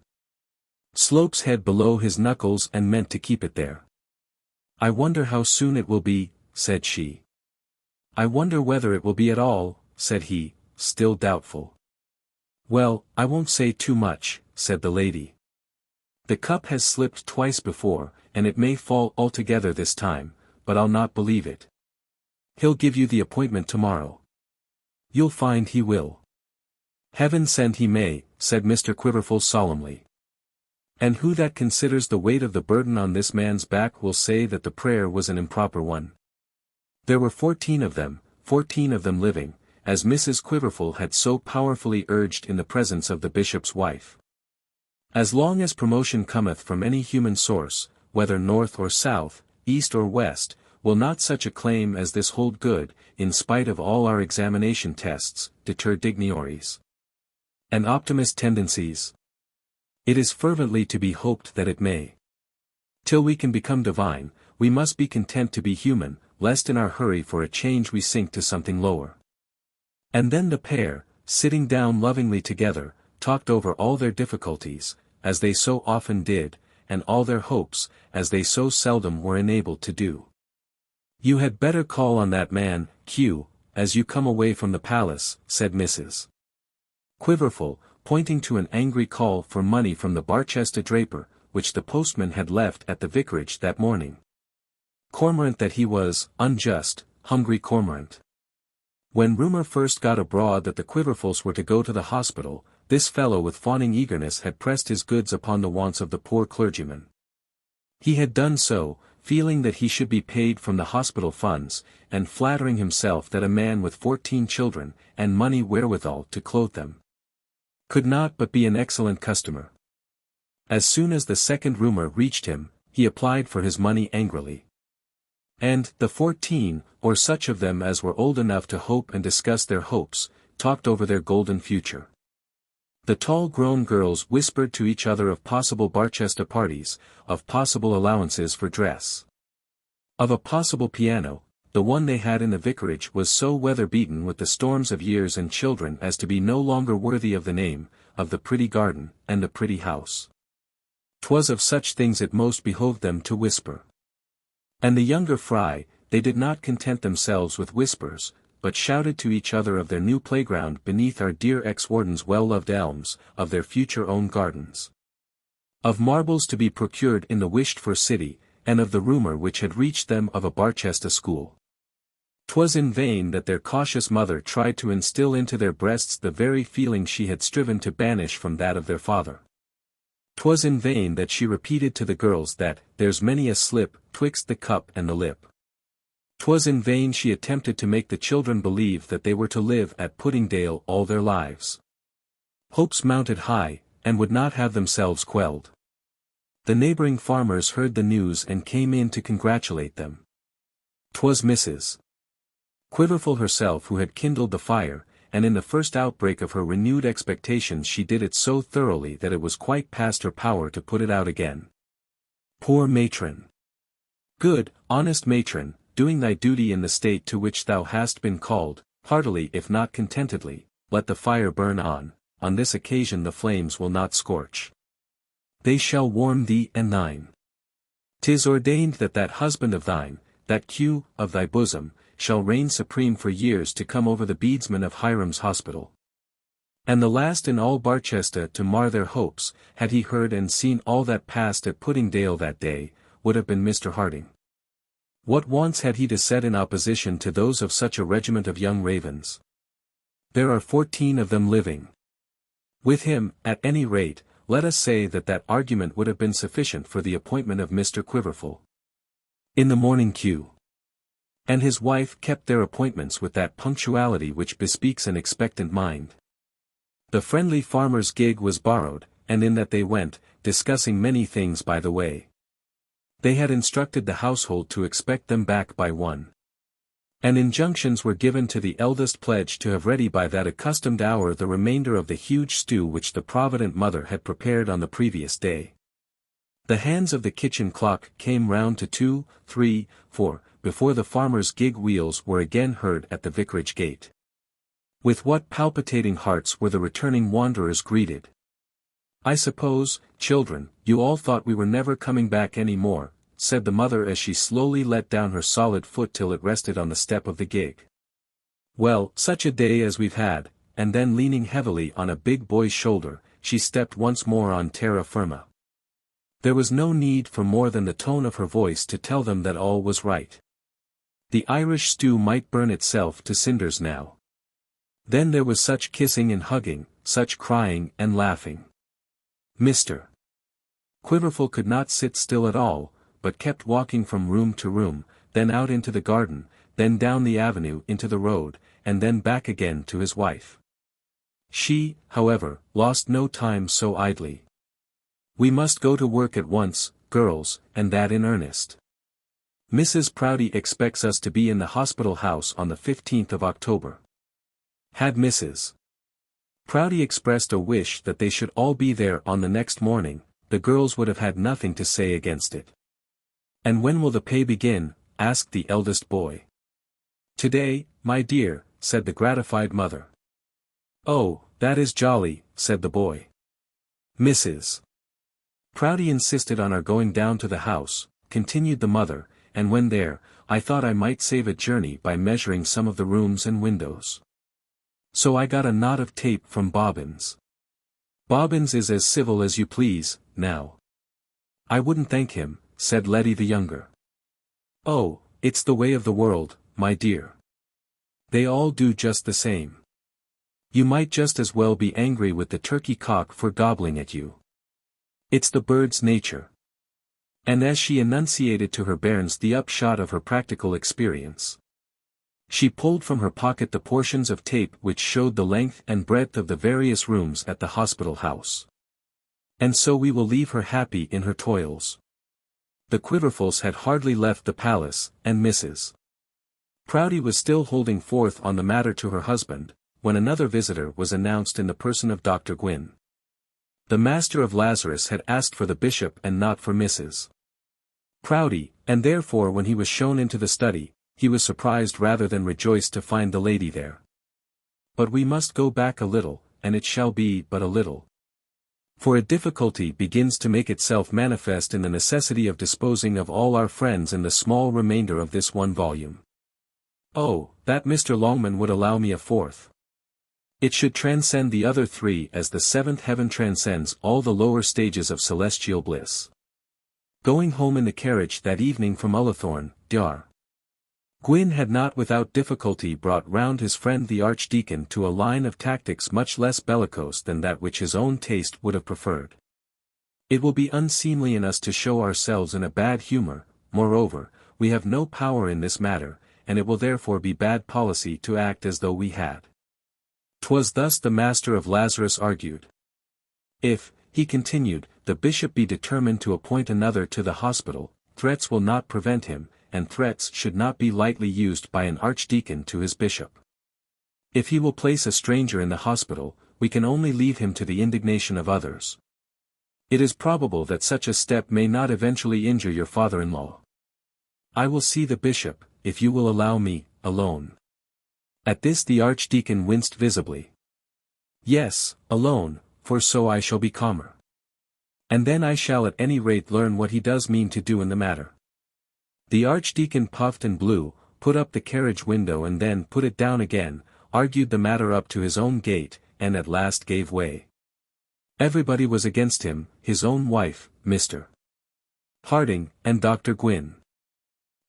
Slope's head below his knuckles and meant to keep it there. "I wonder how soon it will be," said she. "I wonder whether it will be at all," said he, still doubtful. "Well, I won't say too much," said the lady. "The cup has slipped twice before, and it may fall altogether this time, but I'll not believe it. He'll give you the appointment tomorrow. You'll find he will." "Heaven send he may," said Mr. Quiverful solemnly. "And who that considers the weight of the burden on this man's back will say that the prayer was an improper one? There were 14 of them living, as Mrs. Quiverful had so powerfully urged in the presence of the bishop's wife. As long as promotion cometh from any human source, whether north or south, east or west, will not such a claim as this hold good, in spite of all our examination tests, deter dignitaries and optimist tendencies? It is fervently to be hoped that it may. Till we can become divine, we must be content to be human, lest in our hurry for a change we sink to something lower." And then the pair, sitting down lovingly together, talked over all their difficulties, as they so often did, and all their hopes, as they so seldom were enabled to do. "You had better call on that man, as you come away from the palace," said Mrs. Quiverful, pointing to an angry call for money from the Barchester draper, which the postman had left at the vicarage that morning. Cormorant that he was, unjust, hungry cormorant. When rumour first got abroad that the Quiverfuls were to go to the hospital, this fellow with fawning eagerness had pressed his goods upon the wants of the poor clergyman. He had done so, feeling that he should be paid from the hospital funds, and flattering himself that a man with 14 children, and money wherewithal to clothe them, could not but be an excellent customer. As soon as the second rumour reached him, he applied for his money angrily. And the 14, or such of them as were old enough to hope and discuss their hopes, talked over their golden future. The tall grown girls whispered to each other of possible Barchester parties, of possible allowances for dress, of a possible piano. The one they had in the vicarage was so weather-beaten with the storms of years and children as to be no longer worthy of the name, of the pretty garden, and the pretty house. 'Twas of such things it most behoved them to whisper. And the younger fry, they did not content themselves with whispers, but shouted to each other of their new playground beneath our dear ex-warden's well-loved elms, of their future own gardens, of marbles to be procured in the wished-for city, and of the rumour which had reached them of a Barchester school. 'Twas in vain that their cautious mother tried to instill into their breasts the very feeling she had striven to banish from that of their father. 'Twas in vain that she repeated to the girls that "there's many a slip 'twixt the cup and the lip." 'Twas in vain she attempted to make the children believe that they were to live at Puddingdale all their lives. Hopes mounted high, and would not have themselves quelled. The neighbouring farmers heard the news and came in to congratulate them. 'Twas Mrs. Quiverful herself who had kindled the fire, and in the first outbreak of her renewed expectations she did it so thoroughly that it was quite past her power to put it out again. Poor matron! Good, honest matron, doing thy duty in the state to which thou hast been called, heartily if not contentedly, let the fire burn on this occasion the flames will not scorch. They shall warm thee and thine. 'Tis ordained that that husband of thine, that Q of thy bosom, shall reign supreme for years to come over the beadsmen of Hiram's hospital. And the last in all Barchester to mar their hopes, had he heard and seen all that passed at Puddingdale that day, would have been Mr. Harding. What wants had he to set in opposition to those of such a regiment of young ravens? There are 14 of them living. With him, at any rate, let us say that that argument would have been sufficient for the appointment of Mr. Quiverful. In the morning Q and his wife kept their appointments with that punctuality which bespeaks an expectant mind. The friendly farmer's gig was borrowed, and in that they went, discussing many things by the way. They had instructed the household to expect them back by 1. And injunctions were given to the eldest pledge to have ready by that accustomed hour the remainder of the huge stew which the provident mother had prepared on the previous day. The hands of the kitchen clock came round to 2, 3, 4, before the farmer's gig wheels were again heard at the vicarage gate. With what palpitating hearts were the returning wanderers greeted! I suppose, children, you all thought we were never coming back any more, said the mother as she slowly let down her solid foot till it rested on the step of the gig. Well, such a day as we've had, and then leaning heavily on a big boy's shoulder, she stepped once more on terra firma. There was no need for more than the tone of her voice to tell them that all was right. The Irish stew might burn itself to cinders now. Then there was such kissing and hugging, such crying and laughing. Mr. Quiverful could not sit still at all, but kept walking from room to room, then out into the garden, then down the avenue into the road, and then back again to his wife. She, however, lost no time so idly. We must go to work at once, girls, and that in earnest. Mrs. Proudie expects us to be in the hospital house on the 15th of October. Had Mrs. Proudie expressed a wish that they should all be there on the next morning, the girls would have had nothing to say against it. And when will the pay begin? Asked the eldest boy. Today, my dear, said the gratified mother. Oh, that is jolly, said the boy. Mrs. Proudie insisted on our going down to the house, continued the mother, and when there, I thought I might save a journey by measuring some of the rooms and windows. So I got a knot of tape from Bobbins. Bobbins is as civil as you please, now. I wouldn't thank him, said Letty the younger. Oh, it's the way of the world, my dear. They all do just the same. You might just as well be angry with the turkey cock for gobbling at you. It's the bird's nature. And as she enunciated to her bairns the upshot of her practical experience, she pulled from her pocket the portions of tape which showed the length and breadth of the various rooms at the hospital house. And so we will leave her happy in her toils. The Quiverfuls had hardly left the palace, and Mrs. Proudie was still holding forth on the matter to her husband, when another visitor was announced in the person of Dr. Gwynn. The master of Lazarus had asked for the bishop and not for Mrs. Proudie, and therefore when he was shown into the study, he was surprised rather than rejoiced to find the lady there. But we must go back a little, and it shall be but a little. For a difficulty begins to make itself manifest in the necessity of disposing of all our friends in the small remainder of this one volume. Oh, that Mr. Longman would allow me a fourth. It should transcend the other three as the seventh heaven transcends all the lower stages of celestial bliss. Going home in the carriage that evening from Ullathorne, Dr. Gwynn had not without difficulty brought round his friend the Archdeacon to a line of tactics much less bellicose than that which his own taste would have preferred. It will be unseemly in us to show ourselves in a bad humour, moreover, we have no power in this matter, and it will therefore be bad policy to act as though we had. 'Twas thus the master of Lazarus argued. If, he continued, the bishop be determined to appoint another to the hospital, threats will not prevent him, and threats should not be lightly used by an archdeacon to his bishop. If he will place a stranger in the hospital, we can only leave him to the indignation of others. It is probable that such a step may not eventually injure your father-in-law. I will see the bishop, if you will allow me, alone. At this the archdeacon winced visibly. Yes, alone, for so I shall be calmer. And then I shall at any rate learn what he does mean to do in the matter. The archdeacon puffed and blew, put up the carriage window and then put it down again, argued the matter up to his own gate, and at last gave way. Everybody was against him, his own wife, Mr. Harding, and Dr. Gwynne.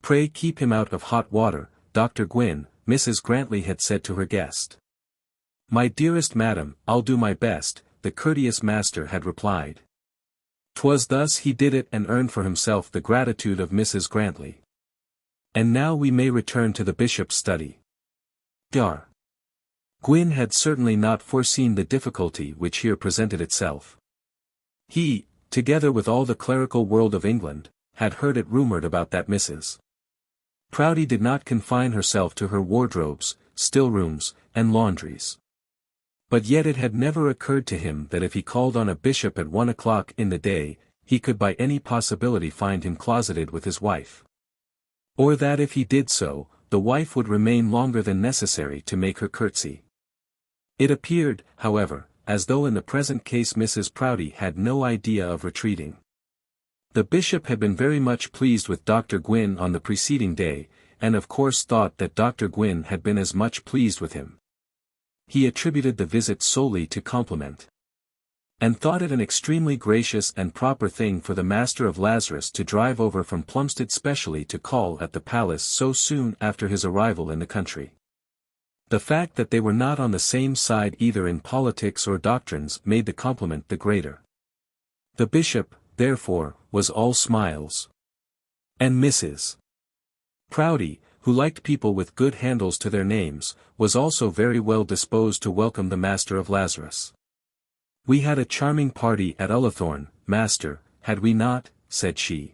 Pray keep him out of hot water, Dr. Gwynne, Mrs. Grantly had said to her guest. My dearest madam, I'll do my best, the courteous master had replied. 'Twas thus he did it and earned for himself the gratitude of Mrs. Grantly. And now we may return to the bishop's study. Dr. Gwynne had certainly not foreseen the difficulty which here presented itself. He, together with all the clerical world of England, had heard it rumoured about that Mrs. Proudie did not confine herself to her wardrobes, still-rooms, and laundries. But yet it had never occurred to him that if he called on a bishop at 1 o'clock in the day, he could by any possibility find him closeted with his wife. Or that if he did so, the wife would remain longer than necessary to make her curtsy. It appeared, however, as though in the present case Mrs. Proudie had no idea of retreating. The bishop had been very much pleased with Dr. Gwynne on the preceding day, and of course thought that Dr. Gwynne had been as much pleased with him. He attributed the visit solely to compliment. And thought it an extremely gracious and proper thing for the Master of Lazarus to drive over from Plumstead specially to call at the palace so soon after his arrival in the country. The fact that they were not on the same side either in politics or doctrines made the compliment the greater. The bishop, therefore, was all smiles. And Mrs. Proudie, who liked people with good handles to their names, was also very well disposed to welcome the Master of Lazarus. We had a charming party at Ullathorne, master, had we not? Said she.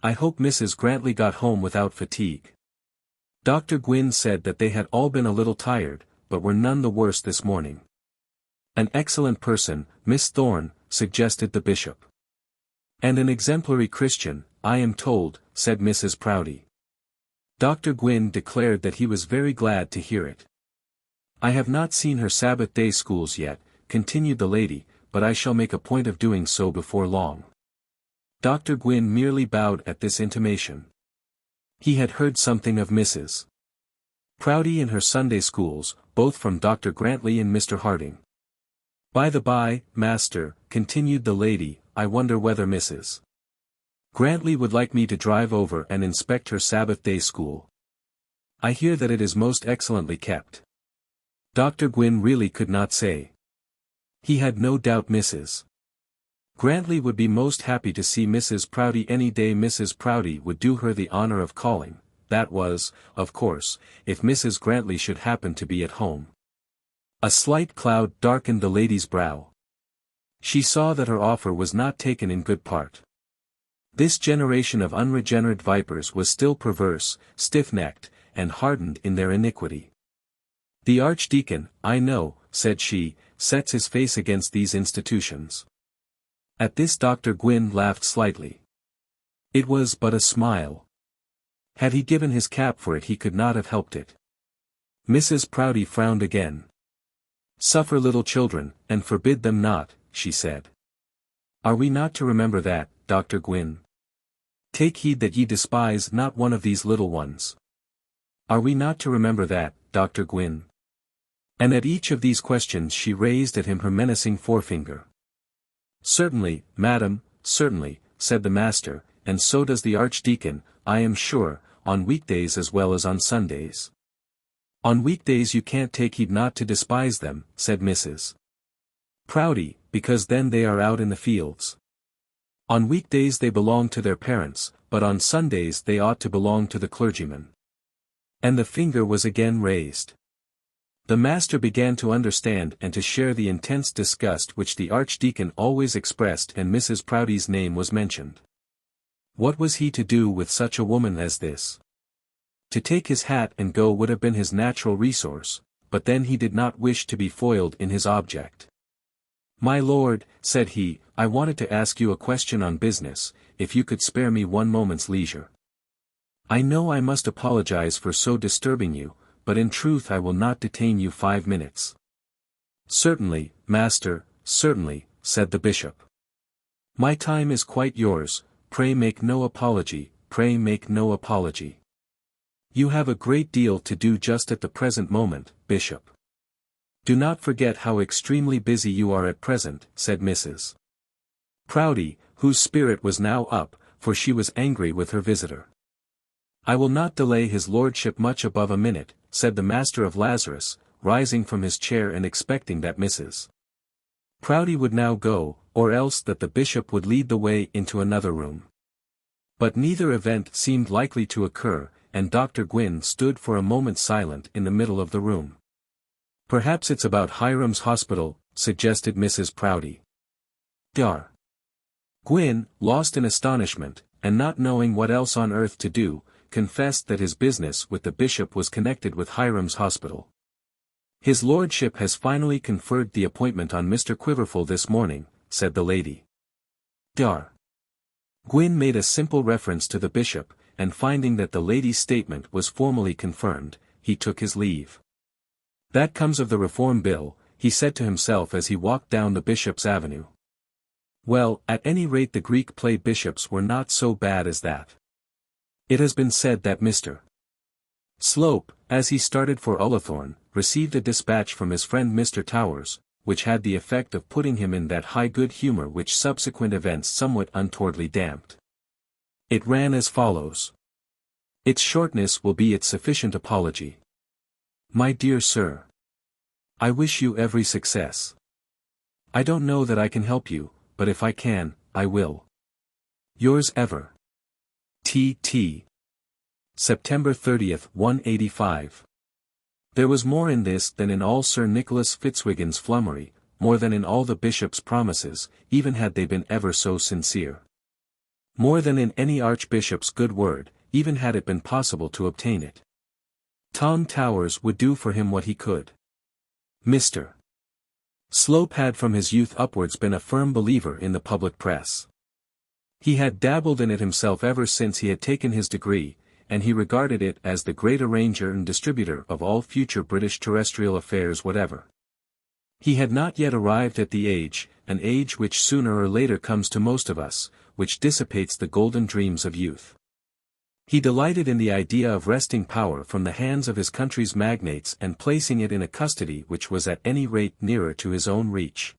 I hope Mrs. Grantly got home without fatigue. Dr. Gwynne said that they had all been a little tired, but were none the worse this morning. An excellent person, Miss Thorne, suggested the bishop. And an exemplary Christian, I am told, said Mrs. Proudie. Dr. Gwynne declared that he was very glad to hear it. I have not seen her Sabbath day schools yet, continued the lady, but I shall make a point of doing so before long. Dr. Gwynne merely bowed at this intimation. He had heard something of Mrs. Proudie and her Sunday schools, both from Dr. Grantly and Mr. Harding. By the by, master, continued the lady, I wonder whether Mrs. Grantly would like me to drive over and inspect her Sabbath day school. I hear that it is most excellently kept. Dr. Gwynne really could not say. He had no doubt Mrs. Grantly would be most happy to see Mrs. Proudie any day Mrs. Proudie would do her the honor of calling, that was, of course, if Mrs. Grantly should happen to be at home. A slight cloud darkened the lady's brow. She saw that her offer was not taken in good part. This generation of unregenerate vipers was still perverse, stiff-necked, and hardened in their iniquity. The Archdeacon, I know, said she, sets his face against these institutions. At this Dr. Gwynne laughed slightly. It was but a smile. Had he given his cap for it he could not have helped it. Mrs. Proudie frowned again. Suffer little children, and forbid them not, she said. Are we not to remember that, Dr. Gwynne? Take heed that ye despise not one of these little ones. Are we not to remember that, Dr. Gwynne? And at each of these questions she raised at him her menacing forefinger. Certainly, madam, certainly, said the master, and so does the Archdeacon, I am sure, on weekdays as well as on Sundays. On weekdays you can't take heed not to despise them, said Mrs. Proudie, because then they are out in the fields. On weekdays they belong to their parents, but on Sundays they ought to belong to the clergyman. And the finger was again raised. The master began to understand and to share the intense disgust which the Archdeacon always expressed and Mrs. Proudie's name was mentioned. What was he to do with such a woman as this? To take his hat and go would have been his natural resource, but then he did not wish to be foiled in his object. "My lord," said he, "I wanted to ask you a question on business, if you could spare me one moment's leisure. I know I must apologize for so disturbing you, but in truth I will not detain you 5 minutes." "Certainly, master, certainly," said the bishop. "My time is quite yours, pray make no apology, pray make no apology. You have a great deal to do just at the present moment, bishop. Do not forget how extremely busy you are at present," said Mrs. Proudie, whose spirit was now up, for she was angry with her visitor. "I will not delay his lordship much above a minute," said the master of Lazarus, rising from his chair and expecting that Mrs. Proudie would now go, or else that the bishop would lead the way into another room. But neither event seemed likely to occur, and Dr. Gwynn stood for a moment silent in the middle of the room. "Perhaps it's about Hiram's hospital," suggested Mrs. Proudie. Dr. Gwynn, lost in astonishment, and not knowing what else on earth to do, confessed that his business with the bishop was connected with Hiram's hospital. "His lordship has finally conferred the appointment on Mr. Quiverful this morning," said the lady. Dr. Gwynn made a simple reference to the bishop, and finding that the lady's statement was formally confirmed, he took his leave. "That comes of the Reform Bill," he said to himself as he walked down the Bishop's Avenue. "Well, at any rate the Greek play bishops were not so bad as that." It has been said that Mr. Slope, as he started for Ullathorne, received a dispatch from his friend Mr. Towers, which had the effect of putting him in that high good humour which subsequent events somewhat untowardly damped. It ran as follows. Its shortness will be its sufficient apology. "My dear sir, I wish you every success. I don't know that I can help you, but if I can, I will. Yours ever. T.T. September 30th, 185. There was more in this than in all Sir Nicholas Fitzwiggin's flummery, more than in all the bishop's promises, even had they been ever so sincere. More than in any archbishop's good word, even had it been possible to obtain it. Tom Towers would do for him what he could. Mr. Slope had from his youth upwards been a firm believer in the public press. He had dabbled in it himself ever since he had taken his degree, and he regarded it as the great arranger and distributor of all future British terrestrial affairs whatever. He had not yet arrived at the age, an age which sooner or later comes to most of us, which dissipates the golden dreams of youth. He delighted in the idea of wresting power from the hands of his country's magnates and placing it in a custody which was at any rate nearer to his own reach.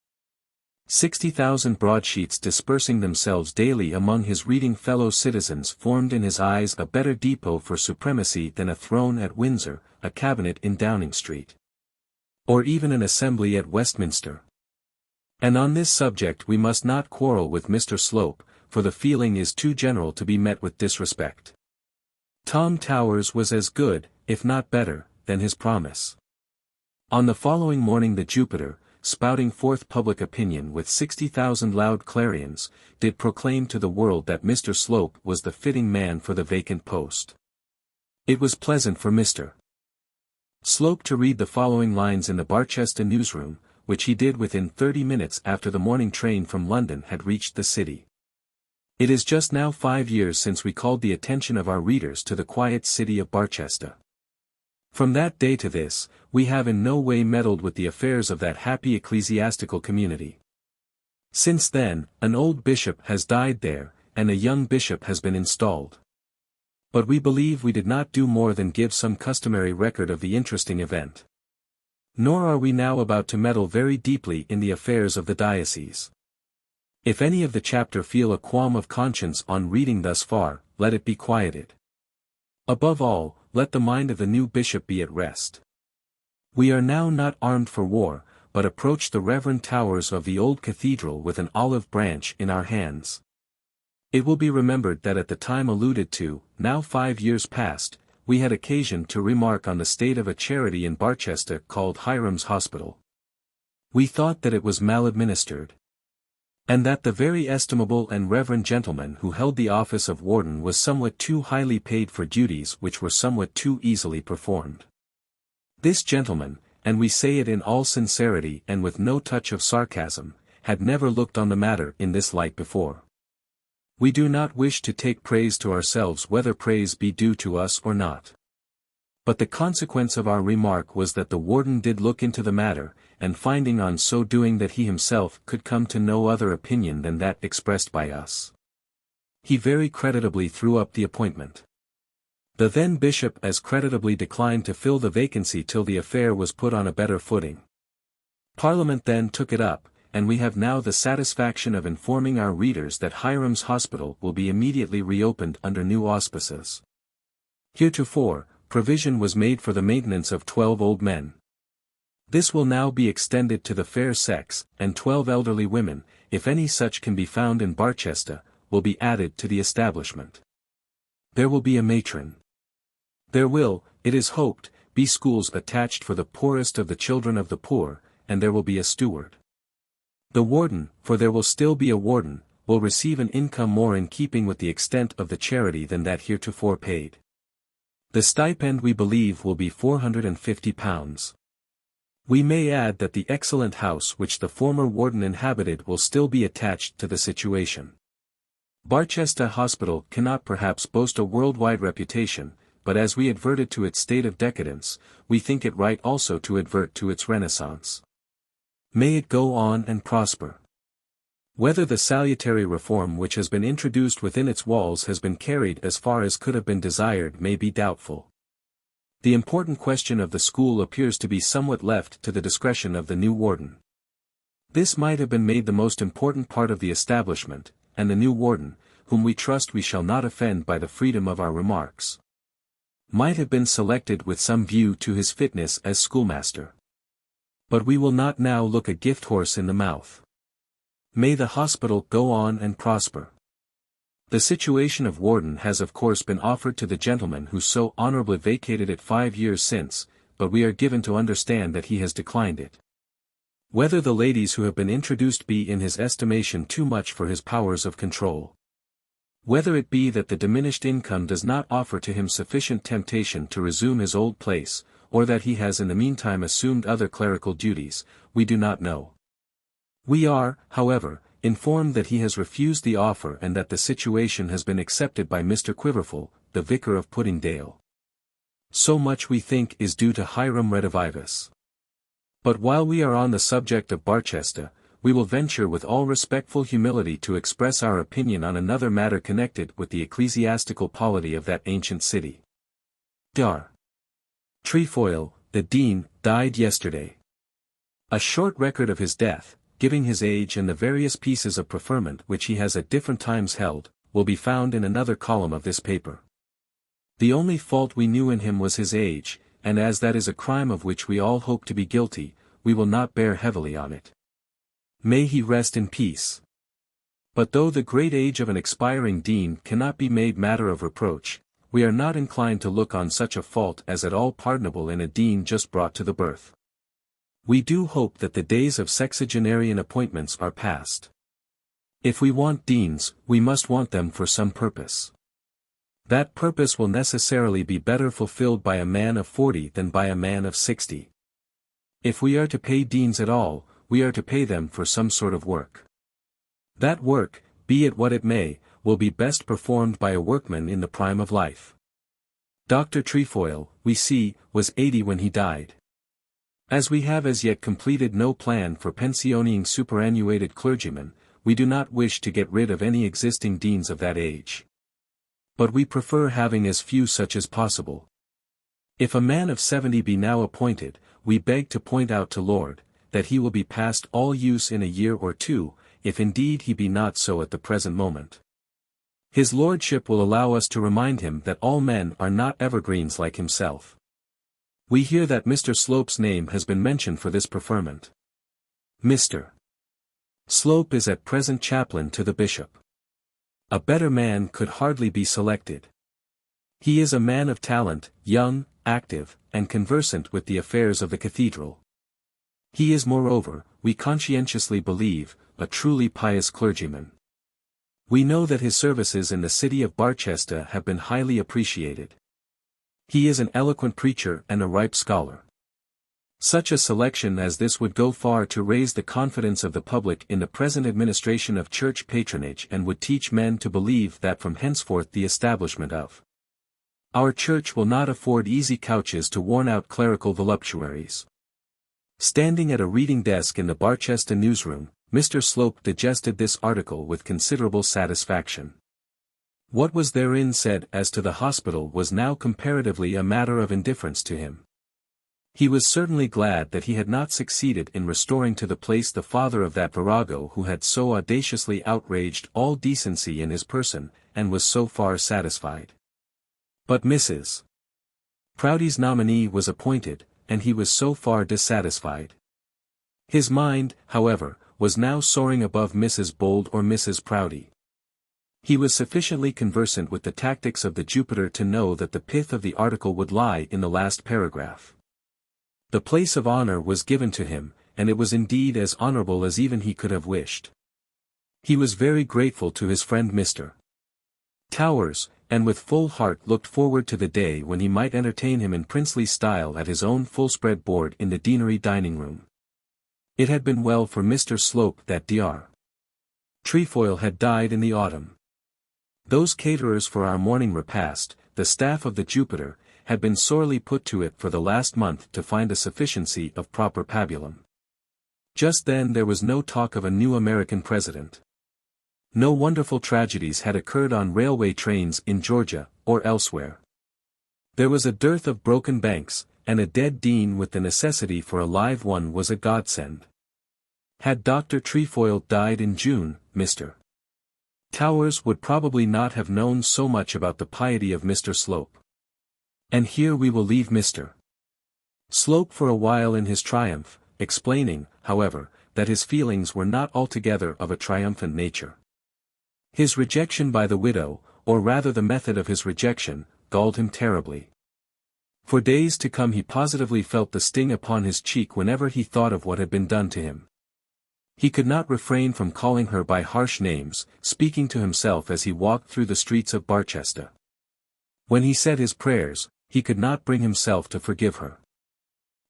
60,000 broadsheets dispersing themselves daily among his reading fellow citizens formed in his eyes a better depot for supremacy than a throne at Windsor, a cabinet in Downing Street, or even an assembly at Westminster. And on this subject we must not quarrel with Mr. Slope, for the feeling is too general to be met with disrespect. Tom Towers was as good, if not better, than his promise. On the following morning the Jupiter, spouting forth public opinion with 60,000 loud clarions, did proclaim to the world that Mr. Slope was the fitting man for the vacant post. It was pleasant for Mr. Slope to read the following lines in the Barchester newsroom, which he did within 30 minutes after the morning train from London had reached the city. It is just now 5 years since we called the attention of our readers to the quiet city of Barchester. From that day to this, we have in no way meddled with the affairs of that happy ecclesiastical community. Since then, an old bishop has died there, and a young bishop has been installed. But we believe we did not do more than give some customary record of the interesting event. Nor are we now about to meddle very deeply in the affairs of the diocese. If any of the chapter feel a qualm of conscience on reading thus far, let it be quieted. Above all, let the mind of the new bishop be at rest. We are now not armed for war, but approach the reverend towers of the old cathedral with an olive branch in our hands. It will be remembered that at the time alluded to, now 5 years past, we had occasion to remark on the state of a charity in Barchester called Hiram's Hospital. We thought that it was maladministered, and that the very estimable and reverend gentleman who held the office of Warden was somewhat too highly paid for duties which were somewhat too easily performed. This gentleman, and we say it in all sincerity and with no touch of sarcasm, had never looked on the matter in this light before. We do not wish to take praise to ourselves whether praise be due to us or not. But the consequence of our remark was that the warden did look into the matter, and finding on so doing that he himself could come to no other opinion than that expressed by us, he very creditably threw up the appointment. The then bishop as creditably declined to fill the vacancy till the affair was put on a better footing. Parliament then took it up, and we have now the satisfaction of informing our readers that Hiram's hospital will be immediately reopened under new auspices. Heretofore, provision was made for the maintenance of 12 old men. This will now be extended to the fair sex, and 12 elderly women, if any such can be found in Barchester, will be added to the establishment. There will be a matron. There will, it is hoped, be schools attached for the poorest of the children of the poor, and there will be a steward. The warden, for there will still be a warden, will receive an income more in keeping with the extent of the charity than that heretofore paid. The stipend we believe will be £450. We may add that the excellent house which the former warden inhabited will still be attached to the situation. Barchester Hospital cannot perhaps boast a worldwide reputation, but as we adverted to its state of decadence, we think it right also to advert to its renaissance. May it go on and prosper. Whether the salutary reform which has been introduced within its walls has been carried as far as could have been desired may be doubtful. The important question of the school appears to be somewhat left to the discretion of the new warden. This might have been made the most important part of the establishment, and the new warden, whom we trust we shall not offend by the freedom of our remarks, might have been selected with some view to his fitness as schoolmaster. But we will not now look a gift horse in the mouth. May the hospital go on and prosper. The situation of warden has of course been offered to the gentleman who so honorably vacated it 5 years since, but we are given to understand that he has declined it. Whether the ladies who have been introduced be in his estimation too much for his powers of control. Whether it be that the diminished income does not offer to him sufficient temptation to resume his old place, or that he has in the meantime assumed other clerical duties, we do not know. We are, however, informed that he has refused the offer and that the situation has been accepted by Mr. Quiverful, the vicar of Puddingdale. So much we think is due to Hiram Redivivus. But while we are on the subject of Barchester, we will venture with all respectful humility to express our opinion on another matter connected with the ecclesiastical polity of that ancient city. Dr. Trefoil, the dean, died yesterday. A short record of his death, giving his age and the various pieces of preferment which he has at different times held, will be found in another column of this paper. The only fault we knew in him was his age, and as that is a crime of which we all hope to be guilty, we will not bear heavily on it. May he rest in peace. But though the great age of an expiring dean cannot be made matter of reproach, we are not inclined to look on such a fault as at all pardonable in a dean just brought to the birth. We do hope that the days of sexagenarian appointments are past. If we want deans, we must want them for some purpose. That purpose will necessarily be better fulfilled by a man of 40 than by a man of 60. If we are to pay deans at all, we are to pay them for some sort of work. That work, be it what it may, will be best performed by a workman in the prime of life. Dr. Trefoil, we see, was 80 when he died. As we have as yet completed no plan for pensioning superannuated clergymen, we do not wish to get rid of any existing deans of that age. But we prefer having as few such as possible. If a man of 70 be now appointed, we beg to point out to Lord, that he will be past all use in a year or two, if indeed he be not so at the present moment. His lordship will allow us to remind him that all men are not evergreens like himself. We hear that Mr. Slope's name has been mentioned for this preferment. Mr. Slope is at present chaplain to the bishop. A better man could hardly be selected. He is a man of talent, young, active, and conversant with the affairs of the cathedral. He is moreover, we conscientiously believe, a truly pious clergyman. We know that his services in the city of Barchester have been highly appreciated. He is an eloquent preacher and a ripe scholar. Such a selection as this would go far to raise the confidence of the public in the present administration of church patronage and would teach men to believe that from henceforth the establishment of our church will not afford easy couches to worn-out clerical voluptuaries. Standing at a reading desk in the Barchester newsroom, Mr. Slope digested this article with considerable satisfaction. What was therein said as to the hospital was now comparatively a matter of indifference to him. He was certainly glad that he had not succeeded in restoring to the place the father of that virago who had so audaciously outraged all decency in his person, and was so far satisfied. But Mrs. Proudie's nominee was appointed, and he was so far dissatisfied. His mind, however, was now soaring above Mrs. Bold or Mrs. Proudie. He was sufficiently conversant with the tactics of the Jupiter to know that the pith of the article would lie in the last paragraph. The place of honor was given to him, and it was indeed as honorable as even he could have wished. He was very grateful to his friend Mr. Towers, and with full heart looked forward to the day when he might entertain him in princely style at his own full-spread board in the deanery dining-room. It had been well for Mr. Slope that Dr. Trefoil had died in the autumn. Those caterers for our morning repast, the staff of the Jupiter, had been sorely put to it for the last month to find a sufficiency of proper pabulum. Just then there was no talk of a new American president. No wonderful tragedies had occurred on railway trains in Georgia, or elsewhere. There was a dearth of broken banks, and a dead dean with the necessity for a live one was a godsend. Had Dr. Trefoil died in June, Mr. Towers would probably not have known so much about the piety of Mr. Slope. And here we will leave Mr. Slope for a while in his triumph, explaining, however, that his feelings were not altogether of a triumphant nature. His rejection by the widow, or rather the method of his rejection, galled him terribly. For days to come he positively felt the sting upon his cheek whenever he thought of what had been done to him. He could not refrain from calling her by harsh names, speaking to himself as he walked through the streets of Barchester. When he said his prayers, he could not bring himself to forgive her.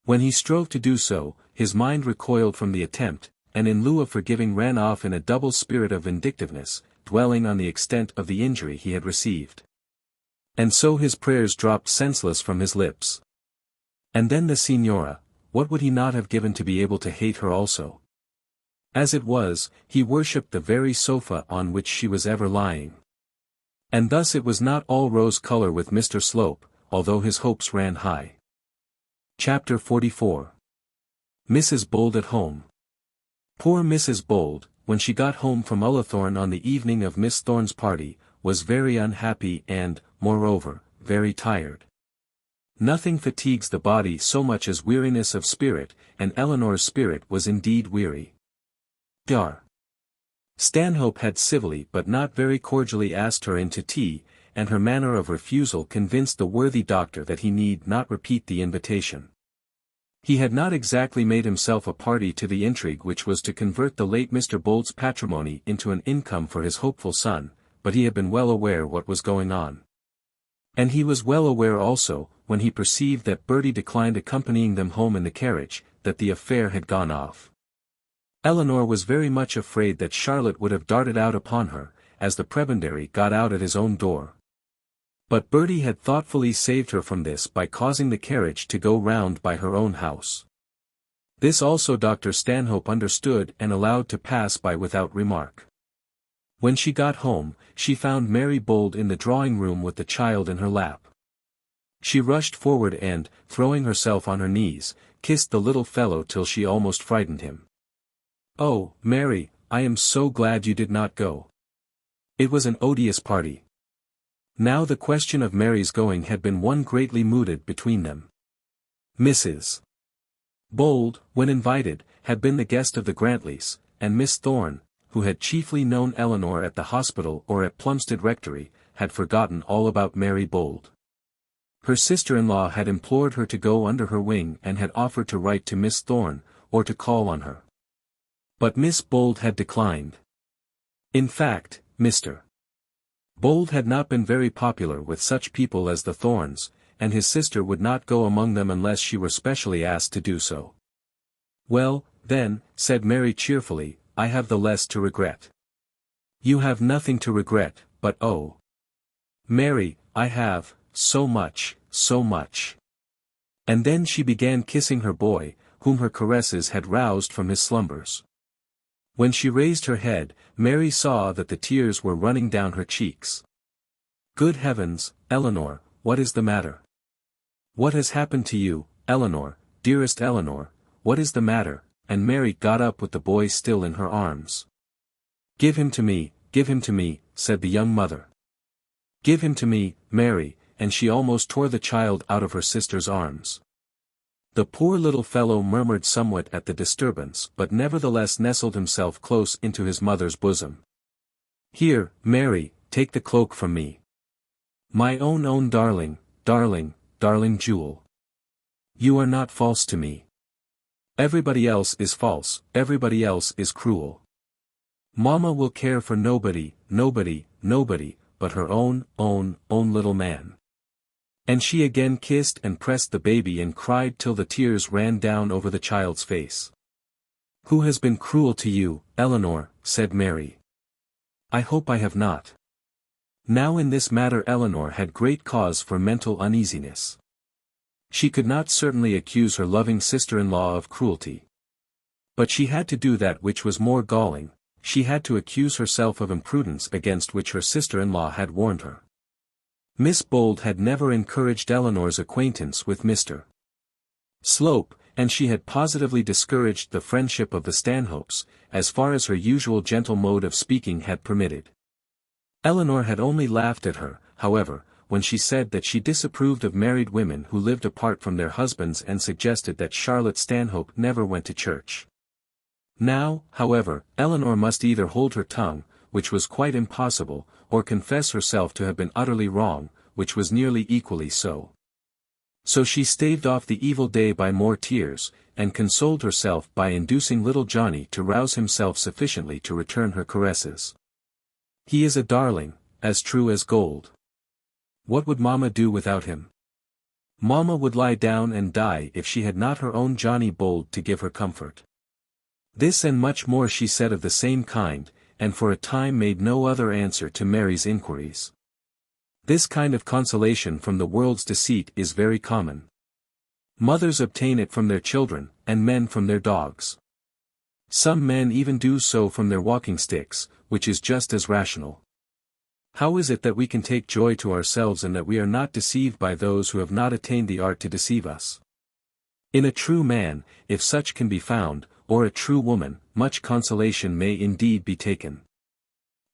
When he strove to do so, his mind recoiled from the attempt, and in lieu of forgiving ran off in a double spirit of vindictiveness, dwelling on the extent of the injury he had received. And so his prayers dropped senseless from his lips. And then the Signora, what would he not have given to be able to hate her also? As it was, he worshipped the very sofa on which she was ever lying. And thus it was not all rose-color with Mr. Slope, although his hopes ran high. Chapter 44. Mrs. Bold at home. Poor Mrs. Bold, when she got home from Ullathorne on the evening of Miss Thorne's party, was very unhappy and, moreover, very tired. Nothing fatigues the body so much as weariness of spirit, and Eleanor's spirit was indeed weary. Dr. Stanhope had civilly but not very cordially asked her in to tea, and her manner of refusal convinced the worthy doctor that he need not repeat the invitation. He had not exactly made himself a party to the intrigue which was to convert the late Mr. Bold's patrimony into an income for his hopeful son, but he had been well aware what was going on. And he was well aware also, when he perceived that Bertie declined accompanying them home in the carriage, that the affair had gone off. Eleanor was very much afraid that Charlotte would have darted out upon her, as the prebendary got out at his own door. But Bertie had thoughtfully saved her from this by causing the carriage to go round by her own house. This also Dr. Stanhope understood and allowed to pass by without remark. When she got home, she found Mary Bold in the drawing-room with the child in her lap. She rushed forward and, throwing herself on her knees, kissed the little fellow till she almost frightened him. "Oh, Mary, I am so glad you did not go. It was an odious party." Now the question of Mary's going had been one greatly mooted between them. Mrs. Bold, when invited, had been the guest of the Grantlys, and Miss Thorne, who had chiefly known Eleanor at the hospital or at Plumstead Rectory, had forgotten all about Mary Bold. Her sister-in-law had implored her to go under her wing and had offered to write to Miss Thorne, or to call on her. But Miss Bold had declined. In fact, Mr. Bold had not been very popular with such people as the Thornes, and his sister would not go among them unless she were specially asked to do so. "Well, then," said Mary cheerfully, "I have the less to regret." "You have nothing to regret, but oh, Mary, I have, so much, so much." And then she began kissing her boy, whom her caresses had roused from his slumbers. When she raised her head, Mary saw that the tears were running down her cheeks. "Good heavens, Eleanor, what is the matter? What has happened to you, Eleanor, dearest Eleanor, what is the matter?" And Mary got up with the boy still in her arms. Give him to me," said the young mother. "Give him to me, Mary," and she almost tore the child out of her sister's arms. The poor little fellow murmured somewhat at the disturbance but nevertheless nestled himself close into his mother's bosom. "Here, Mary, take the cloak from me. My own darling, darling jewel. You are not false to me. Everybody else is false, everybody else is cruel. Mamma will care for nobody, but her own little man." And she again kissed and pressed the baby and cried till the tears ran down over the child's face. "Who has been cruel to you, Eleanor?" said Mary. "I hope I have not." Now in this matter Eleanor had great cause for mental uneasiness. She could not certainly accuse her loving sister-in-law of cruelty. But she had to do that which was more galling, she had to accuse herself of imprudence against which her sister-in-law had warned her. Miss Bold had never encouraged Eleanor's acquaintance with Mr. Slope, and she had positively discouraged the friendship of the Stanhopes, as far as her usual gentle mode of speaking had permitted. Eleanor had only laughed at her, however, when she said that she disapproved of married women who lived apart from their husbands and suggested that Charlotte Stanhope never went to church. Now, however, Eleanor must either hold her tongue, which was quite impossible, or confess herself to have been utterly wrong, which was nearly equally so. So she staved off the evil day by more tears, and consoled herself by inducing little Johnny to rouse himself sufficiently to return her caresses. "He is a darling, as true as gold. What would Mamma do without him? Mamma would lie down and die if she had not her own Johnny Bold to give her comfort." This and much more she said of the same kind, and for a time made no other answer to Mary's inquiries. This kind of consolation from the world's deceit is very common. Mothers obtain it from their children, and men from their dogs. Some men even do so from their walking sticks, which is just as rational. How is it that we can take joy to ourselves and that we are not deceived by those who have not attained the art to deceive us? In a true man, if such can be found, or a true woman, much consolation may indeed be taken.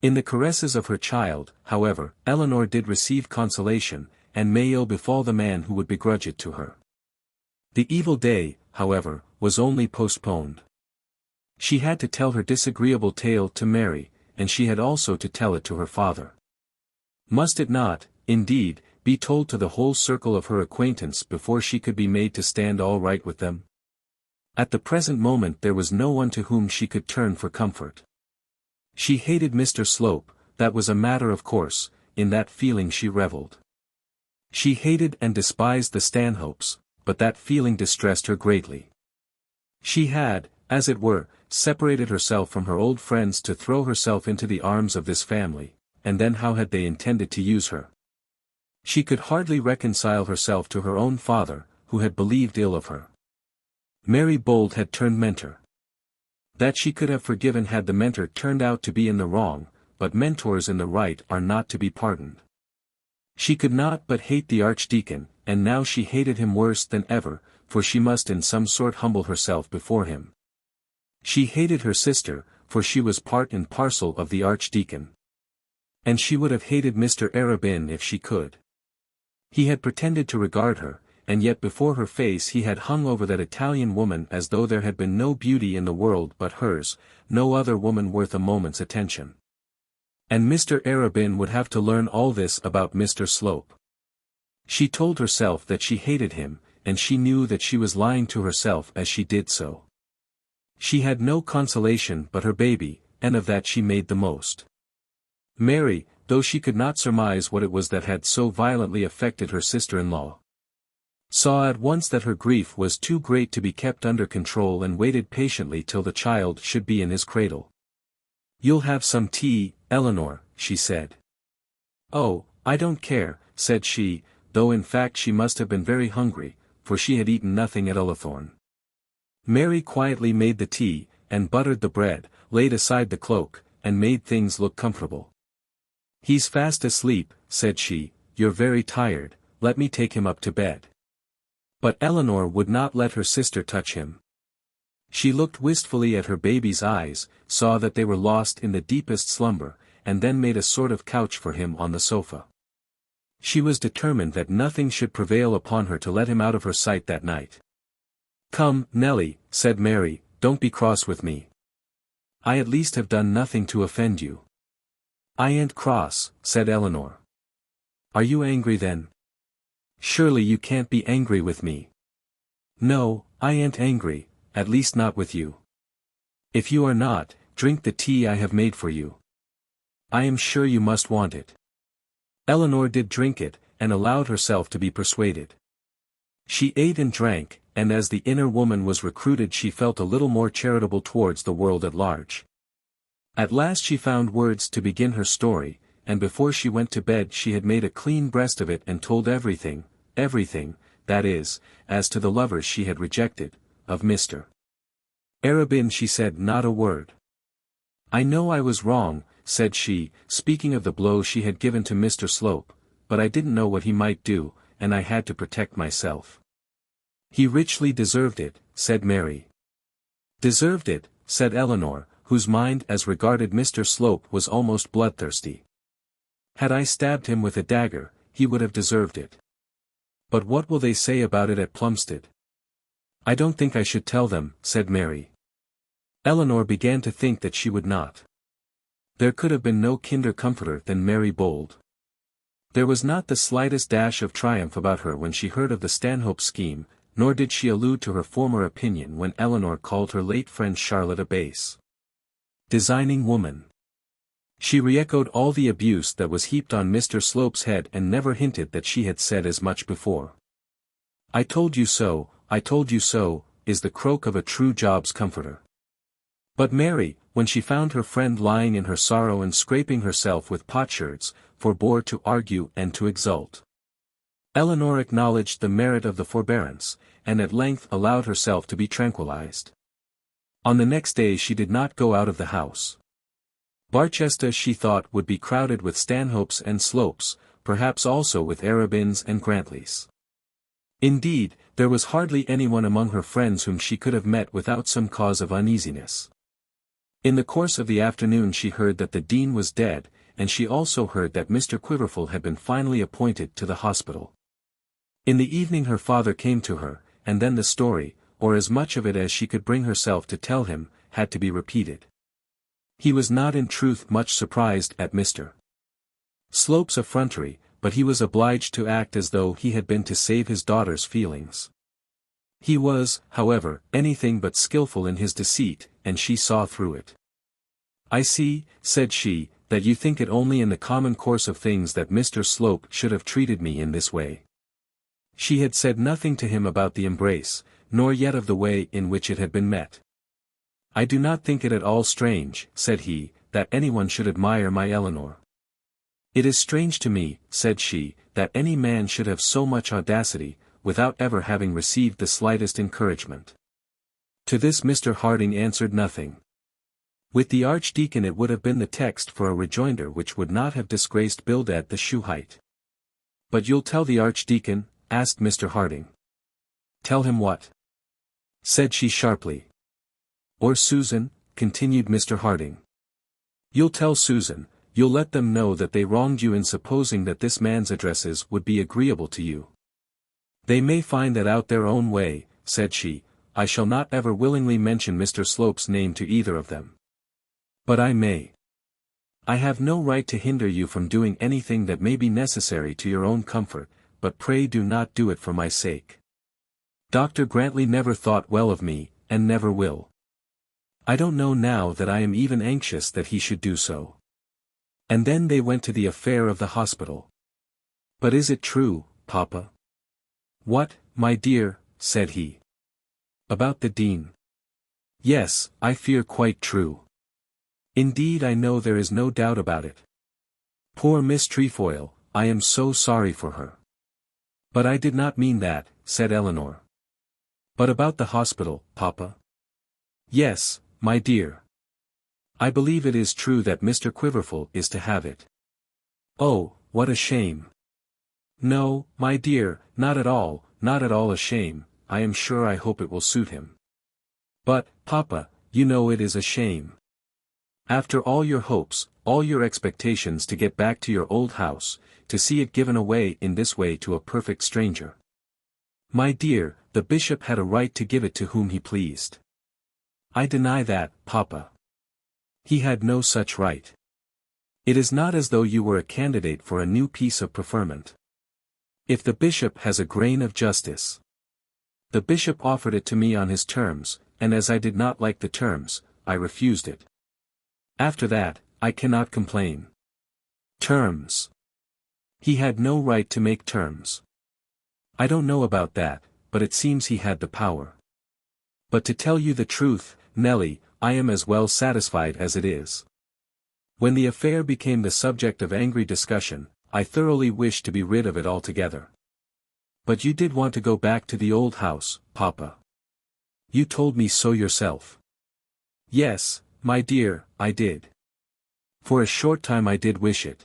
In the caresses of her child, however, Eleanor did receive consolation, and may ill befall the man who would begrudge it to her. The evil day, however, was only postponed. She had to tell her disagreeable tale to Mary, and she had also to tell it to her father. Must it not, indeed, be told to the whole circle of her acquaintance before she could be made to stand all right with them? At the present moment there was no one to whom she could turn for comfort. She hated Mr. Slope, that was a matter of course, in that feeling she revelled. She hated and despised the Stanhopes, but that feeling distressed her greatly. She had, as it were, separated herself from her old friends to throw herself into the arms of this family, and then how had they intended to use her? She could hardly reconcile herself to her own father, who had believed ill of her. Mary Bold had turned mentor. That she could have forgiven had the mentor turned out to be in the wrong, but mentors in the right are not to be pardoned. She could not but hate the Archdeacon, and now she hated him worse than ever, for she must in some sort humble herself before him. She hated her sister, for she was part and parcel of the Archdeacon. And she would have hated Mr. Arabin if she could. He had pretended to regard her, and yet before her face he had hung over that Italian woman as though there had been no beauty in the world but hers, no other woman worth a moment's attention. And Mr. Arabin would have to learn all this about Mr. Slope. She told herself that she hated him, and she knew that she was lying to herself as she did so. She had no consolation but her baby, and of that she made the most. Mary, though she could not surmise what it was that had so violently affected her sister-in-law, saw at once that her grief was too great to be kept under control and waited patiently till the child should be in his cradle. "You'll have some tea, Eleanor," she said. "Oh, I don't care," said she, though in fact she must have been very hungry, for she had eaten nothing at Ullathorne. Mary quietly made the tea, and buttered the bread, laid aside the cloak, and made things look comfortable. "He's fast asleep," said she. "You're very tired, let me take him up to bed." But Eleanor would not let her sister touch him. She looked wistfully at her baby's eyes, saw that they were lost in the deepest slumber, and then made a sort of couch for him on the sofa. She was determined that nothing should prevail upon her to let him out of her sight that night. "Come, Nelly," said Mary, "don't be cross with me. I at least have done nothing to offend you." "I ain't cross," said Eleanor. "Are you angry then?" "Surely you can't be angry with me." "No, I ain't angry, at least not with you." "If you are not, drink the tea I have made for you. I am sure you must want it." Eleanor did drink it, and allowed herself to be persuaded. She ate and drank, and as the inner woman was recruited she felt a little more charitable towards the world at large. At last she found words to begin her story, and before she went to bed she had made a clean breast of it and told everything, that is, as to the lovers she had rejected, of Mr. Arabin she said not a word. "I know I was wrong," said she, speaking of the blow she had given to Mr. Slope, "but I didn't know what he might do, and I had to protect myself." "He richly deserved it," said Mary. "Deserved it," said Eleanor, whose mind as regarded Mr. Slope was almost bloodthirsty. "Had I stabbed him with a dagger, he would have deserved it. But what will they say about it at Plumstead?" "I don't think I should tell them," said Mary. Eleanor began to think that she would not. There could have been no kinder comforter than Mary Bold. There was not the slightest dash of triumph about her when she heard of the Stanhope scheme, nor did she allude to her former opinion when Eleanor called her late friend Charlotte a base, designing woman. She re-echoed all the abuse that was heaped on Mr. Slope's head and never hinted that she had said as much before. I told you so," is the croak of a true job's comforter. But Mary, when she found her friend lying in her sorrow and scraping herself with potsherds, forbore to argue and to exult. Eleanor acknowledged the merit of the forbearance, and at length allowed herself to be tranquilized. On the next day she did not go out of the house. Barchester she thought would be crowded with Stanhopes and Slopes, perhaps also with Arabins and Grantlys. Indeed, there was hardly anyone among her friends whom she could have met without some cause of uneasiness. In the course of the afternoon she heard that the Dean was dead, and she also heard that Mr. Quiverful had been finally appointed to the hospital. In the evening her father came to her, and then the story, or as much of it as she could bring herself to tell him, had to be repeated. He was not in truth much surprised at Mr. Slope's effrontery, but he was obliged to act as though he had been to save his daughter's feelings. He was, however, anything but skilful in his deceit, and she saw through it. "I see," said she, "that you think it only in the common course of things that Mr. Slope should have treated me in this way." She had said nothing to him about the embrace, nor yet of the way in which it had been met. "I do not think it at all strange," said he, "that anyone should admire my Eleanor. It is strange to me," said she, "that any man should have so much audacity, without ever having received the slightest encouragement." To this Mr. Harding answered nothing. With the Archdeacon it would have been the text for a rejoinder which would not have disgraced Bildad the Shuhite. "But you'll tell the Archdeacon?" asked Mr. Harding. "Tell him what?" said she sharply. "Or Susan," continued Mr. Harding. "You'll tell Susan, you'll let them know that they wronged you in supposing that this man's addresses would be agreeable to you. They may find that out their own way," said she. "I shall not ever willingly mention Mr. Slope's name to either of them. But I may. I have no right to hinder you from doing anything that may be necessary to your own comfort, but pray do not do it for my sake. Dr. Grantly never thought well of me, and never will. I don't know now that I am even anxious that he should do so." And then they went to the affair of the hospital. "But is it true, Papa?" "What, my dear," said he. "About the dean. Yes, I fear quite true. Indeed I know there is no doubt about it. Poor Miss Trefoil, I am so sorry for her." "But I did not mean that," said Eleanor. "But about the hospital, Papa?" "Yes, my dear. I believe it is true that Mr. Quiverful is to have it." "Oh, what a shame." "No, my dear, not at all a shame. I am sure I hope it will suit him." "But, Papa, you know it is a shame. After all your hopes, all your expectations to get back to your old house, to see it given away in this way to a perfect stranger." "My dear, the bishop had a right to give it to whom he pleased." "I deny that, Papa. He had no such right. It is not as though you were a candidate for a new piece of preferment. If the bishop has a grain of justice. The bishop offered it to me on his terms, and as I did not like the terms, I refused it. After that, I cannot complain. Terms. He had no right to make terms. I don't know about that, but it seems he had the power. But to tell you the truth, Nelly, I am as well satisfied as it is. When the affair became the subject of angry discussion, I thoroughly wished to be rid of it altogether. But you did want to go back to the old house, Papa. You told me so yourself." "Yes, my dear, I did. For a short time I did wish it.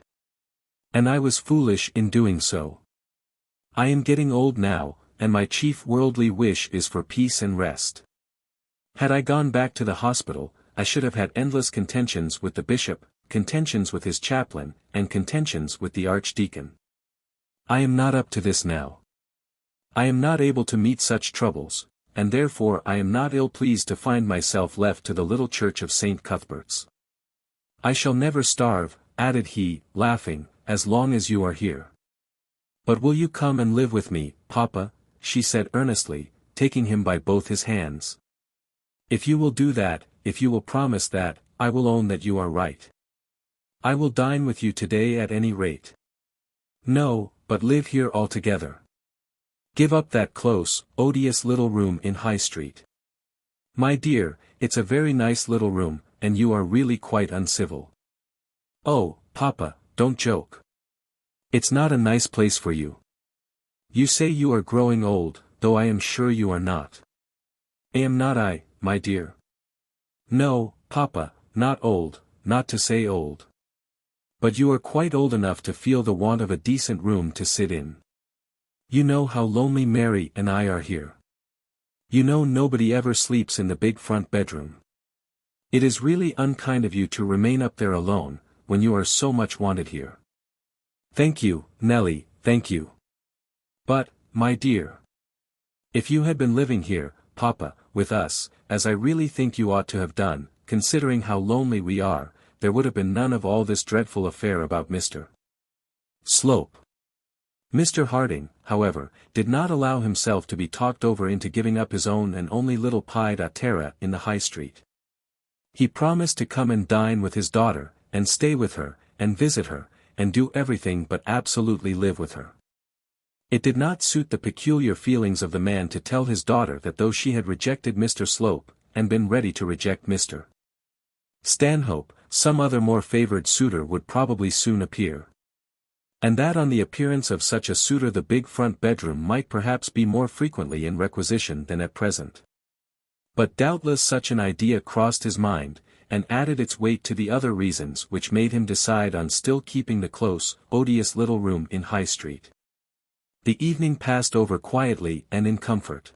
And I was foolish in doing so. I am getting old now, and my chief worldly wish is for peace and rest. Had I gone back to the hospital, I should have had endless contentions with the bishop, contentions with his chaplain, and contentions with the archdeacon. I am not up to this now. I am not able to meet such troubles, and therefore I am not ill-pleased to find myself left to the little church of St. Cuthbert's. I shall never starve," added he, laughing, "as long as you are here." "But will you come and live with me, Papa?" she said earnestly, taking him by both his hands. "If you will do that, if you will promise that, I will own that you are right. I will dine with you today at any rate." "No, but live here altogether. Give up that close, odious little room in High Street." "My dear, it's a very nice little room, and you are really quite uncivil." "Oh, Papa, don't joke. It's not a nice place for you. You say you are growing old, though I am sure you are not." "Am not I, my dear?" "No, Papa, not old, not to say old. But you are quite old enough to feel the want of a decent room to sit in. You know how lonely Mary and I are here. You know nobody ever sleeps in the big front bedroom. It is really unkind of you to remain up there alone, when you are so much wanted here." "Thank you, Nelly, thank you. But, my dear, if you had been living here, Papa, with us, as I really think you ought to have done, considering how lonely we are, there would have been none of all this dreadful affair about Mr. Slope." Mr. Harding, however, did not allow himself to be talked over into giving up his own and only little pied à terre in the High Street. He promised to come and dine with his daughter, and stay with her, and visit her, and do everything but absolutely live with her. It did not suit the peculiar feelings of the man to tell his daughter that though she had rejected Mr. Slope, and been ready to reject Mr. Stanhope, some other more favoured suitor would probably soon appear. And that on the appearance of such a suitor the big front bedroom might perhaps be more frequently in requisition than at present. But doubtless such an idea crossed his mind, and added its weight to the other reasons which made him decide on still keeping the close, odious little room in High Street. The evening passed over quietly and in comfort.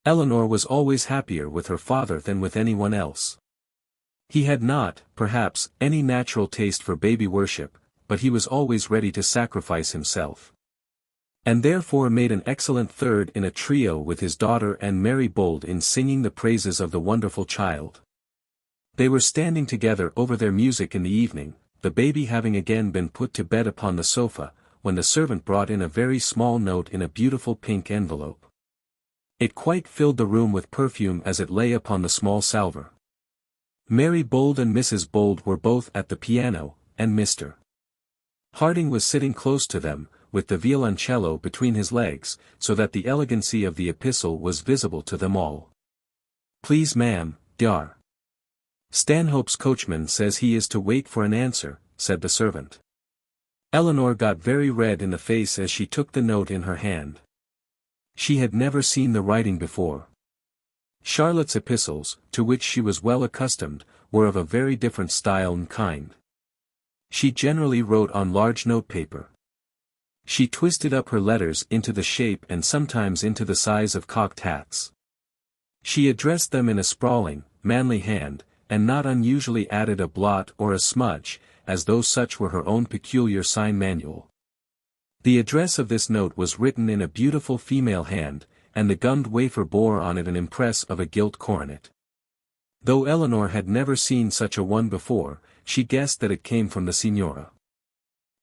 Eleanor was always happier with her father than with anyone else. He had not, perhaps, any natural taste for baby worship, but he was always ready to sacrifice himself. And therefore made an excellent third in a trio with his daughter and Mary Bold in singing the praises of the wonderful child. They were standing together over their music in the evening, the baby having again been put to bed upon the sofa, when the servant brought in a very small note in a beautiful pink envelope. It quite filled the room with perfume as it lay upon the small salver. Mary Bold and Mrs. Bold were both at the piano, and Mr. Harding was sitting close to them, with the violoncello between his legs, so that the elegancy of the epistle was visible to them all. "Please ma'am, Dar. Stanhope's coachman says he is to wait for an answer," said the servant. Eleanor got very red in the face as she took the note in her hand. She had never seen the writing before. Charlotte's epistles, to which she was well accustomed, were of a very different style and kind. She generally wrote on large notepaper. She twisted up her letters into the shape and sometimes into the size of cocked hats. She addressed them in a sprawling, manly hand, and not unusually added a blot or a smudge, as though such were her own peculiar sign manual. The address of this note was written in a beautiful female hand, and the gummed wafer bore on it an impress of a gilt coronet. Though Eleanor had never seen such a one before, she guessed that it came from the signora.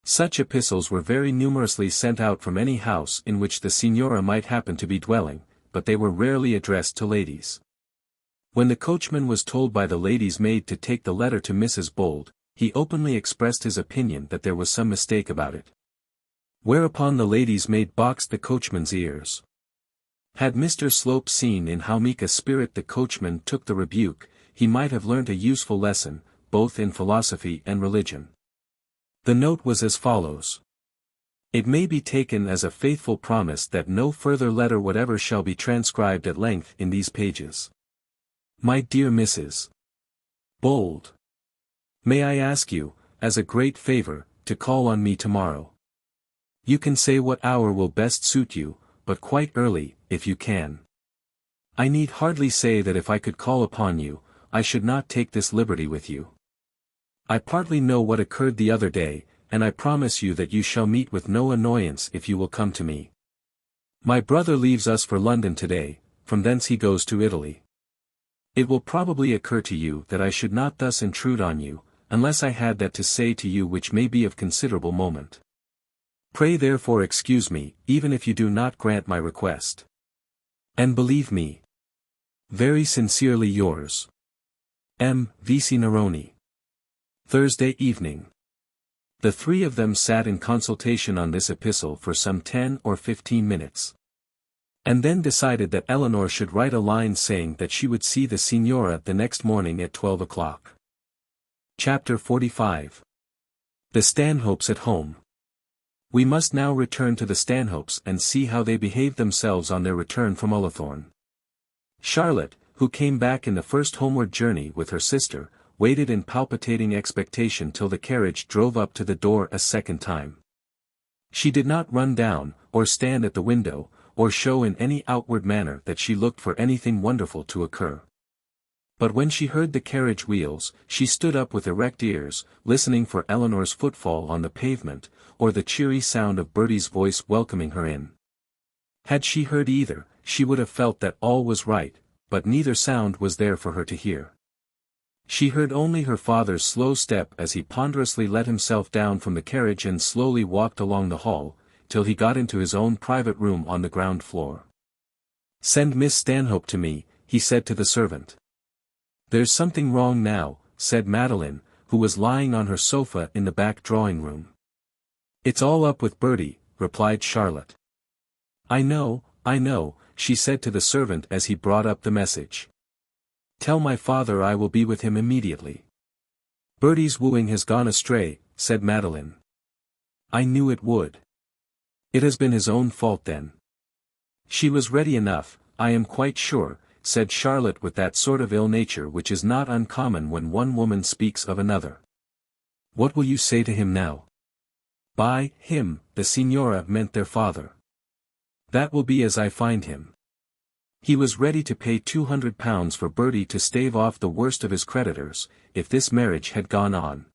Such epistles were very numerously sent out from any house in which the signora might happen to be dwelling, but they were rarely addressed to ladies. When the coachman was told by the lady's maid to take the letter to Mrs. Bold, he openly expressed his opinion that there was some mistake about it. Whereupon the lady's maid boxed the coachman's ears. Had Mr. Slope seen in how meek a spirit the coachman took the rebuke, he might have learnt a useful lesson, both in philosophy and religion. The note was as follows. It may be taken as a faithful promise that no further letter whatever shall be transcribed at length in these pages. My dear Mrs. Bold. May I ask you, as a great favor, to call on me tomorrow? You can say what hour will best suit you, but quite early, if you can. I need hardly say that if I could call upon you, I should not take this liberty with you. I partly know what occurred the other day, and I promise you that you shall meet with no annoyance if you will come to me. My brother leaves us for London today, from thence he goes to Italy. It will probably occur to you that I should not thus intrude on you, unless I had that to say to you which may be of considerable moment. Pray therefore excuse me, even if you do not grant my request. And believe me, very sincerely yours, M. Vici Neroni. Thursday evening. The three of them sat in consultation on this epistle for some 10 or 15 minutes. And then decided that Eleanor should write a line saying that she would see the signora the next morning at 12 o'clock. Chapter 45. The Stanhopes at home. We must now return to the Stanhopes and see how they behaved themselves on their return from Ullathorne. Charlotte, who came back in the first homeward journey with her sister, waited in palpitating expectation till the carriage drove up to the door a second time. She did not run down, or stand at the window, or show in any outward manner that she looked for anything wonderful to occur. But when she heard the carriage wheels, she stood up with erect ears, listening for Eleanor's footfall on the pavement, or the cheery sound of Bertie's voice welcoming her in. Had she heard either, she would have felt that all was right, but neither sound was there for her to hear. She heard only her father's slow step as he ponderously let himself down from the carriage and slowly walked along the hall, till he got into his own private room on the ground floor. "Send Miss Stanhope to me," he said to the servant. "There's something wrong now," said Madeline, who was lying on her sofa in the back drawing-room. "It's all up with Bertie," replied Charlotte. I know," she said to the servant as he brought up the message. "Tell my father I will be with him immediately." "Bertie's wooing has gone astray," said Madeline. "I knew it would." "It has been his own fault then." "She was ready enough, I am quite sure," said Charlotte with that sort of ill nature which is not uncommon when one woman speaks of another. "What will you say to him now?" By him, the signora meant their father. "That will be as I find him. He was ready to pay £200 for Bertie to stave off the worst of his creditors, if this marriage had gone on.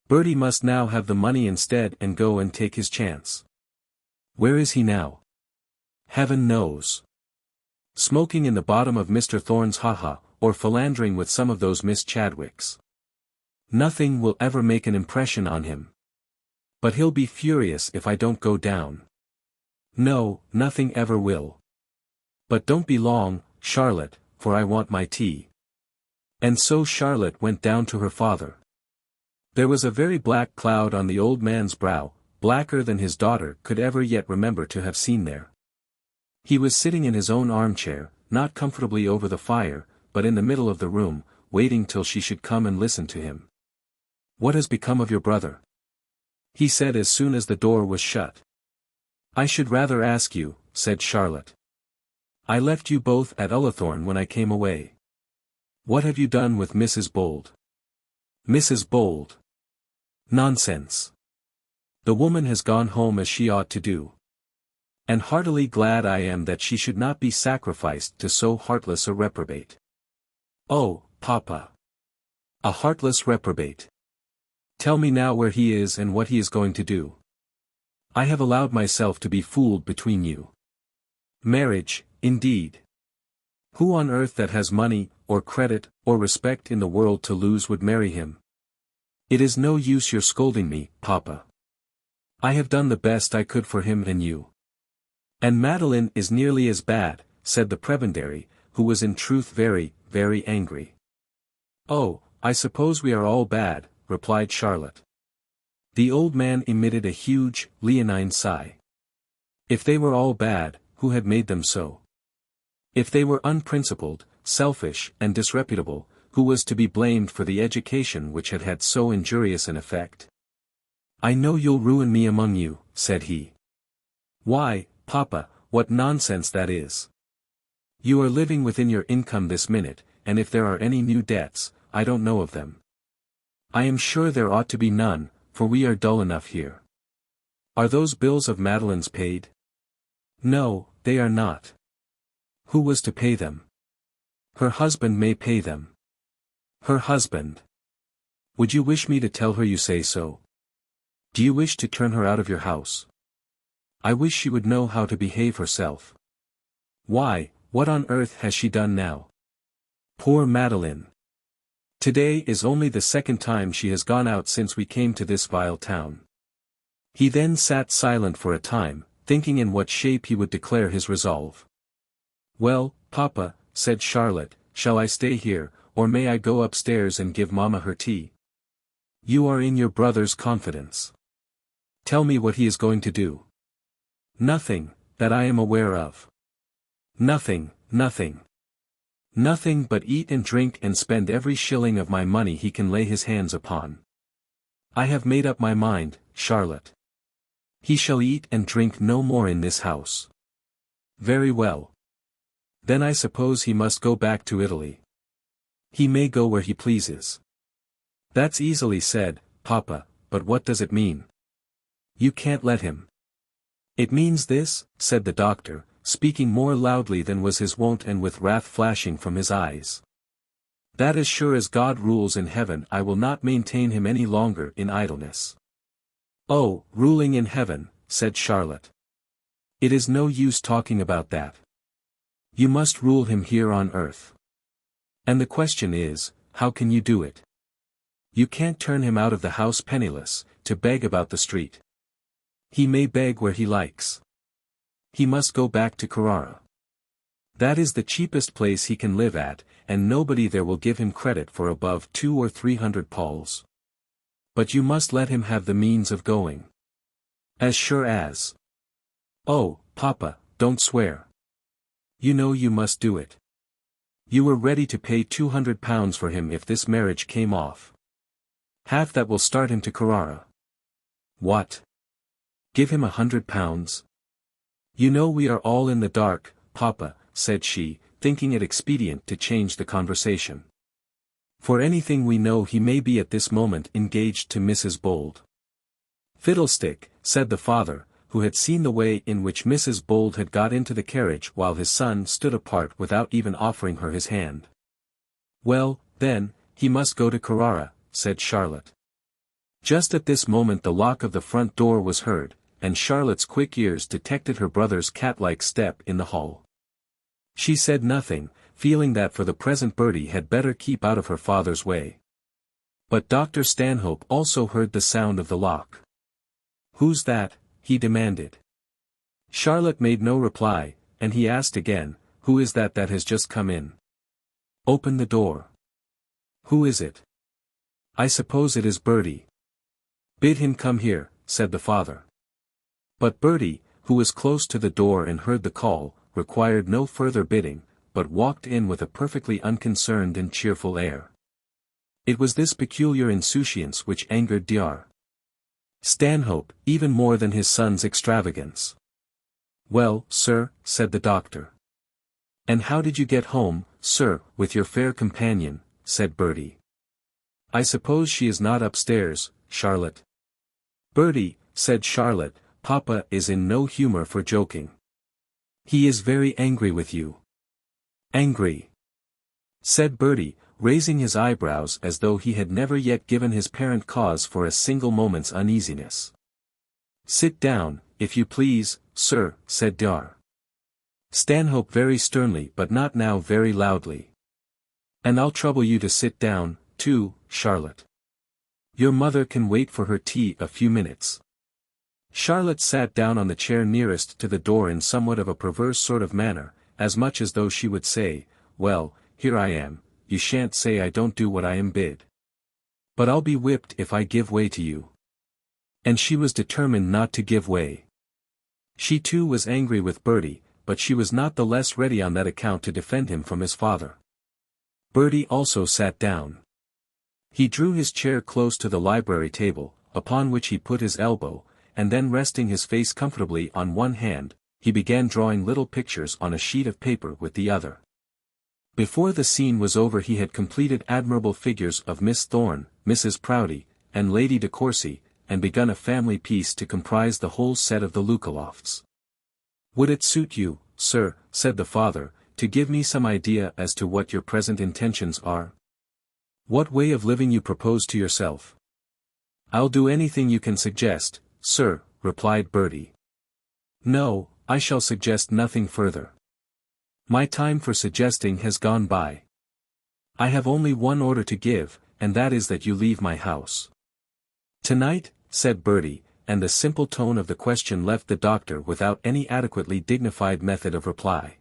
Bertie must now have the money instead and go and take his chance. Where is he now? Heaven knows. Smoking in the bottom of Mr. Thorne's ha-ha, or philandering with some of those Miss Chadwicks. Nothing will ever make an impression on him. But he'll be furious if I don't go down. No, nothing ever will. But don't be long, Charlotte, for I want my tea." And so Charlotte went down to her father. There was a very black cloud on the old man's brow, blacker than his daughter could ever yet remember to have seen there. He was sitting in his own armchair, not comfortably over the fire, but in the middle of the room, waiting till she should come and listen to him. "What has become of your brother?" he said as soon as the door was shut. "I should rather ask you," said Charlotte. "I left you both at Ullathorne when I came away. What have you done with Mrs. Bold?" "Mrs. Bold? Nonsense. The woman has gone home as she ought to do. And heartily glad I am that she should not be sacrificed to so heartless a reprobate." "Oh, Papa! A heartless reprobate. Tell me now where he is and what he is going to do. I have allowed myself to be fooled between you. Marriage, indeed. Who on earth that has money, or credit, or respect in the world to lose would marry him? It is no use your scolding me, Papa. I have done the best I could for him and you." "And Madeline is nearly as bad," said the prebendary, who was in truth very, very angry. "Oh, I suppose we are all bad," replied Charlotte. The old man emitted a huge, leonine sigh. If they were all bad, who had made them so? If they were unprincipled, selfish, and disreputable, who was to be blamed for the education which had had so injurious an effect? "I know you'll ruin me among you," said he. "Why, Papa, what nonsense that is. You are living within your income this minute, and if there are any new debts, I don't know of them. I am sure there ought to be none, for we are dull enough here. Are those bills of Madeline's paid?" "No, they are not." "Who was to pay them?" "Her husband may pay them." "Her husband? Would you wish me to tell her you say so? Do you wish to turn her out of your house?" "I wish she would know how to behave herself." "Why, what on earth has she done now?" "Poor Madeline! Today is only the second time she has gone out since we came to this vile town." He then sat silent for a time, thinking in what shape he would declare his resolve. "Well, Papa," said Charlotte, "shall I stay here, or may I go upstairs and give Mamma her tea?" "You are in your brother's confidence. Tell me what he is going to do." "Nothing, that I am aware of." "Nothing, nothing. Nothing but eat and drink and spend every shilling of my money he can lay his hands upon. I have made up my mind, Charlotte. He shall eat and drink no more in this house." "Very well. Then I suppose he must go back to Italy." "He may go where he pleases." "That's easily said, Papa, but what does it mean?" "You can't let him." "It means this," said the doctor, speaking more loudly than was his wont and with wrath flashing from his eyes. "That as sure as God rules in heaven I will not maintain him any longer in idleness." "Oh, ruling in heaven," said Charlotte. "It is no use talking about that. You must rule him here on earth. And the question is, how can you do it? You can't turn him out of the house penniless, to beg about the street. He may beg where he likes. He must go back to Carrara. That is the cheapest place he can live at, and nobody there will give him credit for above 200 or 300 pauls. But you must let him have the means of going. As sure as—" "Oh, Papa, don't swear. You know you must do it. You were ready to pay £200 for him if this marriage came off. Half that will start him to Carrara." "What? Give him £100? You know we are all in the dark, Papa," said she, thinking it expedient to change the conversation. "For anything we know he may be at this moment engaged to Mrs. Bold." "Fiddlestick," said the father, who had seen the way in which Mrs. Bold had got into the carriage while his son stood apart without even offering her his hand. "Well, then, he must go to Carrara," said Charlotte. Just at this moment the lock of the front door was heard, and Charlotte's quick ears detected her brother's cat-like step in the hall. She said nothing, feeling that for the present Bertie had better keep out of her father's way. But Dr. Stanhope also heard the sound of the lock. "Who's that?" he demanded. Charlotte made no reply, and he asked again, "Who is that has just come in? Open the door. Who is it?" "I suppose it is Bertie." "Bid him come here," said the father. But Bertie, who was close to the door and heard the call, required no further bidding, but walked in with a perfectly unconcerned and cheerful air. It was this peculiar insouciance which angered Dr. Stanhope, even more than his son's extravagance. "Well, sir," said the doctor. "And how did you get home, sir, with your fair companion?" said Bertie. "I suppose she is not upstairs, Charlotte?" "Bertie," said Charlotte, "Papa is in no humor for joking. He is very angry with you." "Angry?" said Bertie, raising his eyebrows as though he had never yet given his parent cause for a single moment's uneasiness. "Sit down, if you please, sir," said Dr. Stanhope very sternly but not now very loudly. "And I'll trouble you to sit down, too, Charlotte. Your mother can wait for her tea a few minutes." Charlotte sat down on the chair nearest to the door in somewhat of a perverse sort of manner, as much as though she would say, "Well, here I am, you shan't say I don't do what I am bid. But I'll be whipped if I give way to you." And she was determined not to give way. She too was angry with Bertie, but she was not the less ready on that account to defend him from his father. Bertie also sat down. He drew his chair close to the library table, upon which he put his elbow, and then resting his face comfortably on one hand, he began drawing little pictures on a sheet of paper with the other. Before the scene was over he had completed admirable figures of Miss Thorne, Mrs. Proudie, and Lady de Courcy, and begun a family piece to comprise the whole set of the Lookalofts. "Would it suit you, sir," said the father, "to give me some idea as to what your present intentions are? What way of living you propose to yourself?" "I'll do anything you can suggest, sir," replied Bertie. "No, I shall suggest nothing further. My time for suggesting has gone by. I have only one order to give, and that is that you leave my house." "Tonight?" said Bertie, and the simple tone of the question left the doctor without any adequately dignified method of reply.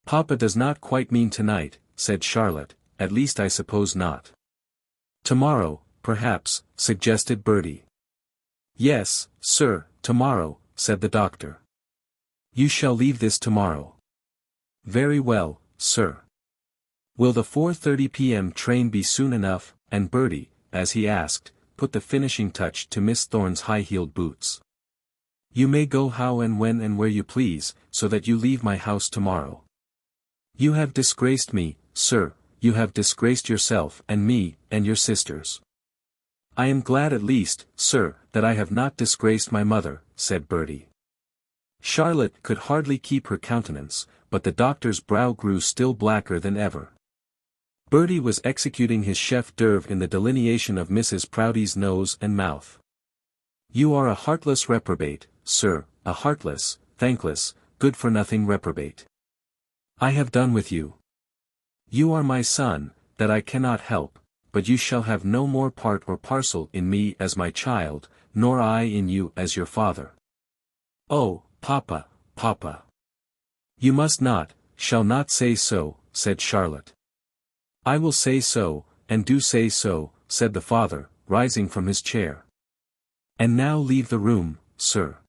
"Papa does not quite mean tonight," said Charlotte, "at least I suppose not." "Tomorrow, perhaps," suggested Bertie. "Yes, sir, tomorrow," said the doctor. "You shall leave this tomorrow." "Very well, sir. Will the 4:30 p.m. train be soon enough?" and Bertie, as he asked, put the finishing touch to Miss Thorne's high-heeled boots. "You may go how and when and where you please, so that you leave my house tomorrow. You have disgraced me, sir, you have disgraced yourself and me, and your sisters." "I am glad at least, sir, that I have not disgraced my mother," said Bertie. Charlotte could hardly keep her countenance, but the doctor's brow grew still blacker than ever. Bertie was executing his chef d'oeuvre in the delineation of Mrs. Proudie's nose and mouth. "You are a heartless reprobate, sir, a heartless, thankless, good-for-nothing reprobate. I have done with you. You are my son, that I cannot help, but you shall have no more part or parcel in me as my child, nor I in you as your father." "Oh, Papa, Papa. You must not, shall not say so," said Charlotte. "I will say so, and do say so," said the father, rising from his chair. "And now leave the room, sir."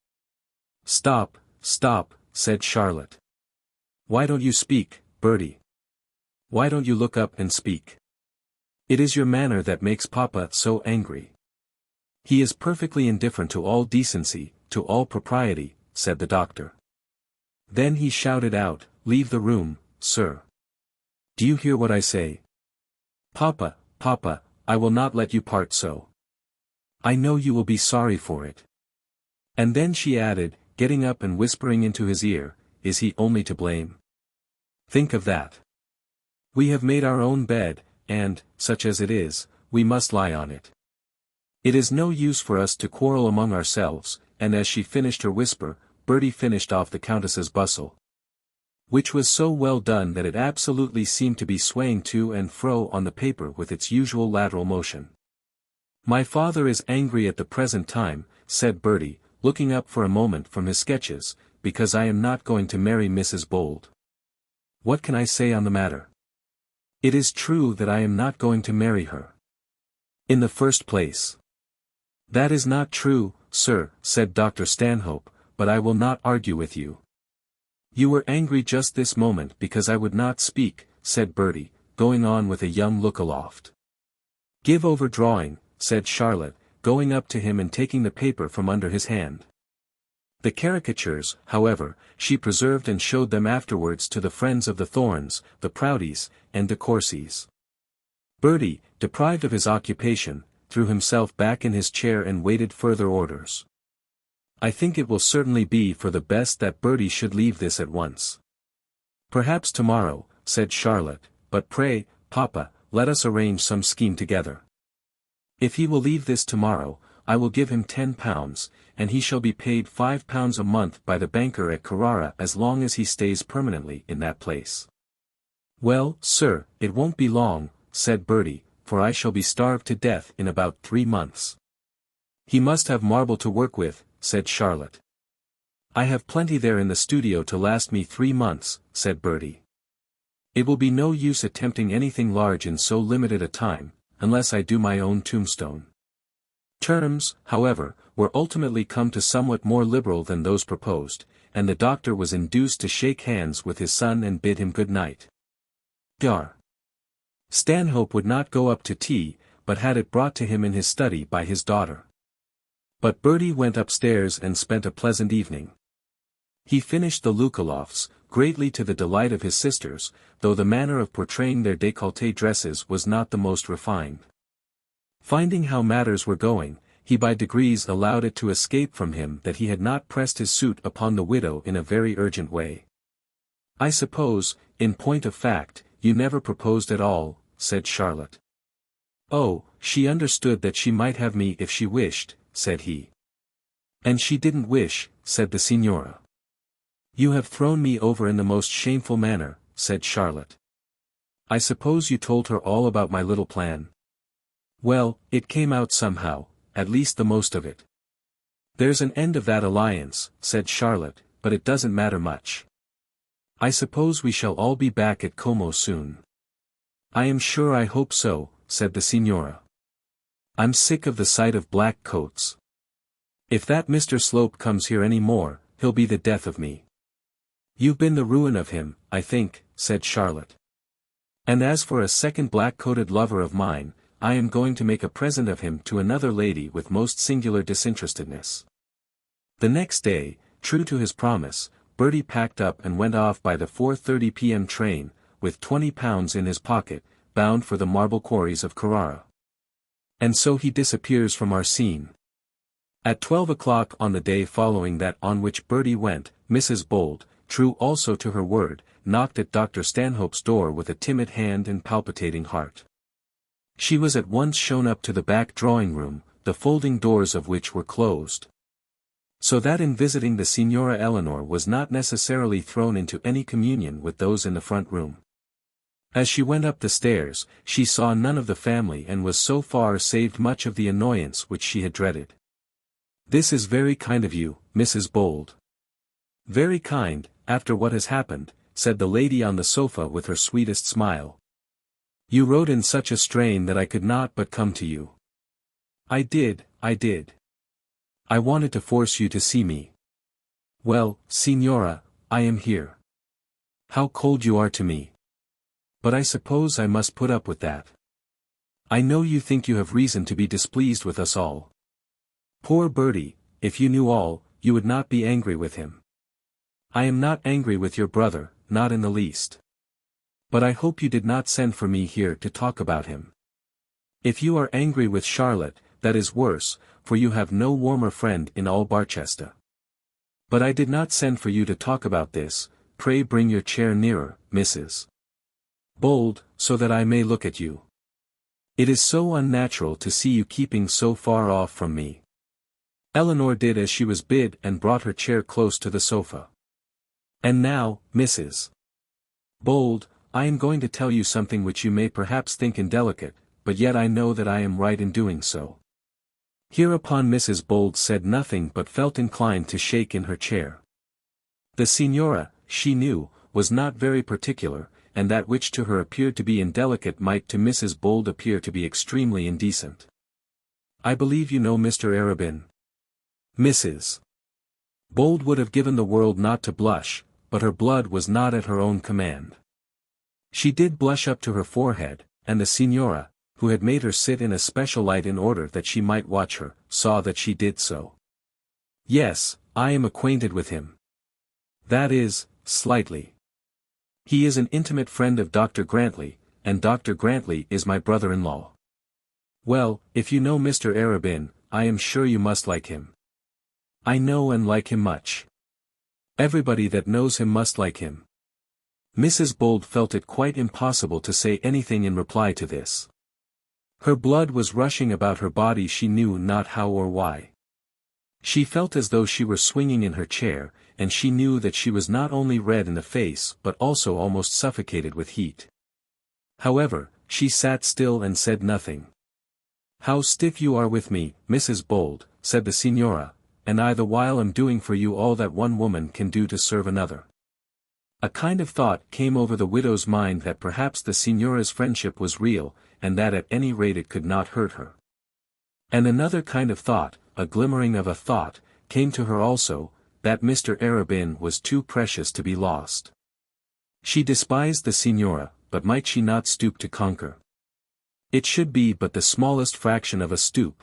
"Stop, stop," said Charlotte. "Why don't you speak, Bertie? Why don't you look up and speak? It is your manner that makes Papa so angry. He is perfectly indifferent to all decency, to all propriety," said the doctor. Then he shouted out, "Leave the room, sir. Do you hear what I say? Papa, Papa, I will not let you part so. I know you will be sorry for it." And then she added, getting up and whispering into his ear, "Is he only to blame? Think of that. We have made our own bed, and, such as it is, we must lie on it. It is no use for us to quarrel among ourselves," and as she finished her whisper, Bertie finished off the Countess's bustle, which was so well done that it absolutely seemed to be swaying to and fro on the paper with its usual lateral motion. "My father is angry at the present time," said Bertie, looking up for a moment from his sketches, "because I am not going to marry Mrs. Bold. What can I say on the matter? It is true that I am not going to marry her. In the first place." "That is not true, sir," said Dr. Stanhope, but I will not argue with you. You were angry just this moment because I would not speak, said Bertie, going on with a young look aloft. Give over drawing, said Charlotte, going up to him and taking the paper from under his hand. The caricatures, however, she preserved and showed them afterwards to the friends of the Thornes, the Proudies, and de Courcys. Bertie, deprived of his occupation, threw himself back in his chair and waited further orders. I think it will certainly be for the best that Bertie should leave this at once. Perhaps tomorrow, said Charlotte, but pray, Papa, let us arrange some scheme together. If he will leave this tomorrow, I will give him £10, and he shall be paid £5 a month by the banker at Carrara as long as he stays permanently in that place. Well, sir, it won't be long, said Bertie, for I shall be starved to death in about 3 months. He must have marble to work with, said Charlotte. I have plenty there in the studio to last me 3 months, said Bertie. It will be no use attempting anything large in so limited a time, unless I do my own tombstone. Terms, however, were ultimately come to somewhat more liberal than those proposed, and the doctor was induced to shake hands with his son and bid him good night. Dar. Stanhope would not go up to tea, but had it brought to him in his study by his daughter. But Bertie went upstairs and spent a pleasant evening. He finished the Lookalofts, greatly to the delight of his sisters, though the manner of portraying their décolleté dresses was not the most refined. Finding how matters were going, he by degrees allowed it to escape from him that he had not pressed his suit upon the widow in a very urgent way. I suppose, in point of fact, you never proposed at all, said Charlotte. Oh, she understood that she might have me if she wished, said he. And she didn't wish, said the signora. You have thrown me over in the most shameful manner, said Charlotte. I suppose you told her all about my little plan. Well, it came out somehow, at least the most of it. There's an end of that alliance, said Charlotte, but it doesn't matter much. I suppose we shall all be back at Como soon. I am sure I hope so, said the signora. I'm sick of the sight of black coats. If that Mr. Slope comes here any more, he'll be the death of me. You've been the ruin of him, I think, said Charlotte. And as for a second black-coated lover of mine, I am going to make a present of him to another lady with most singular disinterestedness. The next day, true to his promise, Bertie packed up and went off by the 4:30 p.m. train, with £20 in his pocket, bound for the marble quarries of Carrara. And so he disappears from our scene. At 12 o'clock on the day following that on which Bertie went, Mrs. Bold, true also to her word, knocked at Dr. Stanhope's door with a timid hand and palpitating heart. She was at once shown up to the back drawing-room, the folding doors of which were closed. So that in visiting the Signora Eleanor was not necessarily thrown into any communion with those in the front room. As she went up the stairs, she saw none of the family and was so far saved much of the annoyance which she had dreaded. This is very kind of you, Mrs. Bold. Very kind, after what has happened, said the lady on the sofa with her sweetest smile. You wrote in such a strain that I could not but come to you. I did. I wanted to force you to see me. Well, signora, I am here. How cold you are to me. But I suppose I must put up with that. I know you think you have reason to be displeased with us all. Poor Bertie, if you knew all, you would not be angry with him. I am not angry with your brother, not in the least. But I hope you did not send for me here to talk about him. If you are angry with Charlotte, that is worse, for you have no warmer friend in all Barchester. But I did not send for you to talk about this. Pray bring your chair nearer, Mrs. Bold, so that I may look at you. It is so unnatural to see you keeping so far off from me. Eleanor did as she was bid and brought her chair close to the sofa. And now, Mrs. Bold, I am going to tell you something which you may perhaps think indelicate, but yet I know that I am right in doing so. Hereupon Mrs. Bold said nothing but felt inclined to shake in her chair. The signora, she knew, was not very particular, and that which to her appeared to be indelicate might to Mrs. Bold appear to be extremely indecent. I believe you know Mr. Arabin. Mrs. Bold would have given the world not to blush, but her blood was not at her own command. She did blush up to her forehead, and the signora, who had made her sit in a special light in order that she might watch her, saw that she did so. Yes, I am acquainted with him. That is, slightly. He is an intimate friend of Dr. Grantly, and Dr. Grantly is my brother-in-law. Well, if you know Mr. Arabin, I am sure you must like him. I know and like him much. Everybody that knows him must like him. Mrs. Bold felt it quite impossible to say anything in reply to this. Her blood was rushing about her body, she knew not how or why. She felt as though she were swinging in her chair, and she knew that she was not only red in the face but also almost suffocated with heat. However, she sat still and said nothing. "How stiff you are with me, Mrs. Bold," said the signora, "and I the while am doing for you all that one woman can do to serve another." A kind of thought came over the widow's mind that perhaps the signora's friendship was real, and that at any rate it could not hurt her. And another kind of thought, a glimmering of a thought, came to her also, that Mr. Arabin was too precious to be lost. She despised the signora, but might she not stoop to conquer? It should be but the smallest fraction of a stoop.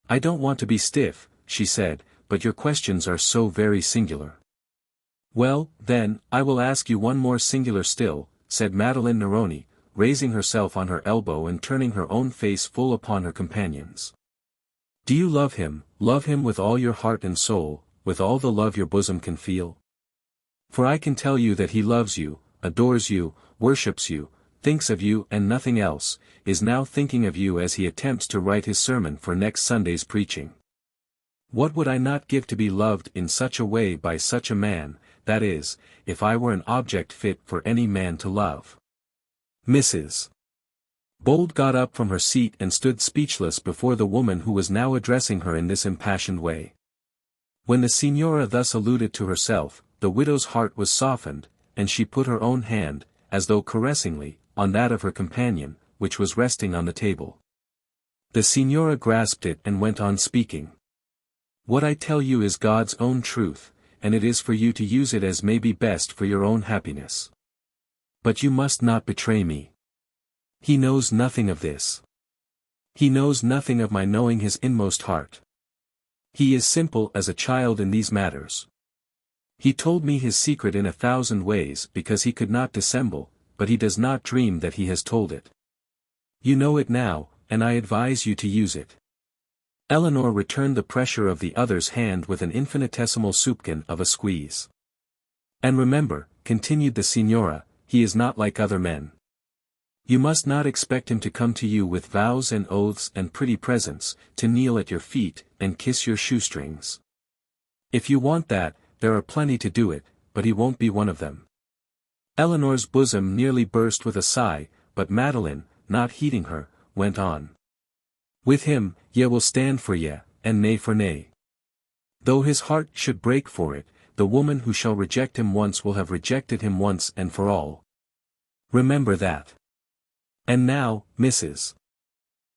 "I don't want to be stiff," she said, "but your questions are so very singular." "Well, then, I will ask you one more singular still," said Madeline Neroni, raising herself on her elbow and turning her own face full upon her companion's. "Do you love him with all your heart and soul, with all the love your bosom can feel? For I can tell you that he loves you, adores you, worships you, thinks of you and nothing else, is now thinking of you as he attempts to write his sermon for next Sunday's preaching. What would I not give to be loved in such a way by such a man, that is, if I were an object fit for any man to love?" Mrs. Bold got up from her seat and stood speechless before the woman who was now addressing her in this impassioned way. When the signora thus alluded to herself, the widow's heart was softened, and she put her own hand, as though caressingly, on that of her companion, which was resting on the table. The signora grasped it and went on speaking. "What I tell you is God's own truth, and it is for you to use it as may be best for your own happiness. But you must not betray me. He knows nothing of this. He knows nothing of my knowing his inmost heart. He is simple as a child in these matters. He told me his secret in 1,000 ways because he could not dissemble, but he does not dream that he has told it. You know it now, and I advise you to use it." Eleanor returned the pressure of the other's hand with an infinitesimal soupçon of a squeeze. "And remember," continued the signora, "he is not like other men. You must not expect him to come to you with vows and oaths and pretty presents, to kneel at your feet, and kiss your shoestrings. If you want that, there are plenty to do it, but he won't be one of them." Eleanor's bosom nearly burst with a sigh, but Madeline, not heeding her, went on. "With him, ye will stand for ye, and nay for nay. Though his heart should break for it, the woman who shall reject him once will have rejected him once and for all. Remember that. And now, Mrs.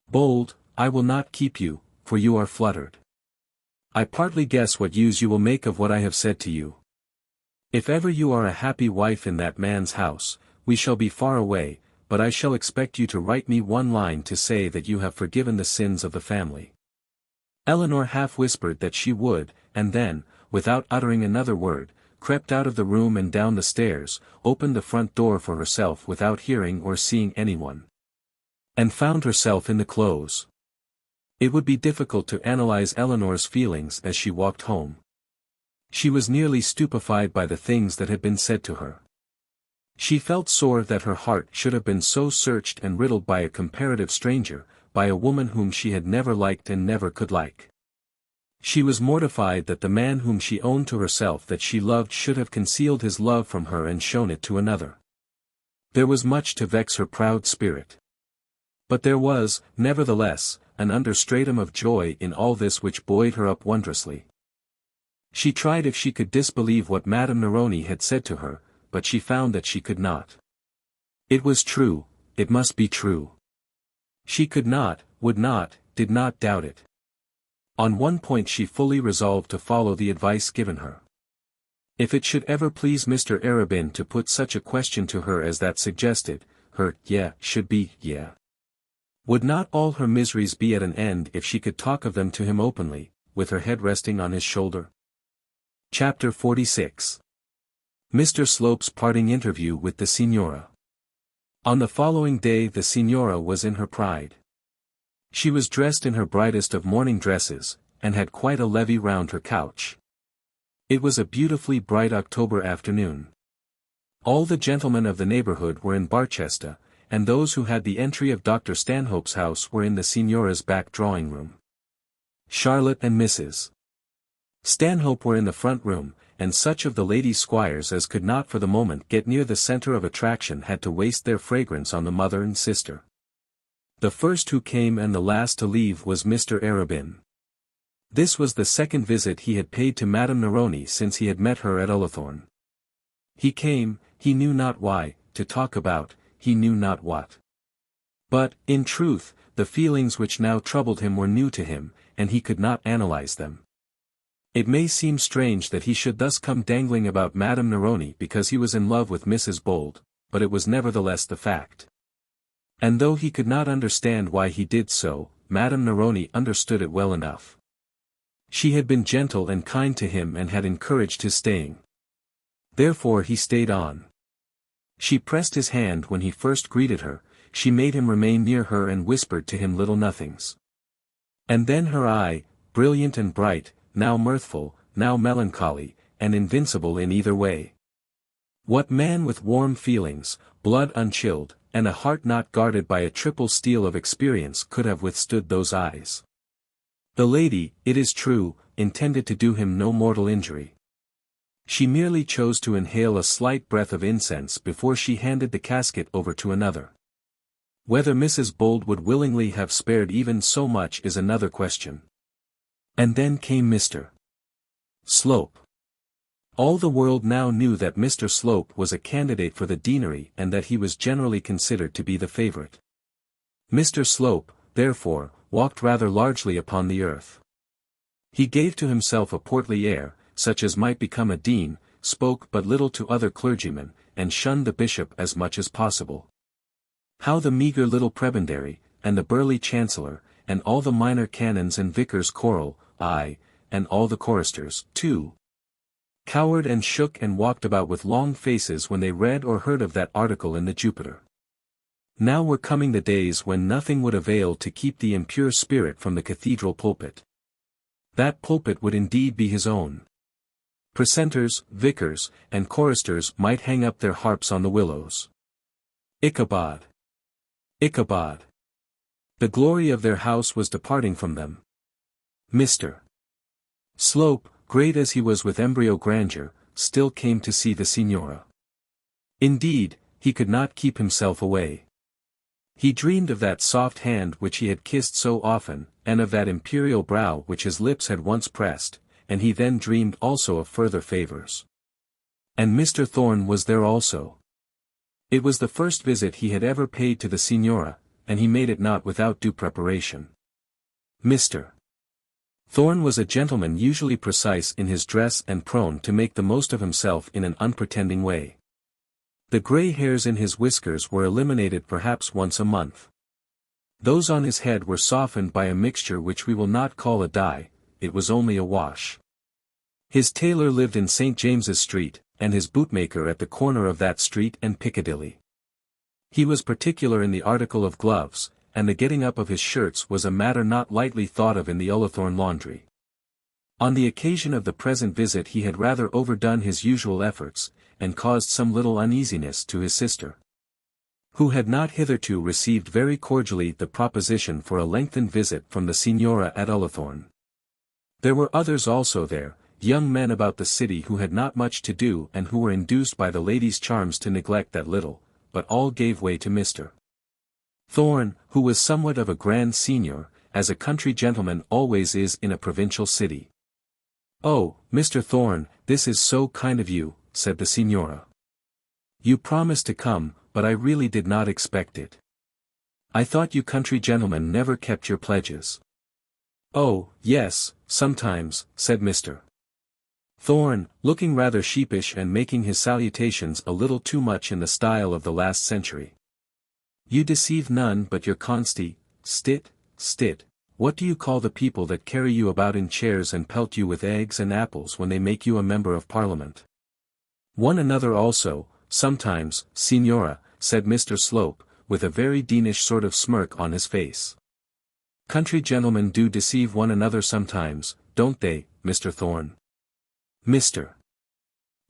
Bold, I will not keep you, for you are fluttered. I partly guess what use you will make of what I have said to you. If ever you are a happy wife in that man's house, we shall be far away, but I shall expect you to write me one line to say that you have forgiven the sins of the family." Eleanor half whispered that she would, and then, without uttering another word, crept out of the room and down the stairs, opened the front door for herself without hearing or seeing anyone, and found herself in the close. It would be difficult to analyze Eleanor's feelings as she walked home. She was nearly stupefied by the things that had been said to her. She felt sore that her heart should have been so searched and riddled by a comparative stranger, by a woman whom she had never liked and never could like. She was mortified that the man whom she owned to herself that she loved should have concealed his love from her and shown it to another. There was much to vex her proud spirit. But there was, nevertheless, an understratum of joy in all this which buoyed her up wondrously. She tried if she could disbelieve what Madame Neroni had said to her, but she found that she could not. It was true, it must be true. She could not, would not, did not doubt it. On one point she fully resolved to follow the advice given her. If it should ever please Mr. Arabin to put such a question to her as that suggested, her "yeah" should be "yeah." Would not all her miseries be at an end if she could talk of them to him openly, with her head resting on his shoulder? Chapter 46. Mr. Slope's parting interview with the Signora. On the following day the Signora was in her pride. She was dressed in her brightest of morning dresses, and had quite a levee round her couch. It was a beautifully bright October afternoon. All the gentlemen of the neighbourhood were in Barchester, and those who had the entry of Dr. Stanhope's house were in the Signora's back drawing-room. Charlotte and Mrs. Stanhope were in the front room, and such of the lady squires as could not for the moment get near the centre of attraction had to waste their fragrance on the mother and sister. The first who came and the last to leave was Mr. Arabin. This was the second visit he had paid to Madame Neroni since he had met her at Ullathorne. He came, he knew not why, to talk about, he knew not what. But, in truth, the feelings which now troubled him were new to him, and he could not analyze them. It may seem strange that he should thus come dangling about Madame Neroni because he was in love with Mrs. Bold, but it was nevertheless the fact. And though he could not understand why he did so, Madame Neroni understood it well enough. She had been gentle and kind to him and had encouraged his staying. Therefore he stayed on. She pressed his hand when he first greeted her, she made him remain near her and whispered to him little nothings. And then her eye, brilliant and bright, now mirthful, now melancholy, and invincible in either way. What man with warm feelings, blood unchilled, and a heart not guarded by a triple steel of experience could have withstood those eyes? The lady, it is true, intended to do him no mortal injury. She merely chose to inhale a slight breath of incense before she handed the casket over to another. Whether Mrs. Bold would willingly have spared even so much is another question. And then came Mr. Slope. All the world now knew that Mr. Slope was a candidate for the deanery and that he was generally considered to be the favourite. Mr. Slope, therefore, walked rather largely upon the earth. He gave to himself a portly air, such as might become a dean, spoke but little to other clergymen, and shunned the bishop as much as possible. How the meagre little prebendary, and the burly chancellor, and all the minor canons and vicars choral, aye, and all the choristers, too, cowered and shook and walked about with long faces when they read or heard of that article in the Jupiter. Now were coming the days when nothing would avail to keep the impure spirit from the cathedral pulpit. That pulpit would indeed be his own. Precentors, vicars, and choristers might hang up their harps on the willows. Ichabod! Ichabod! The glory of their house was departing from them. Mr. Slope, great as he was with embryo grandeur, still came to see the Signora. Indeed, he could not keep himself away. He dreamed of that soft hand which he had kissed so often, and of that imperial brow which his lips had once pressed, and he then dreamed also of further favours. And Mr. Thorne was there also. It was the first visit he had ever paid to the Signora, and he made it not without due preparation. Mr. Thorne was a gentleman usually precise in his dress and prone to make the most of himself in an unpretending way. The grey hairs in his whiskers were eliminated perhaps once a month. Those on his head were softened by a mixture which we will not call a dye, it was only a wash. His tailor lived in St. James's Street, and his bootmaker at the corner of that street and Piccadilly. He was particular in the article of gloves, and the getting up of his shirts was a matter not lightly thought of in the Ullathorne laundry. On the occasion of the present visit he had rather overdone his usual efforts, and caused some little uneasiness to his sister, who had not hitherto received very cordially the proposition for a lengthened visit from the Signora at Ullathorne. There were others also there, young men about the city who had not much to do and who were induced by the lady's charms to neglect that little, but all gave way to Mr. Thorne, who was somewhat of a grand senior, as a country gentleman always is in a provincial city. "Oh, Mr. Thorne, this is so kind of you," said the Signora. "You promised to come, but I really did not expect it. I thought you country gentlemen never kept your pledges." "Oh, yes, sometimes," said Mr. Thorne, looking rather sheepish and making his salutations a little too much in the style of the last century. "You deceive none but your stit. What do you call the people that carry you about in chairs and pelt you with eggs and apples when they make you a member of Parliament?" "One another also, sometimes, Signora," said Mr. Slope, with a very Deanish sort of smirk on his face. "Country gentlemen do deceive one another sometimes, don't they, Mr. Thorne?" Mr.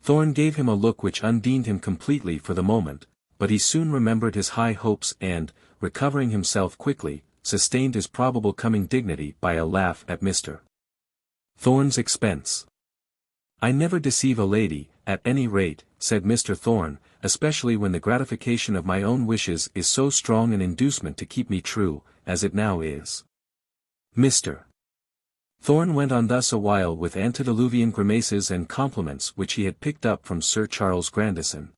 Thorne gave him a look which undid him completely for the moment, but he soon remembered his high hopes and, recovering himself quickly, sustained his probable coming dignity by a laugh at Mr. Thorne's expense. "I never deceive a lady, at any rate," said Mr. Thorne, "especially when the gratification of my own wishes is so strong an inducement to keep me true, as it now is." Mr. Thorne went on thus a while with antediluvian grimaces and compliments which he had picked up from Sir Charles Grandison.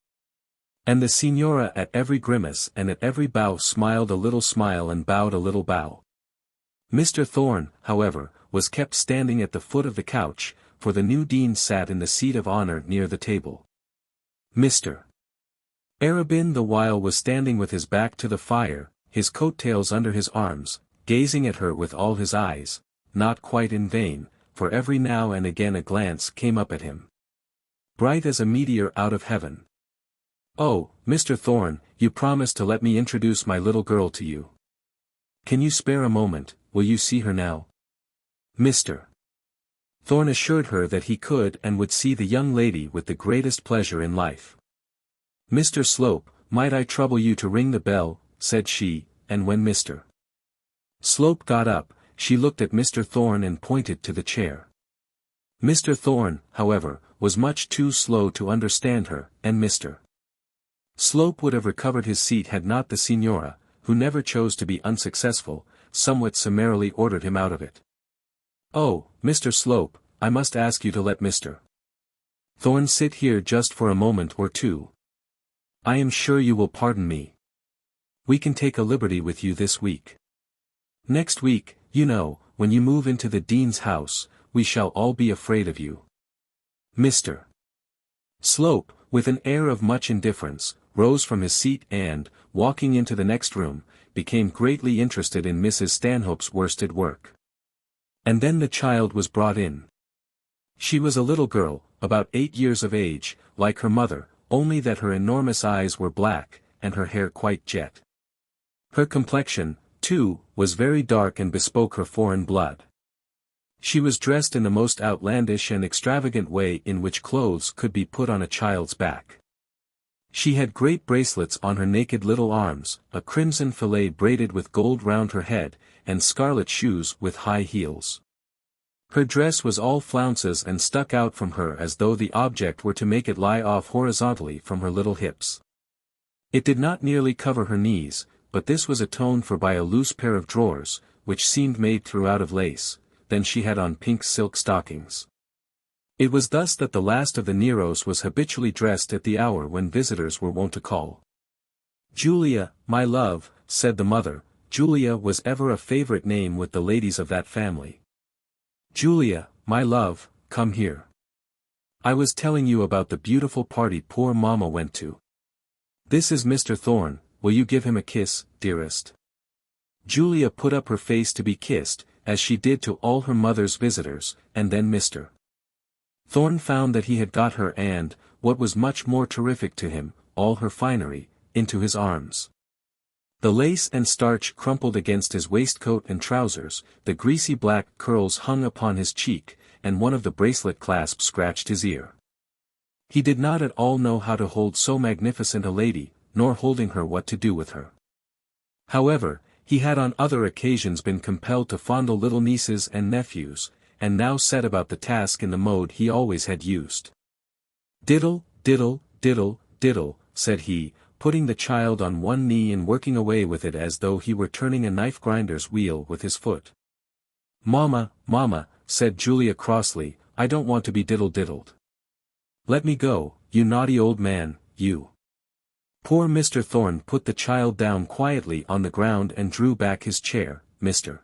And the Signora at every grimace and at every bow smiled a little smile and bowed a little bow. Mr. Thorne, however, was kept standing at the foot of the couch, for the new dean sat in the seat of honour near the table. Mr. Arabin the while was standing with his back to the fire, his coat-tails under his arms, gazing at her with all his eyes, not quite in vain, for every now and again a glance came up at him, bright as a meteor out of heaven. "Oh, Mr. Thorne, you promised to let me introduce my little girl to you. Can you spare a moment, will you see her now?" Mr. Thorne assured her that he could and would see the young lady with the greatest pleasure in life. "Mr. Slope, might I trouble you to ring the bell," said she, and when Mr. Slope got up, she looked at Mr. Thorne and pointed to the chair. Mr. Thorne, however, was much too slow to understand her, and Mr. Slope would have recovered his seat had not the Signora, who never chose to be unsuccessful, somewhat summarily ordered him out of it. "Oh, Mr. Slope, I must ask you to let Mr. Thorne sit here just for a moment or two. I am sure you will pardon me. We can take a liberty with you this week. Next week, you know, when you move into the dean's house, we shall all be afraid of you." Mr. Slope, with an air of much indifference, rose from his seat and, walking into the next room, became greatly interested in Mrs. Stanhope's worsted work. And then the child was brought in. She was a little girl, about 8 years of age, like her mother, only that her enormous eyes were black, and her hair quite jet. Her complexion, too, was very dark and bespoke her foreign blood. She was dressed in the most outlandish and extravagant way in which clothes could be put on a child's back. She had great bracelets on her naked little arms, a crimson fillet braided with gold round her head, and scarlet shoes with high heels. Her dress was all flounces and stuck out from her as though the object were to make it lie off horizontally from her little hips. It did not nearly cover her knees, but this was atoned for by a loose pair of drawers, which seemed made throughout of lace. Then she had on pink silk stockings. It was thus that the last of the Neros was habitually dressed at the hour when visitors were wont to call. "Julia, my love," said the mother. Julia was ever a favorite name with the ladies of that family. "Julia, my love, come here. I was telling you about the beautiful party poor mamma went to. This is Mr. Thorne, will you give him a kiss, dearest?" Julia put up her face to be kissed, as she did to all her mother's visitors, and then Mr. Thorne found that he had got her and, what was much more terrific to him, all her finery, into his arms. The lace and starch crumpled against his waistcoat and trousers, the greasy black curls hung upon his cheek, and one of the bracelet clasps scratched his ear. He did not at all know how to hold so magnificent a lady, nor holding her what to do with her. However, he had on other occasions been compelled to fondle little nieces and nephews, and now set about the task in the mode he always had used. "Diddle, diddle, diddle, diddle," said he, putting the child on one knee and working away with it as though he were turning a knife-grinder's wheel with his foot. "Mamma, mamma," said Julia crossly, "I don't want to be diddle-diddled. Let me go, you naughty old man, you." Poor Mr. Thorne put the child down quietly on the ground and drew back his chair. Mr.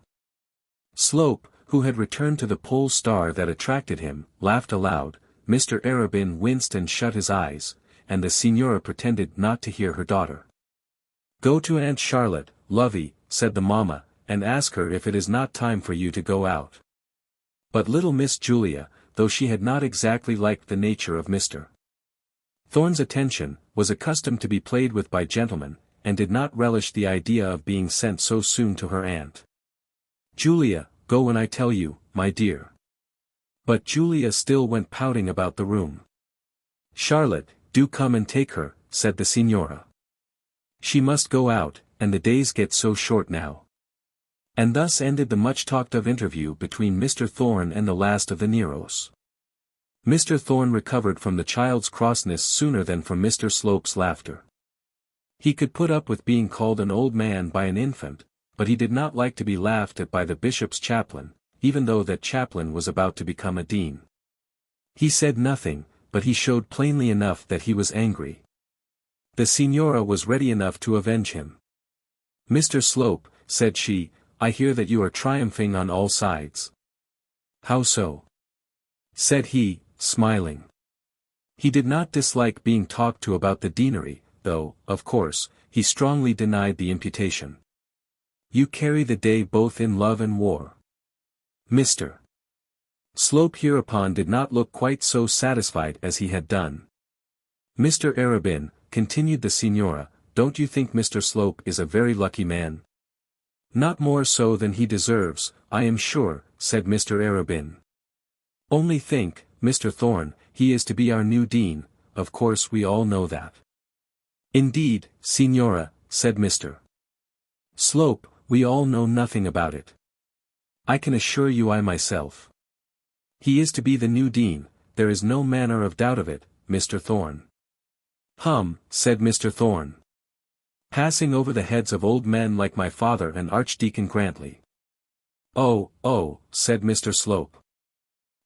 Slope, who had returned to the pole star that attracted him, laughed aloud. Mr. Arabin winced and shut his eyes, and the Signora pretended not to hear her daughter. "Go to Aunt Charlotte, lovey," said the mamma, "and ask her if it is not time for you to go out." But little Miss Julia, though she had not exactly liked the nature of Mr. Thorne's attention, was accustomed to be played with by gentlemen, and did not relish the idea of being sent so soon to her aunt. "Julia, go when I tell you, my dear." But Julia still went pouting about the room. "Charlotte, do come and take her," said the Signora. "She must go out, and the days get so short now." And thus ended the much-talked-of interview between Mr. Thorne and the last of the Neros. Mr. Thorne recovered from the child's crossness sooner than from Mr. Slope's laughter. He could put up with being called an old man by an infant, but he did not like to be laughed at by the bishop's chaplain, even though that chaplain was about to become a dean. He said nothing, but he showed plainly enough that he was angry. The Signora was ready enough to avenge him. "Mr. Slope," said she, "I hear that you are triumphing on all sides." "How so?" said he, smiling. He did not dislike being talked to about the deanery, though, of course, he strongly denied the imputation. "You carry the day both in love and war." Mr. Slope hereupon did not look quite so satisfied as he had done. "Mr. Arabin," continued the Signora, "don't you think Mr. Slope is a very lucky man?" "Not more so than he deserves, I am sure," said Mr. Arabin. "Only think, Mr. Thorne, he is to be our new dean, of course we all know that." "Indeed, Signora," said Mr. Slope, "we all know nothing about it. I can assure you I myself. He is to be the new dean, there is no manner of doubt of it, Mr. Thorne." "Hum," said Mr. Thorne. "Passing over the heads of old men like my father and Archdeacon Grantly." Oh, said Mr. Slope.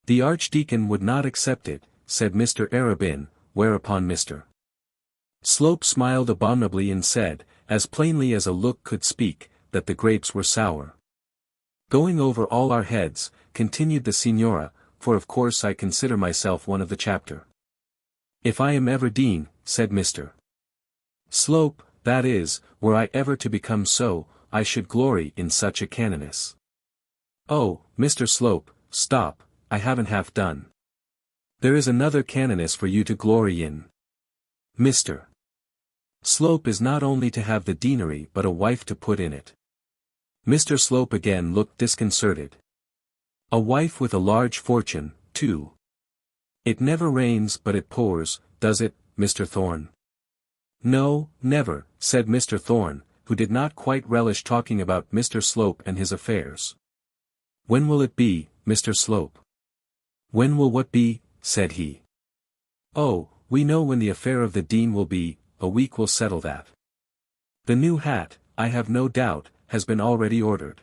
"The Archdeacon would not accept it," said Mr. Arabin, whereupon Mr. Slope smiled abominably and said, as plainly as a look could speak, that the grapes were sour. "Going over all our heads," continued the Signora, "for of course I consider myself one of the chapter." "If I am ever dean," said Mr. Slope, "that is, were I ever to become so, I should glory in such a canoness." "Oh, Mr. Slope, stop, I haven't half done. There is another canoness for you to glory in. Mr. Slope is not only to have the deanery but a wife to put in it." Mr. Slope again looked disconcerted. "A wife with a large fortune, too. It never rains but it pours, does it, Mr. Thorne?" "No, never," said Mr. Thorne, who did not quite relish talking about Mr. Slope and his affairs. "When will it be, Mr. Slope?" "When will what be?" said he. "Oh, we know when the affair of the dean will be, a week will settle that. The new hat, I have no doubt, has been already ordered.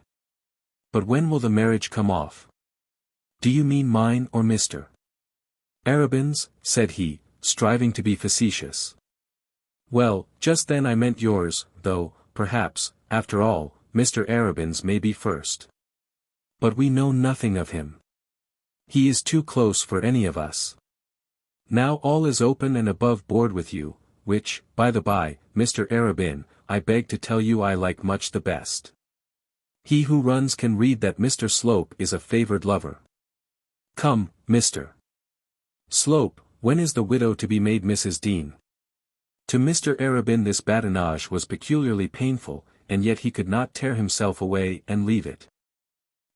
But when will the marriage come off?" "Do you mean mine or Mr. Arabin's?" said he, striving to be facetious. "Well, just then I meant yours, though, perhaps, after all, Mr. Arabin's may be first. But we know nothing of him. He is too close for any of us. Now all is open and above board with you, which, by the by, Mr. Arabin, I beg to tell you I like much the best. He who runs can read that Mr. Slope is a favoured lover. Come, Mr. Slope, when is the widow to be made Mrs. Dean?" To Mr. Arabin this badinage was peculiarly painful, and yet he could not tear himself away and leave it.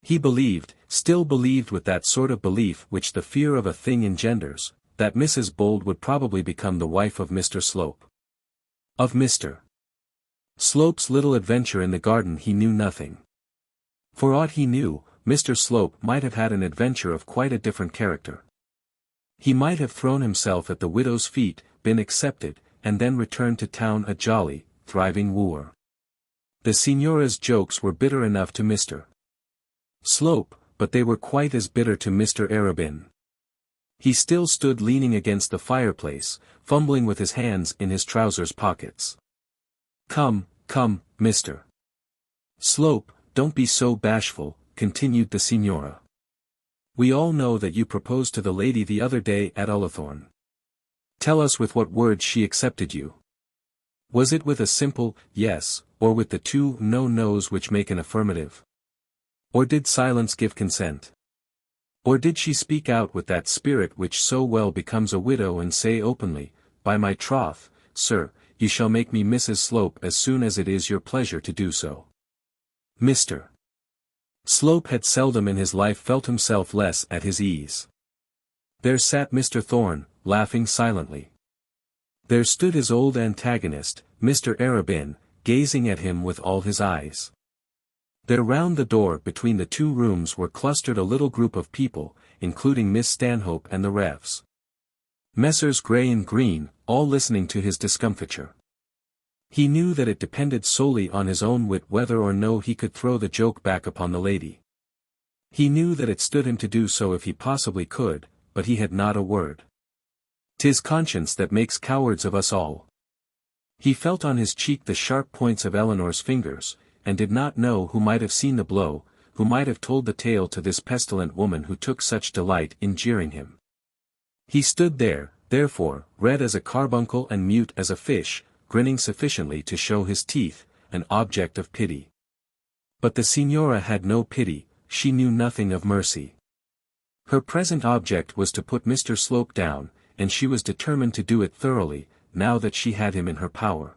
He believed, still believed with that sort of belief which the fear of a thing engenders, that Mrs. Bold would probably become the wife of Mr. Slope. Of Mr. Slope's little adventure in the garden he knew nothing. For aught he knew, Mr. Slope might have had an adventure of quite a different character. He might have thrown himself at the widow's feet, been accepted, and then returned to town a jolly, thriving wooer. The Signora's jokes were bitter enough to Mr. Slope, but they were quite as bitter to Mr. Arabin. He still stood leaning against the fireplace, fumbling with his hands in his trousers pockets. "Come, Mr. Slope, don't be so bashful, continued the signora. We all know that you proposed to the lady the other day at Ullathorne. Tell us with what words she accepted you. Was it with a simple, yes, or with the two no-nos which make an affirmative? Or did silence give consent? Or did she speak out with that spirit which so well becomes a widow and say openly, by my troth, sir, you shall make me Mrs. Slope as soon as it is your pleasure to do so? Mr. Slope had seldom in his life felt himself less at his ease. There sat Mr. Thorne, laughing silently. There stood his old antagonist, Mr. Arabin, gazing at him with all his eyes. There round the door between the two rooms were clustered a little group of people, including Miss Stanhope and the Revs. Messrs. Grey and Green, all listening to his discomfiture. He knew that it depended solely on his own wit whether or no he could throw the joke back upon the lady. He knew that it stood him to do so if he possibly could, but he had not a word. 'Tis conscience that makes cowards of us all. He felt on his cheek the sharp points of Eleanor's fingers, and did not know who might have seen the blow, who might have told the tale to this pestilent woman who took such delight in jeering him. He stood there, therefore, red as a carbuncle and mute as a fish, grinning sufficiently to show his teeth, an object of pity. But the signora had no pity, she knew nothing of mercy. Her present object was to put Mr. Slope down, and she was determined to do it thoroughly, now that she had him in her power.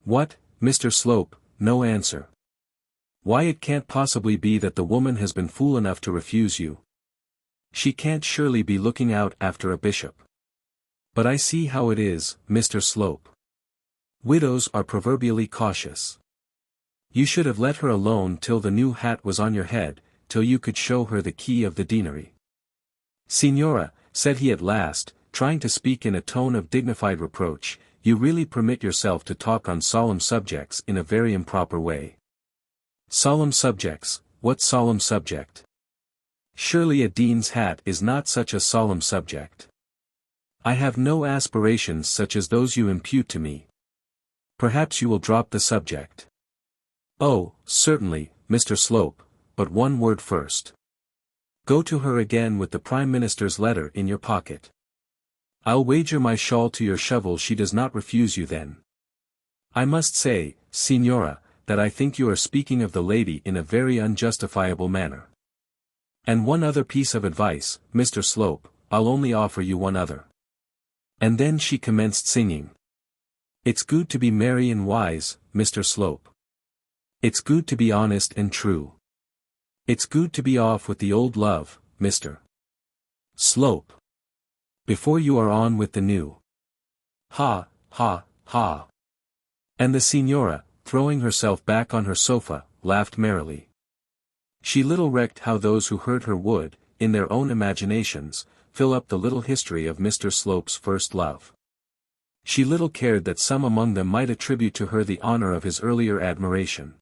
What, Mr. Slope? No answer. Why, it can't possibly be that the woman has been fool enough to refuse you. She can't surely be looking out after a bishop. But I see how it is, Mr. Slope. Widows are proverbially cautious. You should have let her alone till the new hat was on your head, till you could show her the key of the deanery. Signora, said he at last, trying to speak in a tone of dignified reproach, you really permit yourself to talk on solemn subjects in a very improper way. Solemn subjects, what solemn subject? Surely a dean's hat is not such a solemn subject. I have no aspirations such as those you impute to me. Perhaps you will drop the subject. Oh, certainly, Mr. Slope, but one word first. Go to her again with the Prime Minister's letter in your pocket. I'll wager my shawl to your shovel she does not refuse you then. I must say, signora, that I think you are speaking of the lady in a very unjustifiable manner. And one other piece of advice, Mr. Slope, I'll only offer you one other. And then she commenced singing. It's good to be merry and wise, Mr. Slope. It's good to be honest and true. It's good to be off with the old love, Mr. Slope. Before you are on with the new. Ha, ha, ha. And the signora, throwing herself back on her sofa, laughed merrily. She little recked how those who heard her would, in their own imaginations, fill up the little history of Mr. Slope's first love. She little cared that some among them might attribute to her the honor of his earlier admiration.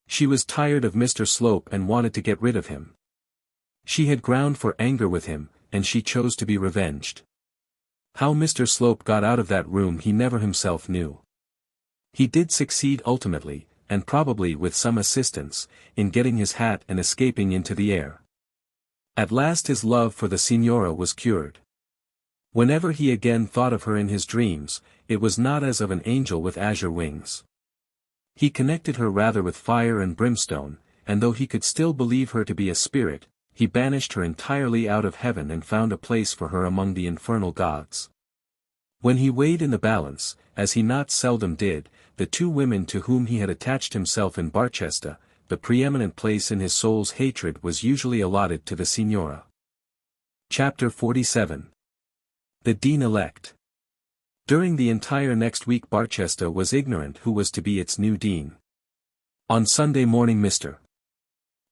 She was tired of Mr. Slope and wanted to get rid of him. She had ground for anger with him, and she chose to be revenged. How Mr. Slope got out of that room he never himself knew. He did succeed ultimately, and probably with some assistance, in getting his hat and escaping into the air. At last his love for the signora was cured. Whenever he again thought of her in his dreams, it was not as of an angel with azure wings. He connected her rather with fire and brimstone, and though he could still believe her to be a spirit, he banished her entirely out of heaven and found a place for her among the infernal gods. When he weighed in the balance, as he not seldom did, the two women to whom he had attached himself in Barchester, the preeminent place in his soul's hatred was usually allotted to the signora. Chapter 47. The Dean-elect. During the entire next week Barchester was ignorant who was to be its new dean. On Sunday morning Mr.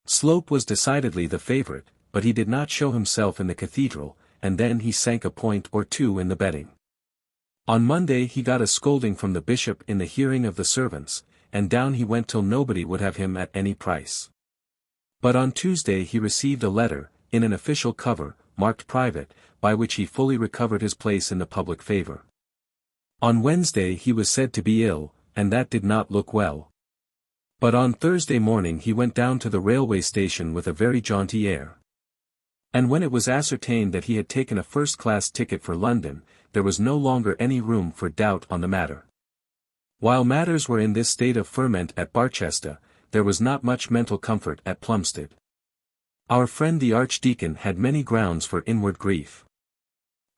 Slope was decidedly the favourite, but he did not show himself in the cathedral, and then he sank a point or two in the betting. On Monday he got a scolding from the bishop in the hearing of the servants, and down he went till nobody would have him at any price. But on Tuesday he received a letter, in an official cover, marked private, by which he fully recovered his place in the public favour. On Wednesday he was said to be ill, and that did not look well. But on Thursday morning he went down to the railway station with a very jaunty air. And when it was ascertained that he had taken a first-class ticket for London, there was no longer any room for doubt on the matter. While matters were in this state of ferment at Barchester, there was not much mental comfort at Plumstead. Our friend the Archdeacon had many grounds for inward grief.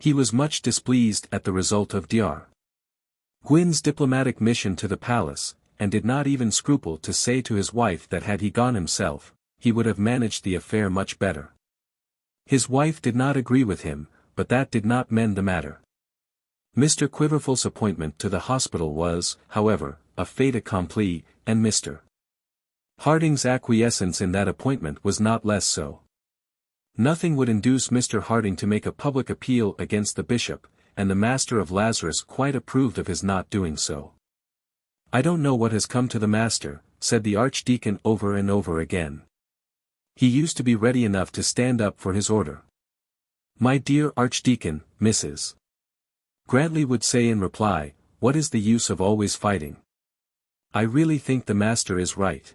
He was much displeased at the result of Dr. Gwyn's diplomatic mission to the palace, and did not even scruple to say to his wife that had he gone himself, he would have managed the affair much better. His wife did not agree with him, but that did not mend the matter. Mr. Quiverful's appointment to the hospital was, however, a fait accompli, and Mr. Harding's acquiescence in that appointment was not less so. Nothing would induce Mr. Harding to make a public appeal against the bishop, and the master of Lazarus quite approved of his not doing so. "I don't know what has come to the master," said the Archdeacon over and over again. "He used to be ready enough to stand up for his order." "My dear Archdeacon, Mrs. Grantly would say in reply, what is the use of always fighting? I really think the master is right."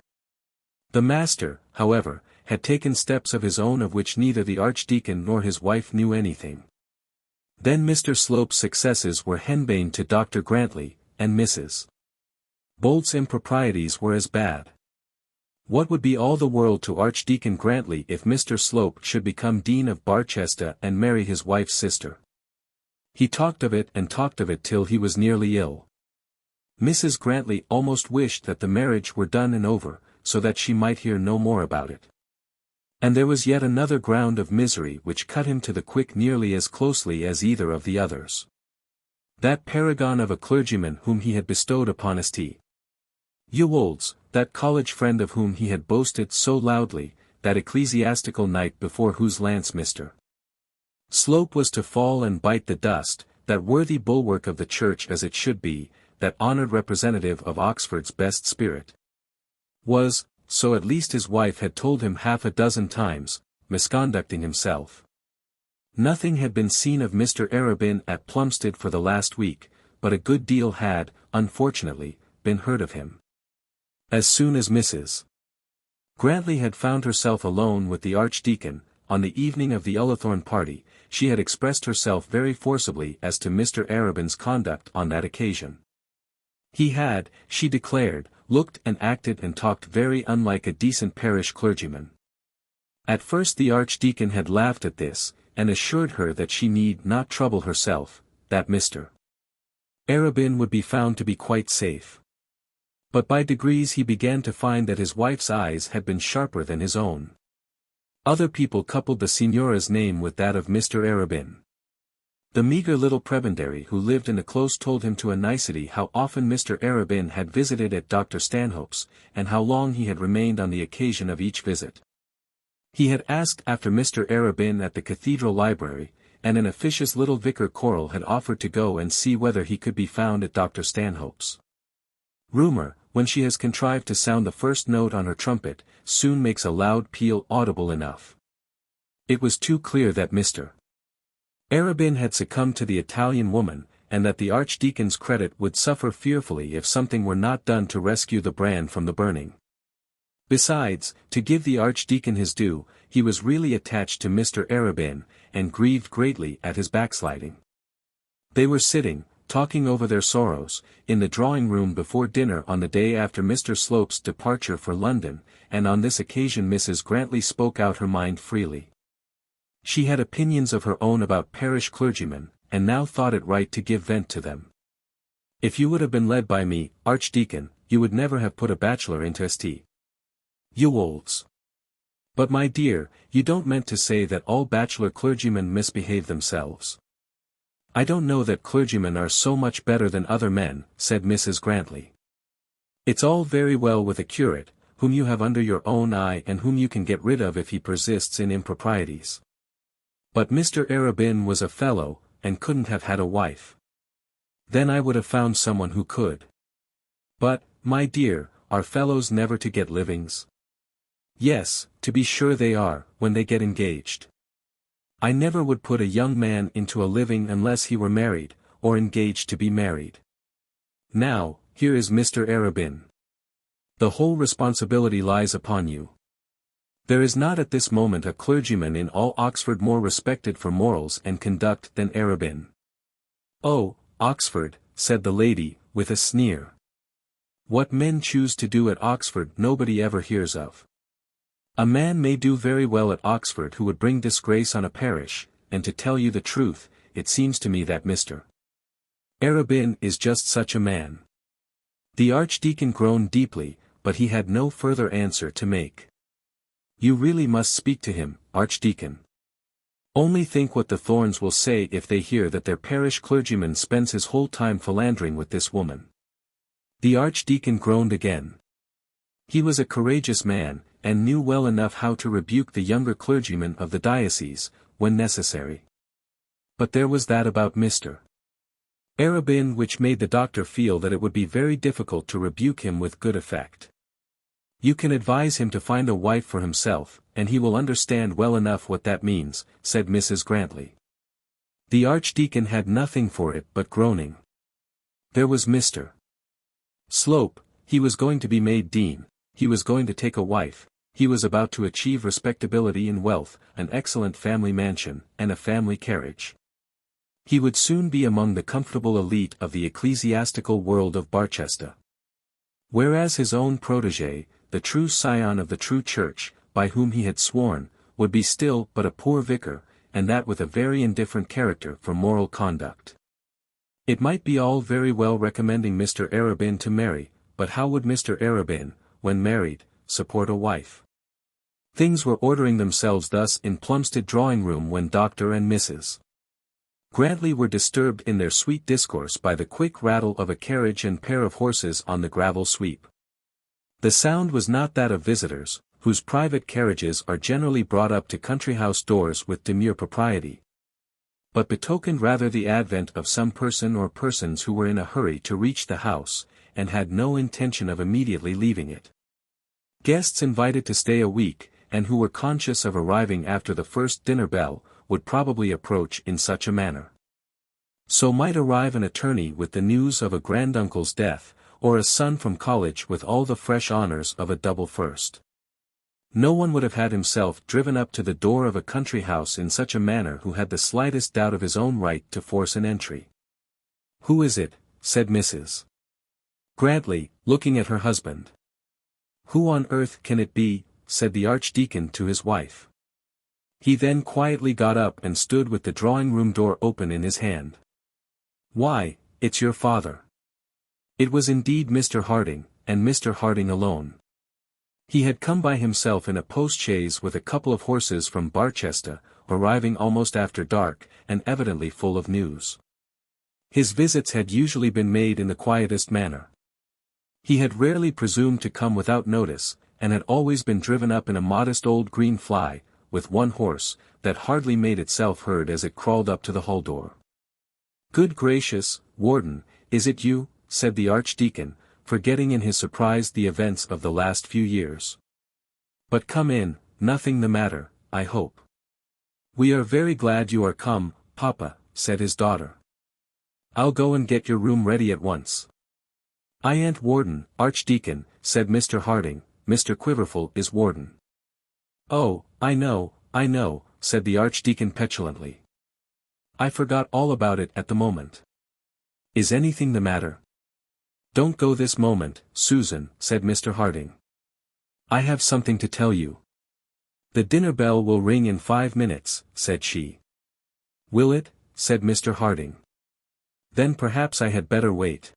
The master, however, had taken steps of his own of which neither the Archdeacon nor his wife knew anything. Then Mr. Slope's successes were henbane to Dr. Grantly, and Mrs. Bolt's improprieties were as bad. What would be all the world to Archdeacon Grantly if Mr. Slope should become Dean of Barchester and marry his wife's sister? He talked of it till he was nearly ill. Mrs. Grantly almost wished that the marriage were done and over, so that she might hear no more about it. And there was yet another ground of misery which cut him to the quick nearly as closely as either of the others. That paragon of a clergyman whom he had bestowed upon St. Ewolds, that college friend of whom he had boasted so loudly, that ecclesiastical knight before whose lance Mr. Slope was to fall and bite the dust, that worthy bulwark of the church as it should be, that honoured representative of Oxford's best spirit, was, so at least his wife had told him half a dozen times, misconducting himself. Nothing had been seen of Mr. Arabin at Plumstead for the last week, but a good deal had, unfortunately, been heard of him. As soon as Mrs. Grantly had found herself alone with the Archdeacon, on the evening of the Ullathorne party, she had expressed herself very forcibly as to Mr. Arabin's conduct on that occasion. He had, she declared, looked and acted and talked very unlike a decent parish clergyman. At first the Archdeacon had laughed at this, and assured her that she need not trouble herself, that Mr. Arabin would be found to be quite safe. But by degrees he began to find that his wife's eyes had been sharper than his own. Other people coupled the Signora's name with that of Mr. Arabin. The meagre little prebendary who lived in the close told him to a nicety how often Mr. Arabin had visited at Dr. Stanhope's, and how long he had remained on the occasion of each visit. He had asked after Mr. Arabin at the cathedral library, and an officious little vicar choral had offered to go and see whether he could be found at Dr. Stanhope's. Rumour, when she has contrived to sound the first note on her trumpet, soon makes a loud peal audible enough. It was too clear that Mr. Arabin had succumbed to the Italian woman, and that the Archdeacon's credit would suffer fearfully if something were not done to rescue the brand from the burning. Besides, to give the Archdeacon his due, he was really attached to Mr. Arabin, and grieved greatly at his backsliding. They were sitting, talking over their sorrows, in the drawing-room before dinner on the day after Mr. Slope's departure for London, and on this occasion Mrs. Grantly spoke out her mind freely. She had opinions of her own about parish clergymen, and now thought it right to give vent to them. "If you would have been led by me, Archdeacon, you would never have put a bachelor into St. Ewolds. But my dear, you don't meant to say that all bachelor clergymen misbehave themselves." "I don't know that clergymen are so much better than other men," said Mrs. Grantly. "It's all very well with a curate, whom you have under your own eye and whom you can get rid of if he persists in improprieties. But Mr. Arabin was a fellow, and couldn't have had a wife. Then I would have found someone who could. But, my dear, are fellows never to get livings?" "Yes, to be sure they are, when they get engaged. I never would put a young man into a living unless he were married, or engaged to be married. Now, here is Mr. Arabin. The whole responsibility lies upon you. There is not at this moment a clergyman in all Oxford more respected for morals and conduct than Arabin. Oh, Oxford, said the lady, with a sneer. What men choose to do at Oxford nobody ever hears of. A man may do very well at Oxford who would bring disgrace on a parish, and to tell you the truth, it seems to me that Mr. Arabin is just such a man. The Archdeacon groaned deeply, but he had no further answer to make. You really must speak to him, Archdeacon. Only think what the Thornes will say if they hear that their parish clergyman spends his whole time philandering with this woman. The Archdeacon groaned again. He was a courageous man, and knew well enough how to rebuke the younger clergyman of the diocese, when necessary. But there was that about Mr. Arabin which made the doctor feel that it would be very difficult to rebuke him with good effect. You can advise him to find a wife for himself, and he will understand well enough what that means, said Mrs. Grantly. The Archdeacon had nothing for it but groaning. There was Mr. Slope, he was going to be made dean, he was going to take a wife, he was about to achieve respectability and wealth, an excellent family mansion, and a family carriage. He would soon be among the comfortable elite of the ecclesiastical world of Barchester. Whereas his own protégé, the true scion of the true church, by whom he had sworn, would be still but a poor vicar, and that with a very indifferent character for moral conduct. It might be all very well recommending Mr. Arabin to marry, but how would Mr. Arabin, when married, support a wife? Things were ordering themselves thus in Plumstead drawing-room when Dr. and Mrs. Grantly were disturbed in their sweet discourse by the quick rattle of a carriage and pair of horses on the gravel sweep. The sound was not that of visitors, whose private carriages are generally brought up to country-house doors with demure propriety, but betokened rather the advent of some person or persons who were in a hurry to reach the house, and had no intention of immediately leaving it. Guests invited to stay a week, and who were conscious of arriving after the first dinner bell, would probably approach in such a manner. So might arrive an attorney with the news of a granduncle's death, or a son from college with all the fresh honors of a double first. No one would have had himself driven up to the door of a country house in such a manner who had the slightest doubt of his own right to force an entry. Who is it? Said Mrs. Grantly, looking at her husband. Who on earth can it be? Said the Archdeacon to his wife. He then quietly got up and stood with the drawing-room door open in his hand. Why, it's your father. It was indeed Mr. Harding, and Mr. Harding alone. He had come by himself in a post-chaise with a couple of horses from Barchester, arriving almost after dark, and evidently full of news. His visits had usually been made in the quietest manner. He had rarely presumed to come without notice, and had always been driven up in a modest old green fly, with one horse, that hardly made itself heard as it crawled up to the hall door. Good gracious, Warden, is it you? Said the Archdeacon, forgetting in his surprise the events of the last few years. But come in, nothing the matter, I hope. We are very glad you are come, Papa, said his daughter. I'll go and get your room ready at once. I ain't Warden, Archdeacon, said Mr. Harding, Mr. Quiverful is Warden. Oh, I know, said the Archdeacon petulantly. I forgot all about it at the moment. Is anything the matter? Don't go this moment, Susan, said Mr. Harding. I have something to tell you. The dinner bell will ring in 5 minutes, said she. Will it? Said Mr. Harding. Then perhaps I had better wait.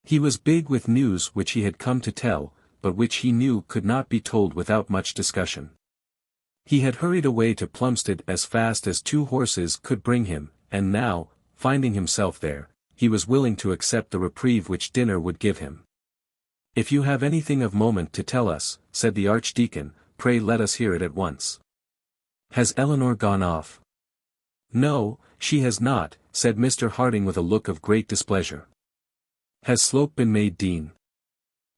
He was big with news which he had come to tell, but which he knew could not be told without much discussion. He had hurried away to Plumstead as fast as 2 horses could bring him, and now, finding himself there, he was willing to accept the reprieve which dinner would give him. If you have anything of moment to tell us, said the Archdeacon, pray let us hear it at once. Has Eleanor gone off? No, she has not, said Mr. Harding with a look of great displeasure. Has Slope been made dean?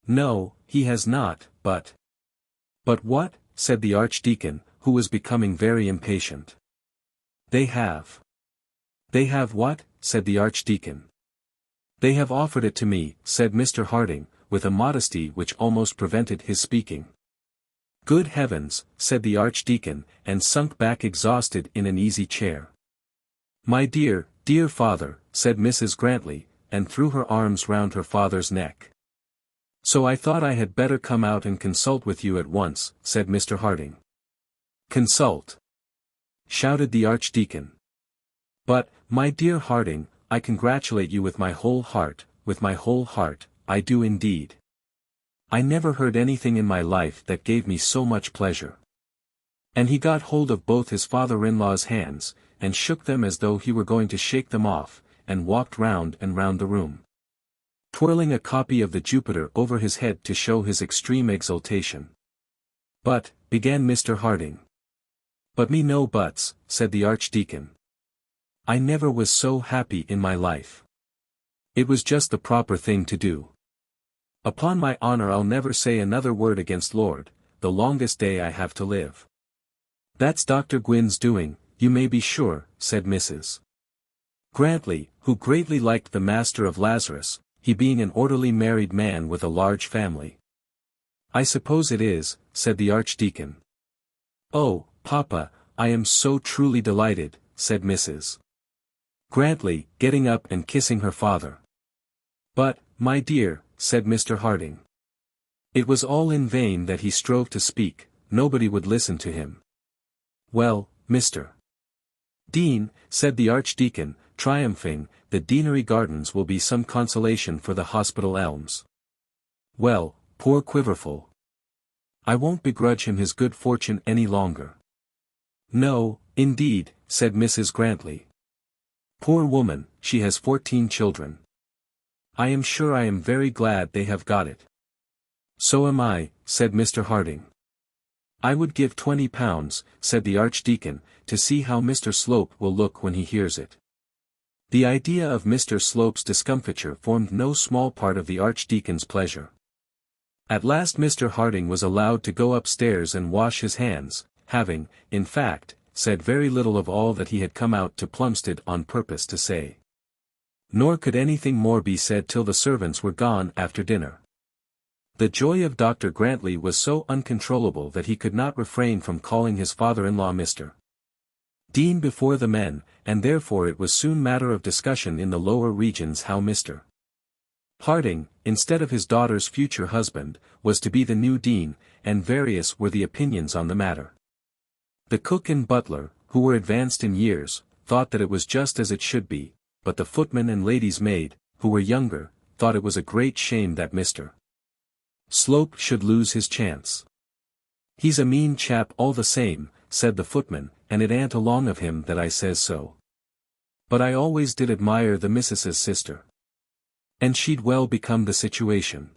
No, he has not, but... But what? Said the Archdeacon, who was becoming very impatient. They have. They have what? Said the Archdeacon. They have offered it to me, said Mr. Harding, with a modesty which almost prevented his speaking. "Good heavens," said the Archdeacon, and sunk back exhausted in an easy chair. "My dear, dear father," said Mrs. Grantly, and threw her arms round her father's neck. "So I thought I had better come out and consult with you at once," said Mr. Harding. "Consult!" shouted the Archdeacon. "But, my dear Harding, I congratulate you with my whole heart, I do indeed. I never heard anything in my life that gave me so much pleasure." And he got hold of both his father-in-law's hands, and shook them as though he were going to shake them off, and walked round and round the room, twirling a copy of the Jupiter over his head to show his extreme exultation. "But," began Mr. Harding. "But me no buts," said the Archdeacon. "I never was so happy in my life. It was just the proper thing to do. Upon my honor I'll never say another word against Lord, the longest day I have to live." "That's Dr. Gwynne's doing, you may be sure," said Mrs. Grantly, who greatly liked the Master of Lazarus, he being an orderly married man with a large family. "I suppose it is," said the Archdeacon. "Oh, Papa, I am so truly delighted," said Mrs. Grantly, getting up and kissing her father. "But, my dear," said Mr. Harding. It was all in vain that he strove to speak, nobody would listen to him. "Well, Mr. Dean," said the Archdeacon, triumphing, "the deanery gardens will be some consolation for the hospital elms. Well, poor Quiverful. I won't begrudge him his good fortune any longer." "No, indeed," said Mrs. Grantly. "Poor woman, she has 14 children. I am sure I am very glad they have got it." "So am I," said Mr. Harding. "I would give £20, said the Archdeacon, to see how Mr. Slope will look when he hears it." The idea of Mr. Slope's discomfiture formed no small part of the Archdeacon's pleasure. At last Mr. Harding was allowed to go upstairs and wash his hands, having, in fact, said very little of all that he had come out to Plumstead on purpose to say. Nor could anything more be said till the servants were gone after dinner. The joy of Dr. Grantly was so uncontrollable that he could not refrain from calling his father-in-law Mr. Dean before the men, and therefore it was soon matter of discussion in the lower regions how Mr. Harding, instead of his daughter's future husband, was to be the new dean, and various were the opinions on the matter. The cook and butler, who were advanced in years, thought that it was just as it should be, but the footman and lady's maid, who were younger, thought it was a great shame that Mr. Slope should lose his chance. "He's a mean chap all the same," said the footman, "and it ain't along of him that I says so. But I always did admire the missus's sister. And she'd well become the situation."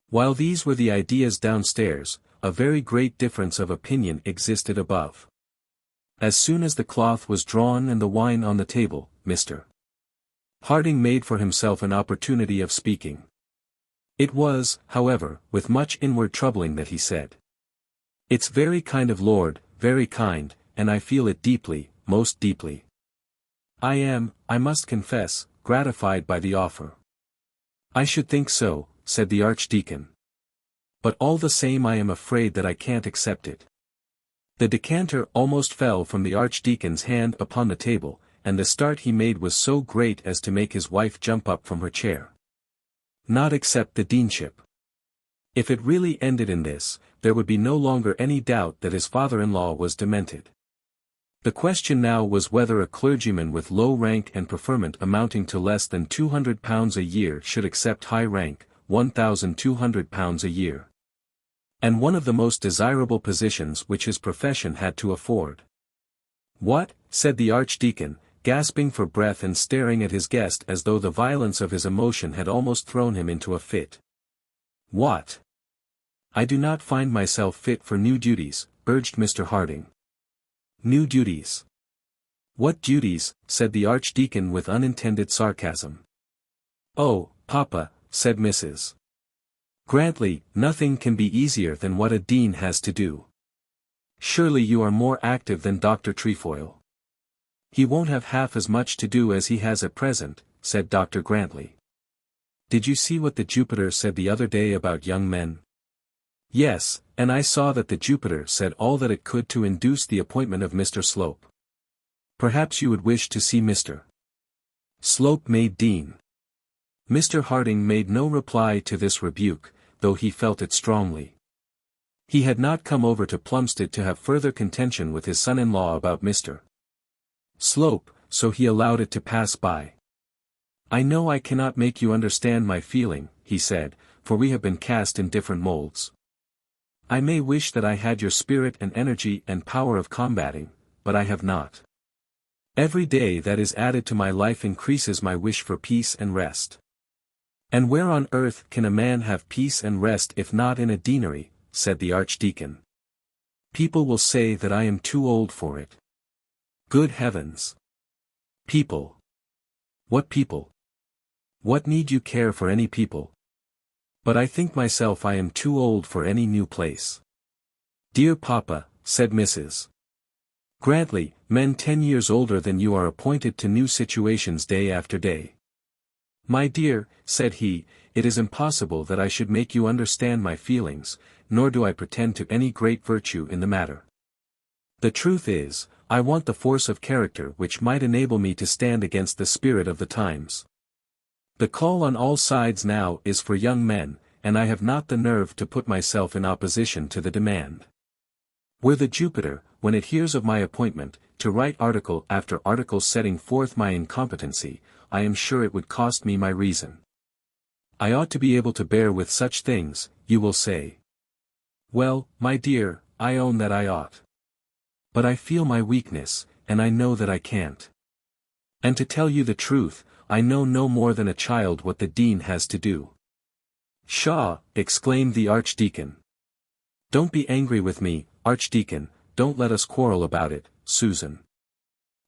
While these were the ideas downstairs, a very great difference of opinion existed above. As soon as the cloth was drawn and the wine on the table, Mr. Harding made for himself an opportunity of speaking. It was, however, with much inward troubling that he said, "It's very kind of Lord, very kind, and I feel it deeply, most deeply. I am, I must confess, gratified by the offer." "I should think so," said the Archdeacon. "But all the same I am afraid that I can't accept it." The decanter almost fell from the Archdeacon's hand upon the table, and the start he made was so great as to make his wife jump up from her chair. Not accept the deanship. If it really ended in this, there would be no longer any doubt that his father-in-law was demented. The question now was whether a clergyman with low rank and preferment amounting to less than £200 a year should accept high rank, £1,200 a year. And one of the most desirable positions which his profession had to afford. "What?" said the Archdeacon, gasping for breath and staring at his guest as though the violence of his emotion had almost thrown him into a fit. "What?" "I do not find myself fit for new duties," urged Mr. Harding. "New duties? What duties?" said the Archdeacon with unintended sarcasm. "Oh, Papa," said Mrs. Grantly, "nothing can be easier than what a dean has to do. Surely you are more active than Dr. Trefoil." "He won't have half as much to do as he has at present," said Dr. Grantly. Did you see what the Jupiter said the other day about young men? Yes, and I saw that the Jupiter said all that it could to induce the appointment of Mr. Slope. Perhaps you would wish to see Mr. Slope made Dean. Mr. Harding made no reply to this rebuke, though he felt it strongly. He had not come over to Plumstead to have further contention with his son-in-law about Mr. Slope, so he allowed it to pass by. I know I cannot make you understand my feeling, he said, for we have been cast in different molds. I may wish that I had your spirit and energy and power of combating, but I have not. Every day that is added to my life increases my wish for peace and rest. And where on earth can a man have peace and rest if not in a deanery, said the Archdeacon. People will say that I am too old for it. Good heavens! People! What people? What need you care for any people? But I think myself I am too old for any new place. Dear Papa, said Mrs. Grantly, men 10 years older than you are appointed to new situations day after day. My dear, said he, it is impossible that I should make you understand my feelings, nor do I pretend to any great virtue in the matter. The truth is, I want the force of character which might enable me to stand against the spirit of the times. The call on all sides now is for young men, and I have not the nerve to put myself in opposition to the demand. Were the Jupiter, when it hears of my appointment, to write article after article setting forth my incompetency, I am sure it would cost me my reason. I ought to be able to bear with such things, you will say. Well, my dear, I own that I ought. But I feel my weakness, and I know that I can't. And to tell you the truth, I know no more than a child what the dean has to do. Pshaw! Exclaimed the Archdeacon. Don't be angry with me, Archdeacon, don't let us quarrel about it, Susan.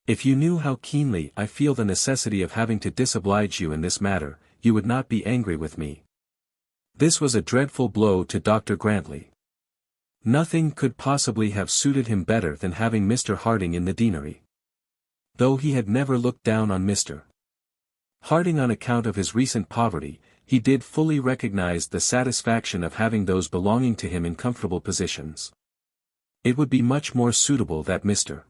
If you knew how keenly I feel the necessity of having to disoblige you in this matter, you would not be angry with me. This was a dreadful blow to Dr. Grantly. Nothing could possibly have suited him better than having Mr. Harding in the deanery. Though he had never looked down on Mr. Harding on account of his recent poverty, he did fully recognize the satisfaction of having those belonging to him in comfortable positions. It would be much more suitable that Mr.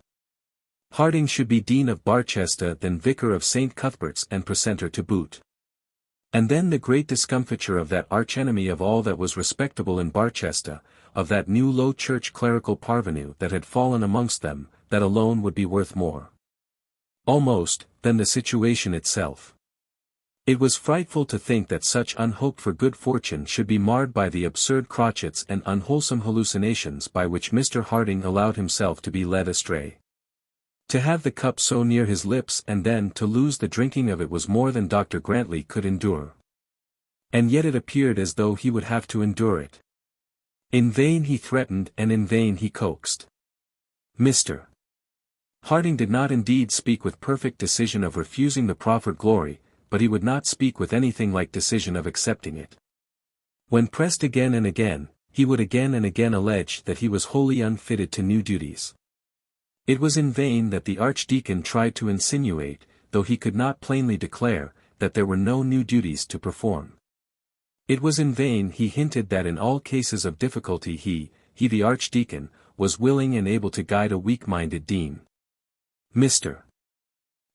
Harding should be Dean of Barchester than Vicar of St. Cuthbert's and precentor to boot. And then the great discomfiture of that archenemy of all that was respectable in Barchester, of that new low church clerical parvenu that had fallen amongst them, that alone would be worth more, almost, than the situation itself. It was frightful to think that such unhoped-for good fortune should be marred by the absurd crotchets and unwholesome hallucinations by which Mr. Harding allowed himself to be led astray. To have the cup so near his lips and then to lose the drinking of it was more than Dr. Grantly could endure. And yet it appeared as though he would have to endure it. In vain he threatened and in vain he coaxed. Mr. Harding did not indeed speak with perfect decision of refusing the proffered glory, but he would not speak with anything like decision of accepting it. When pressed again and again, he would again and again allege that he was wholly unfitted to new duties. It was in vain that the Archdeacon tried to insinuate, though he could not plainly declare, that there were no new duties to perform. It was in vain he hinted that in all cases of difficulty he the Archdeacon, was willing and able to guide a weak-minded dean. Mr.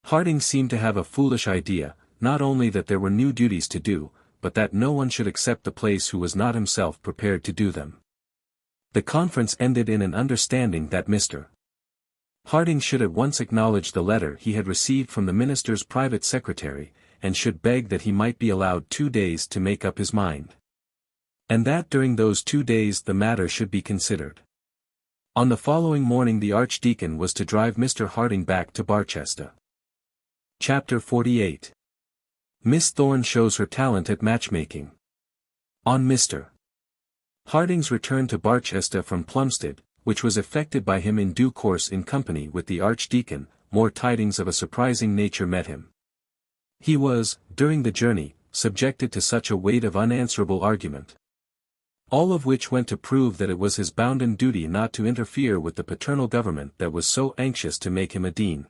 Harding seemed to have a foolish idea, not only that there were new duties to do, but that no one should accept the place who was not himself prepared to do them. The conference ended in an understanding that Mr. Harding should at once acknowledge the letter he had received from the minister's private secretary, and should beg that he might be allowed 2 days to make up his mind. And that during those 2 days the matter should be considered. On the following morning the Archdeacon was to drive Mr. Harding back to Barchester. Chapter 48. Miss Thorne shows her talent at matchmaking. On Mr. Harding's return to Barchester from Plumstead, which was effected by him in due course in company with the Archdeacon, more tidings of a surprising nature met him. He was, during the journey, subjected to such a weight of unanswerable argument. All of which went to prove that it was his bounden duty not to interfere with the paternal government that was so anxious to make him a dean.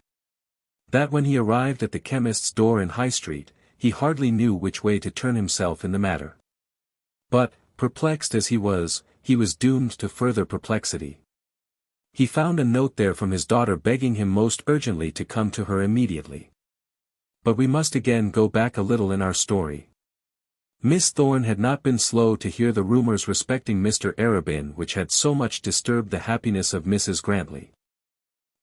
That when he arrived at the chemist's door in High Street, he hardly knew which way to turn himself in the matter. But, perplexed as he was doomed to further perplexity. He found a note there from his daughter begging him most urgently to come to her immediately. But we must again go back a little in our story. Miss Thorne had not been slow to hear the rumours respecting Mr. Arabin which had so much disturbed the happiness of Mrs. Grantly.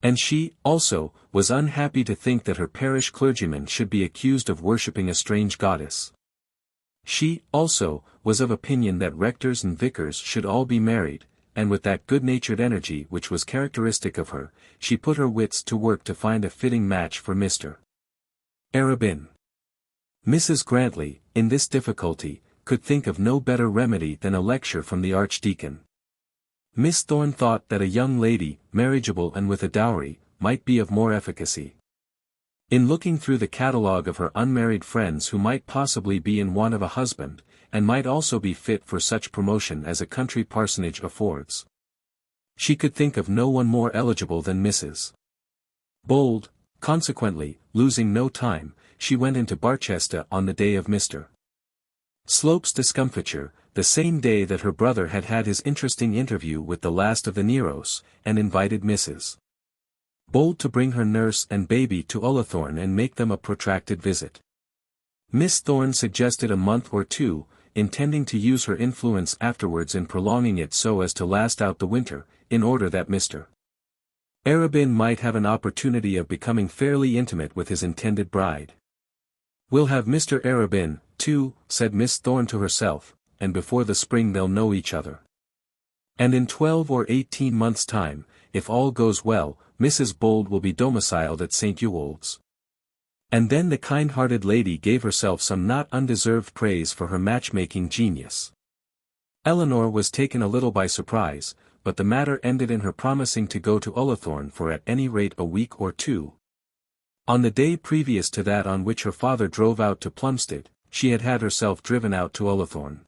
And she, also, was unhappy to think that her parish clergyman should be accused of worshipping a strange goddess. She, also, was of opinion that rectors and vicars should all be married, and with that good-natured energy which was characteristic of her, she put her wits to work to find a fitting match for Mr. Arabin. Mrs. Grantly, in this difficulty, could think of no better remedy than a lecture from the Archdeacon. Miss Thorne thought that a young lady, marriageable and with a dowry, might be of more efficacy. In looking through the catalogue of her unmarried friends who might possibly be in want of a husband, and might also be fit for such promotion as a country parsonage affords, she could think of no one more eligible than Mrs. Bold. Consequently, losing no time, she went into Barchester on the day of Mr. Slope's discomfiture, the same day that her brother had had his interesting interview with the last of the Neros, and invited Mrs. Bold to bring her nurse and baby to Ullathorne and make them a protracted visit. Miss Thorne suggested a month or two, intending to use her influence afterwards in prolonging it so as to last out the winter, in order that Mr. Arabin might have an opportunity of becoming fairly intimate with his intended bride. "We'll have Mr. Arabin, too," said Miss Thorne to herself, "and before the spring they'll know each other. And in 12 or 18 months' time, if all goes well, Mrs. Bold will be domiciled at St. Ewold's." And then the kind-hearted lady gave herself some not undeserved praise for her matchmaking genius. Eleanor was taken a little by surprise, but the matter ended in her promising to go to Ullathorne for at any rate a week or two. On the day previous to that on which her father drove out to Plumstead, she had had herself driven out to Ullathorne.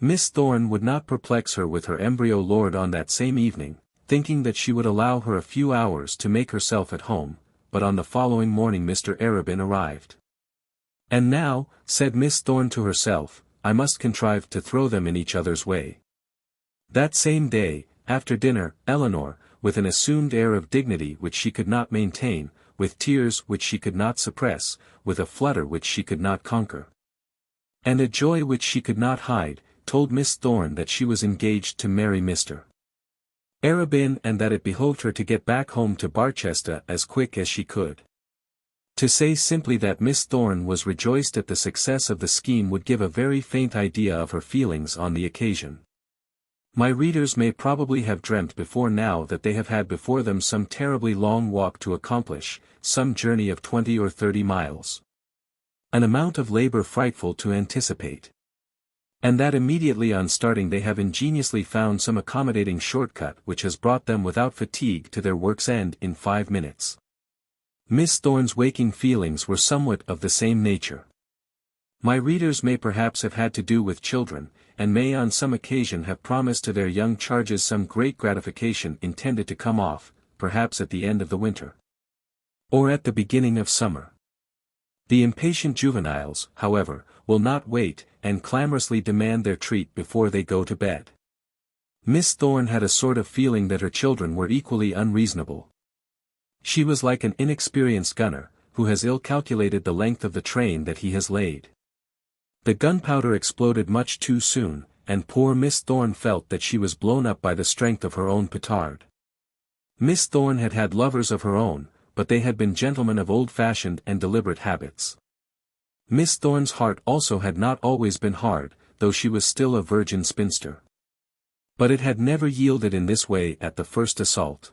Miss Thorne would not perplex her with her embryo lord on that same evening, thinking that she would allow her a few hours to make herself at home, but on the following morning Mr. Arabin arrived. "And now," said Miss Thorne to herself, "I must contrive to throw them in each other's way." That same day, after dinner, Eleanor, with an assumed air of dignity which she could not maintain, with tears which she could not suppress, with a flutter which she could not conquer, and a joy which she could not hide, told Miss Thorne that she was engaged to marry Mr. Arabin and that it behoved her to get back home to Barchester as quick as she could. To say simply that Miss Thorne was rejoiced at the success of the scheme would give a very faint idea of her feelings on the occasion. My readers may probably have dreamt before now that they have had before them some terribly long walk to accomplish, some journey of 20 or 30 miles. An amount of labour frightful to anticipate. And that immediately on starting they have ingeniously found some accommodating shortcut which has brought them without fatigue to their work's end in 5 minutes. Miss Thorne's waking feelings were somewhat of the same nature. My readers may perhaps have had to do with children, and may on some occasion have promised to their young charges some great gratification intended to come off, perhaps at the end of the winter, or at the beginning of summer. The impatient juveniles, however, will not wait, and clamorously demand their treat before they go to bed. Miss Thorne had a sort of feeling that her children were equally unreasonable. She was like an inexperienced gunner, who has ill-calculated the length of the train that he has laid. The gunpowder exploded much too soon, and poor Miss Thorne felt that she was blown up by the strength of her own petard. Miss Thorne had had lovers of her own, but they had been gentlemen of old-fashioned and deliberate habits. Miss Thorne's heart also had not always been hard, though she was still a virgin spinster. But it had never yielded in this way at the first assault.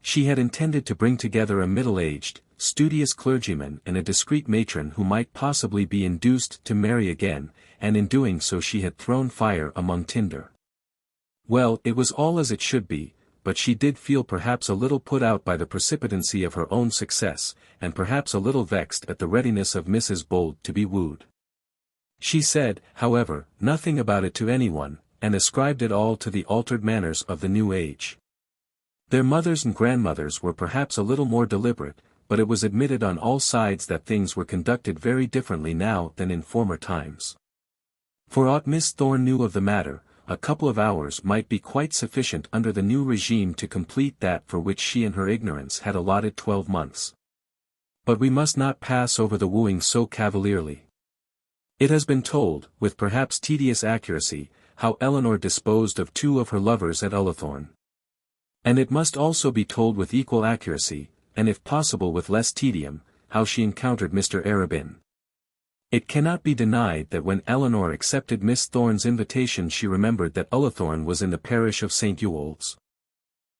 She had intended to bring together a middle-aged, studious clergyman and a discreet matron who might possibly be induced to marry again, and in doing so she had thrown fire among tinder. Well, it was all as it should be, but she did feel perhaps a little put out by the precipitancy of her own success, and perhaps a little vexed at the readiness of Mrs. Bold to be wooed. She said, however, nothing about it to anyone, and ascribed it all to the altered manners of the new age. Their mothers and grandmothers were perhaps a little more deliberate, but it was admitted on all sides that things were conducted very differently now than in former times. For aught Miss Thorne knew of the matter, a couple of hours might be quite sufficient under the new regime to complete that for which she in her ignorance had allotted 12 months. But we must not pass over the wooing so cavalierly. It has been told, with perhaps tedious accuracy, how Eleanor disposed of 2 of her lovers at Ullathorne. And it must also be told with equal accuracy, and if possible with less tedium, how she encountered Mr. Arabin. It cannot be denied that when Eleanor accepted Miss Thorne's invitation she remembered that Ullathorne was in the parish of St. Ewold's.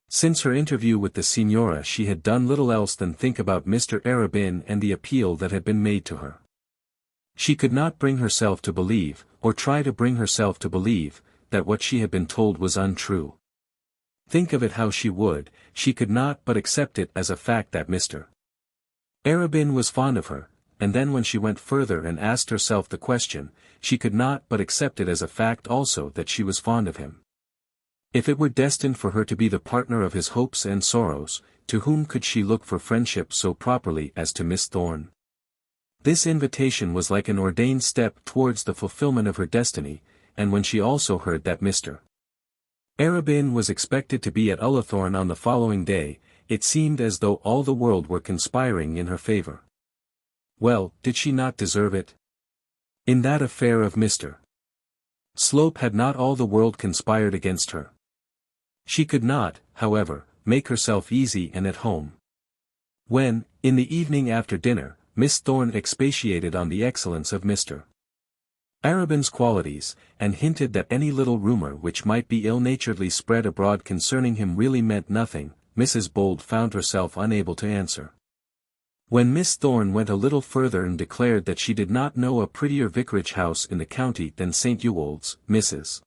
Since her interview with the Signora she had done little else than think about Mr. Arabin and the appeal that had been made to her. She could not bring herself to believe, or try to bring herself to believe, that what she had been told was untrue. Think of it how she would, she could not but accept it as a fact that Mr. Arabin was fond of her, and then when she went further and asked herself the question, she could not but accept it as a fact also that she was fond of him. If it were destined for her to be the partner of his hopes and sorrows, to whom could she look for friendship so properly as to Miss Thorne? This invitation was like an ordained step towards the fulfillment of her destiny, and when she also heard that Mr. Arabin was expected to be at Ullathorne on the following day, it seemed as though all the world were conspiring in her favor. Well, did she not deserve it? In that affair of Mr. Slope had not all the world conspired against her? She could not, however, make herself easy and at home. When, in the evening after dinner, Miss Thorne expatiated on the excellence of Mr. Arabin's qualities, and hinted that any little rumor which might be ill-naturedly spread abroad concerning him really meant nothing, Mrs. Bold found herself unable to answer. When Miss Thorne went a little further and declared that she did not know a prettier vicarage house in the county than St. Ewold's, Mrs.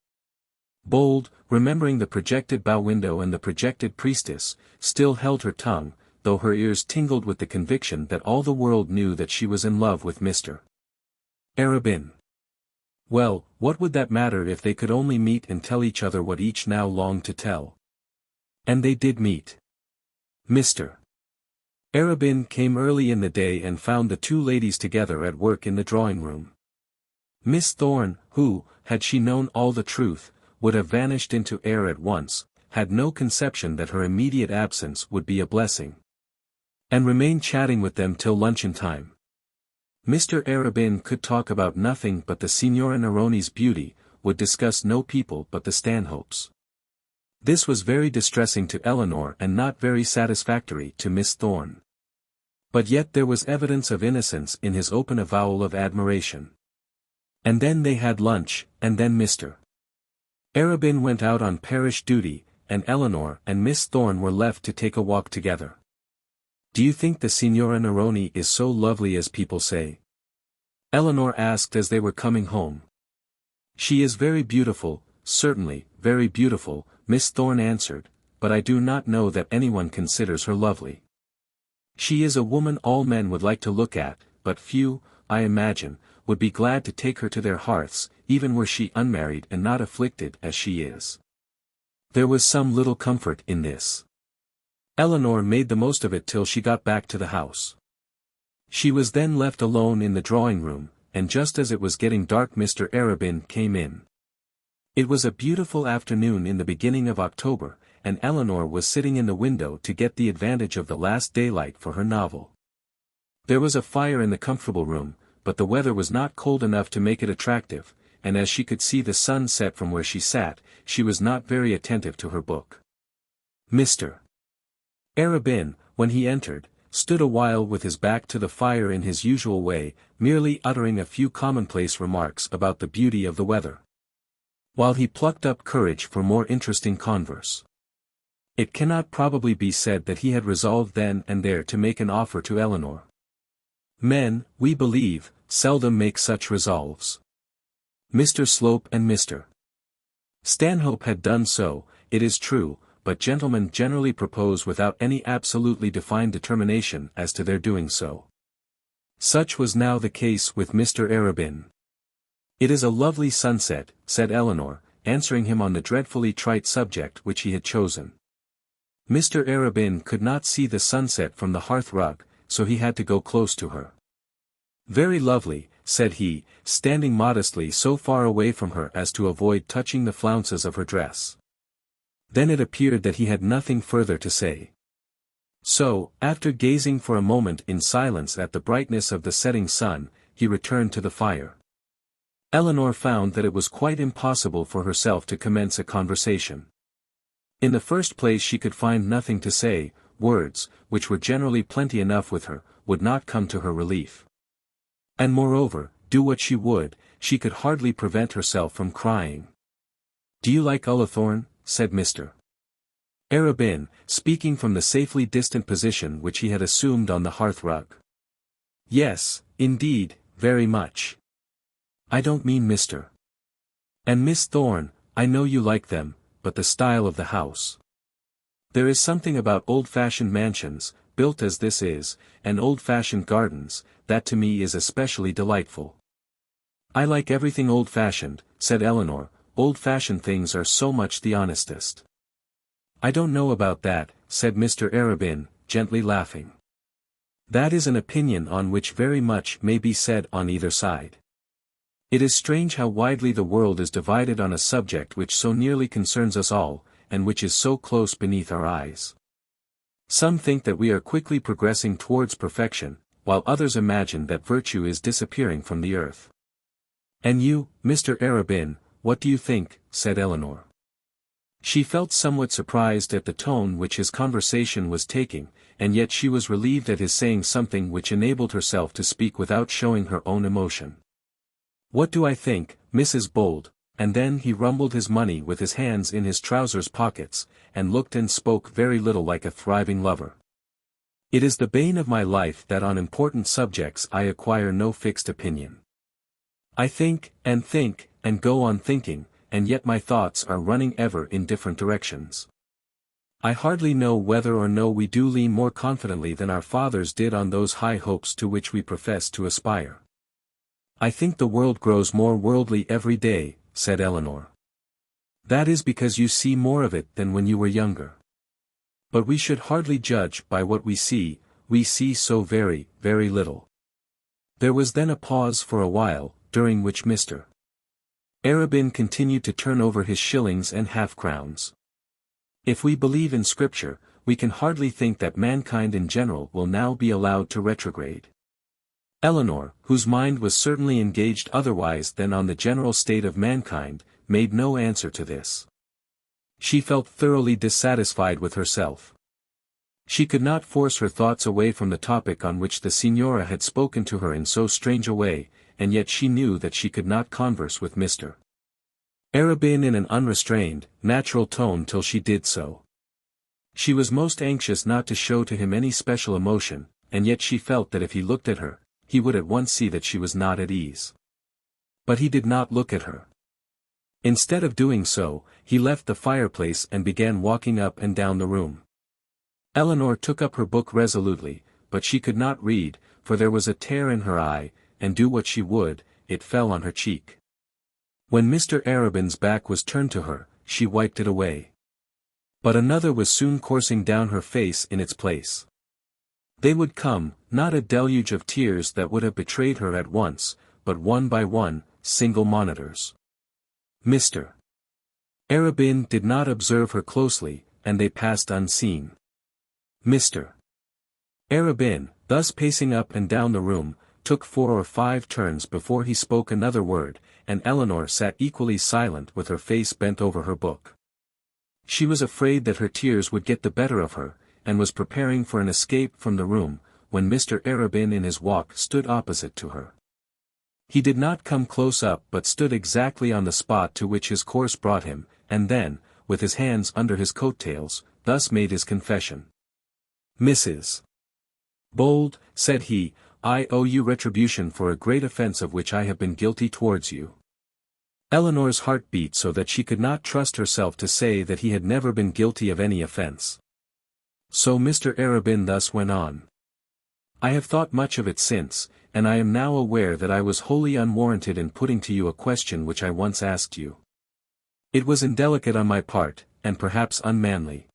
Bold, remembering the projected bow window and the projected priestess, still held her tongue, though her ears tingled with the conviction that all the world knew that she was in love with Mr. Arabin. Well, what would that matter if they could only meet and tell each other what each now longed to tell? And they did meet. Mr. Arabin came early in the day and found the 2 ladies together at work in the drawing-room. Miss Thorne, who, had she known all the truth, would have vanished into air at once, had no conception that her immediate absence would be a blessing. And remained chatting with them till luncheon time. Mr. Arabin could talk about nothing but the Signora Neroni's beauty, would discuss no people but the Stanhopes. This was very distressing to Eleanor and not very satisfactory to Miss Thorne. But yet there was evidence of innocence in his open avowal of admiration. And then they had lunch, and then Mr. Arabin went out on parish duty, and Eleanor and Miss Thorne were left to take a walk together. "Do you think the Signora Neroni is so lovely as people say?" Eleanor asked as they were coming home. "She is very beautiful, certainly, very beautiful," Miss Thorne answered, "but I do not know that anyone considers her lovely. She is a woman all men would like to look at, but few, I imagine, would be glad to take her to their hearths, even were she unmarried and not afflicted as she is." There was some little comfort in this. Eleanor made the most of it till she got back to the house. She was then left alone in the drawing-room, and just as it was getting dark Mr. Arabin came in. It was a beautiful afternoon in the beginning of October, and Eleanor was sitting in the window to get the advantage of the last daylight for her novel. There was a fire in the comfortable room, but the weather was not cold enough to make it attractive, and as she could see the sun set from where she sat, she was not very attentive to her book. Mr. Arabin, when he entered, stood a while with his back to the fire in his usual way, merely uttering a few commonplace remarks about the beauty of the weather, while he plucked up courage for more interesting converse. It cannot probably be said that he had resolved then and there to make an offer to Eleanor. Men, we believe, seldom make such resolves. Mr. Slope and Mr. Stanhope had done so, it is true, but gentlemen generally propose without any absolutely defined determination as to their doing so. Such was now the case with Mr. Arabin. "It is a lovely sunset," said Eleanor, answering him on the dreadfully trite subject which he had chosen. Mr. Arabin could not see the sunset from the hearth-rug, so he had to go close to her. "Very lovely," said he, standing modestly so far away from her as to avoid touching the flounces of her dress. Then it appeared that he had nothing further to say. So, after gazing for a moment in silence at the brightness of the setting sun, he returned to the fire. Eleanor found that it was quite impossible for herself to commence a conversation. In the first place she could find nothing to say, words, which were generally plenty enough with her, would not come to her relief. And moreover, do what she would, she could hardly prevent herself from crying. "Do you like Ullathorne?" said Mr. Arabin, speaking from the safely distant position which he had assumed on the hearth-rug. "Yes, indeed, very much. I don't mean Mr. and Miss Thorne, I know you like them, but the style of the house. There is something about old-fashioned mansions, built as this is, and old-fashioned gardens, that to me is especially delightful." "I like everything old-fashioned," said Eleanor, "old-fashioned things are so much the honestest." "I don't know about that," said Mr. Arabin, gently laughing. "That is an opinion on which very much may be said on either side. It is strange how widely the world is divided on a subject which so nearly concerns us all, and which is so close beneath our eyes. Some think that we are quickly progressing towards perfection, while others imagine that virtue is disappearing from the earth." "And you, Mr. Arabin, what do you think?" said Eleanor. She felt somewhat surprised at the tone which his conversation was taking, and yet she was relieved at his saying something which enabled herself to speak without showing her own emotion. "What do I think, Mrs. Bold?" And then he rumbled his money with his hands in his trousers pockets, and looked and spoke very little like a thriving lover. "It is the bane of my life that on important subjects I acquire no fixed opinion. I think, and go on thinking, and yet my thoughts are running ever in different directions. I hardly know whether or no we do lean more confidently than our fathers did on those high hopes to which we profess to aspire." "I think the world grows more worldly every day," said Eleanor. "That is because you see more of it than when you were younger. But we should hardly judge by what we see so very, very little." There was then a pause for a while, during which Mr. Arabin continued to turn over his shillings and half-crowns. "If we believe in Scripture, we can hardly think that mankind in general will now be allowed to retrograde." Eleanor, whose mind was certainly engaged otherwise than on the general state of mankind, made no answer to this. She felt thoroughly dissatisfied with herself. She could not force her thoughts away from the topic on which the Signora had spoken to her in so strange a way, and yet she knew that she could not converse with Mr. Arabin in an unrestrained, natural tone till she did so. She was most anxious not to show to him any special emotion, and yet she felt that if he looked at her, he would at once see that she was not at ease. But he did not look at her. Instead of doing so, he left the fireplace and began walking up and down the room. Eleanor took up her book resolutely, but she could not read, for there was a tear in her eye, and do what she would, it fell on her cheek. When Mr. Arabin's back was turned to her, she wiped it away. But another was soon coursing down her face in its place. They would come, not a deluge of tears that would have betrayed her at once, but one by one, single monitors. Mr. Arabin did not observe her closely, and they passed unseen. Mr. Arabin, thus pacing up and down the room, took 4 or 5 turns before he spoke another word, and Eleanor sat equally silent with her face bent over her book. She was afraid that her tears would get the better of her, and was preparing for an escape from the room, when Mr. Arabin in his walk stood opposite to her. He did not come close up but stood exactly on the spot to which his course brought him, and then, with his hands under his coat-tails, thus made his confession. "Mrs. Bold," said he, "I owe you retribution for a great offence of which I have been guilty towards you." Eleanor's heart beat so that she could not trust herself to say that he had never been guilty of any offence. So Mr. Arabin thus went on. "I have thought much of it since, and I am now aware that I was wholly unwarranted in putting to you a question which I once asked you. It was indelicate on my part, and perhaps unmanly.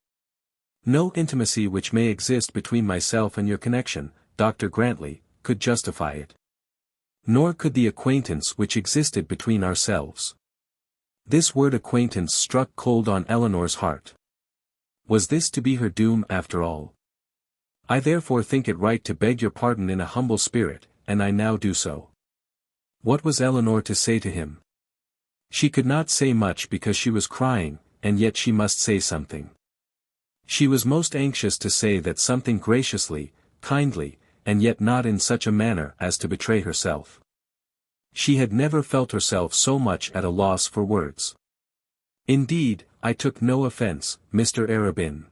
No intimacy which may exist between myself and your connection, Dr. Grantly, could justify it. Nor could the acquaintance which existed between ourselves. This word acquaintance struck cold on Eleanor's heart. Was this to be her doom after all? I therefore think it right to beg your pardon in a humble spirit, and I now do so. What was Eleanor to say to him? She could not say much because she was crying, and yet she must say something. She was most anxious to say that something graciously, kindly, and yet not in such a manner as to betray herself. She had never felt herself so much at a loss for words. Indeed, I took no offense, Mr. Arabin.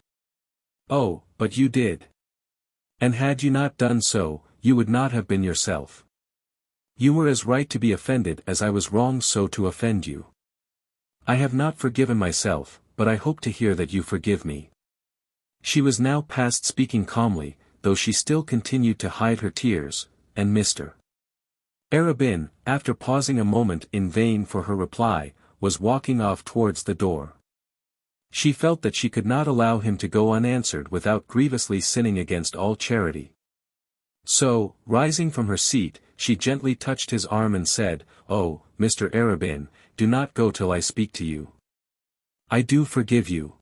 Oh, but you did. And had you not done so, you would not have been yourself. You were as right to be offended as I was wrong so to offend you. I have not forgiven myself, but I hope to hear that you forgive me. She was now past speaking calmly, though she still continued to hide her tears, and Mr. Arabin, after pausing a moment in vain for her reply, was walking off towards the door. She felt that she could not allow him to go unanswered without grievously sinning against all charity. So, rising from her seat, she gently touched his arm and said, "Oh, Mr. Arabin, do not go till I speak to you. I do forgive you.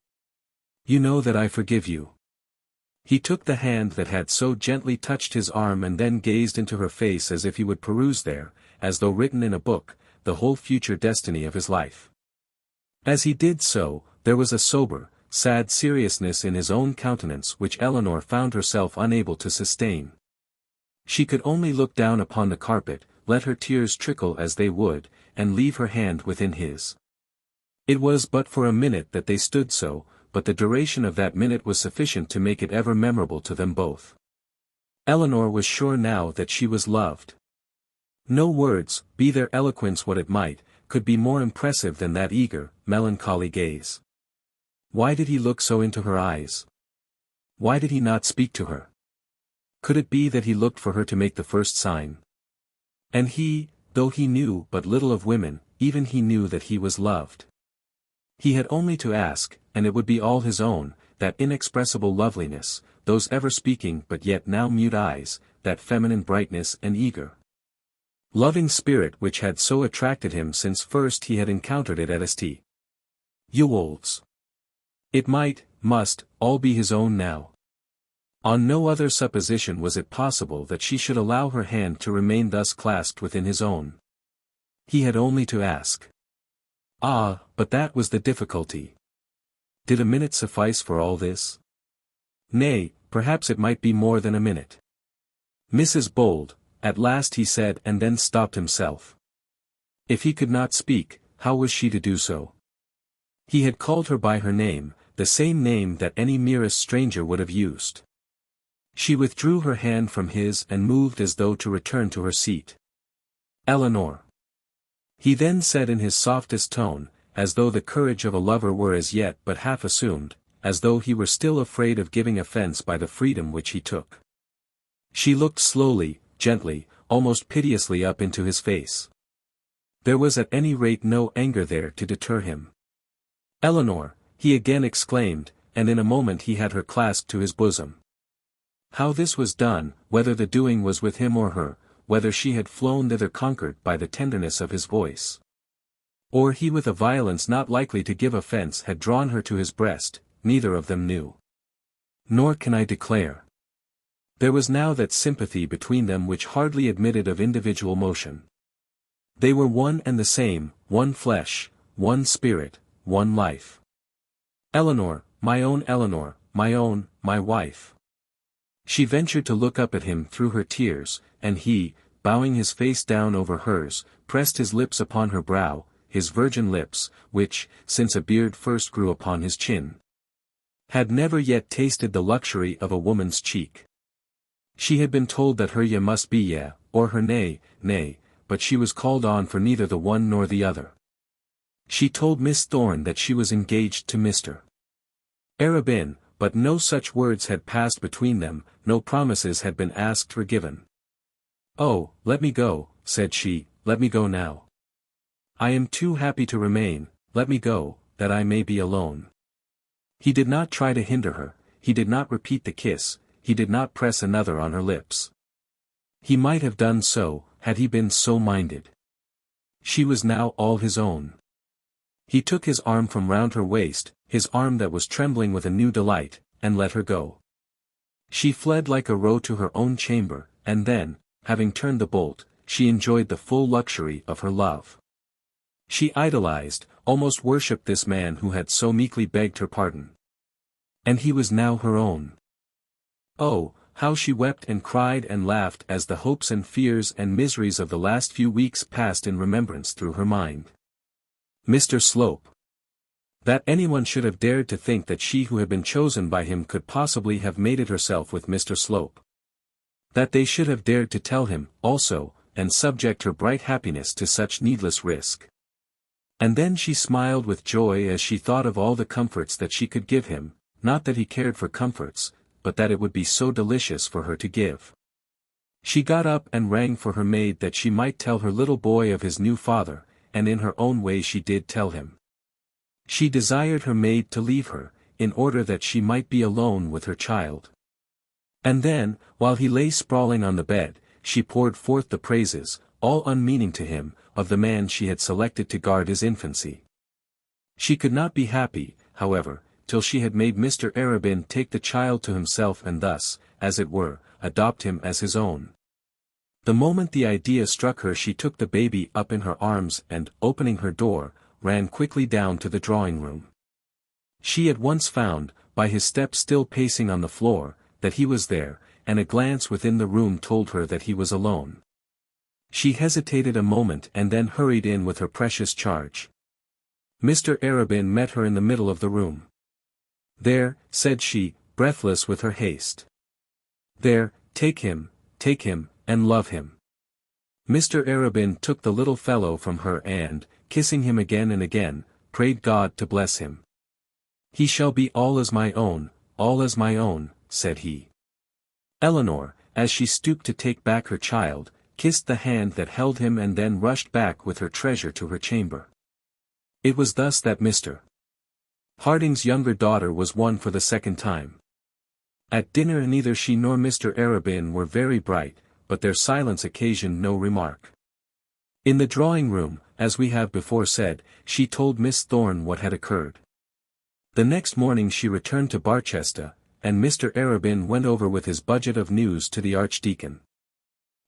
You know that I forgive you." He took the hand that had so gently touched his arm and then gazed into her face as if he would peruse there, as though written in a book, the whole future destiny of his life. As he did so, there was a sober, sad seriousness in his own countenance which Eleanor found herself unable to sustain. She could only look down upon the carpet, let her tears trickle as they would, and leave her hand within his. It was but for a minute that they stood so, but the duration of that minute was sufficient to make it ever memorable to them both. Eleanor was sure now that she was loved. No words, be their eloquence what it might, could be more impressive than that eager, melancholy gaze. Why did he look so into her eyes? Why did he not speak to her? Could it be that he looked for her to make the first sign? And he, though he knew but little of women, even he knew that he was loved. He had only to ask, and it would be all his own, that inexpressible loveliness, those ever-speaking but yet now mute eyes, that feminine brightness and eager, loving spirit which had so attracted him since first he had encountered it at St. Ewolds. It must, all be his own now. On no other supposition was it possible that she should allow her hand to remain thus clasped within his own. He had only to ask. Ah, but that was the difficulty. Did a minute suffice for all this? Nay, perhaps it might be more than a minute. Mrs. Bold, at last he said, and then stopped himself. If he could not speak, how was she to do so? He had called her by her name, the same name that any merest stranger would have used. She withdrew her hand from his and moved as though to return to her seat. Eleanor. He then said in his softest tone, as though the courage of a lover were as yet but half assumed, as though he were still afraid of giving offence by the freedom which he took. She looked slowly, gently, almost piteously up into his face. There was at any rate no anger there to deter him. Eleanor, he again exclaimed, and in a moment he had her clasped to his bosom. How this was done, whether the doing was with him or her, whether she had flown thither conquered by the tenderness of his voice, or he with a violence not likely to give offence had drawn her to his breast, neither of them knew. Nor can I declare. There was now that sympathy between them which hardly admitted of individual motion. They were one and the same, one flesh, one spirit, one life. Eleanor, my own, my wife. She ventured to look up at him through her tears, and he, bowing his face down over hers, pressed his lips upon her brow, his virgin lips, which, since a beard first grew upon his chin, had never yet tasted the luxury of a woman's cheek. She had been told that her yea must be yea, or her nay, nay, but she was called on for neither the one nor the other. She told Miss Thorne that she was engaged to Mr. Arabin, but no such words had passed between them, no promises had been asked or given. "Oh, let me go," said she, "let me go now. I am too happy to remain, let me go, that I may be alone." He did not try to hinder her, he did not repeat the kiss, he did not press another on her lips. He might have done so, had he been so minded. She was now all his own. He took his arm from round her waist, his arm that was trembling with a new delight, and let her go. She fled like a roe to her own chamber, and then, having turned the bolt, she enjoyed the full luxury of her love. She idolized, almost worshipped this man who had so meekly begged her pardon. And he was now her own. Oh, how she wept and cried and laughed as the hopes and fears and miseries of the last few weeks passed in remembrance through her mind. Mr. Slope. That anyone should have dared to think that she who had been chosen by him could possibly have mated herself with Mr. Slope. That they should have dared to tell him, also, and subject her bright happiness to such needless risk. And then she smiled with joy as she thought of all the comforts that she could give him, not that he cared for comforts, but that it would be so delicious for her to give. She got up and rang for her maid that she might tell her little boy of his new father, and in her own way she did tell him. She desired her maid to leave her, in order that she might be alone with her child. And then, while he lay sprawling on the bed, she poured forth the praises, all unmeaning to him, of the man she had selected to guard his infancy. She could not be happy, however, till she had made Mr. Arabin take the child to himself and thus, as it were, adopt him as his own. The moment the idea struck her she took the baby up in her arms and, opening her door, ran quickly down to the drawing-room. She at once found, by his steps still pacing on the floor, that he was there, and a glance within the room told her that he was alone. She hesitated a moment and then hurried in with her precious charge. Mr. Arabin met her in the middle of the room. "There," said she, breathless with her haste. "There, take him, and love him." Mr. Arabin took the little fellow from her and, kissing him again and again, prayed God to bless him. "He shall be all as my own," said he. Eleanor, as she stooped to take back her child, kissed the hand that held him and then rushed back with her treasure to her chamber. It was thus that Mr. Harding's younger daughter was won for the second time. At dinner neither she nor Mr. Arabin were very bright, but their silence occasioned no remark. In the drawing-room, as we have before said, she told Miss Thorne what had occurred. The next morning she returned to Barchester, and Mr. Arabin went over with his budget of news to the Archdeacon.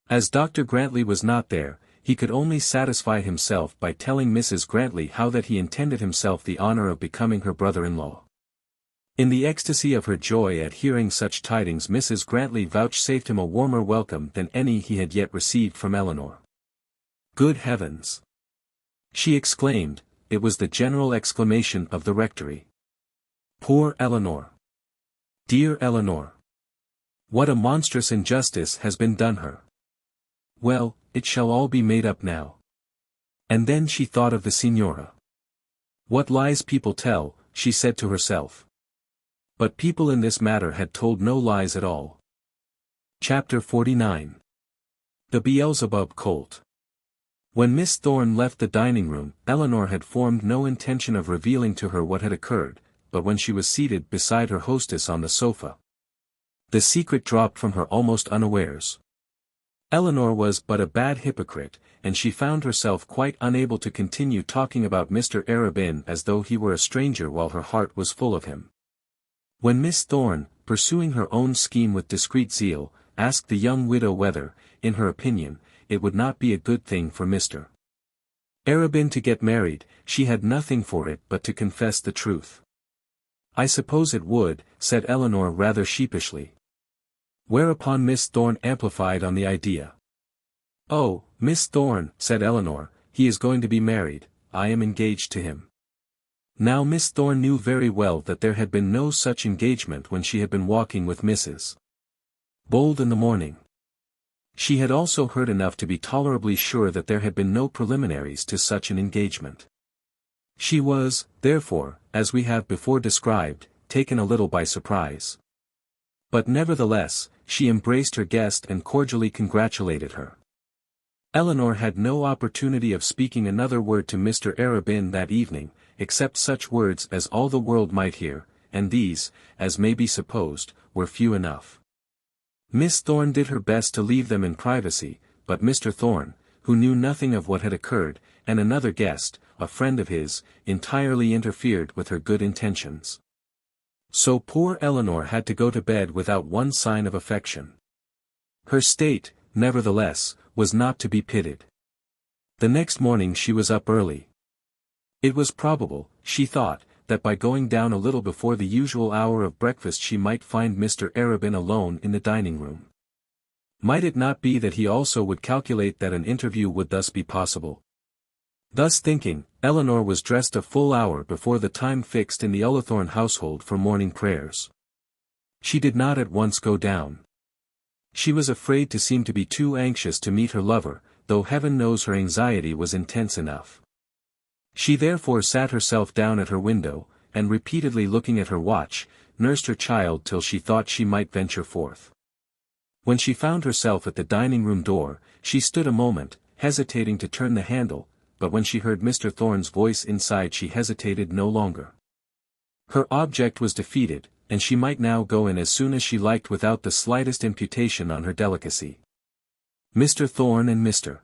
As Dr. Grantly was not there, he could only satisfy himself by telling Mrs. Grantly how that he intended himself the honour of becoming her brother-in-law. In the ecstasy of her joy at hearing such tidings Mrs. Grantly vouchsafed him a warmer welcome than any he had yet received from Eleanor. "Good heavens!" she exclaimed. It was the general exclamation of the rectory. "Poor Eleanor! Dear Eleanor! What a monstrous injustice has been done her! Well, it shall all be made up now." And then she thought of the Signora. What lies people tell, she said to herself. But people in this matter had told no lies at all. Chapter 49. The Beelzebub Colt. When Miss Thorne left the dining-room, Eleanor had formed no intention of revealing to her what had occurred, but when she was seated beside her hostess on the sofa, the secret dropped from her almost unawares. Eleanor was but a bad hypocrite, and she found herself quite unable to continue talking about Mr. Arabin as though he were a stranger while her heart was full of him. When Miss Thorne, pursuing her own scheme with discreet zeal, asked the young widow whether, in her opinion, it would not be a good thing for Mr. Arabin to get married, she had nothing for it but to confess the truth. "I suppose it would," said Eleanor rather sheepishly. Whereupon Miss Thorne amplified on the idea. "Oh, Miss Thorne," said Eleanor, "he is going to be married, I am engaged to him." Now Miss Thorne knew very well that there had been no such engagement when she had been walking with Mrs. Bold in the morning. She had also heard enough to be tolerably sure that there had been no preliminaries to such an engagement. She was, therefore, as we have before described, taken a little by surprise. But nevertheless, she embraced her guest and cordially congratulated her. Eleanor had no opportunity of speaking another word to Mr. Arabin that evening, except such words as all the world might hear, and these, as may be supposed, were few enough. Miss Thorne did her best to leave them in privacy, but Mr. Thorne, who knew nothing of what had occurred, and another guest, a friend of his, entirely interfered with her good intentions. So poor Eleanor had to go to bed without one sign of affection. Her state, nevertheless, was not to be pitied. The next morning she was up early. It was probable, she thought, that by going down a little before the usual hour of breakfast she might find Mr. Arabin alone in the dining-room. Might it not be that he also would calculate that an interview would thus be possible? Thus thinking, Eleanor was dressed a full hour before the time fixed in the Ullathorne household for morning prayers. She did not at once go down. She was afraid to seem to be too anxious to meet her lover, though heaven knows her anxiety was intense enough. She therefore sat herself down at her window, and repeatedly looking at her watch, nursed her child till she thought she might venture forth. When she found herself at the dining-room door, she stood a moment, hesitating to turn the handle, but when she heard Mr. Thorne's voice inside she hesitated no longer. Her object was defeated, and she might now go in as soon as she liked without the slightest imputation on her delicacy. Mr. Thorne and Mr.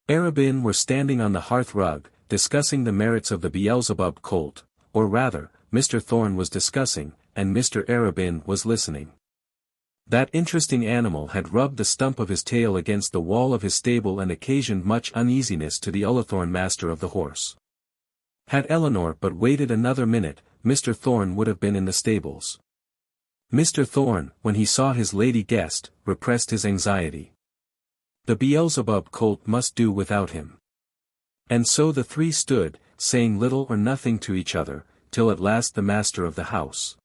Arabin were standing on the hearth-rug, discussing the merits of the Beelzebub colt, or rather, Mr. Thorne was discussing, and Mr. Arabin was listening. That interesting animal had rubbed the stump of his tail against the wall of his stable and occasioned much uneasiness to the Ullathorne master of the horse. Had Eleanor but waited another minute, Mr. Thorne would have been in the stables. Mr. Thorne, when he saw his lady guest, repressed his anxiety. The Beelzebub colt must do without him. And so the three stood, saying little or nothing to each other, till at last the master of the house,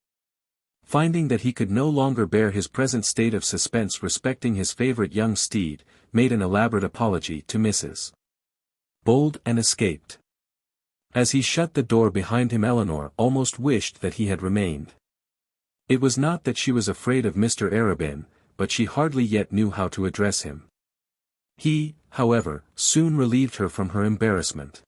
finding that he could no longer bear his present state of suspense respecting his favourite young steed, made an elaborate apology to Mrs. Bold and escaped. As he shut the door behind him Eleanor almost wished that he had remained. It was not that she was afraid of Mr. Arabin, but she hardly yet knew how to address him. He, however, soon relieved her from her embarrassment.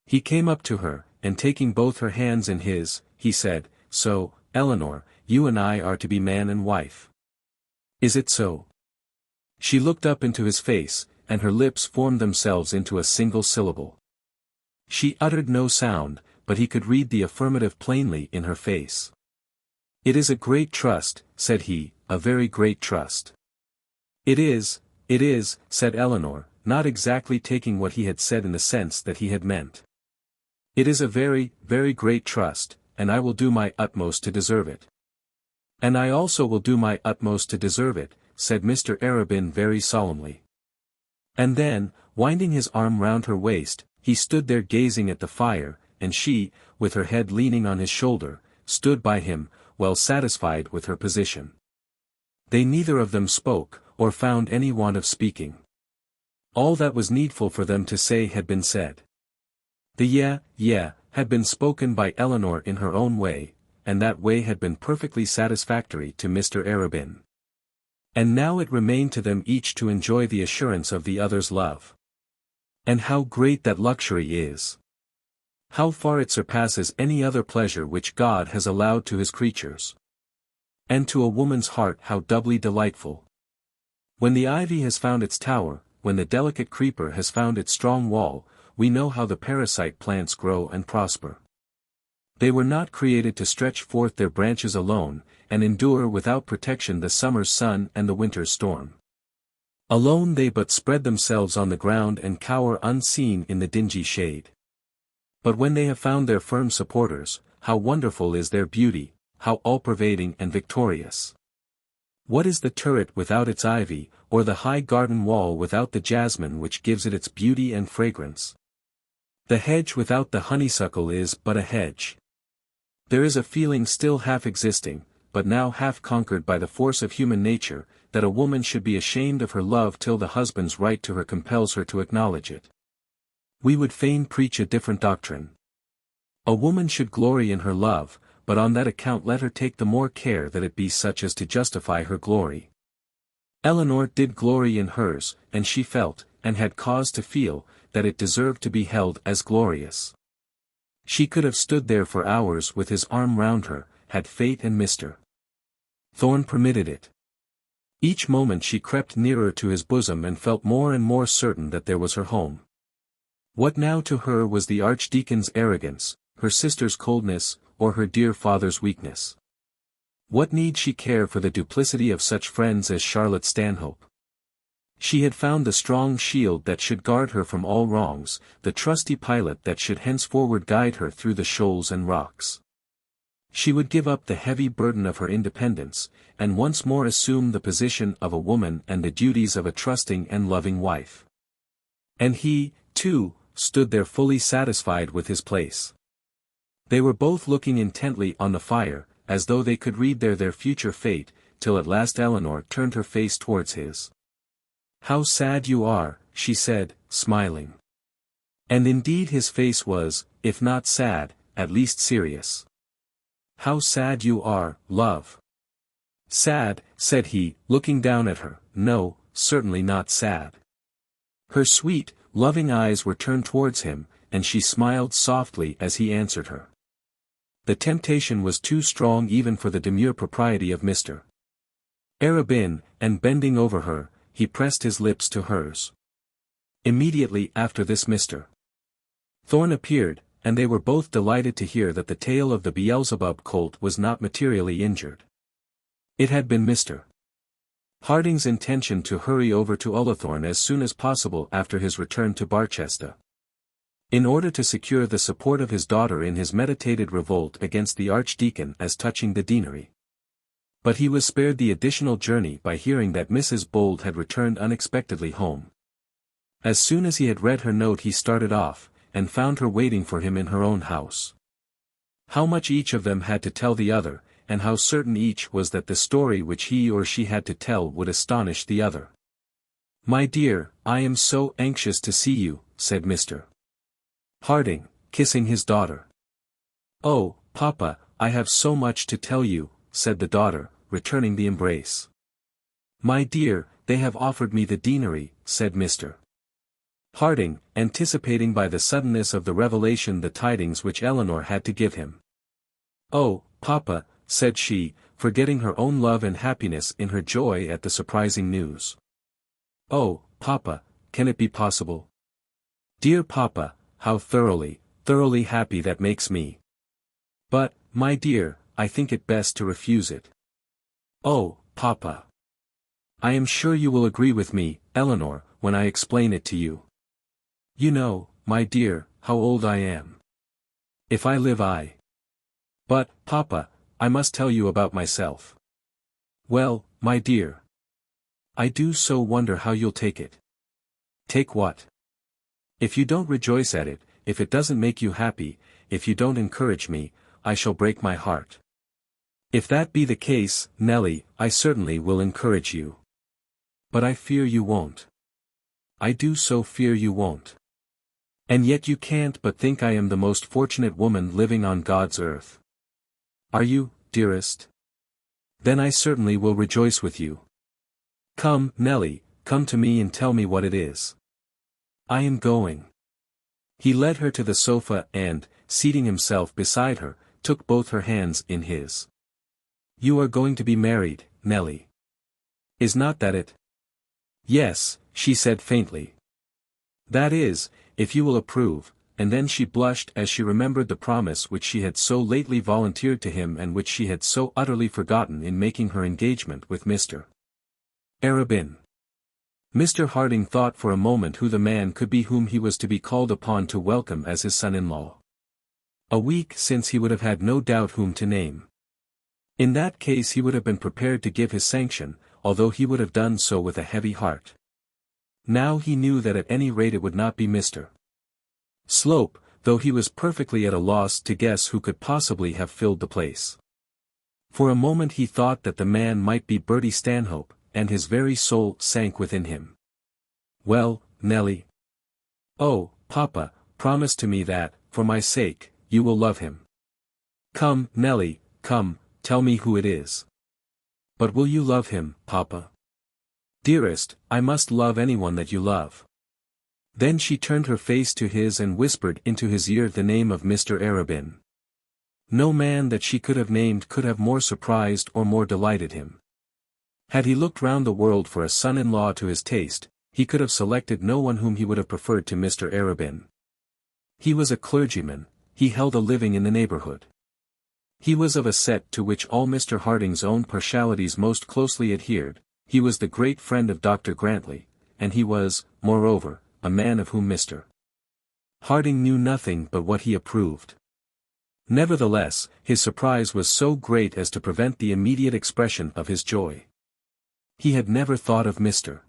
He came up to her, and taking both her hands in his, he said, "So, Eleanor, you and I are to be man and wife. Is it so?" She looked up into his face, and her lips formed themselves into a single syllable. She uttered no sound, but he could read the affirmative plainly in her face. "It is a great trust," said he, "a very great trust." It is, said Eleanor, not exactly taking what he had said in the sense that he had meant. "It is a very, very great trust, and I will do my utmost to deserve it." "And I also will do my utmost to deserve it," said Mr. Arabin very solemnly. And then, winding his arm round her waist, he stood there gazing at the fire, and she, with her head leaning on his shoulder, stood by him, well satisfied with her position. They neither of them spoke, or found any want of speaking. All that was needful for them to say had been said. The yeah, had been spoken by Eleanor in her own way, and that way had been perfectly satisfactory to Mr. Arabin. And now it remained to them each to enjoy the assurance of the other's love. And how great that luxury is! How far it surpasses any other pleasure which God has allowed to his creatures! And to a woman's heart how doubly delightful! When the ivy has found its tower, when the delicate creeper has found its strong wall, we know how the parasite plants grow and prosper. They were not created to stretch forth their branches alone, and endure without protection the summer's sun and the winter's storm. Alone they but spread themselves on the ground and cower unseen in the dingy shade. But when they have found their firm supporters, how wonderful is their beauty, how all-pervading and victorious! What is the turret without its ivy, or the high garden wall without the jasmine which gives it its beauty and fragrance? The hedge without the honeysuckle is but a hedge. There is a feeling still half existing, but now half conquered by the force of human nature, that a woman should be ashamed of her love till the husband's right to her compels her to acknowledge it. We would fain preach a different doctrine. A woman should glory in her love, but on that account let her take the more care that it be such as to justify her glory. Eleanor did glory in hers, and she felt, and had cause to feel, that it deserved to be held as glorious. She could have stood there for hours with his arm round her, had fate and Mr. Thorne permitted it. Each moment she crept nearer to his bosom and felt more and more certain that there was her home. What now to her was the archdeacon's arrogance, her sister's coldness, or her dear father's weakness? What need she care for the duplicity of such friends as Charlotte Stanhope? She had found the strong shield that should guard her from all wrongs, the trusty pilot that should henceforward guide her through the shoals and rocks. She would give up the heavy burden of her independence, and once more assume the position of a woman and the duties of a trusting and loving wife. And he, too, stood there fully satisfied with his place. They were both looking intently on the fire, as though they could read there their future fate, till at last Eleanor turned her face towards his. "How sad you are," she said, smiling. And indeed his face was, if not sad, at least serious. "How sad you are, love." "Sad," said he, looking down at her. "No, certainly not sad." Her sweet, loving eyes were turned towards him, and she smiled softly as he answered her. The temptation was too strong even for the demure propriety of Mr. Arabin, and bending over her, he pressed his lips to hers. Immediately after this Mr. Thorne appeared, and they were both delighted to hear that the tale of the Beelzebub colt was not materially injured. It had been Mr. Harding's intention to hurry over to Ullathorne as soon as possible after his return to Barchester, in order to secure the support of his daughter in his meditated revolt against the Archdeacon as touching the deanery. But he was spared the additional journey by hearing that Mrs. Bold had returned unexpectedly home. As soon as he had read her note he started off, and found her waiting for him in her own house. How much each of them had to tell the other, and how certain each was that the story which he or she had to tell would astonish the other. "My dear, I am so anxious to see you," said Mr. Harding, kissing his daughter. "Oh, Papa, I have so much to tell you," said the daughter, returning the embrace. "My dear, they have offered me the deanery," said Mr. Harding, anticipating by the suddenness of the revelation the tidings which Eleanor had to give him. "Oh, Papa," said she, forgetting her own love and happiness in her joy at the surprising news. "Oh, Papa, can it be possible? Dear Papa, how thoroughly happy that makes me. But, my dear, I think it best to refuse it." "Oh, Papa. I am sure you will agree with me, Eleanor, when I explain it to you. You know, my dear, how old I am. If I live But, Papa, I must tell you about myself." "Well, my dear. I do so wonder how you'll take it." "Take what?" "If you don't rejoice at it, if it doesn't make you happy, if you don't encourage me, I shall break my heart." "If that be the case, Nelly, I certainly will encourage you." "But I fear you won't." "I do so fear you won't. And yet you can't but think I am the most fortunate woman living on God's earth." "Are you, dearest? Then I certainly will rejoice with you. Come, Nelly, come to me and tell me what it is." "I am going." He led her to the sofa and, seating himself beside her, took both her hands in his. "You are going to be married, Nelly. Is not that it?" "Yes," she said faintly. "That is, if you will approve," and then she blushed as she remembered the promise which she had so lately volunteered to him and which she had so utterly forgotten in making her engagement with Mr. Arabin. Mr. Harding thought for a moment who the man could be whom he was to be called upon to welcome as his son-in-law. A week since he would have had no doubt whom to name. In that case he would have been prepared to give his sanction, although he would have done so with a heavy heart. Now he knew that at any rate it would not be Mr. Slope, though he was perfectly at a loss to guess who could possibly have filled the place. For a moment he thought that the man might be Bertie Stanhope, and his very soul sank within him. "Well, Nelly." "Oh, Papa, promise to me that, for my sake, you will love him." "Come, Nelly, come, tell me who it is." "But will you love him, Papa?" "Dearest, I must love anyone that you love." Then she turned her face to his and whispered into his ear the name of Mr. Arabin. No man that she could have named could have more surprised or more delighted him. Had he looked round the world for a son-in-law to his taste, he could have selected no one whom he would have preferred to Mr. Arabin. He was a clergyman, he held a living in the neighbourhood. He was of a set to which all Mr. Harding's own partialities most closely adhered, he was the great friend of Dr. Grantly, and he was, moreover, a man of whom Mr. Harding knew nothing but what he approved. Nevertheless, his surprise was so great as to prevent the immediate expression of his joy. He had never thought of Mr.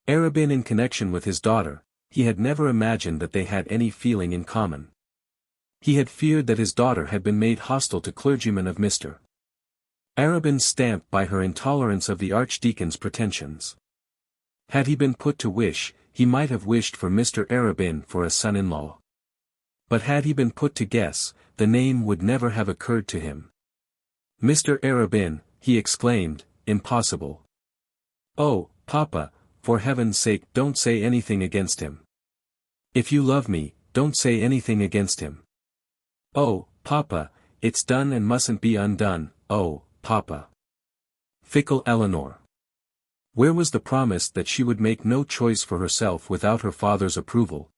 Arabin in connection with his daughter, he had never imagined that they had any feeling in common. He had feared that his daughter had been made hostile to clergymen of Mr. Arabin's stamp by her intolerance of the Archdeacon's pretensions. Had he been put to wish, he might have wished for Mr. Arabin for a son-in-law. But had he been put to guess, the name would never have occurred to him. Mr. Arabin, he exclaimed, impossible. Oh, Papa, for heaven's sake don't say anything against him. If you love me, don't say anything against him. Oh, Papa, it's done and mustn't be undone, oh, Papa. Fickle Eleanor. Where was the promise that she would make no choice for herself without her father's approval?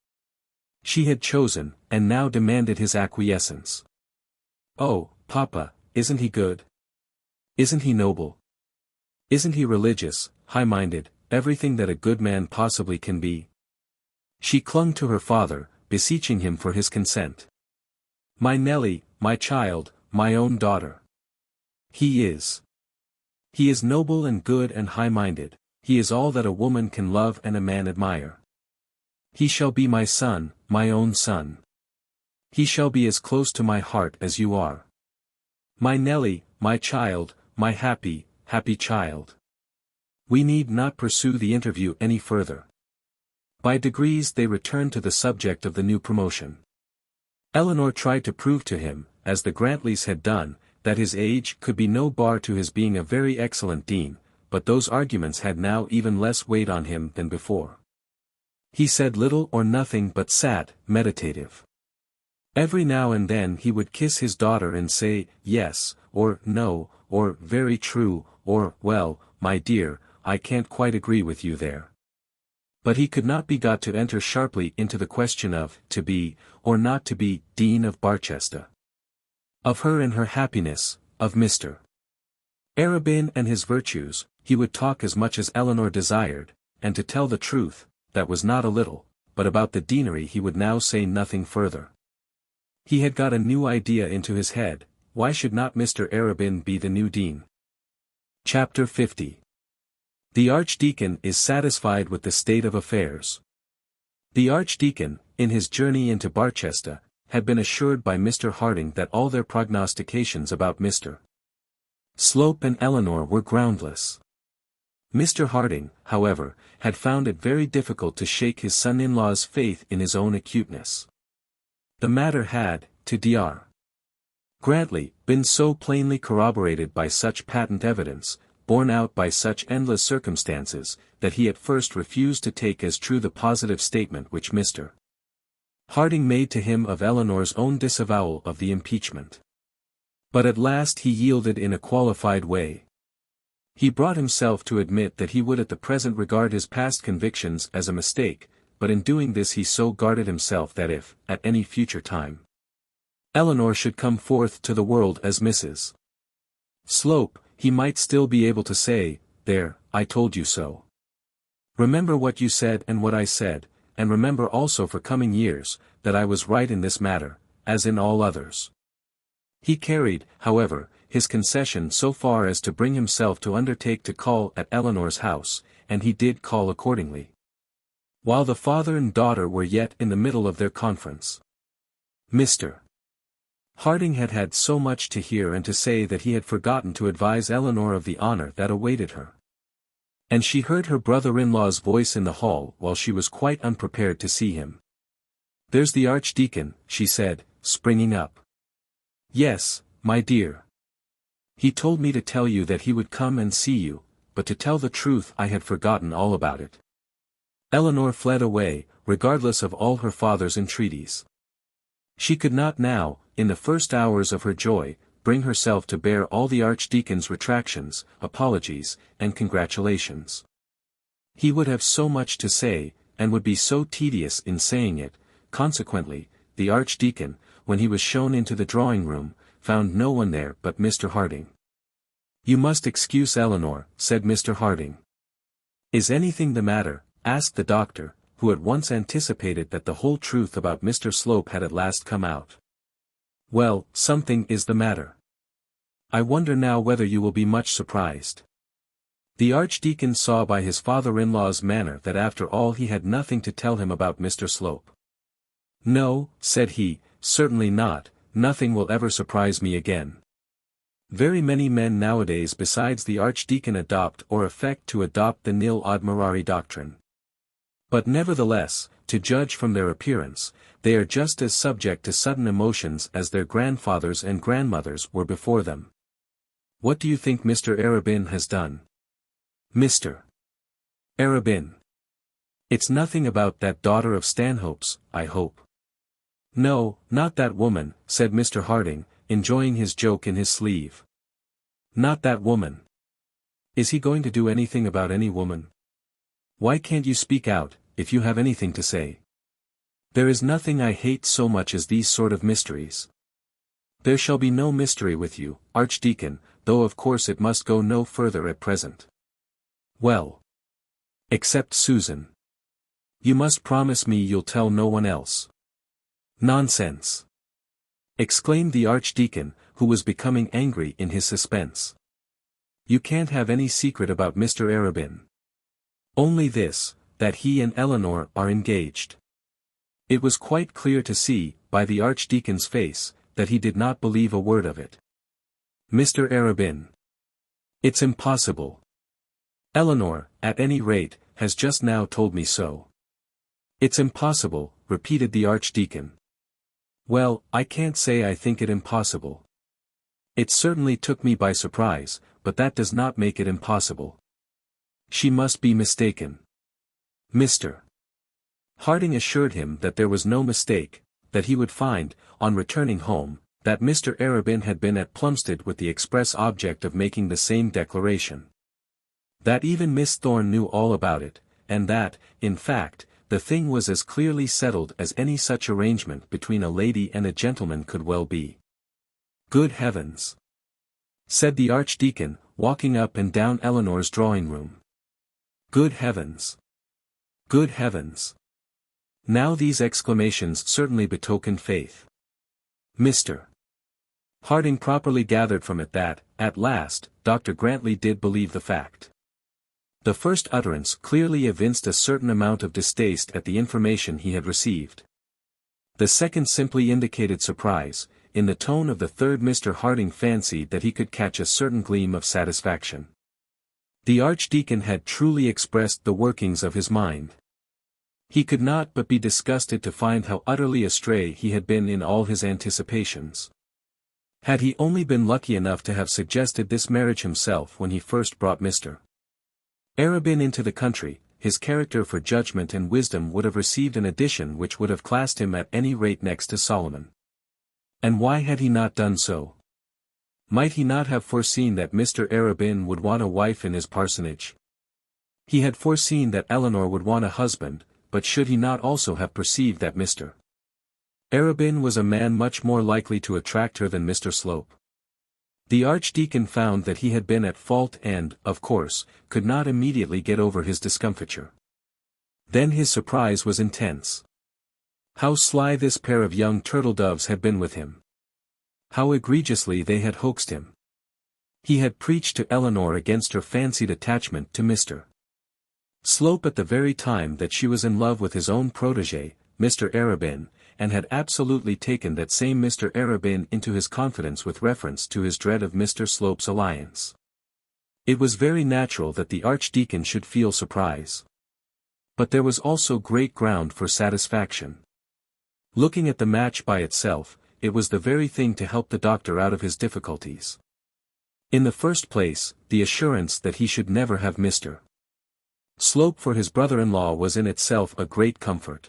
She had chosen, and now demanded his acquiescence. Oh, Papa, isn't he good? Isn't he noble? Isn't he religious, high-minded, everything that a good man possibly can be? She clung to her father, beseeching him for his consent. My Nelly, my child, my own daughter. He is. He is noble and good and high-minded, he is all that a woman can love and a man admire. He shall be my son, my own son. He shall be as close to my heart as you are. My Nelly, my child, my happy, happy child. We need not pursue the interview any further. By degrees they returned to the subject of the new promotion. Eleanor tried to prove to him, as the Grantlys had done, that his age could be no bar to his being a very excellent dean, but those arguments had now even less weight on him than before. He said little or nothing but sat, meditative. Every now and then he would kiss his daughter and say, yes, or no, or very true, or, well, my dear, I can't quite agree with you there. But he could not be got to enter sharply into the question of, to be, or not to be, Dean of Barchester. Of her and her happiness, of Mr. Arabin and his virtues, he would talk as much as Eleanor desired, and to tell the truth, that was not a little, but about the deanery he would now say nothing further. He had got a new idea into his head, why should not Mr. Arabin be the new dean? Chapter 50. The Archdeacon is satisfied with the state of affairs. The Archdeacon, in his journey into Barchester, had been assured by Mr. Harding that all their prognostications about Mr. Slope and Eleanor were groundless. Mr. Harding, however, had found it very difficult to shake his son-in-law's faith in his own acuteness. The matter had, to Dr. Grantly, been so plainly corroborated by such patent evidence, borne out by such endless circumstances, that he at first refused to take as true the positive statement which Mr. Harding made to him of Eleanor's own disavowal of the impeachment. But at last he yielded in a qualified way. He brought himself to admit that he would at the present regard his past convictions as a mistake, but in doing this he so guarded himself that if, at any future time, Eleanor should come forth to the world as Mrs. Slope, he might still be able to say, there, I told you so. Remember what you said and what I said, and remember also for coming years, that I was right in this matter, as in all others. He carried, however, his concession so far as to bring himself to undertake to call at Eleanor's house, and he did call accordingly. While the father and daughter were yet in the middle of their conference, Mr. Harding had had so much to hear and to say that he had forgotten to advise Eleanor of the honor that awaited her. And she heard her brother-in-law's voice in the hall while she was quite unprepared to see him. There's the Archdeacon, she said, springing up. Yes, my dear. He told me to tell you that he would come and see you, but to tell the truth I had forgotten all about it. Eleanor fled away, regardless of all her father's entreaties. She could not now, in the first hours of her joy, bring herself to bear all the Archdeacon's retractions, apologies, and congratulations. He would have so much to say, and would be so tedious in saying it. Consequently, the Archdeacon, when he was shown into the drawing-room, found no one there but Mr. Harding. "You must excuse Eleanor," said Mr. Harding. "Is anything the matter?" asked the doctor, who at once anticipated that the whole truth about Mr. Slope had at last come out. "Well, something is the matter. I wonder now whether you will be much surprised." The Archdeacon saw by his father-in-law's manner that after all he had nothing to tell him about Mr. Slope. "No," said he, "certainly not, nothing will ever surprise me again. Very many men nowadays besides the Archdeacon adopt or affect to adopt the nil admirari doctrine. But nevertheless, to judge from their appearance, they are just as subject to sudden emotions as their grandfathers and grandmothers were before them. What do you think Mr. Arabin has done?" "Mr. Arabin. It's nothing about that daughter of Stanhope's, I hope." "No, not that woman," said Mr. Harding, enjoying his joke in his sleeve. "Not that woman. Is he going to do anything about any woman? Why can't you speak out, if you have anything to say? There is nothing I hate so much as these sort of mysteries." "There shall be no mystery with you, Archdeacon, though of course it must go no further at present." "Well. Except Susan. You must promise me you'll tell no one else." "Nonsense!" exclaimed the Archdeacon, who was becoming angry in his suspense. "You can't have any secret about Mr. Arabin. Only this, that he and Eleanor are engaged." It was quite clear to see, by the Archdeacon's face, that he did not believe a word of it. "Mr. Arabin. It's impossible. Eleanor, at any rate, has just now told me so." "It's impossible," repeated the Archdeacon. "Well, I can't say I think it impossible. It certainly took me by surprise, but that does not make it impossible. She must be mistaken." Mr. Harding assured him that there was no mistake, that he would find, on returning home, that Mr. Arabin had been at Plumstead with the express object of making the same declaration. That even Miss Thorne knew all about it, and that, in fact, the thing was as clearly settled as any such arrangement between a lady and a gentleman could well be. "Good heavens!" said the Archdeacon, walking up and down Eleanor's drawing-room. "Good heavens! Good heavens!" Now these exclamations certainly betoken faith. Mr. Harding properly gathered from it that, at last, Dr. Grantly did believe the fact. The first utterance clearly evinced a certain amount of distaste at the information he had received. The second simply indicated surprise. In the tone of the third Mr. Harding fancied that he could catch a certain gleam of satisfaction. The Archdeacon had truly expressed the workings of his mind. He could not but be disgusted to find how utterly astray he had been in all his anticipations. Had he only been lucky enough to have suggested this marriage himself when he first brought Mr. Arabin into the country, his character for judgment and wisdom would have received an addition which would have classed him at any rate next to Solomon. And why had he not done so? Might he not have foreseen that Mr. Arabin would want a wife in his parsonage? He had foreseen that Eleanor would want a husband, but should he not also have perceived that Mr. Arabin was a man much more likely to attract her than Mr. Slope? The Archdeacon found that he had been at fault and, of course, could not immediately get over his discomfiture. Then his surprise was intense. How sly this pair of young turtle-doves had been with him. How egregiously they had hoaxed him. He had preached to Eleanor against her fancied attachment to Mr. Slope at the very time that she was in love with his own protégé, Mr. Arabin, and had absolutely taken that same Mr. Arabin into his confidence with reference to his dread of Mr. Slope's alliance. It was very natural that the Archdeacon should feel surprise. But there was also great ground for satisfaction. Looking at the match by itself, it was the very thing to help the doctor out of his difficulties. In the first place, the assurance that he should never have Mr. Slope for his brother-in-law was in itself a great comfort.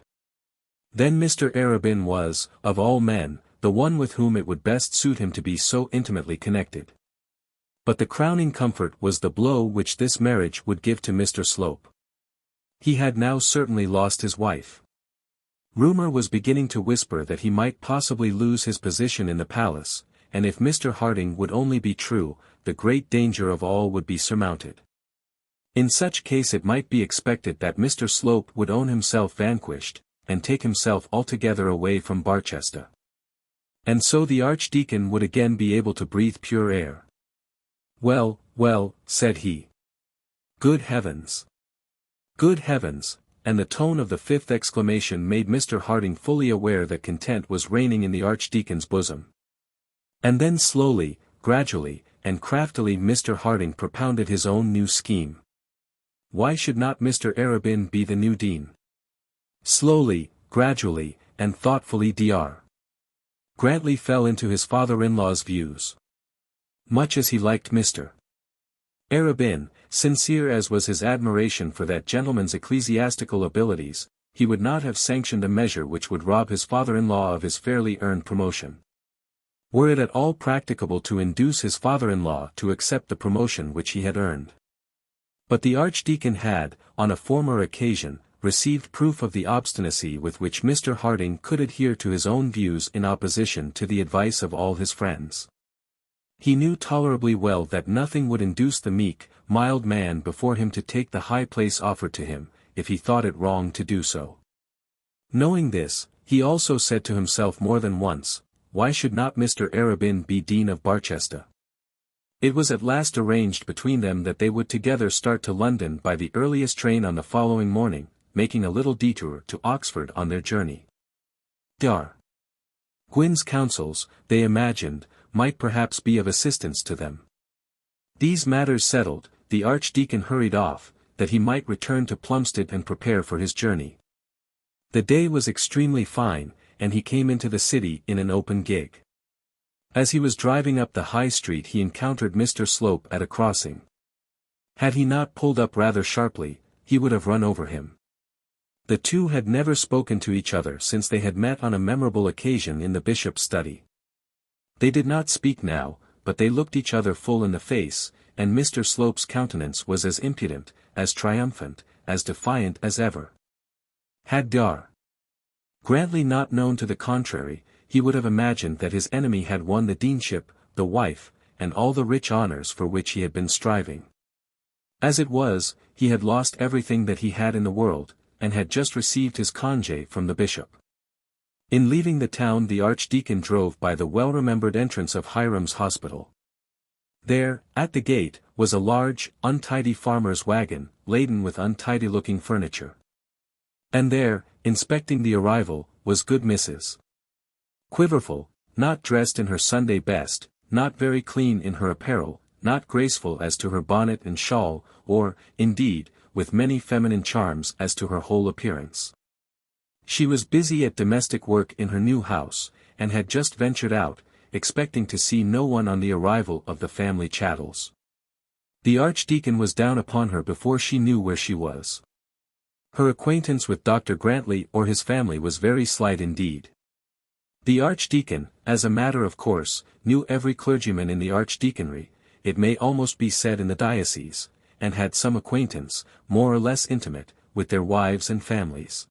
Then Mr. Arabin was, of all men, the one with whom it would best suit him to be so intimately connected. But the crowning comfort was the blow which this marriage would give to Mr. Slope. He had now certainly lost his wife. Rumor was beginning to whisper that he might possibly lose his position in the palace, and if Mr. Harding would only be true, the great danger of all would be surmounted. In such case it might be expected that Mr. Slope would own himself vanquished, and take himself altogether away from Barchester. And so the Archdeacon would again be able to breathe pure air. "Well, well," said he. "Good heavens! Good heavens!" And the tone of the fifth exclamation made Mr. Harding fully aware that content was reigning in the Archdeacon's bosom. And then slowly, gradually, and craftily Mr. Harding propounded his own new scheme. Why should not Mr. Arabin be the new dean? Slowly, gradually, and thoughtfully Dr. Grantly fell into his father-in-law's views. Much as he liked Mr. Arabin, sincere as was his admiration for that gentleman's ecclesiastical abilities, he would not have sanctioned a measure which would rob his father-in-law of his fairly earned promotion. Were it at all practicable to induce his father-in-law to accept the promotion which he had earned. But the Archdeacon had, on a former occasion, received proof of the obstinacy with which Mr. Harding could adhere to his own views in opposition to the advice of all his friends. He knew tolerably well that nothing would induce the meek, mild man before him to take the high place offered to him, if he thought it wrong to do so. Knowing this, he also said to himself more than once, why should not Mr. Arabin be Dean of Barchester? It was at last arranged between them that they would together start to London by the earliest train on the following morning, making a little detour to Oxford on their journey. Dr. Gwyn's counsels, they imagined, might perhaps be of assistance to them. These matters settled, the Archdeacon hurried off, that he might return to Plumstead and prepare for his journey. The day was extremely fine, and he came into the city in an open gig. As he was driving up the High Street he encountered Mr. Slope at a crossing. Had he not pulled up rather sharply, he would have run over him. The two had never spoken to each other since they had met on a memorable occasion in the bishop's study. They did not speak now, but they looked each other full in the face, and Mr. Slope's countenance was as impudent, as triumphant, as defiant as ever. Had Dr. Grantly not known to the contrary, he would have imagined that his enemy had won the deanship, the wife, and all the rich honours for which he had been striving. As it was, he had lost everything that he had in the world, and had just received his congé from the bishop. In leaving the town the Archdeacon drove by the well-remembered entrance of Hiram's hospital. There, at the gate, was a large, untidy farmer's wagon, laden with untidy-looking furniture. And there, inspecting the arrival, was good Mrs. Quiverful, not dressed in her Sunday best, not very clean in her apparel, not graceful as to her bonnet and shawl, or, indeed, with many feminine charms as to her whole appearance. She was busy at domestic work in her new house, and had just ventured out, expecting to see no one on the arrival of the family chattels. The Archdeacon was down upon her before she knew where she was. Her acquaintance with Dr. Grantly or his family was very slight indeed. The Archdeacon, as a matter of course, knew every clergyman in the Archdeaconry, it may almost be said in the diocese, and had some acquaintance, more or less intimate, with their wives and families.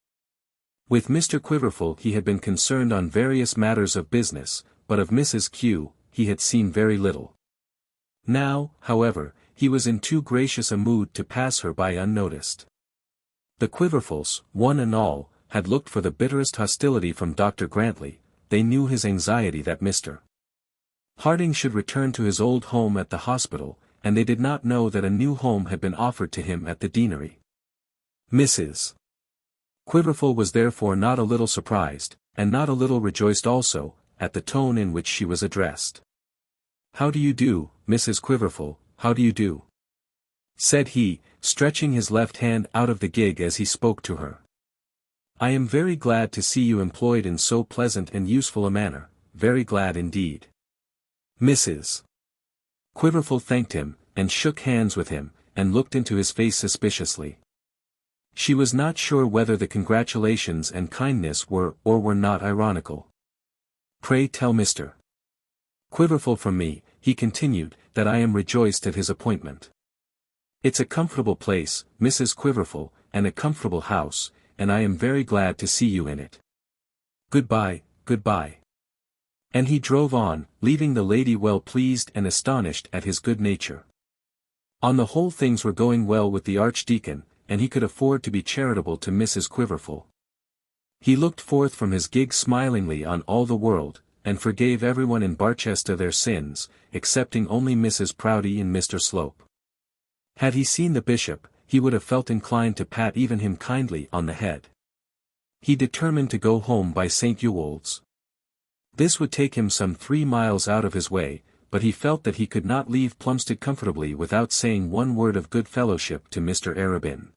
With Mr. Quiverful he had been concerned on various matters of business, but of Mrs. Q. he had seen very little. Now, however, he was in too gracious a mood to pass her by unnoticed. The Quiverfuls, one and all, had looked for the bitterest hostility from Dr. Grantly. They knew his anxiety that Mr. Harding should return to his old home at the hospital, and they did not know that a new home had been offered to him at the deanery. Mrs. Quiverful was therefore not a little surprised, and not a little rejoiced also, at the tone in which she was addressed. "How do you do, Mrs. Quiverful, how do you do?" said he, stretching his left hand out of the gig as he spoke to her. "I am very glad to see you employed in so pleasant and useful a manner, very glad indeed." Mrs. Quiverful thanked him, and shook hands with him, and looked into his face suspiciously. She was not sure whether the congratulations and kindness were or were not ironical. Pray tell Mr. Quiverful from me, he continued, that I am rejoiced at his appointment. It's a comfortable place, Mrs. Quiverful, and a comfortable house, and I am very glad to see you in it. Goodbye, goodbye. And he drove on, leaving the lady well pleased and astonished at his good nature. On the whole things were going well with the Archdeacon, and he could afford to be charitable to Mrs. Quiverful. He looked forth from his gig smilingly on all the world, and forgave everyone in Barchester their sins, excepting only Mrs. Proudie and Mr. Slope. Had he seen the bishop, he would have felt inclined to pat even him kindly on the head. He determined to go home by St. Ewold's. This would take him some 3 miles out of his way, but he felt that he could not leave Plumstead comfortably without saying one word of good fellowship to Mr. Arabin.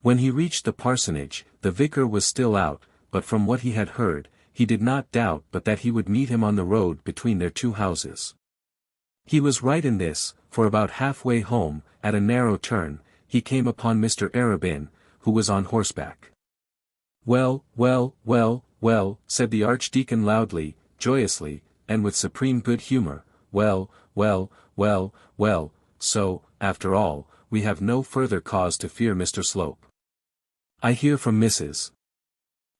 When he reached the parsonage, the vicar was still out, but from what he had heard, he did not doubt but that he would meet him on the road between their 2 houses. He was right in this, for about halfway home, at a narrow turn, he came upon Mr. Arabin, who was on horseback. "Well, well, well, well," said the Archdeacon loudly, joyously, and with supreme good humour, "well, well, well, well, so, after all, we have no further cause to fear Mr. Slope. I hear from Mrs.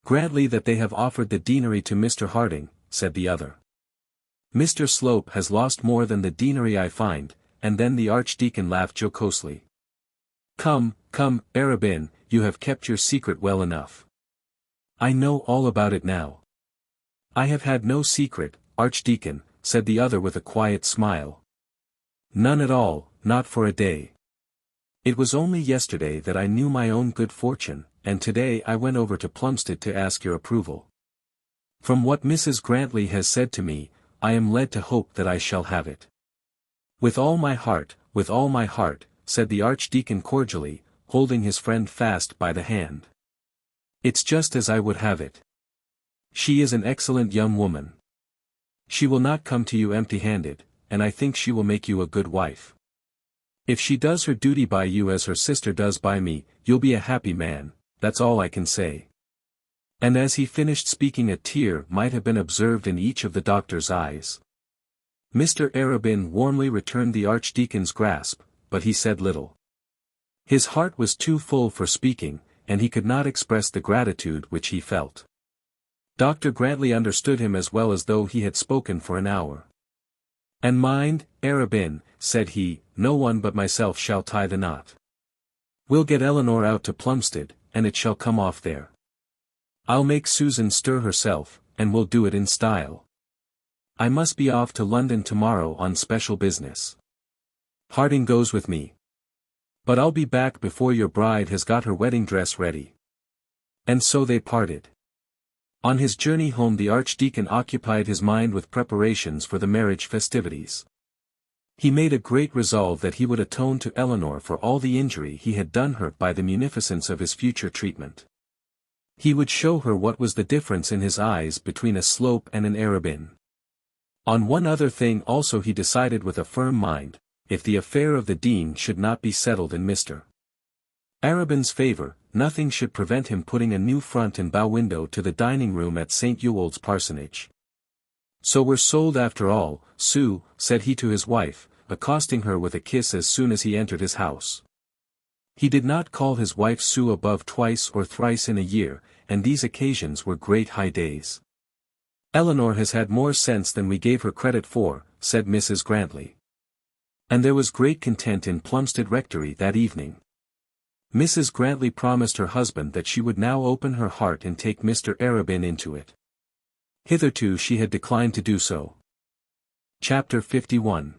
Grantly that they have offered the deanery to Mr. Harding," said the other. "Mr. Slope has lost more than the deanery I find," and then the Archdeacon laughed jocosely. "Come, come, Arabin, you have kept your secret well enough. I know all about it now." "I have had no secret, Archdeacon," said the other with a quiet smile. "None at all, not for a day. It was only yesterday that I knew my own good fortune, and today I went over to Plumstead to ask your approval. From what Mrs. Grantly has said to me, I am led to hope that I shall have it." With all my heart," said the Archdeacon cordially, holding his friend fast by the hand. "It's just as I would have it. She is an excellent young woman. She will not come to you empty-handed, and I think she will make you a good wife. If she does her duty by you as her sister does by me, you'll be a happy man, that's all I can say." And as he finished speaking a tear might have been observed in each of the doctor's eyes. Mr. Arabin warmly returned the Archdeacon's grasp, but he said little. His heart was too full for speaking, and he could not express the gratitude which he felt. Dr. Grantly understood him as well as though he had spoken for an hour. "And mind, Arabin," said he, "no one but myself shall tie the knot. We'll get Eleanor out to Plumstead, and it shall come off there. I'll make Susan stir herself, and we'll do it in style. I must be off to London tomorrow on special business. Harding goes with me. But I'll be back before your bride has got her wedding dress ready." And so they parted. On his journey home the Archdeacon occupied his mind with preparations for the marriage festivities. He made a great resolve that he would atone to Eleanor for all the injury he had done her by the munificence of his future treatment. He would show her what was the difference in his eyes between a Slope and an Arabin. On one other thing also he decided with a firm mind: if the affair of the Dean should not be settled in Mr. Arabin's favour, nothing should prevent him putting a new front and bow window to the dining room at St. Ewold's parsonage. "So we're sold after all, Sue," said he to his wife, accosting her with a kiss as soon as he entered his house. He did not call his wife Sue above twice or thrice in a year, and these occasions were great high days. "Eleanor has had more sense than we gave her credit for," said Mrs. Grantly. And there was great content in Plumstead Rectory that evening. Mrs. Grantly promised her husband that she would now open her heart and take Mr. Arabin into it. Hitherto she had declined to do so. Chapter 51.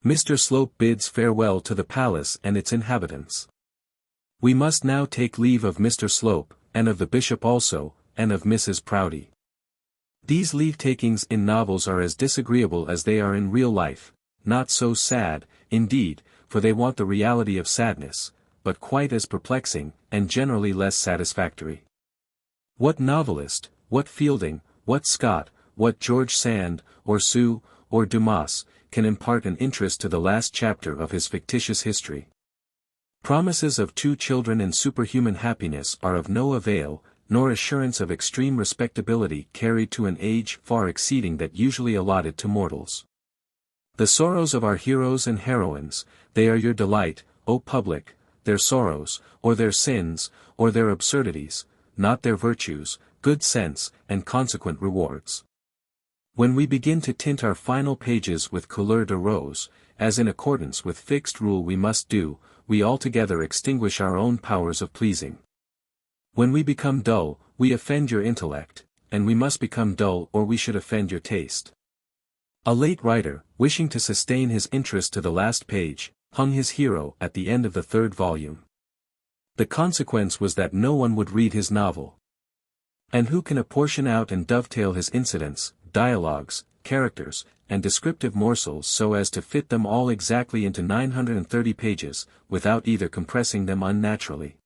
Mr. Slope bids farewell to the palace and its inhabitants. We must now take leave of Mr. Slope, and of the bishop also, and of Mrs. Proudie. These leave-takings in novels are as disagreeable as they are in real life, not so sad, indeed, for they want the reality of sadness, but quite as perplexing, and generally less satisfactory. What novelist, what Fielding, what Scott, what George Sand, or Sue, or Dumas, can impart an interest to the last chapter of his fictitious history? Promises of 2 children and superhuman happiness are of no avail, nor assurance of extreme respectability carried to an age far exceeding that usually allotted to mortals. The sorrows of our heroes and heroines, they are your delight, O public, their sorrows, or their sins, or their absurdities, not their virtues, good sense, and consequent rewards. When we begin to tint our final pages with couleur de rose, as in accordance with fixed rule we must do, we altogether extinguish our own powers of pleasing. When we become dull, we offend your intellect, and we must become dull or we should offend your taste. A late writer, wishing to sustain his interest to the last page, hung his hero at the end of the 3rd volume. The consequence was that no one would read his novel. And who can apportion out and dovetail his incidents, dialogues, characters, and descriptive morsels so as to fit them all exactly into 930 pages, without either compressing them unnaturally,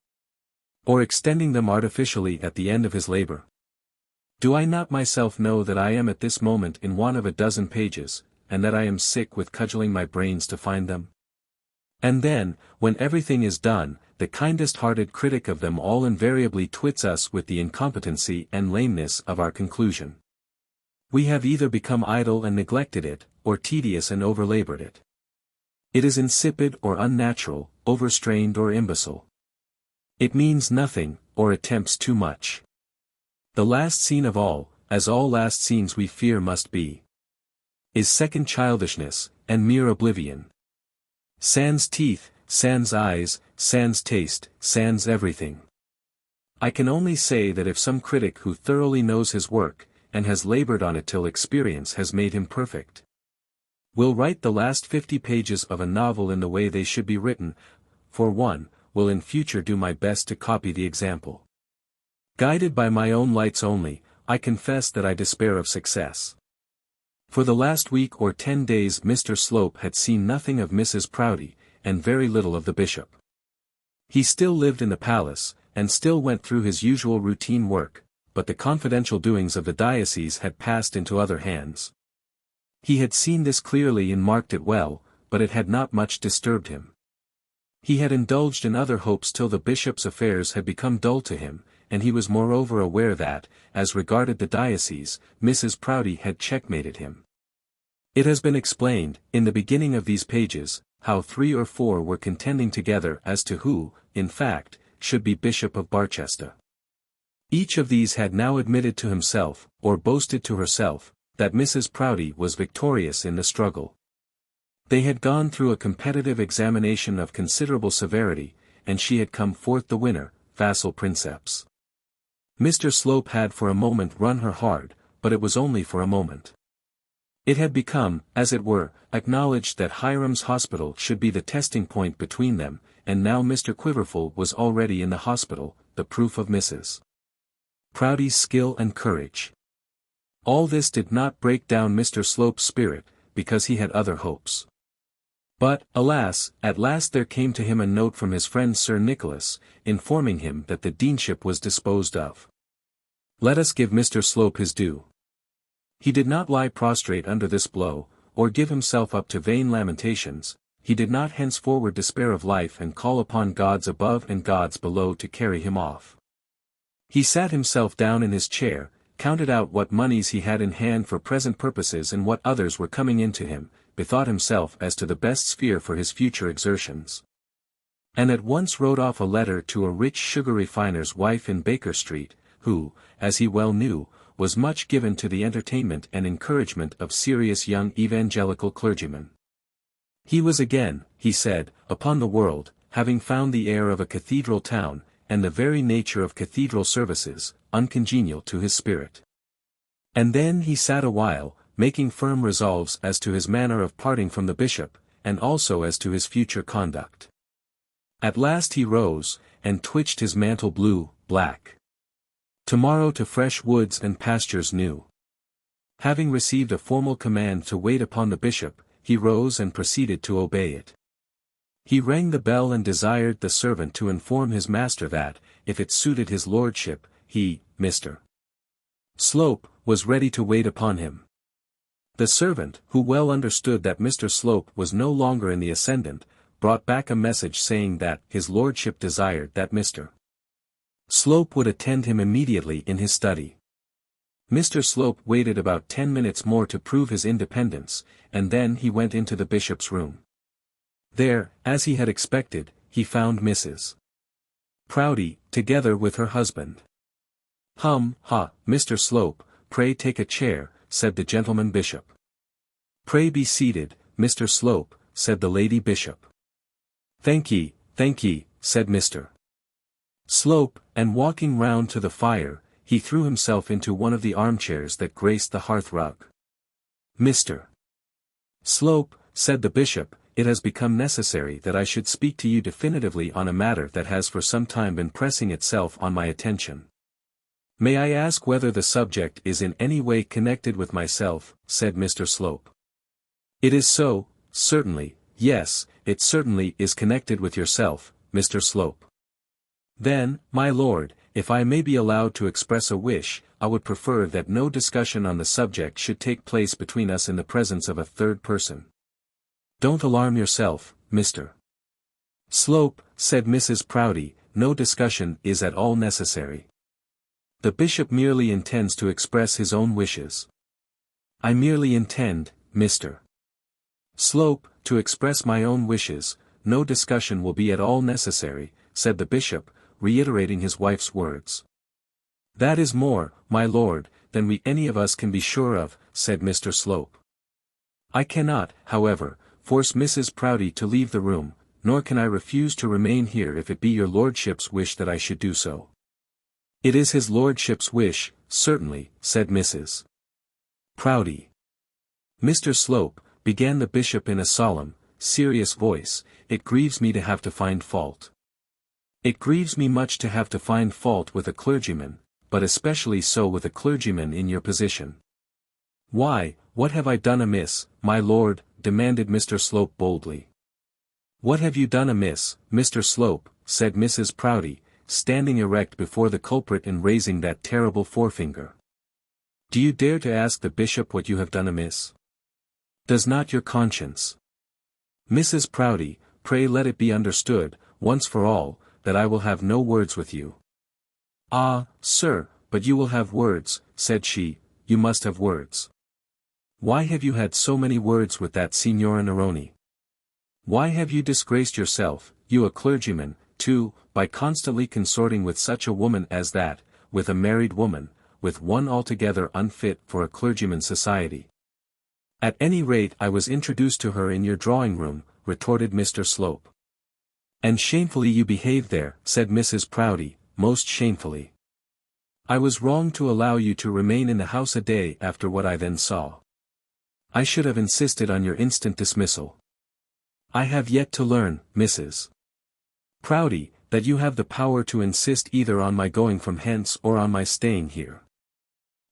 or extending them artificially at the end of his labor? Do I not myself know that I am at this moment in want of a dozen pages, and that I am sick with cudgelling my brains to find them? And then, when everything is done, the kindest-hearted critic of them all invariably twits us with the incompetency and lameness of our conclusion. We have either become idle and neglected it, or tedious and overlabored it. It is insipid or unnatural, overstrained or imbecile. It means nothing, or attempts too much. The last scene of all, as all last scenes we fear must be, is second childishness, and mere oblivion. Sans teeth, sans eyes, sans taste, sans everything. I can only say that if some critic who thoroughly knows his work, and has labored on it till experience has made him perfect, will write the last 50 pages of a novel in the way they should be written, for one, will in future do my best to copy the example. Guided by my own lights only, I confess that I despair of success. For the last week or 10 days Mr. Slope had seen nothing of Mrs. Proudie, and very little of the bishop. He still lived in the palace, and still went through his usual routine work, but the confidential doings of the diocese had passed into other hands. He had seen this clearly and marked it well, but it had not much disturbed him. He had indulged in other hopes till the bishop's affairs had become dull to him, and he was moreover aware that, as regarded the diocese, Mrs. Proudie had checkmated him. It has been explained, in the beginning of these pages, how 3 or 4 were contending together as to who, in fact, should be Bishop of Barchester. Each of these had now admitted to himself, or boasted to herself, that Mrs. Proudie was victorious in the struggle. They had gone through a competitive examination of considerable severity, and she had come forth the winner, facile princeps. Mr. Slope had for a moment run her hard, but it was only for a moment. It had become, as it were, acknowledged that Hiram's hospital should be the testing point between them, and now Mr. Quiverful was already in the hospital, the proof of Mrs. Proudie's skill and courage. All this did not break down Mr. Slope's spirit, because he had other hopes. But, alas, at last there came to him a note from his friend Sir Nicholas, informing him that the deanship was disposed of. Let us give Mr. Slope his due. He did not lie prostrate under this blow, or give himself up to vain lamentations. He did not henceforward despair of life and call upon gods above and gods below to carry him off. He sat himself down in his chair, counted out what moneys he had in hand for present purposes and what others were coming in to him, bethought himself as to the best sphere for his future exertions, and at once wrote off a letter to a rich sugar refiner's wife in Baker Street, who, as he well knew, was much given to the entertainment and encouragement of serious young evangelical clergymen. He was again, he said, upon the world, having found the air of a cathedral town, and the very nature of cathedral services, uncongenial to his spirit. And then he sat a while, making firm resolves as to his manner of parting from the bishop, and also as to his future conduct. At last he rose, and twitched his mantle blue, black. Tomorrow to fresh woods and pastures new. Having received a formal command to wait upon the bishop, he rose and proceeded to obey it. He rang the bell and desired the servant to inform his master that, if it suited his lordship, he, Mr. Slope, was ready to wait upon him. The servant, who well understood that Mr. Slope was no longer in the ascendant, brought back a message saying that his lordship desired that Mr. Slope would attend him immediately in his study. Mr. Slope waited about 10 minutes more to prove his independence, and then he went into the bishop's room. There, as he had expected, he found Mrs. Proudie, together with her husband. Mr. Slope, pray take a chair, said the gentleman bishop. Pray be seated, Mr. Slope, said the lady bishop. Thank ye, said Mr. Slope, and walking round to the fire, he threw himself into one of the armchairs that graced the hearth rug. Mr. Slope, said the bishop, it has become necessary that I should speak to you definitively on a matter that has for some time been pressing itself on my attention. May I ask whether the subject is in any way connected with myself, said Mr. Slope. It is so, certainly, yes, it certainly is connected with yourself, Mr. Slope. Then, my lord, if I may be allowed to express a wish, I would prefer that no discussion on the subject should take place between us in the presence of a third person. Don't alarm yourself, Mr. Slope, said Mrs. Proudie, no discussion is at all necessary. The bishop merely intends to express his own wishes. I merely intend, Mr. Slope, to express my own wishes, no discussion will be at all necessary, said the bishop, reiterating his wife's words. That is more, my lord, than we any of us can be sure of, said Mr. Slope. I cannot, however, force Mrs. Proudie to leave the room, nor can I refuse to remain here if it be your lordship's wish that I should do so. It is his lordship's wish, certainly, said Mrs. Proudie. Mr. Slope, began the bishop in a solemn, serious voice, it grieves me to have to find fault. It grieves me much to have to find fault with a clergyman, but especially so with a clergyman in your position. Why, what have I done amiss, my lord? Demanded Mr. Slope boldly. What have you done amiss, Mr. Slope? Said Mrs. Proudie, standing erect before the culprit and raising that terrible forefinger. Do you dare to ask the bishop what you have done amiss? Does not your conscience? Mrs. Proudie, pray let it be understood, once for all, that I will have no words with you. Ah, sir, but you will have words, said she, you must have words. Why have you had so many words with that Signora Neroni? Why have you disgraced yourself, you a clergyman, too, by constantly consorting with such a woman as that, with a married woman, with one altogether unfit for a clergyman's society? At any rate I was introduced to her in your drawing-room, retorted Mr. Slope. And shamefully you behaved there, said Mrs. Proudie, most shamefully. I was wrong to allow you to remain in the house a day after what I then saw. I should have insisted on your instant dismissal. I have yet to learn, Mrs. Proudie, that you have the power to insist either on my going from hence or on my staying here.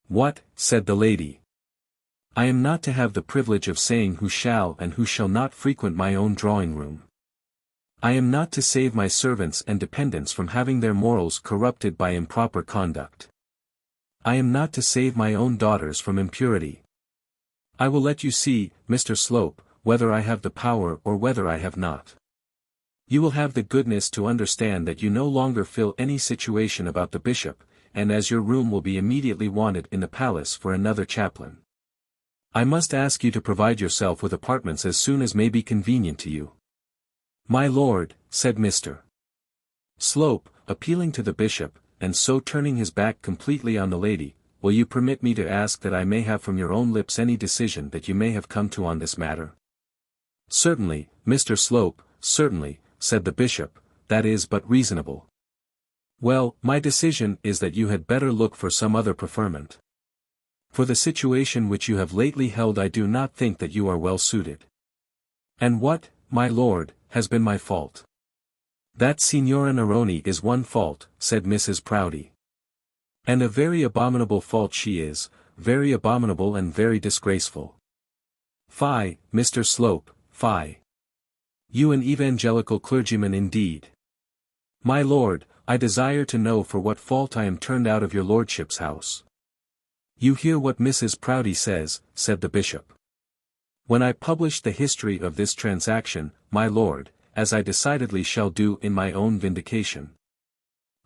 What, said the lady. I am not to have the privilege of saying who shall and who shall not frequent my own drawing-room. I am not to save my servants and dependents from having their morals corrupted by improper conduct. I am not to save my own daughters from impurity. I will let you see, Mr. Slope, whether I have the power or whether I have not. You will have the goodness to understand that you no longer fill any situation about the bishop, and as your room will be immediately wanted in the palace for another chaplain. I must ask you to provide yourself with apartments as soon as may be convenient to you. My lord, said Mr. Slope, appealing to the bishop, and so turning his back completely on the lady, will you permit me to ask that I may have from your own lips any decision that you may have come to on this matter? Certainly, Mr. Slope, certainly, said the bishop, that is but reasonable. Well, my decision is that you had better look for some other preferment. For the situation which you have lately held I do not think that you are well suited. And what, my lord, has been my fault? That Signora Neroni is one fault, said Mrs. Proudie. And a very abominable fault she is, very abominable and very disgraceful. Fie, Mr. Slope, fie. You an evangelical clergyman indeed. My lord, I desire to know for what fault I am turned out of your lordship's house. You hear what Mrs. Proudie says, said the bishop. When I publish the history of this transaction, my lord, as I decidedly shall do in my own vindication,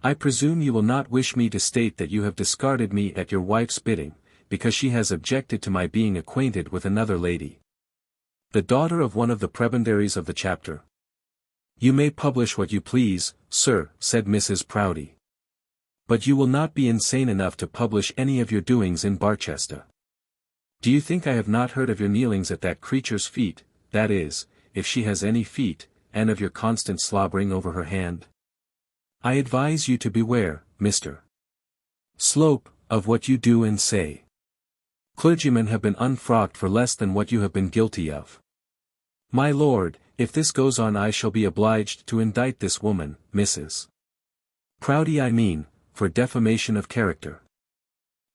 I presume you will not wish me to state that you have discarded me at your wife's bidding, because she has objected to my being acquainted with another lady, the daughter of one of the prebendaries of the chapter. You may publish what you please, sir, said Mrs. Proudie. But you will not be insane enough to publish any of your doings in Barchester. Do you think I have not heard of your kneelings at that creature's feet, that is, if she has any feet, and of your constant slobbering over her hand? I advise you to beware, Mr. Slope, of what you do and say. Clergymen have been unfrocked for less than what you have been guilty of. My lord, if this goes on I shall be obliged to indict this woman, Mrs. Proudie I mean, for defamation of character.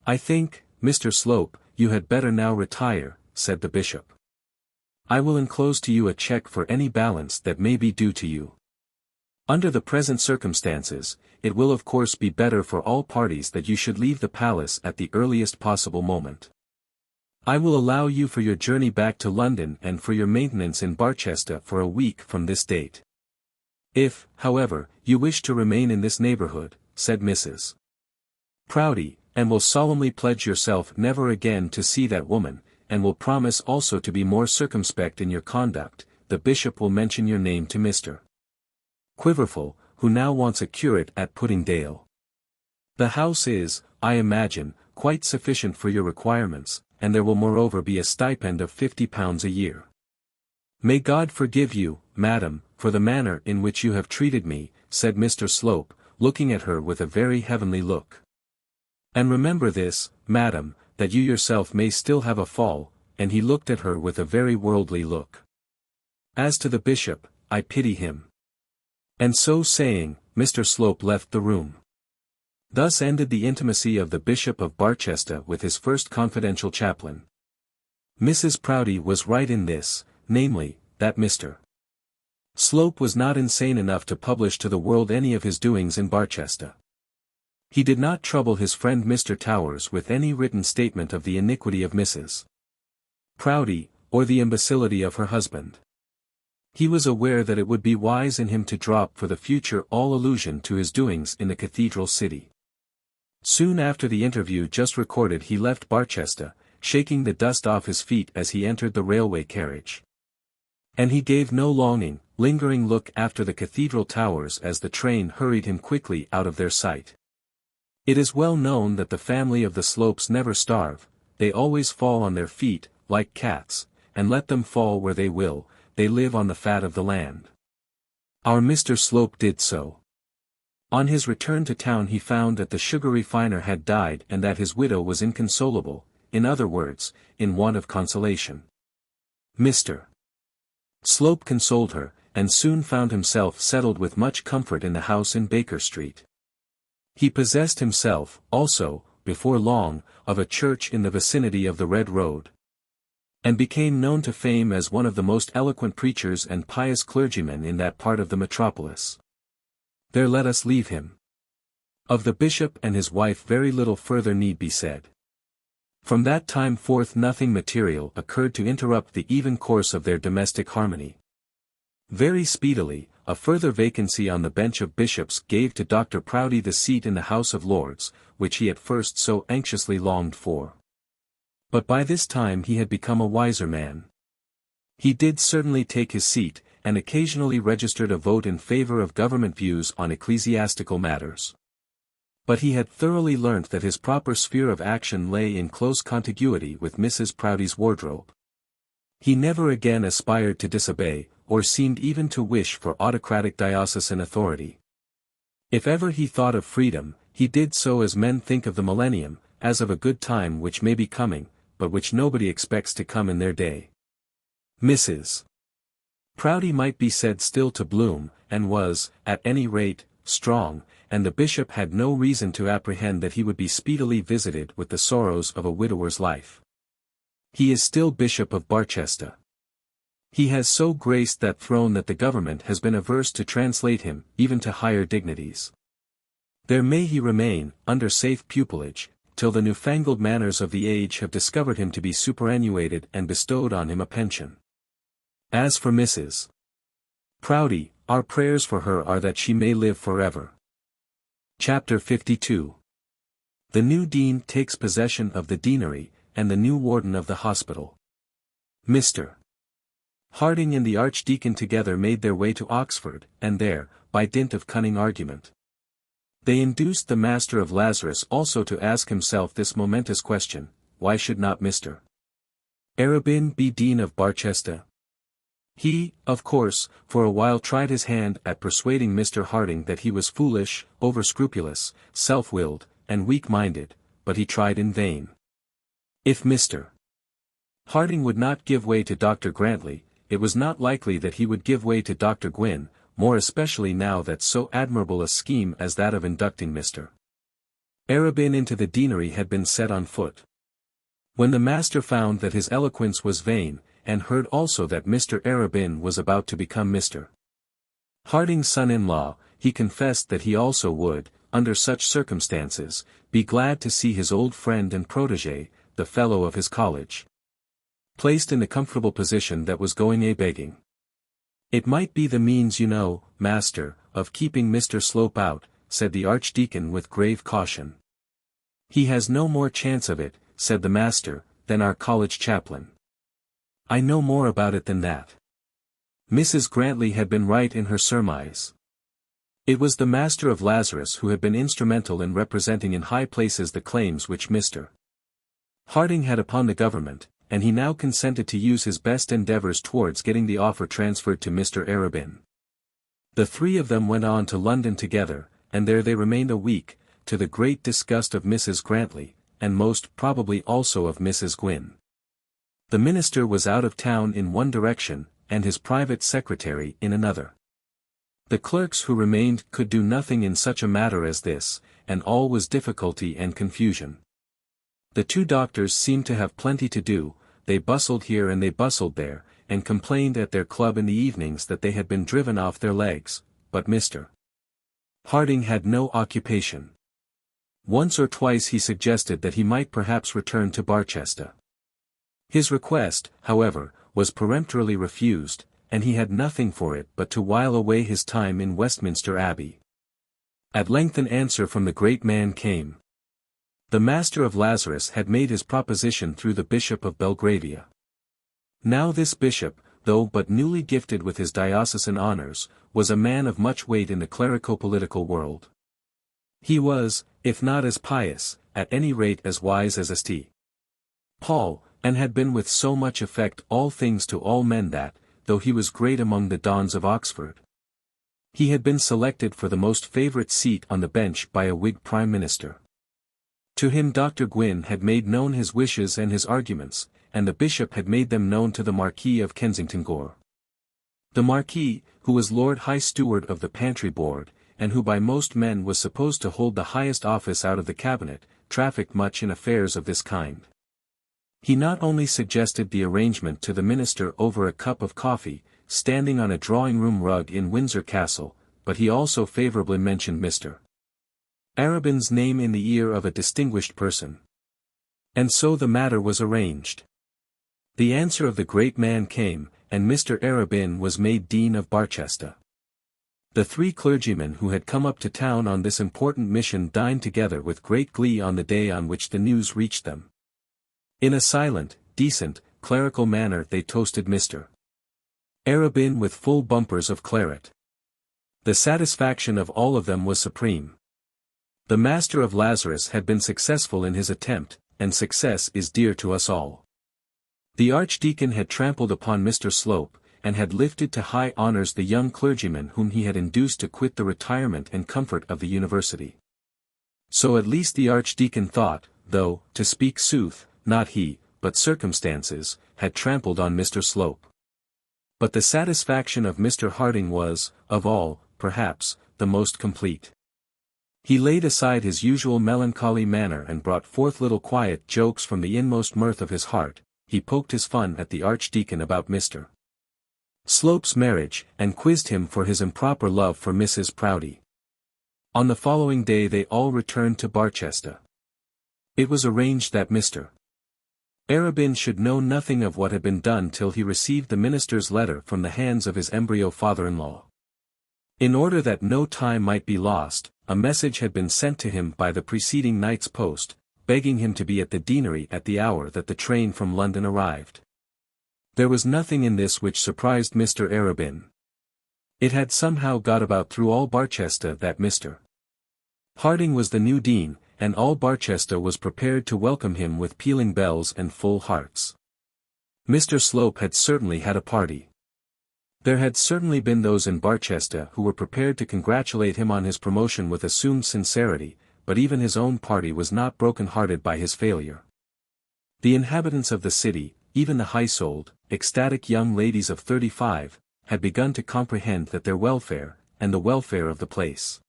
I think, Mr. Slope, you had better now retire, said the bishop. I will enclose to you a check for any balance that may be due to you. Under the present circumstances, it will of course be better for all parties that you should leave the palace at the earliest possible moment. I will allow you for your journey back to London and for your maintenance in Barchester for a week from this date. If, however, you wish to remain in this neighbourhood, said Mrs. Proudie, and will solemnly pledge yourself never again to see that woman, and will promise also to be more circumspect in your conduct, the bishop will mention your name to Mr. Quiverful, who now wants a curate at Puddingdale. The house is, I imagine, quite sufficient for your requirements, and there will moreover be a stipend of £50 a year. May God forgive you, madam, for the manner in which you have treated me, said Mr. Slope, looking at her with a very heavenly look. And remember this, madam, that you yourself may still have a fall, and he looked at her with a very worldly look. As to the bishop, I pity him. And so saying, Mr. Slope left the room. Thus ended the intimacy of the Bishop of Barchester with his first confidential chaplain. Mrs. Proudie was right in this, namely, that Mr. Slope was not insane enough to publish to the world any of his doings in Barchester. He did not trouble his friend Mr. Towers with any written statement of the iniquity of Mrs. Proudie, or the imbecility of her husband. He was aware that it would be wise in him to drop for the future all allusion to his doings in the cathedral city. Soon after the interview just recorded he left Barchester, shaking the dust off his feet as he entered the railway carriage. And he gave no longing, lingering look after the cathedral towers as the train hurried him quickly out of their sight. It is well known that the family of the Slopes never starve, they always fall on their feet, like cats, and let them fall where they will, they live on the fat of the land. Our Mr. Slope did so. On his return to town he found that the sugar refiner had died and that his widow was inconsolable, in other words, in want of consolation. Mr. Slope consoled her, and soon found himself settled with much comfort in the house in Baker Street. He possessed himself, also, before long, of a church in the vicinity of the Red Road, and became known to fame as one of the most eloquent preachers and pious clergymen in that part of the metropolis. There let us leave him. Of the bishop and his wife very little further need be said. From that time forth nothing material occurred to interrupt the even course of their domestic harmony. Very speedily, a further vacancy on the bench of bishops gave to Dr. Proudie the seat in the House of Lords, which he at first so anxiously longed for. But by this time he had become a wiser man. He did certainly take his seat, and occasionally registered a vote in favour of government views on ecclesiastical matters. But he had thoroughly learnt that his proper sphere of action lay in close contiguity with Mrs. Proudie's wardrobe. He never again aspired to disobey, or seemed even to wish for autocratic diocesan authority. If ever he thought of freedom, he did so as men think of the millennium, as of a good time which may be coming, but which nobody expects to come in their day. Mrs. Proudie might be said still to bloom, and was, at any rate, strong, and the bishop had no reason to apprehend that he would be speedily visited with the sorrows of a widower's life. He is still Bishop of Barchester. He has so graced that throne that the government has been averse to translate him, even to higher dignities. There may he remain, under safe pupilage, till the newfangled manners of the age have discovered him to be superannuated and bestowed on him a pension. As for Mrs. Proudie, our prayers for her are that she may live forever. Chapter 52. The new dean takes possession of the deanery, and the new warden of the hospital. Mr. Harding and the Archdeacon together made their way to Oxford, and there, by dint of cunning argument, they induced the Master of Lazarus also to ask himself this momentous question: why should not Mr. Arabin be Dean of Barchester? He, of course, for a while tried his hand at persuading Mr. Harding that he was foolish, over-scrupulous, self-willed, and weak-minded, but he tried in vain. If Mr. Harding would not give way to Dr. Grantly, it was not likely that he would give way to Dr. Gwynne, more especially now that so admirable a scheme as that of inducting Mr. Arabin into the deanery had been set on foot. When the master found that his eloquence was vain, and heard also that Mr. Arabin was about to become Mr. Harding's son-in-law, he confessed that he also would, under such circumstances, be glad to see his old friend and protégé, the fellow of his college, placed in the comfortable position that was going a-begging. It might be the means, you know, master, of keeping Mr. Slope out, said the Archdeacon with grave caution. He has no more chance of it, said the master, than our college chaplain. I know more about it than that. Mrs. Grantly had been right in her surmise. It was the Master of Lazarus who had been instrumental in representing in high places the claims which Mr. Harding had upon the government, and he now consented to use his best endeavours towards getting the offer transferred to Mr. Arabin. The three of them went on to London together, and there they remained a week, to the great disgust of Mrs. Grantly, and most probably also of Mrs. Gwynne. The minister was out of town in one direction, and his private secretary in another. The clerks who remained could do nothing in such a matter as this, and all was difficulty and confusion. The two doctors seemed to have plenty to do, they bustled here and they bustled there, and complained at their club in the evenings that they had been driven off their legs, but Mr. Harding had no occupation. Once or twice he suggested that he might perhaps return to Barchester. His request, however, was peremptorily refused, and he had nothing for it but to while away his time in Westminster Abbey. At length an answer from the great man came. The Master of Lazarus had made his proposition through the Bishop of Belgravia. Now this bishop, though but newly gifted with his diocesan honours, was a man of much weight in the clerico-political world. He was, if not as pious, at any rate as wise as St. Paul, and had been with so much effect all things to all men that, though he was great among the dons of Oxford, he had been selected for the most favourite seat on the bench by a Whig Prime Minister. To him Dr. Gwynne had made known his wishes and his arguments, and the bishop had made them known to the Marquis of Kensington Gore. The Marquis, who was Lord High Steward of the Pantry Board, and who by most men was supposed to hold the highest office out of the cabinet, trafficked much in affairs of this kind. He not only suggested the arrangement to the minister over a cup of coffee, standing on a drawing-room rug in Windsor Castle, but he also favourably mentioned Mr. Arabin's name in the ear of a distinguished person. And so the matter was arranged. The answer of the great man came, and Mr. Arabin was made Dean of Barchester. The three clergymen who had come up to town on this important mission dined together with great glee on the day on which the news reached them. In a silent, decent, clerical manner they toasted Mr. Arabin with full bumpers of claret. The satisfaction of all of them was supreme. The Master of Lazarus had been successful in his attempt, and success is dear to us all. The Archdeacon had trampled upon Mr. Slope, and had lifted to high honours the young clergyman whom he had induced to quit the retirement and comfort of the university. So at least the Archdeacon thought, though, to speak sooth, not he, but circumstances, had trampled on Mr. Slope. But the satisfaction of Mr. Harding was, of all, perhaps, the most complete. He laid aside his usual melancholy manner and brought forth little quiet jokes from the inmost mirth of his heart. He poked his fun at the Archdeacon about Mr. Slope's marriage, and quizzed him for his improper love for Mrs. Proudie. On the following day they all returned to Barchester. It was arranged that Mr. Arabin should know nothing of what had been done till he received the minister's letter from the hands of his embryo father-in-law. In order that no time might be lost, a message had been sent to him by the preceding night's post, begging him to be at the deanery at the hour that the train from London arrived. There was nothing in this which surprised Mr. Arabin. It had somehow got about through all Barchester that Mr. Harding was the new dean, and all Barchester was prepared to welcome him with pealing bells and full hearts. Mr. Slope had certainly had a party. There had certainly been those in Barchester who were prepared to congratulate him on his promotion with assumed sincerity, but even his own party was not broken-hearted by his failure. The inhabitants of the city, even the high-souled, ecstatic young ladies of 35, had begun to comprehend that their welfare, and the welfare of the place,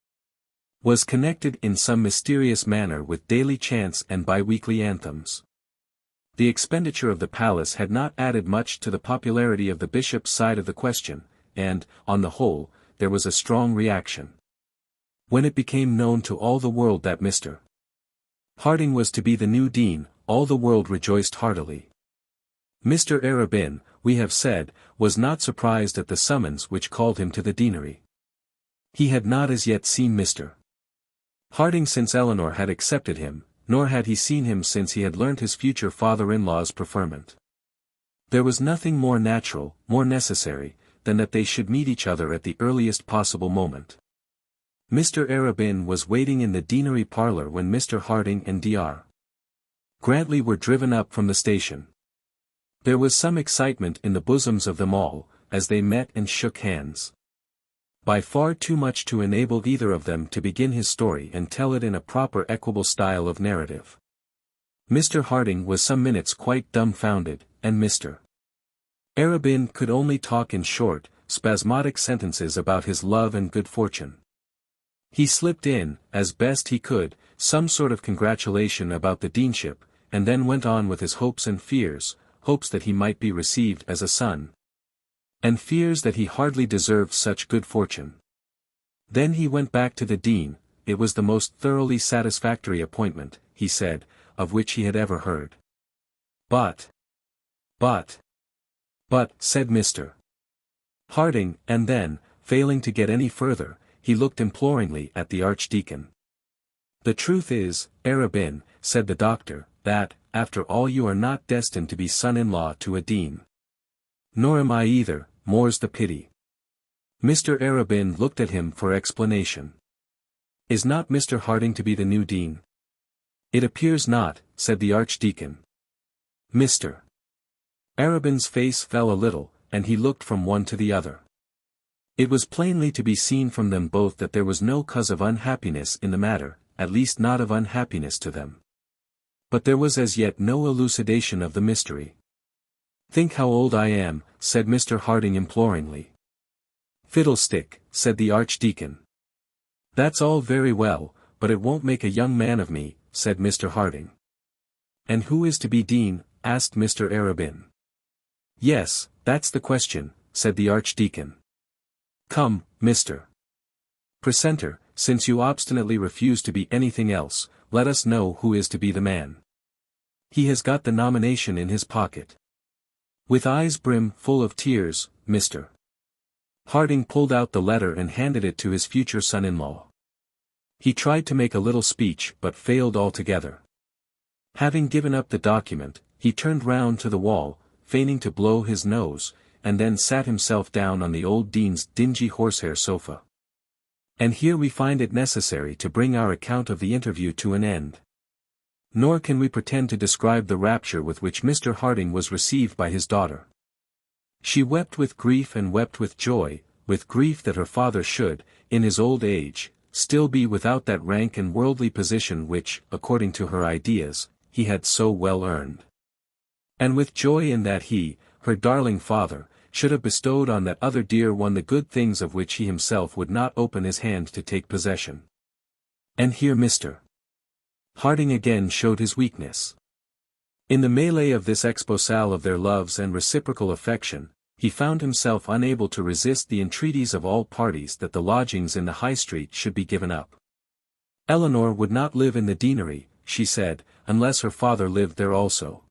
was connected in some mysterious manner with daily chants and bi-weekly anthems. The expenditure of the palace had not added much to the popularity of the bishop's side of the question, and, on the whole, there was a strong reaction. When it became known to all the world that Mr. Harding was to be the new dean, all the world rejoiced heartily. Mr. Arabin, we have said, was not surprised at the summons which called him to the deanery. He had not as yet seen Mr. Harding since Eleanor had accepted him, nor had he seen him since he had learnt his future father-in-law's preferment. There was nothing more natural, more necessary, than that they should meet each other at the earliest possible moment. Mr. Arabin was waiting in the deanery parlour when Mr. Harding and Dr. Grantly were driven up from the station. There was some excitement in the bosoms of them all, as they met and shook hands. By far too much to enable either of them to begin his story and tell it in a proper equable style of narrative. Mr. Harding was some minutes quite dumbfounded, and Mr. Arabin could only talk in short, spasmodic sentences about his love and good fortune. He slipped in, as best he could, some sort of congratulation about the deanship, and then went on with his hopes and fears, hopes that he might be received as a son, and fears that he hardly deserved such good fortune. Then he went back to the dean. It was the most thoroughly satisfactory appointment, he said, of which he had ever heard. But, said Mr. Harding, and then, failing to get any further, he looked imploringly at the Archdeacon. The truth is, Arabin, said the doctor, that, after all, you are not destined to be son-in-law to a dean. Nor am I either, more's the pity. Mr. Arabin looked at him for explanation. Is not Mr. Harding to be the new dean? It appears not, said the Archdeacon. Mr. Arabin's face fell a little, and he looked from one to the other. It was plainly to be seen from them both that there was no cause of unhappiness in the matter, at least not of unhappiness to them. But there was as yet no elucidation of the mystery. Think how old I am, said Mr. Harding imploringly. Fiddlestick, said the Archdeacon. That's all very well, but it won't make a young man of me, said Mr. Harding. And who is to be dean? Asked Mr. Arabin. Yes, that's the question, said the Archdeacon. Come, Mr. Precentor, since you obstinately refuse to be anything else, let us know who is to be the man. He has got the nomination in his pocket. With eyes brim full of tears, Mr. Harding pulled out the letter and handed it to his future son-in-law. He tried to make a little speech but failed altogether. Having given up the document, he turned round to the wall, feigning to blow his nose, and then sat himself down on the old dean's dingy horsehair sofa. And here we find it necessary to bring our account of the interview to an end. Nor can we pretend to describe the rapture with which Mr. Harding was received by his daughter. She wept with grief and wept with joy, with grief that her father should, in his old age, still be without that rank and worldly position which, according to her ideas, he had so well earned. And with joy in that he, her darling father, should have bestowed on that other dear one the good things of which he himself would not open his hand to take possession. And here Mr. Harding again showed his weakness. In the melee of this exposal of their loves and reciprocal affection, he found himself unable to resist the entreaties of all parties that the lodgings in the High Street should be given up. Eleanor would not live in the deanery, she said, unless her father lived there also.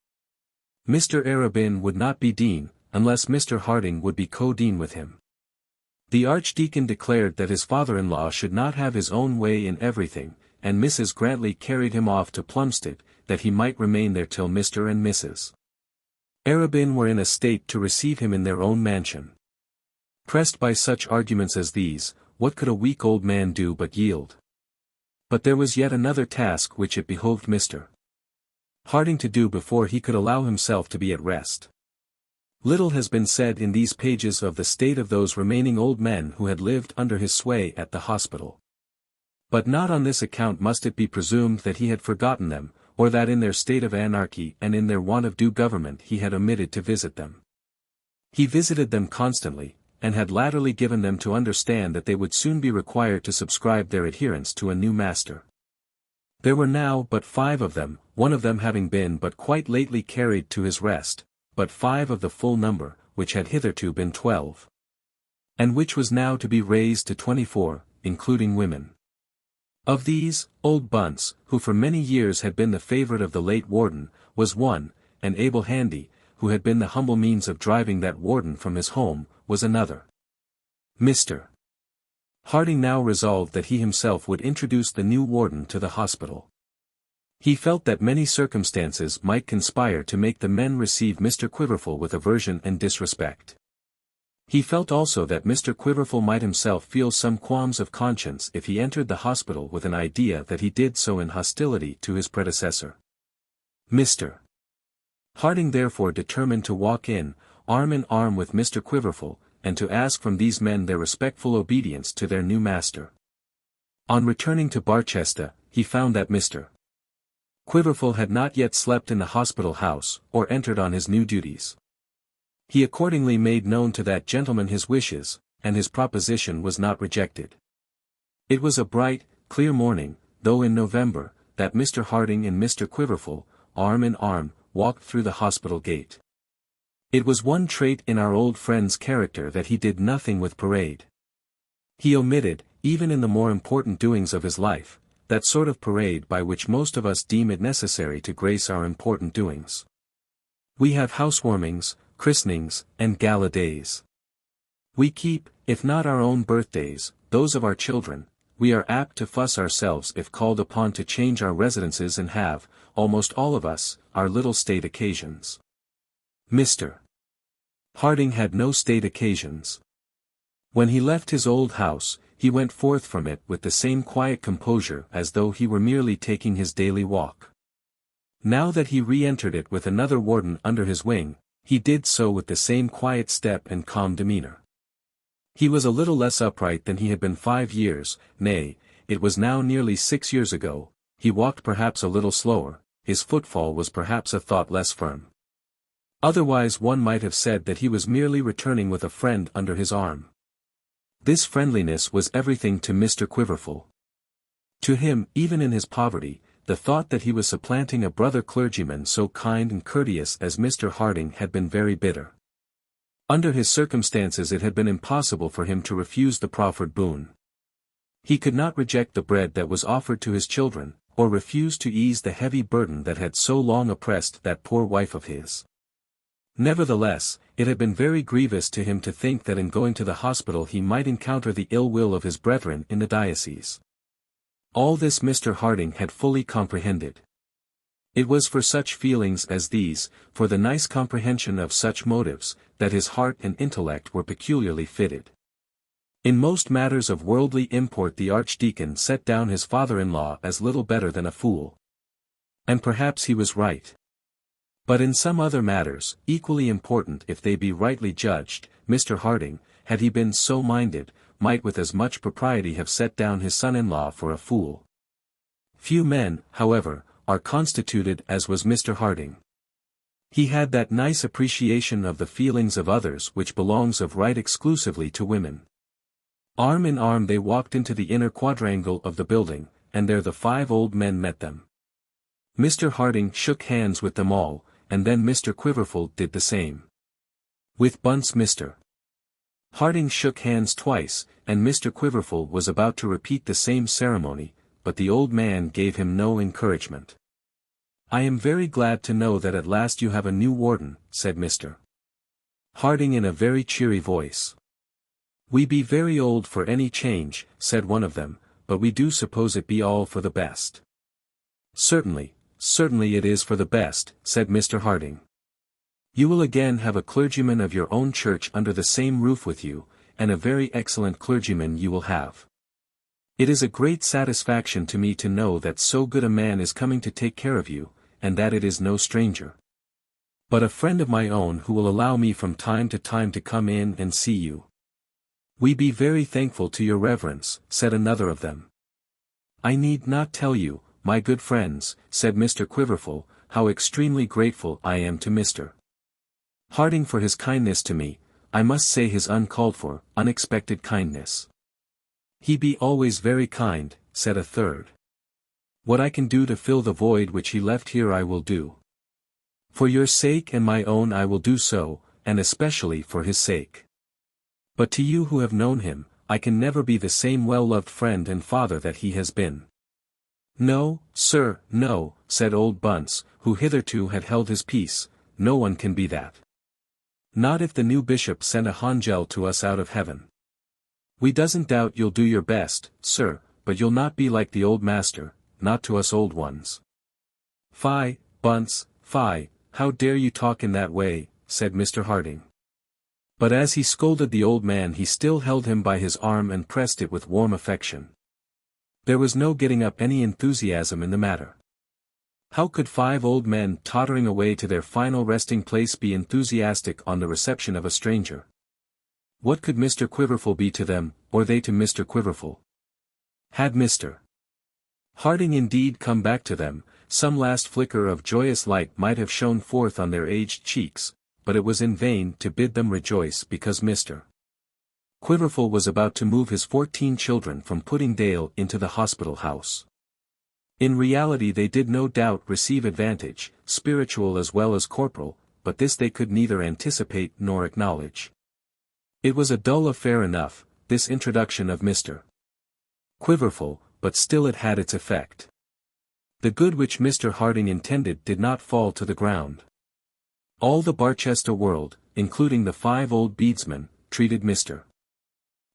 Mr. Arabin would not be dean, unless Mr. Harding would be co-dean with him. The Archdeacon declared that his father-in-law should not have his own way in everything, and Mrs. Grantly carried him off to Plumstead, that he might remain there till Mr. and Mrs. Arabin were in a state to receive him in their own mansion. Pressed by such arguments as these, what could a weak old man do but yield? But there was yet another task which it behoved Mr. Harding to do before he could allow himself to be at rest. Little has been said in these pages of the state of those remaining old men who had lived under his sway at the hospital. But not on this account must it be presumed that he had forgotten them, or that in their state of anarchy and in their want of due government he had omitted to visit them. He visited them constantly, and had latterly given them to understand that they would soon be required to subscribe their adherents to a new master. There were now but 5 of them, one of them having been but quite lately carried to his rest, but 5 of the full number, which had hitherto been 12. And which was now to be raised to 24, including women. Of these, old Bunce, who for many years had been the favourite of the late Warden, was one, and Abel Handy, who had been the humble means of driving that Warden from his home, was another. Mr. Harding now resolved that he himself would introduce the new Warden to the hospital. He felt that many circumstances might conspire to make the men receive Mr. Quiverful with aversion and disrespect. He felt also that Mr. Quiverful might himself feel some qualms of conscience if he entered the hospital with an idea that he did so in hostility to his predecessor. Mr. Harding therefore determined to walk in arm with Mr. Quiverful, and to ask from these men their respectful obedience to their new master. On returning to Barchester, he found that Mr. Quiverful had not yet slept in the hospital house, or entered on his new duties. He accordingly made known to that gentleman his wishes, and his proposition was not rejected. It was a bright, clear morning, though in November, that Mr. Harding and Mr. Quiverful, arm in arm, walked through the hospital gate. It was one trait in our old friend's character that he did nothing with parade. He omitted, even in the more important doings of his life, that sort of parade by which most of us deem it necessary to grace our important doings. We have housewarmings, christenings, and gala days. We keep, if not our own birthdays, those of our children. We are apt to fuss ourselves if called upon to change our residences and have, almost all of us, our little state occasions. Mr. Harding had no state occasions. When he left his old house, he went forth from it with the same quiet composure as though he were merely taking his daily walk. Now that he re-entered it with another Warden under his wing, he did so with the same quiet step and calm demeanour. He was a little less upright than he had been 5 years, nay, it was now nearly 6 years ago. He walked perhaps a little slower, his footfall was perhaps a thought less firm. Otherwise one might have said that he was merely returning with a friend under his arm. This friendliness was everything to Mr. Quiverful. To him, even in his poverty, the thought that he was supplanting a brother clergyman so kind and courteous as Mr. Harding had been very bitter. Under his circumstances it had been impossible for him to refuse the proffered boon. He could not reject the bread that was offered to his children, or refuse to ease the heavy burden that had so long oppressed that poor wife of his. Nevertheless, it had been very grievous to him to think that in going to the hospital he might encounter the ill will of his brethren in the diocese. All this Mr. Harding had fully comprehended. It was for such feelings as these, for the nice comprehension of such motives, that his heart and intellect were peculiarly fitted. In most matters of worldly import the Archdeacon set down his father-in-law as little better than a fool. And perhaps he was right. But in some other matters, equally important if they be rightly judged, Mr. Harding, had he been so minded, might with as much propriety have set down his son-in-law for a fool. Few men, however, are constituted as was Mr. Harding. He had that nice appreciation of the feelings of others which belongs of right exclusively to women. Arm in arm they walked into the inner quadrangle of the building, and there the 5 old men met them. Mr. Harding shook hands with them all, and then Mr. Quiverful did the same. With Bunce Mr. Harding shook hands twice, and Mr. Quiverful was about to repeat the same ceremony, but the old man gave him no encouragement. "I am very glad to know that at last you have a new Warden," said Mr. Harding in a very cheery voice. "We be very old for any change," said one of them, "but we do suppose it be all for the best." "Certainly, certainly it is for the best," said Mr. Harding. "You will again have a clergyman of your own church under the same roof with you, and a very excellent clergyman you will have. It is a great satisfaction to me to know that so good a man is coming to take care of you, and that it is no stranger, but a friend of my own who will allow me from time to time to come in and see you." "We be very thankful to your reverence," said another of them. "I need not tell you, my good friends," said Mr. Quiverful, "how extremely grateful I am to Mr. Harding for his kindness to me, I must say his uncalled for, unexpected kindness." "He be always very kind," said a third. "What I can do to fill the void which he left here I will do. For your sake and my own I will do so, and especially for his sake. But to you who have known him, I can never be the same well-loved friend and father that he has been." "No, sir, no," said old Bunce, who hitherto had held his peace, "no one can be that. Not if the new bishop sent a hangel to us out of heaven. We doesn't doubt you'll do your best, sir, but you'll not be like the old master, not to us old ones." "Fie, Bunce, fie, how dare you talk in that way," said Mr. Harding. But as he scolded the old man he still held him by his arm and pressed it with warm affection. There was no getting up any enthusiasm in the matter. How could 5 old men tottering away to their final resting place be enthusiastic on the reception of a stranger? What could Mr. Quiverful be to them, or they to Mr. Quiverful? Had Mr. Harding indeed come back to them, some last flicker of joyous light might have shone forth on their aged cheeks, but it was in vain to bid them rejoice because Mr. Quiverful was about to move his 14 children from Puddingdale into the hospital house. In reality they did no doubt receive advantage, spiritual as well as corporal, but this they could neither anticipate nor acknowledge. It was a dull affair enough, this introduction of Mr. Quiverful, but still it had its effect. The good which Mr. Harding intended did not fall to the ground. All the Barchester world, including the 5 old bedesmen, treated Mr.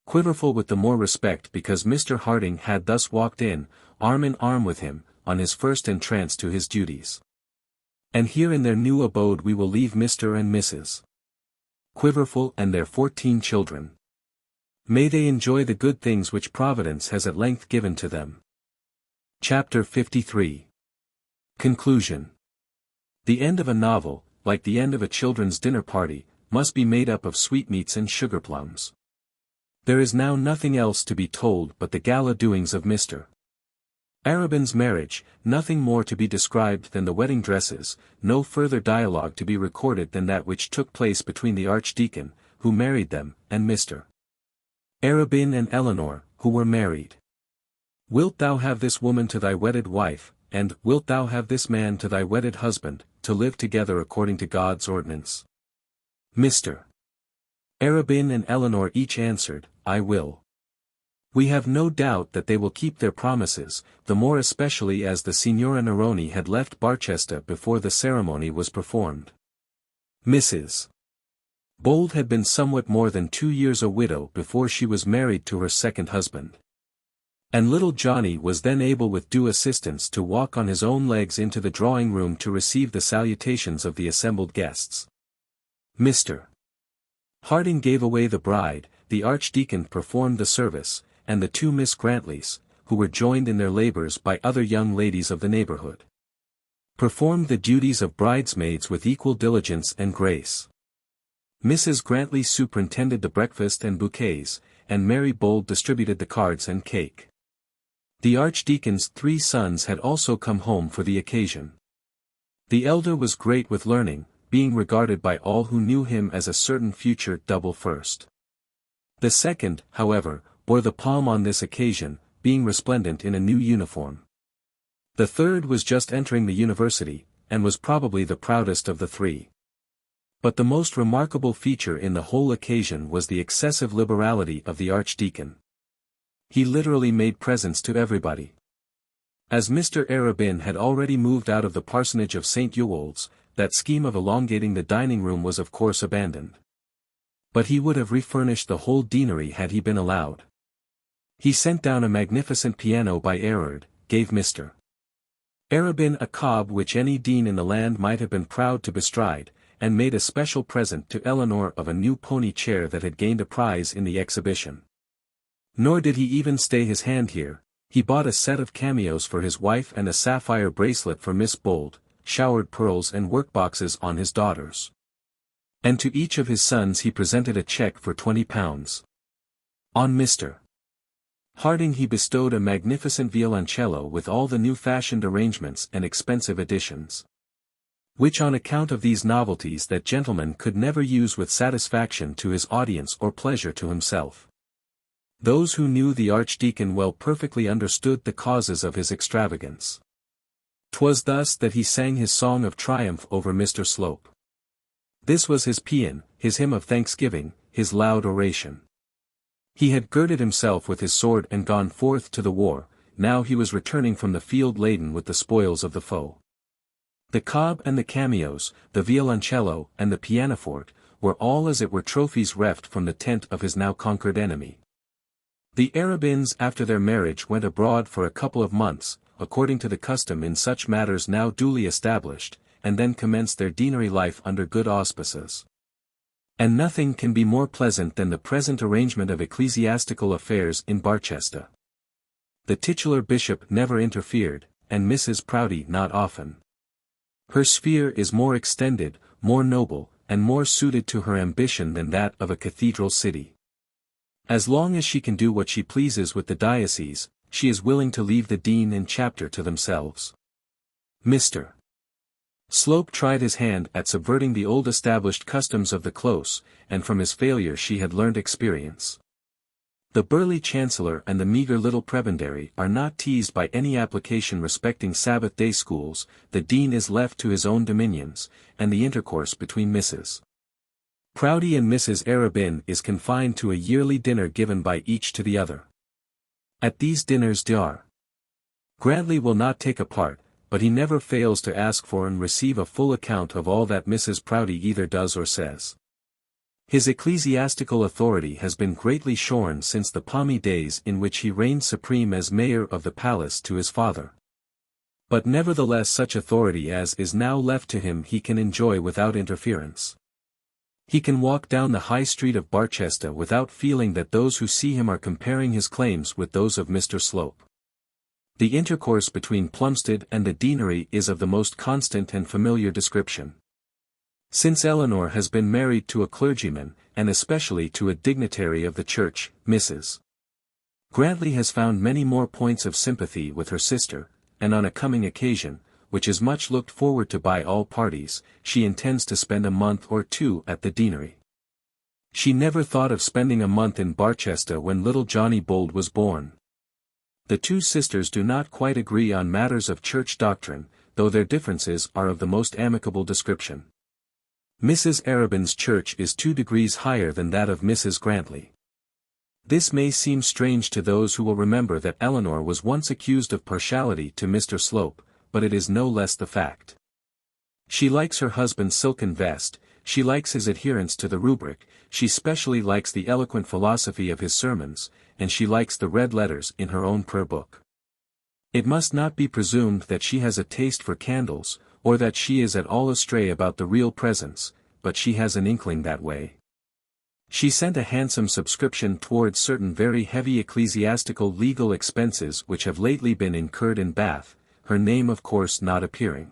Quiverful with the more respect because Mr. Harding had thus walked in arm with him, on his first entrance to his duties. And here in their new abode we will leave Mr. and Mrs. Quiverful and their 14 children. May they enjoy the good things which Providence has at length given to them. Chapter 53. Conclusion. The end of a novel, like the end of a children's dinner party, must be made up of sweetmeats and sugar plums. There is now nothing else to be told but the gala doings of Mr. Arabin's marriage, nothing more to be described than the wedding dresses, no further dialogue to be recorded than that which took place between the Archdeacon, who married them, and Mr. Arabin and Eleanor, who were married. "Wilt thou have this woman to thy wedded wife, and wilt thou have this man to thy wedded husband, to live together according to God's ordinance?" Mr. Arabin and Eleanor each answered, "I will." We have no doubt that they will keep their promises, the more especially as the Signora Neroni had left Barchester before the ceremony was performed. Mrs. Bold had been somewhat more than 2 years a widow before she was married to her second husband. And little Johnny was then able with due assistance to walk on his own legs into the drawing-room to receive the salutations of the assembled guests. Mr. Harding gave away the bride, the Archdeacon performed the service, and the 2 Miss Grantlys, who were joined in their labours by other young ladies of the neighbourhood, performed the duties of bridesmaids with equal diligence and grace. Mrs. Grantly superintended the breakfast and bouquets, and Mary Bold distributed the cards and cake. The Archdeacon's 3 sons had also come home for the occasion. The elder was great with learning, being regarded by all who knew him as a certain future double first. The second, however, bore the palm on this occasion, being resplendent in a new uniform. The third was just entering the university, and was probably the proudest of the 3. But the most remarkable feature in the whole occasion was the excessive liberality of the Archdeacon. He literally made presents to everybody. As Mr. Arabin had already moved out of the parsonage of St. Ewolds, that scheme of elongating the dining room was of course abandoned. But he would have refurnished the whole deanery had he been allowed. He sent down a magnificent piano by Erard, gave Mr. Arabin a cob which any dean in the land might have been proud to bestride, and made a special present to Eleanor of a new pony chair that had gained a prize in the exhibition. Nor did he even stay his hand here, he bought a set of cameos for his wife and a sapphire bracelet for Miss Bold, showered pearls and workboxes on his daughters. And to each of his sons he presented a cheque for £20. On Mr. Harding he bestowed a magnificent violoncello with all the new-fashioned arrangements and expensive additions, which on account of these novelties that gentleman could never use with satisfaction to his audience or pleasure to himself. Those who knew the Archdeacon well perfectly understood the causes of his extravagance. 'Twas thus that he sang his song of triumph over Mr. Slope. This was his paean, his hymn of thanksgiving, his loud oration. He had girded himself with his sword and gone forth to the war, now he was returning from the field laden with the spoils of the foe. The cob and the cameos, the violoncello and the pianoforte, were all as it were trophies reft from the tent of his now conquered enemy. The Arabins after their marriage went abroad for a couple of months, according to the custom in such matters now duly established, and then commenced their deanery life under good auspices. And nothing can be more pleasant than the present arrangement of ecclesiastical affairs in Barchester. The titular bishop never interfered, and Mrs. Proudie not often. Her sphere is more extended, more noble, and more suited to her ambition than that of a cathedral city. As long as she can do what she pleases with the diocese, she is willing to leave the dean and chapter to themselves. Mr. Slope tried his hand at subverting the old established customs of the close, and from his failure she had learned experience. The burly chancellor and the meagre little prebendary are not teased by any application respecting Sabbath day schools, the dean is left to his own dominions, and the intercourse between Mrs. Proudie and Mrs. Arabin is confined to a yearly dinner given by each to the other. At these dinners Dr. Grantly will not take a part, but he never fails to ask for and receive a full account of all that Mrs. Proudie either does or says. His ecclesiastical authority has been greatly shorn since the palmy days in which he reigned supreme as mayor of the palace to his father. But nevertheless such authority as is now left to him he can enjoy without interference. He can walk down the High Street of Barchester without feeling that those who see him are comparing his claims with those of Mr. Slope. The intercourse between Plumstead and the deanery is of the most constant and familiar description. Since Eleanor has been married to a clergyman, and especially to a dignitary of the church, Mrs. Grantly has found many more points of sympathy with her sister, and on a coming occasion, which is much looked forward to by all parties, she intends to spend a month or two at the deanery. She never thought of spending a month in Barchester when little Johnny Bold was born. The two sisters do not quite agree on matters of church doctrine, though their differences are of the most amicable description. Mrs. Arabin's church is 2 degrees higher than that of Mrs. Grantly. This may seem strange to those who will remember that Eleanor was once accused of partiality to Mr. Slope, but it is no less the fact. She likes her husband's silken vest, she likes his adherence to the rubric, she specially likes the eloquent philosophy of his sermons, and she likes the red letters in her own prayer book. It must not be presumed that she has a taste for candles, or that she is at all astray about the real presence, but she has an inkling that way. She sent a handsome subscription towards certain very heavy ecclesiastical legal expenses which have lately been incurred in Bath, her name of course not appearing.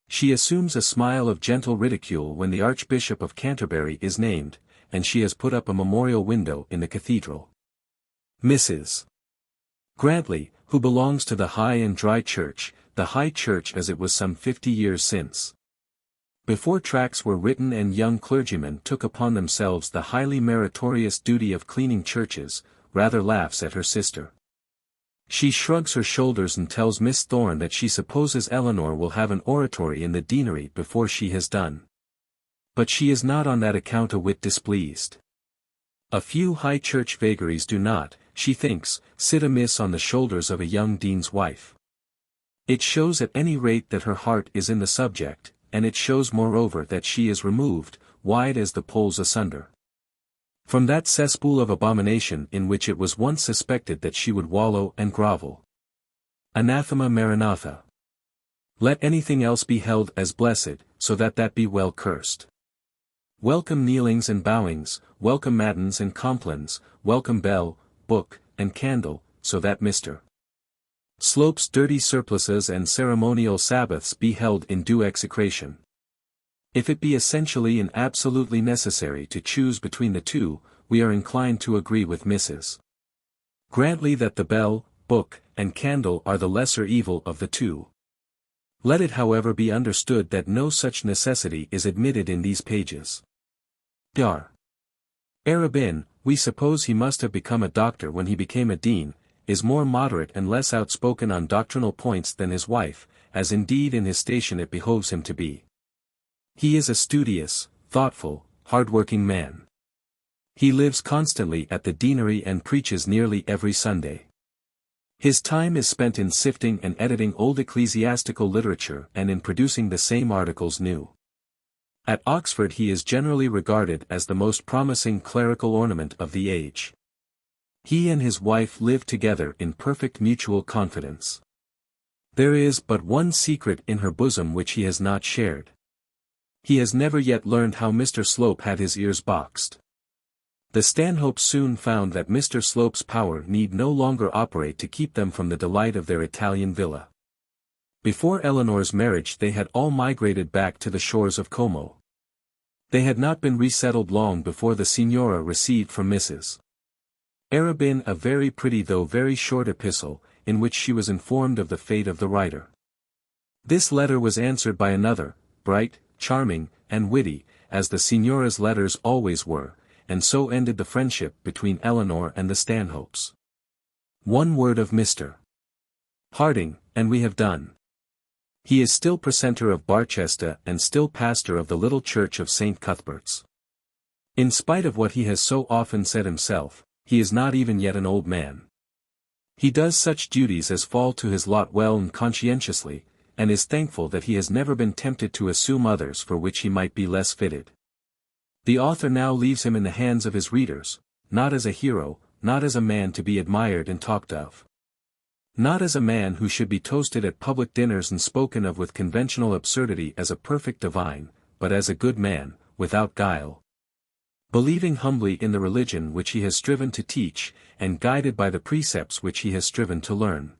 She assumes a smile of gentle ridicule when the Archbishop of Canterbury is named, and she has put up a memorial window in the cathedral. Mrs. Grantly, who belongs to the High and Dry Church, the High Church as it was some 50 years since, before tracts were written and young clergymen took upon themselves the highly meritorious duty of cleaning churches, rather laughs at her sister. She shrugs her shoulders and tells Miss Thorne that she supposes Eleanor will have an oratory in the deanery before she has done. But she is not on that account a whit displeased. A few High Church vagaries do not, she thinks, sit amiss on the shoulders of a young dean's wife. It shows at any rate that her heart is in the subject, and it shows moreover that she is removed, wide as the poles asunder. From that cesspool of abomination in which it was once suspected that she would wallow and grovel. Anathema Maranatha. Let anything else be held as blessed, so that that be well cursed. Welcome kneelings and bowings, welcome matins and complines, welcome bell, book, and candle, so that Mr. Slope's dirty surplices and ceremonial Sabbaths be held in due execration. If it be essentially and absolutely necessary to choose between the two, we are inclined to agree with Mrs. Grantly that the bell, book, and candle are the lesser evil of the two. Let it however be understood that no such necessity is admitted in these pages. Dar. Arabin, we suppose he must have become a doctor when he became a dean, is more moderate and less outspoken on doctrinal points than his wife, as indeed in his station it behoves him to be. He is a studious, thoughtful, hard-working man. He lives constantly at the deanery and preaches nearly every Sunday. His time is spent in sifting and editing old ecclesiastical literature and in producing the same articles new. At Oxford he is generally regarded as the most promising clerical ornament of the age. He and his wife live together in perfect mutual confidence. There is but one secret in her bosom which he has not shared. He has never yet learned how Mr. Slope had his ears boxed. The Stanhopes soon found that Mr. Slope's power need no longer operate to keep them from the delight of their Italian villa. Before Eleanor's marriage they had all migrated back to the shores of Como. They had not been resettled long before the Signora received from Mrs. Arabin a very pretty though very short epistle, in which she was informed of the fate of the writer. This letter was answered by another, bright, charming, and witty, as the Signora's letters always were, and so ended the friendship between Eleanor and the Stanhopes. One word of Mr. Harding, and we have done. He is still precentor of Barchester and still pastor of the little church of St. Cuthbert's. In spite of what he has so often said himself, he is not even yet an old man. He does such duties as fall to his lot well and conscientiously, and is thankful that he has never been tempted to assume others for which he might be less fitted. The author now leaves him in the hands of his readers, not as a hero, not as a man to be admired and talked of. Not as a man who should be toasted at public dinners and spoken of with conventional absurdity as a perfect divine, but as a good man, without guile. Believing humbly in the religion which he has striven to teach, and guided by the precepts which he has striven to learn.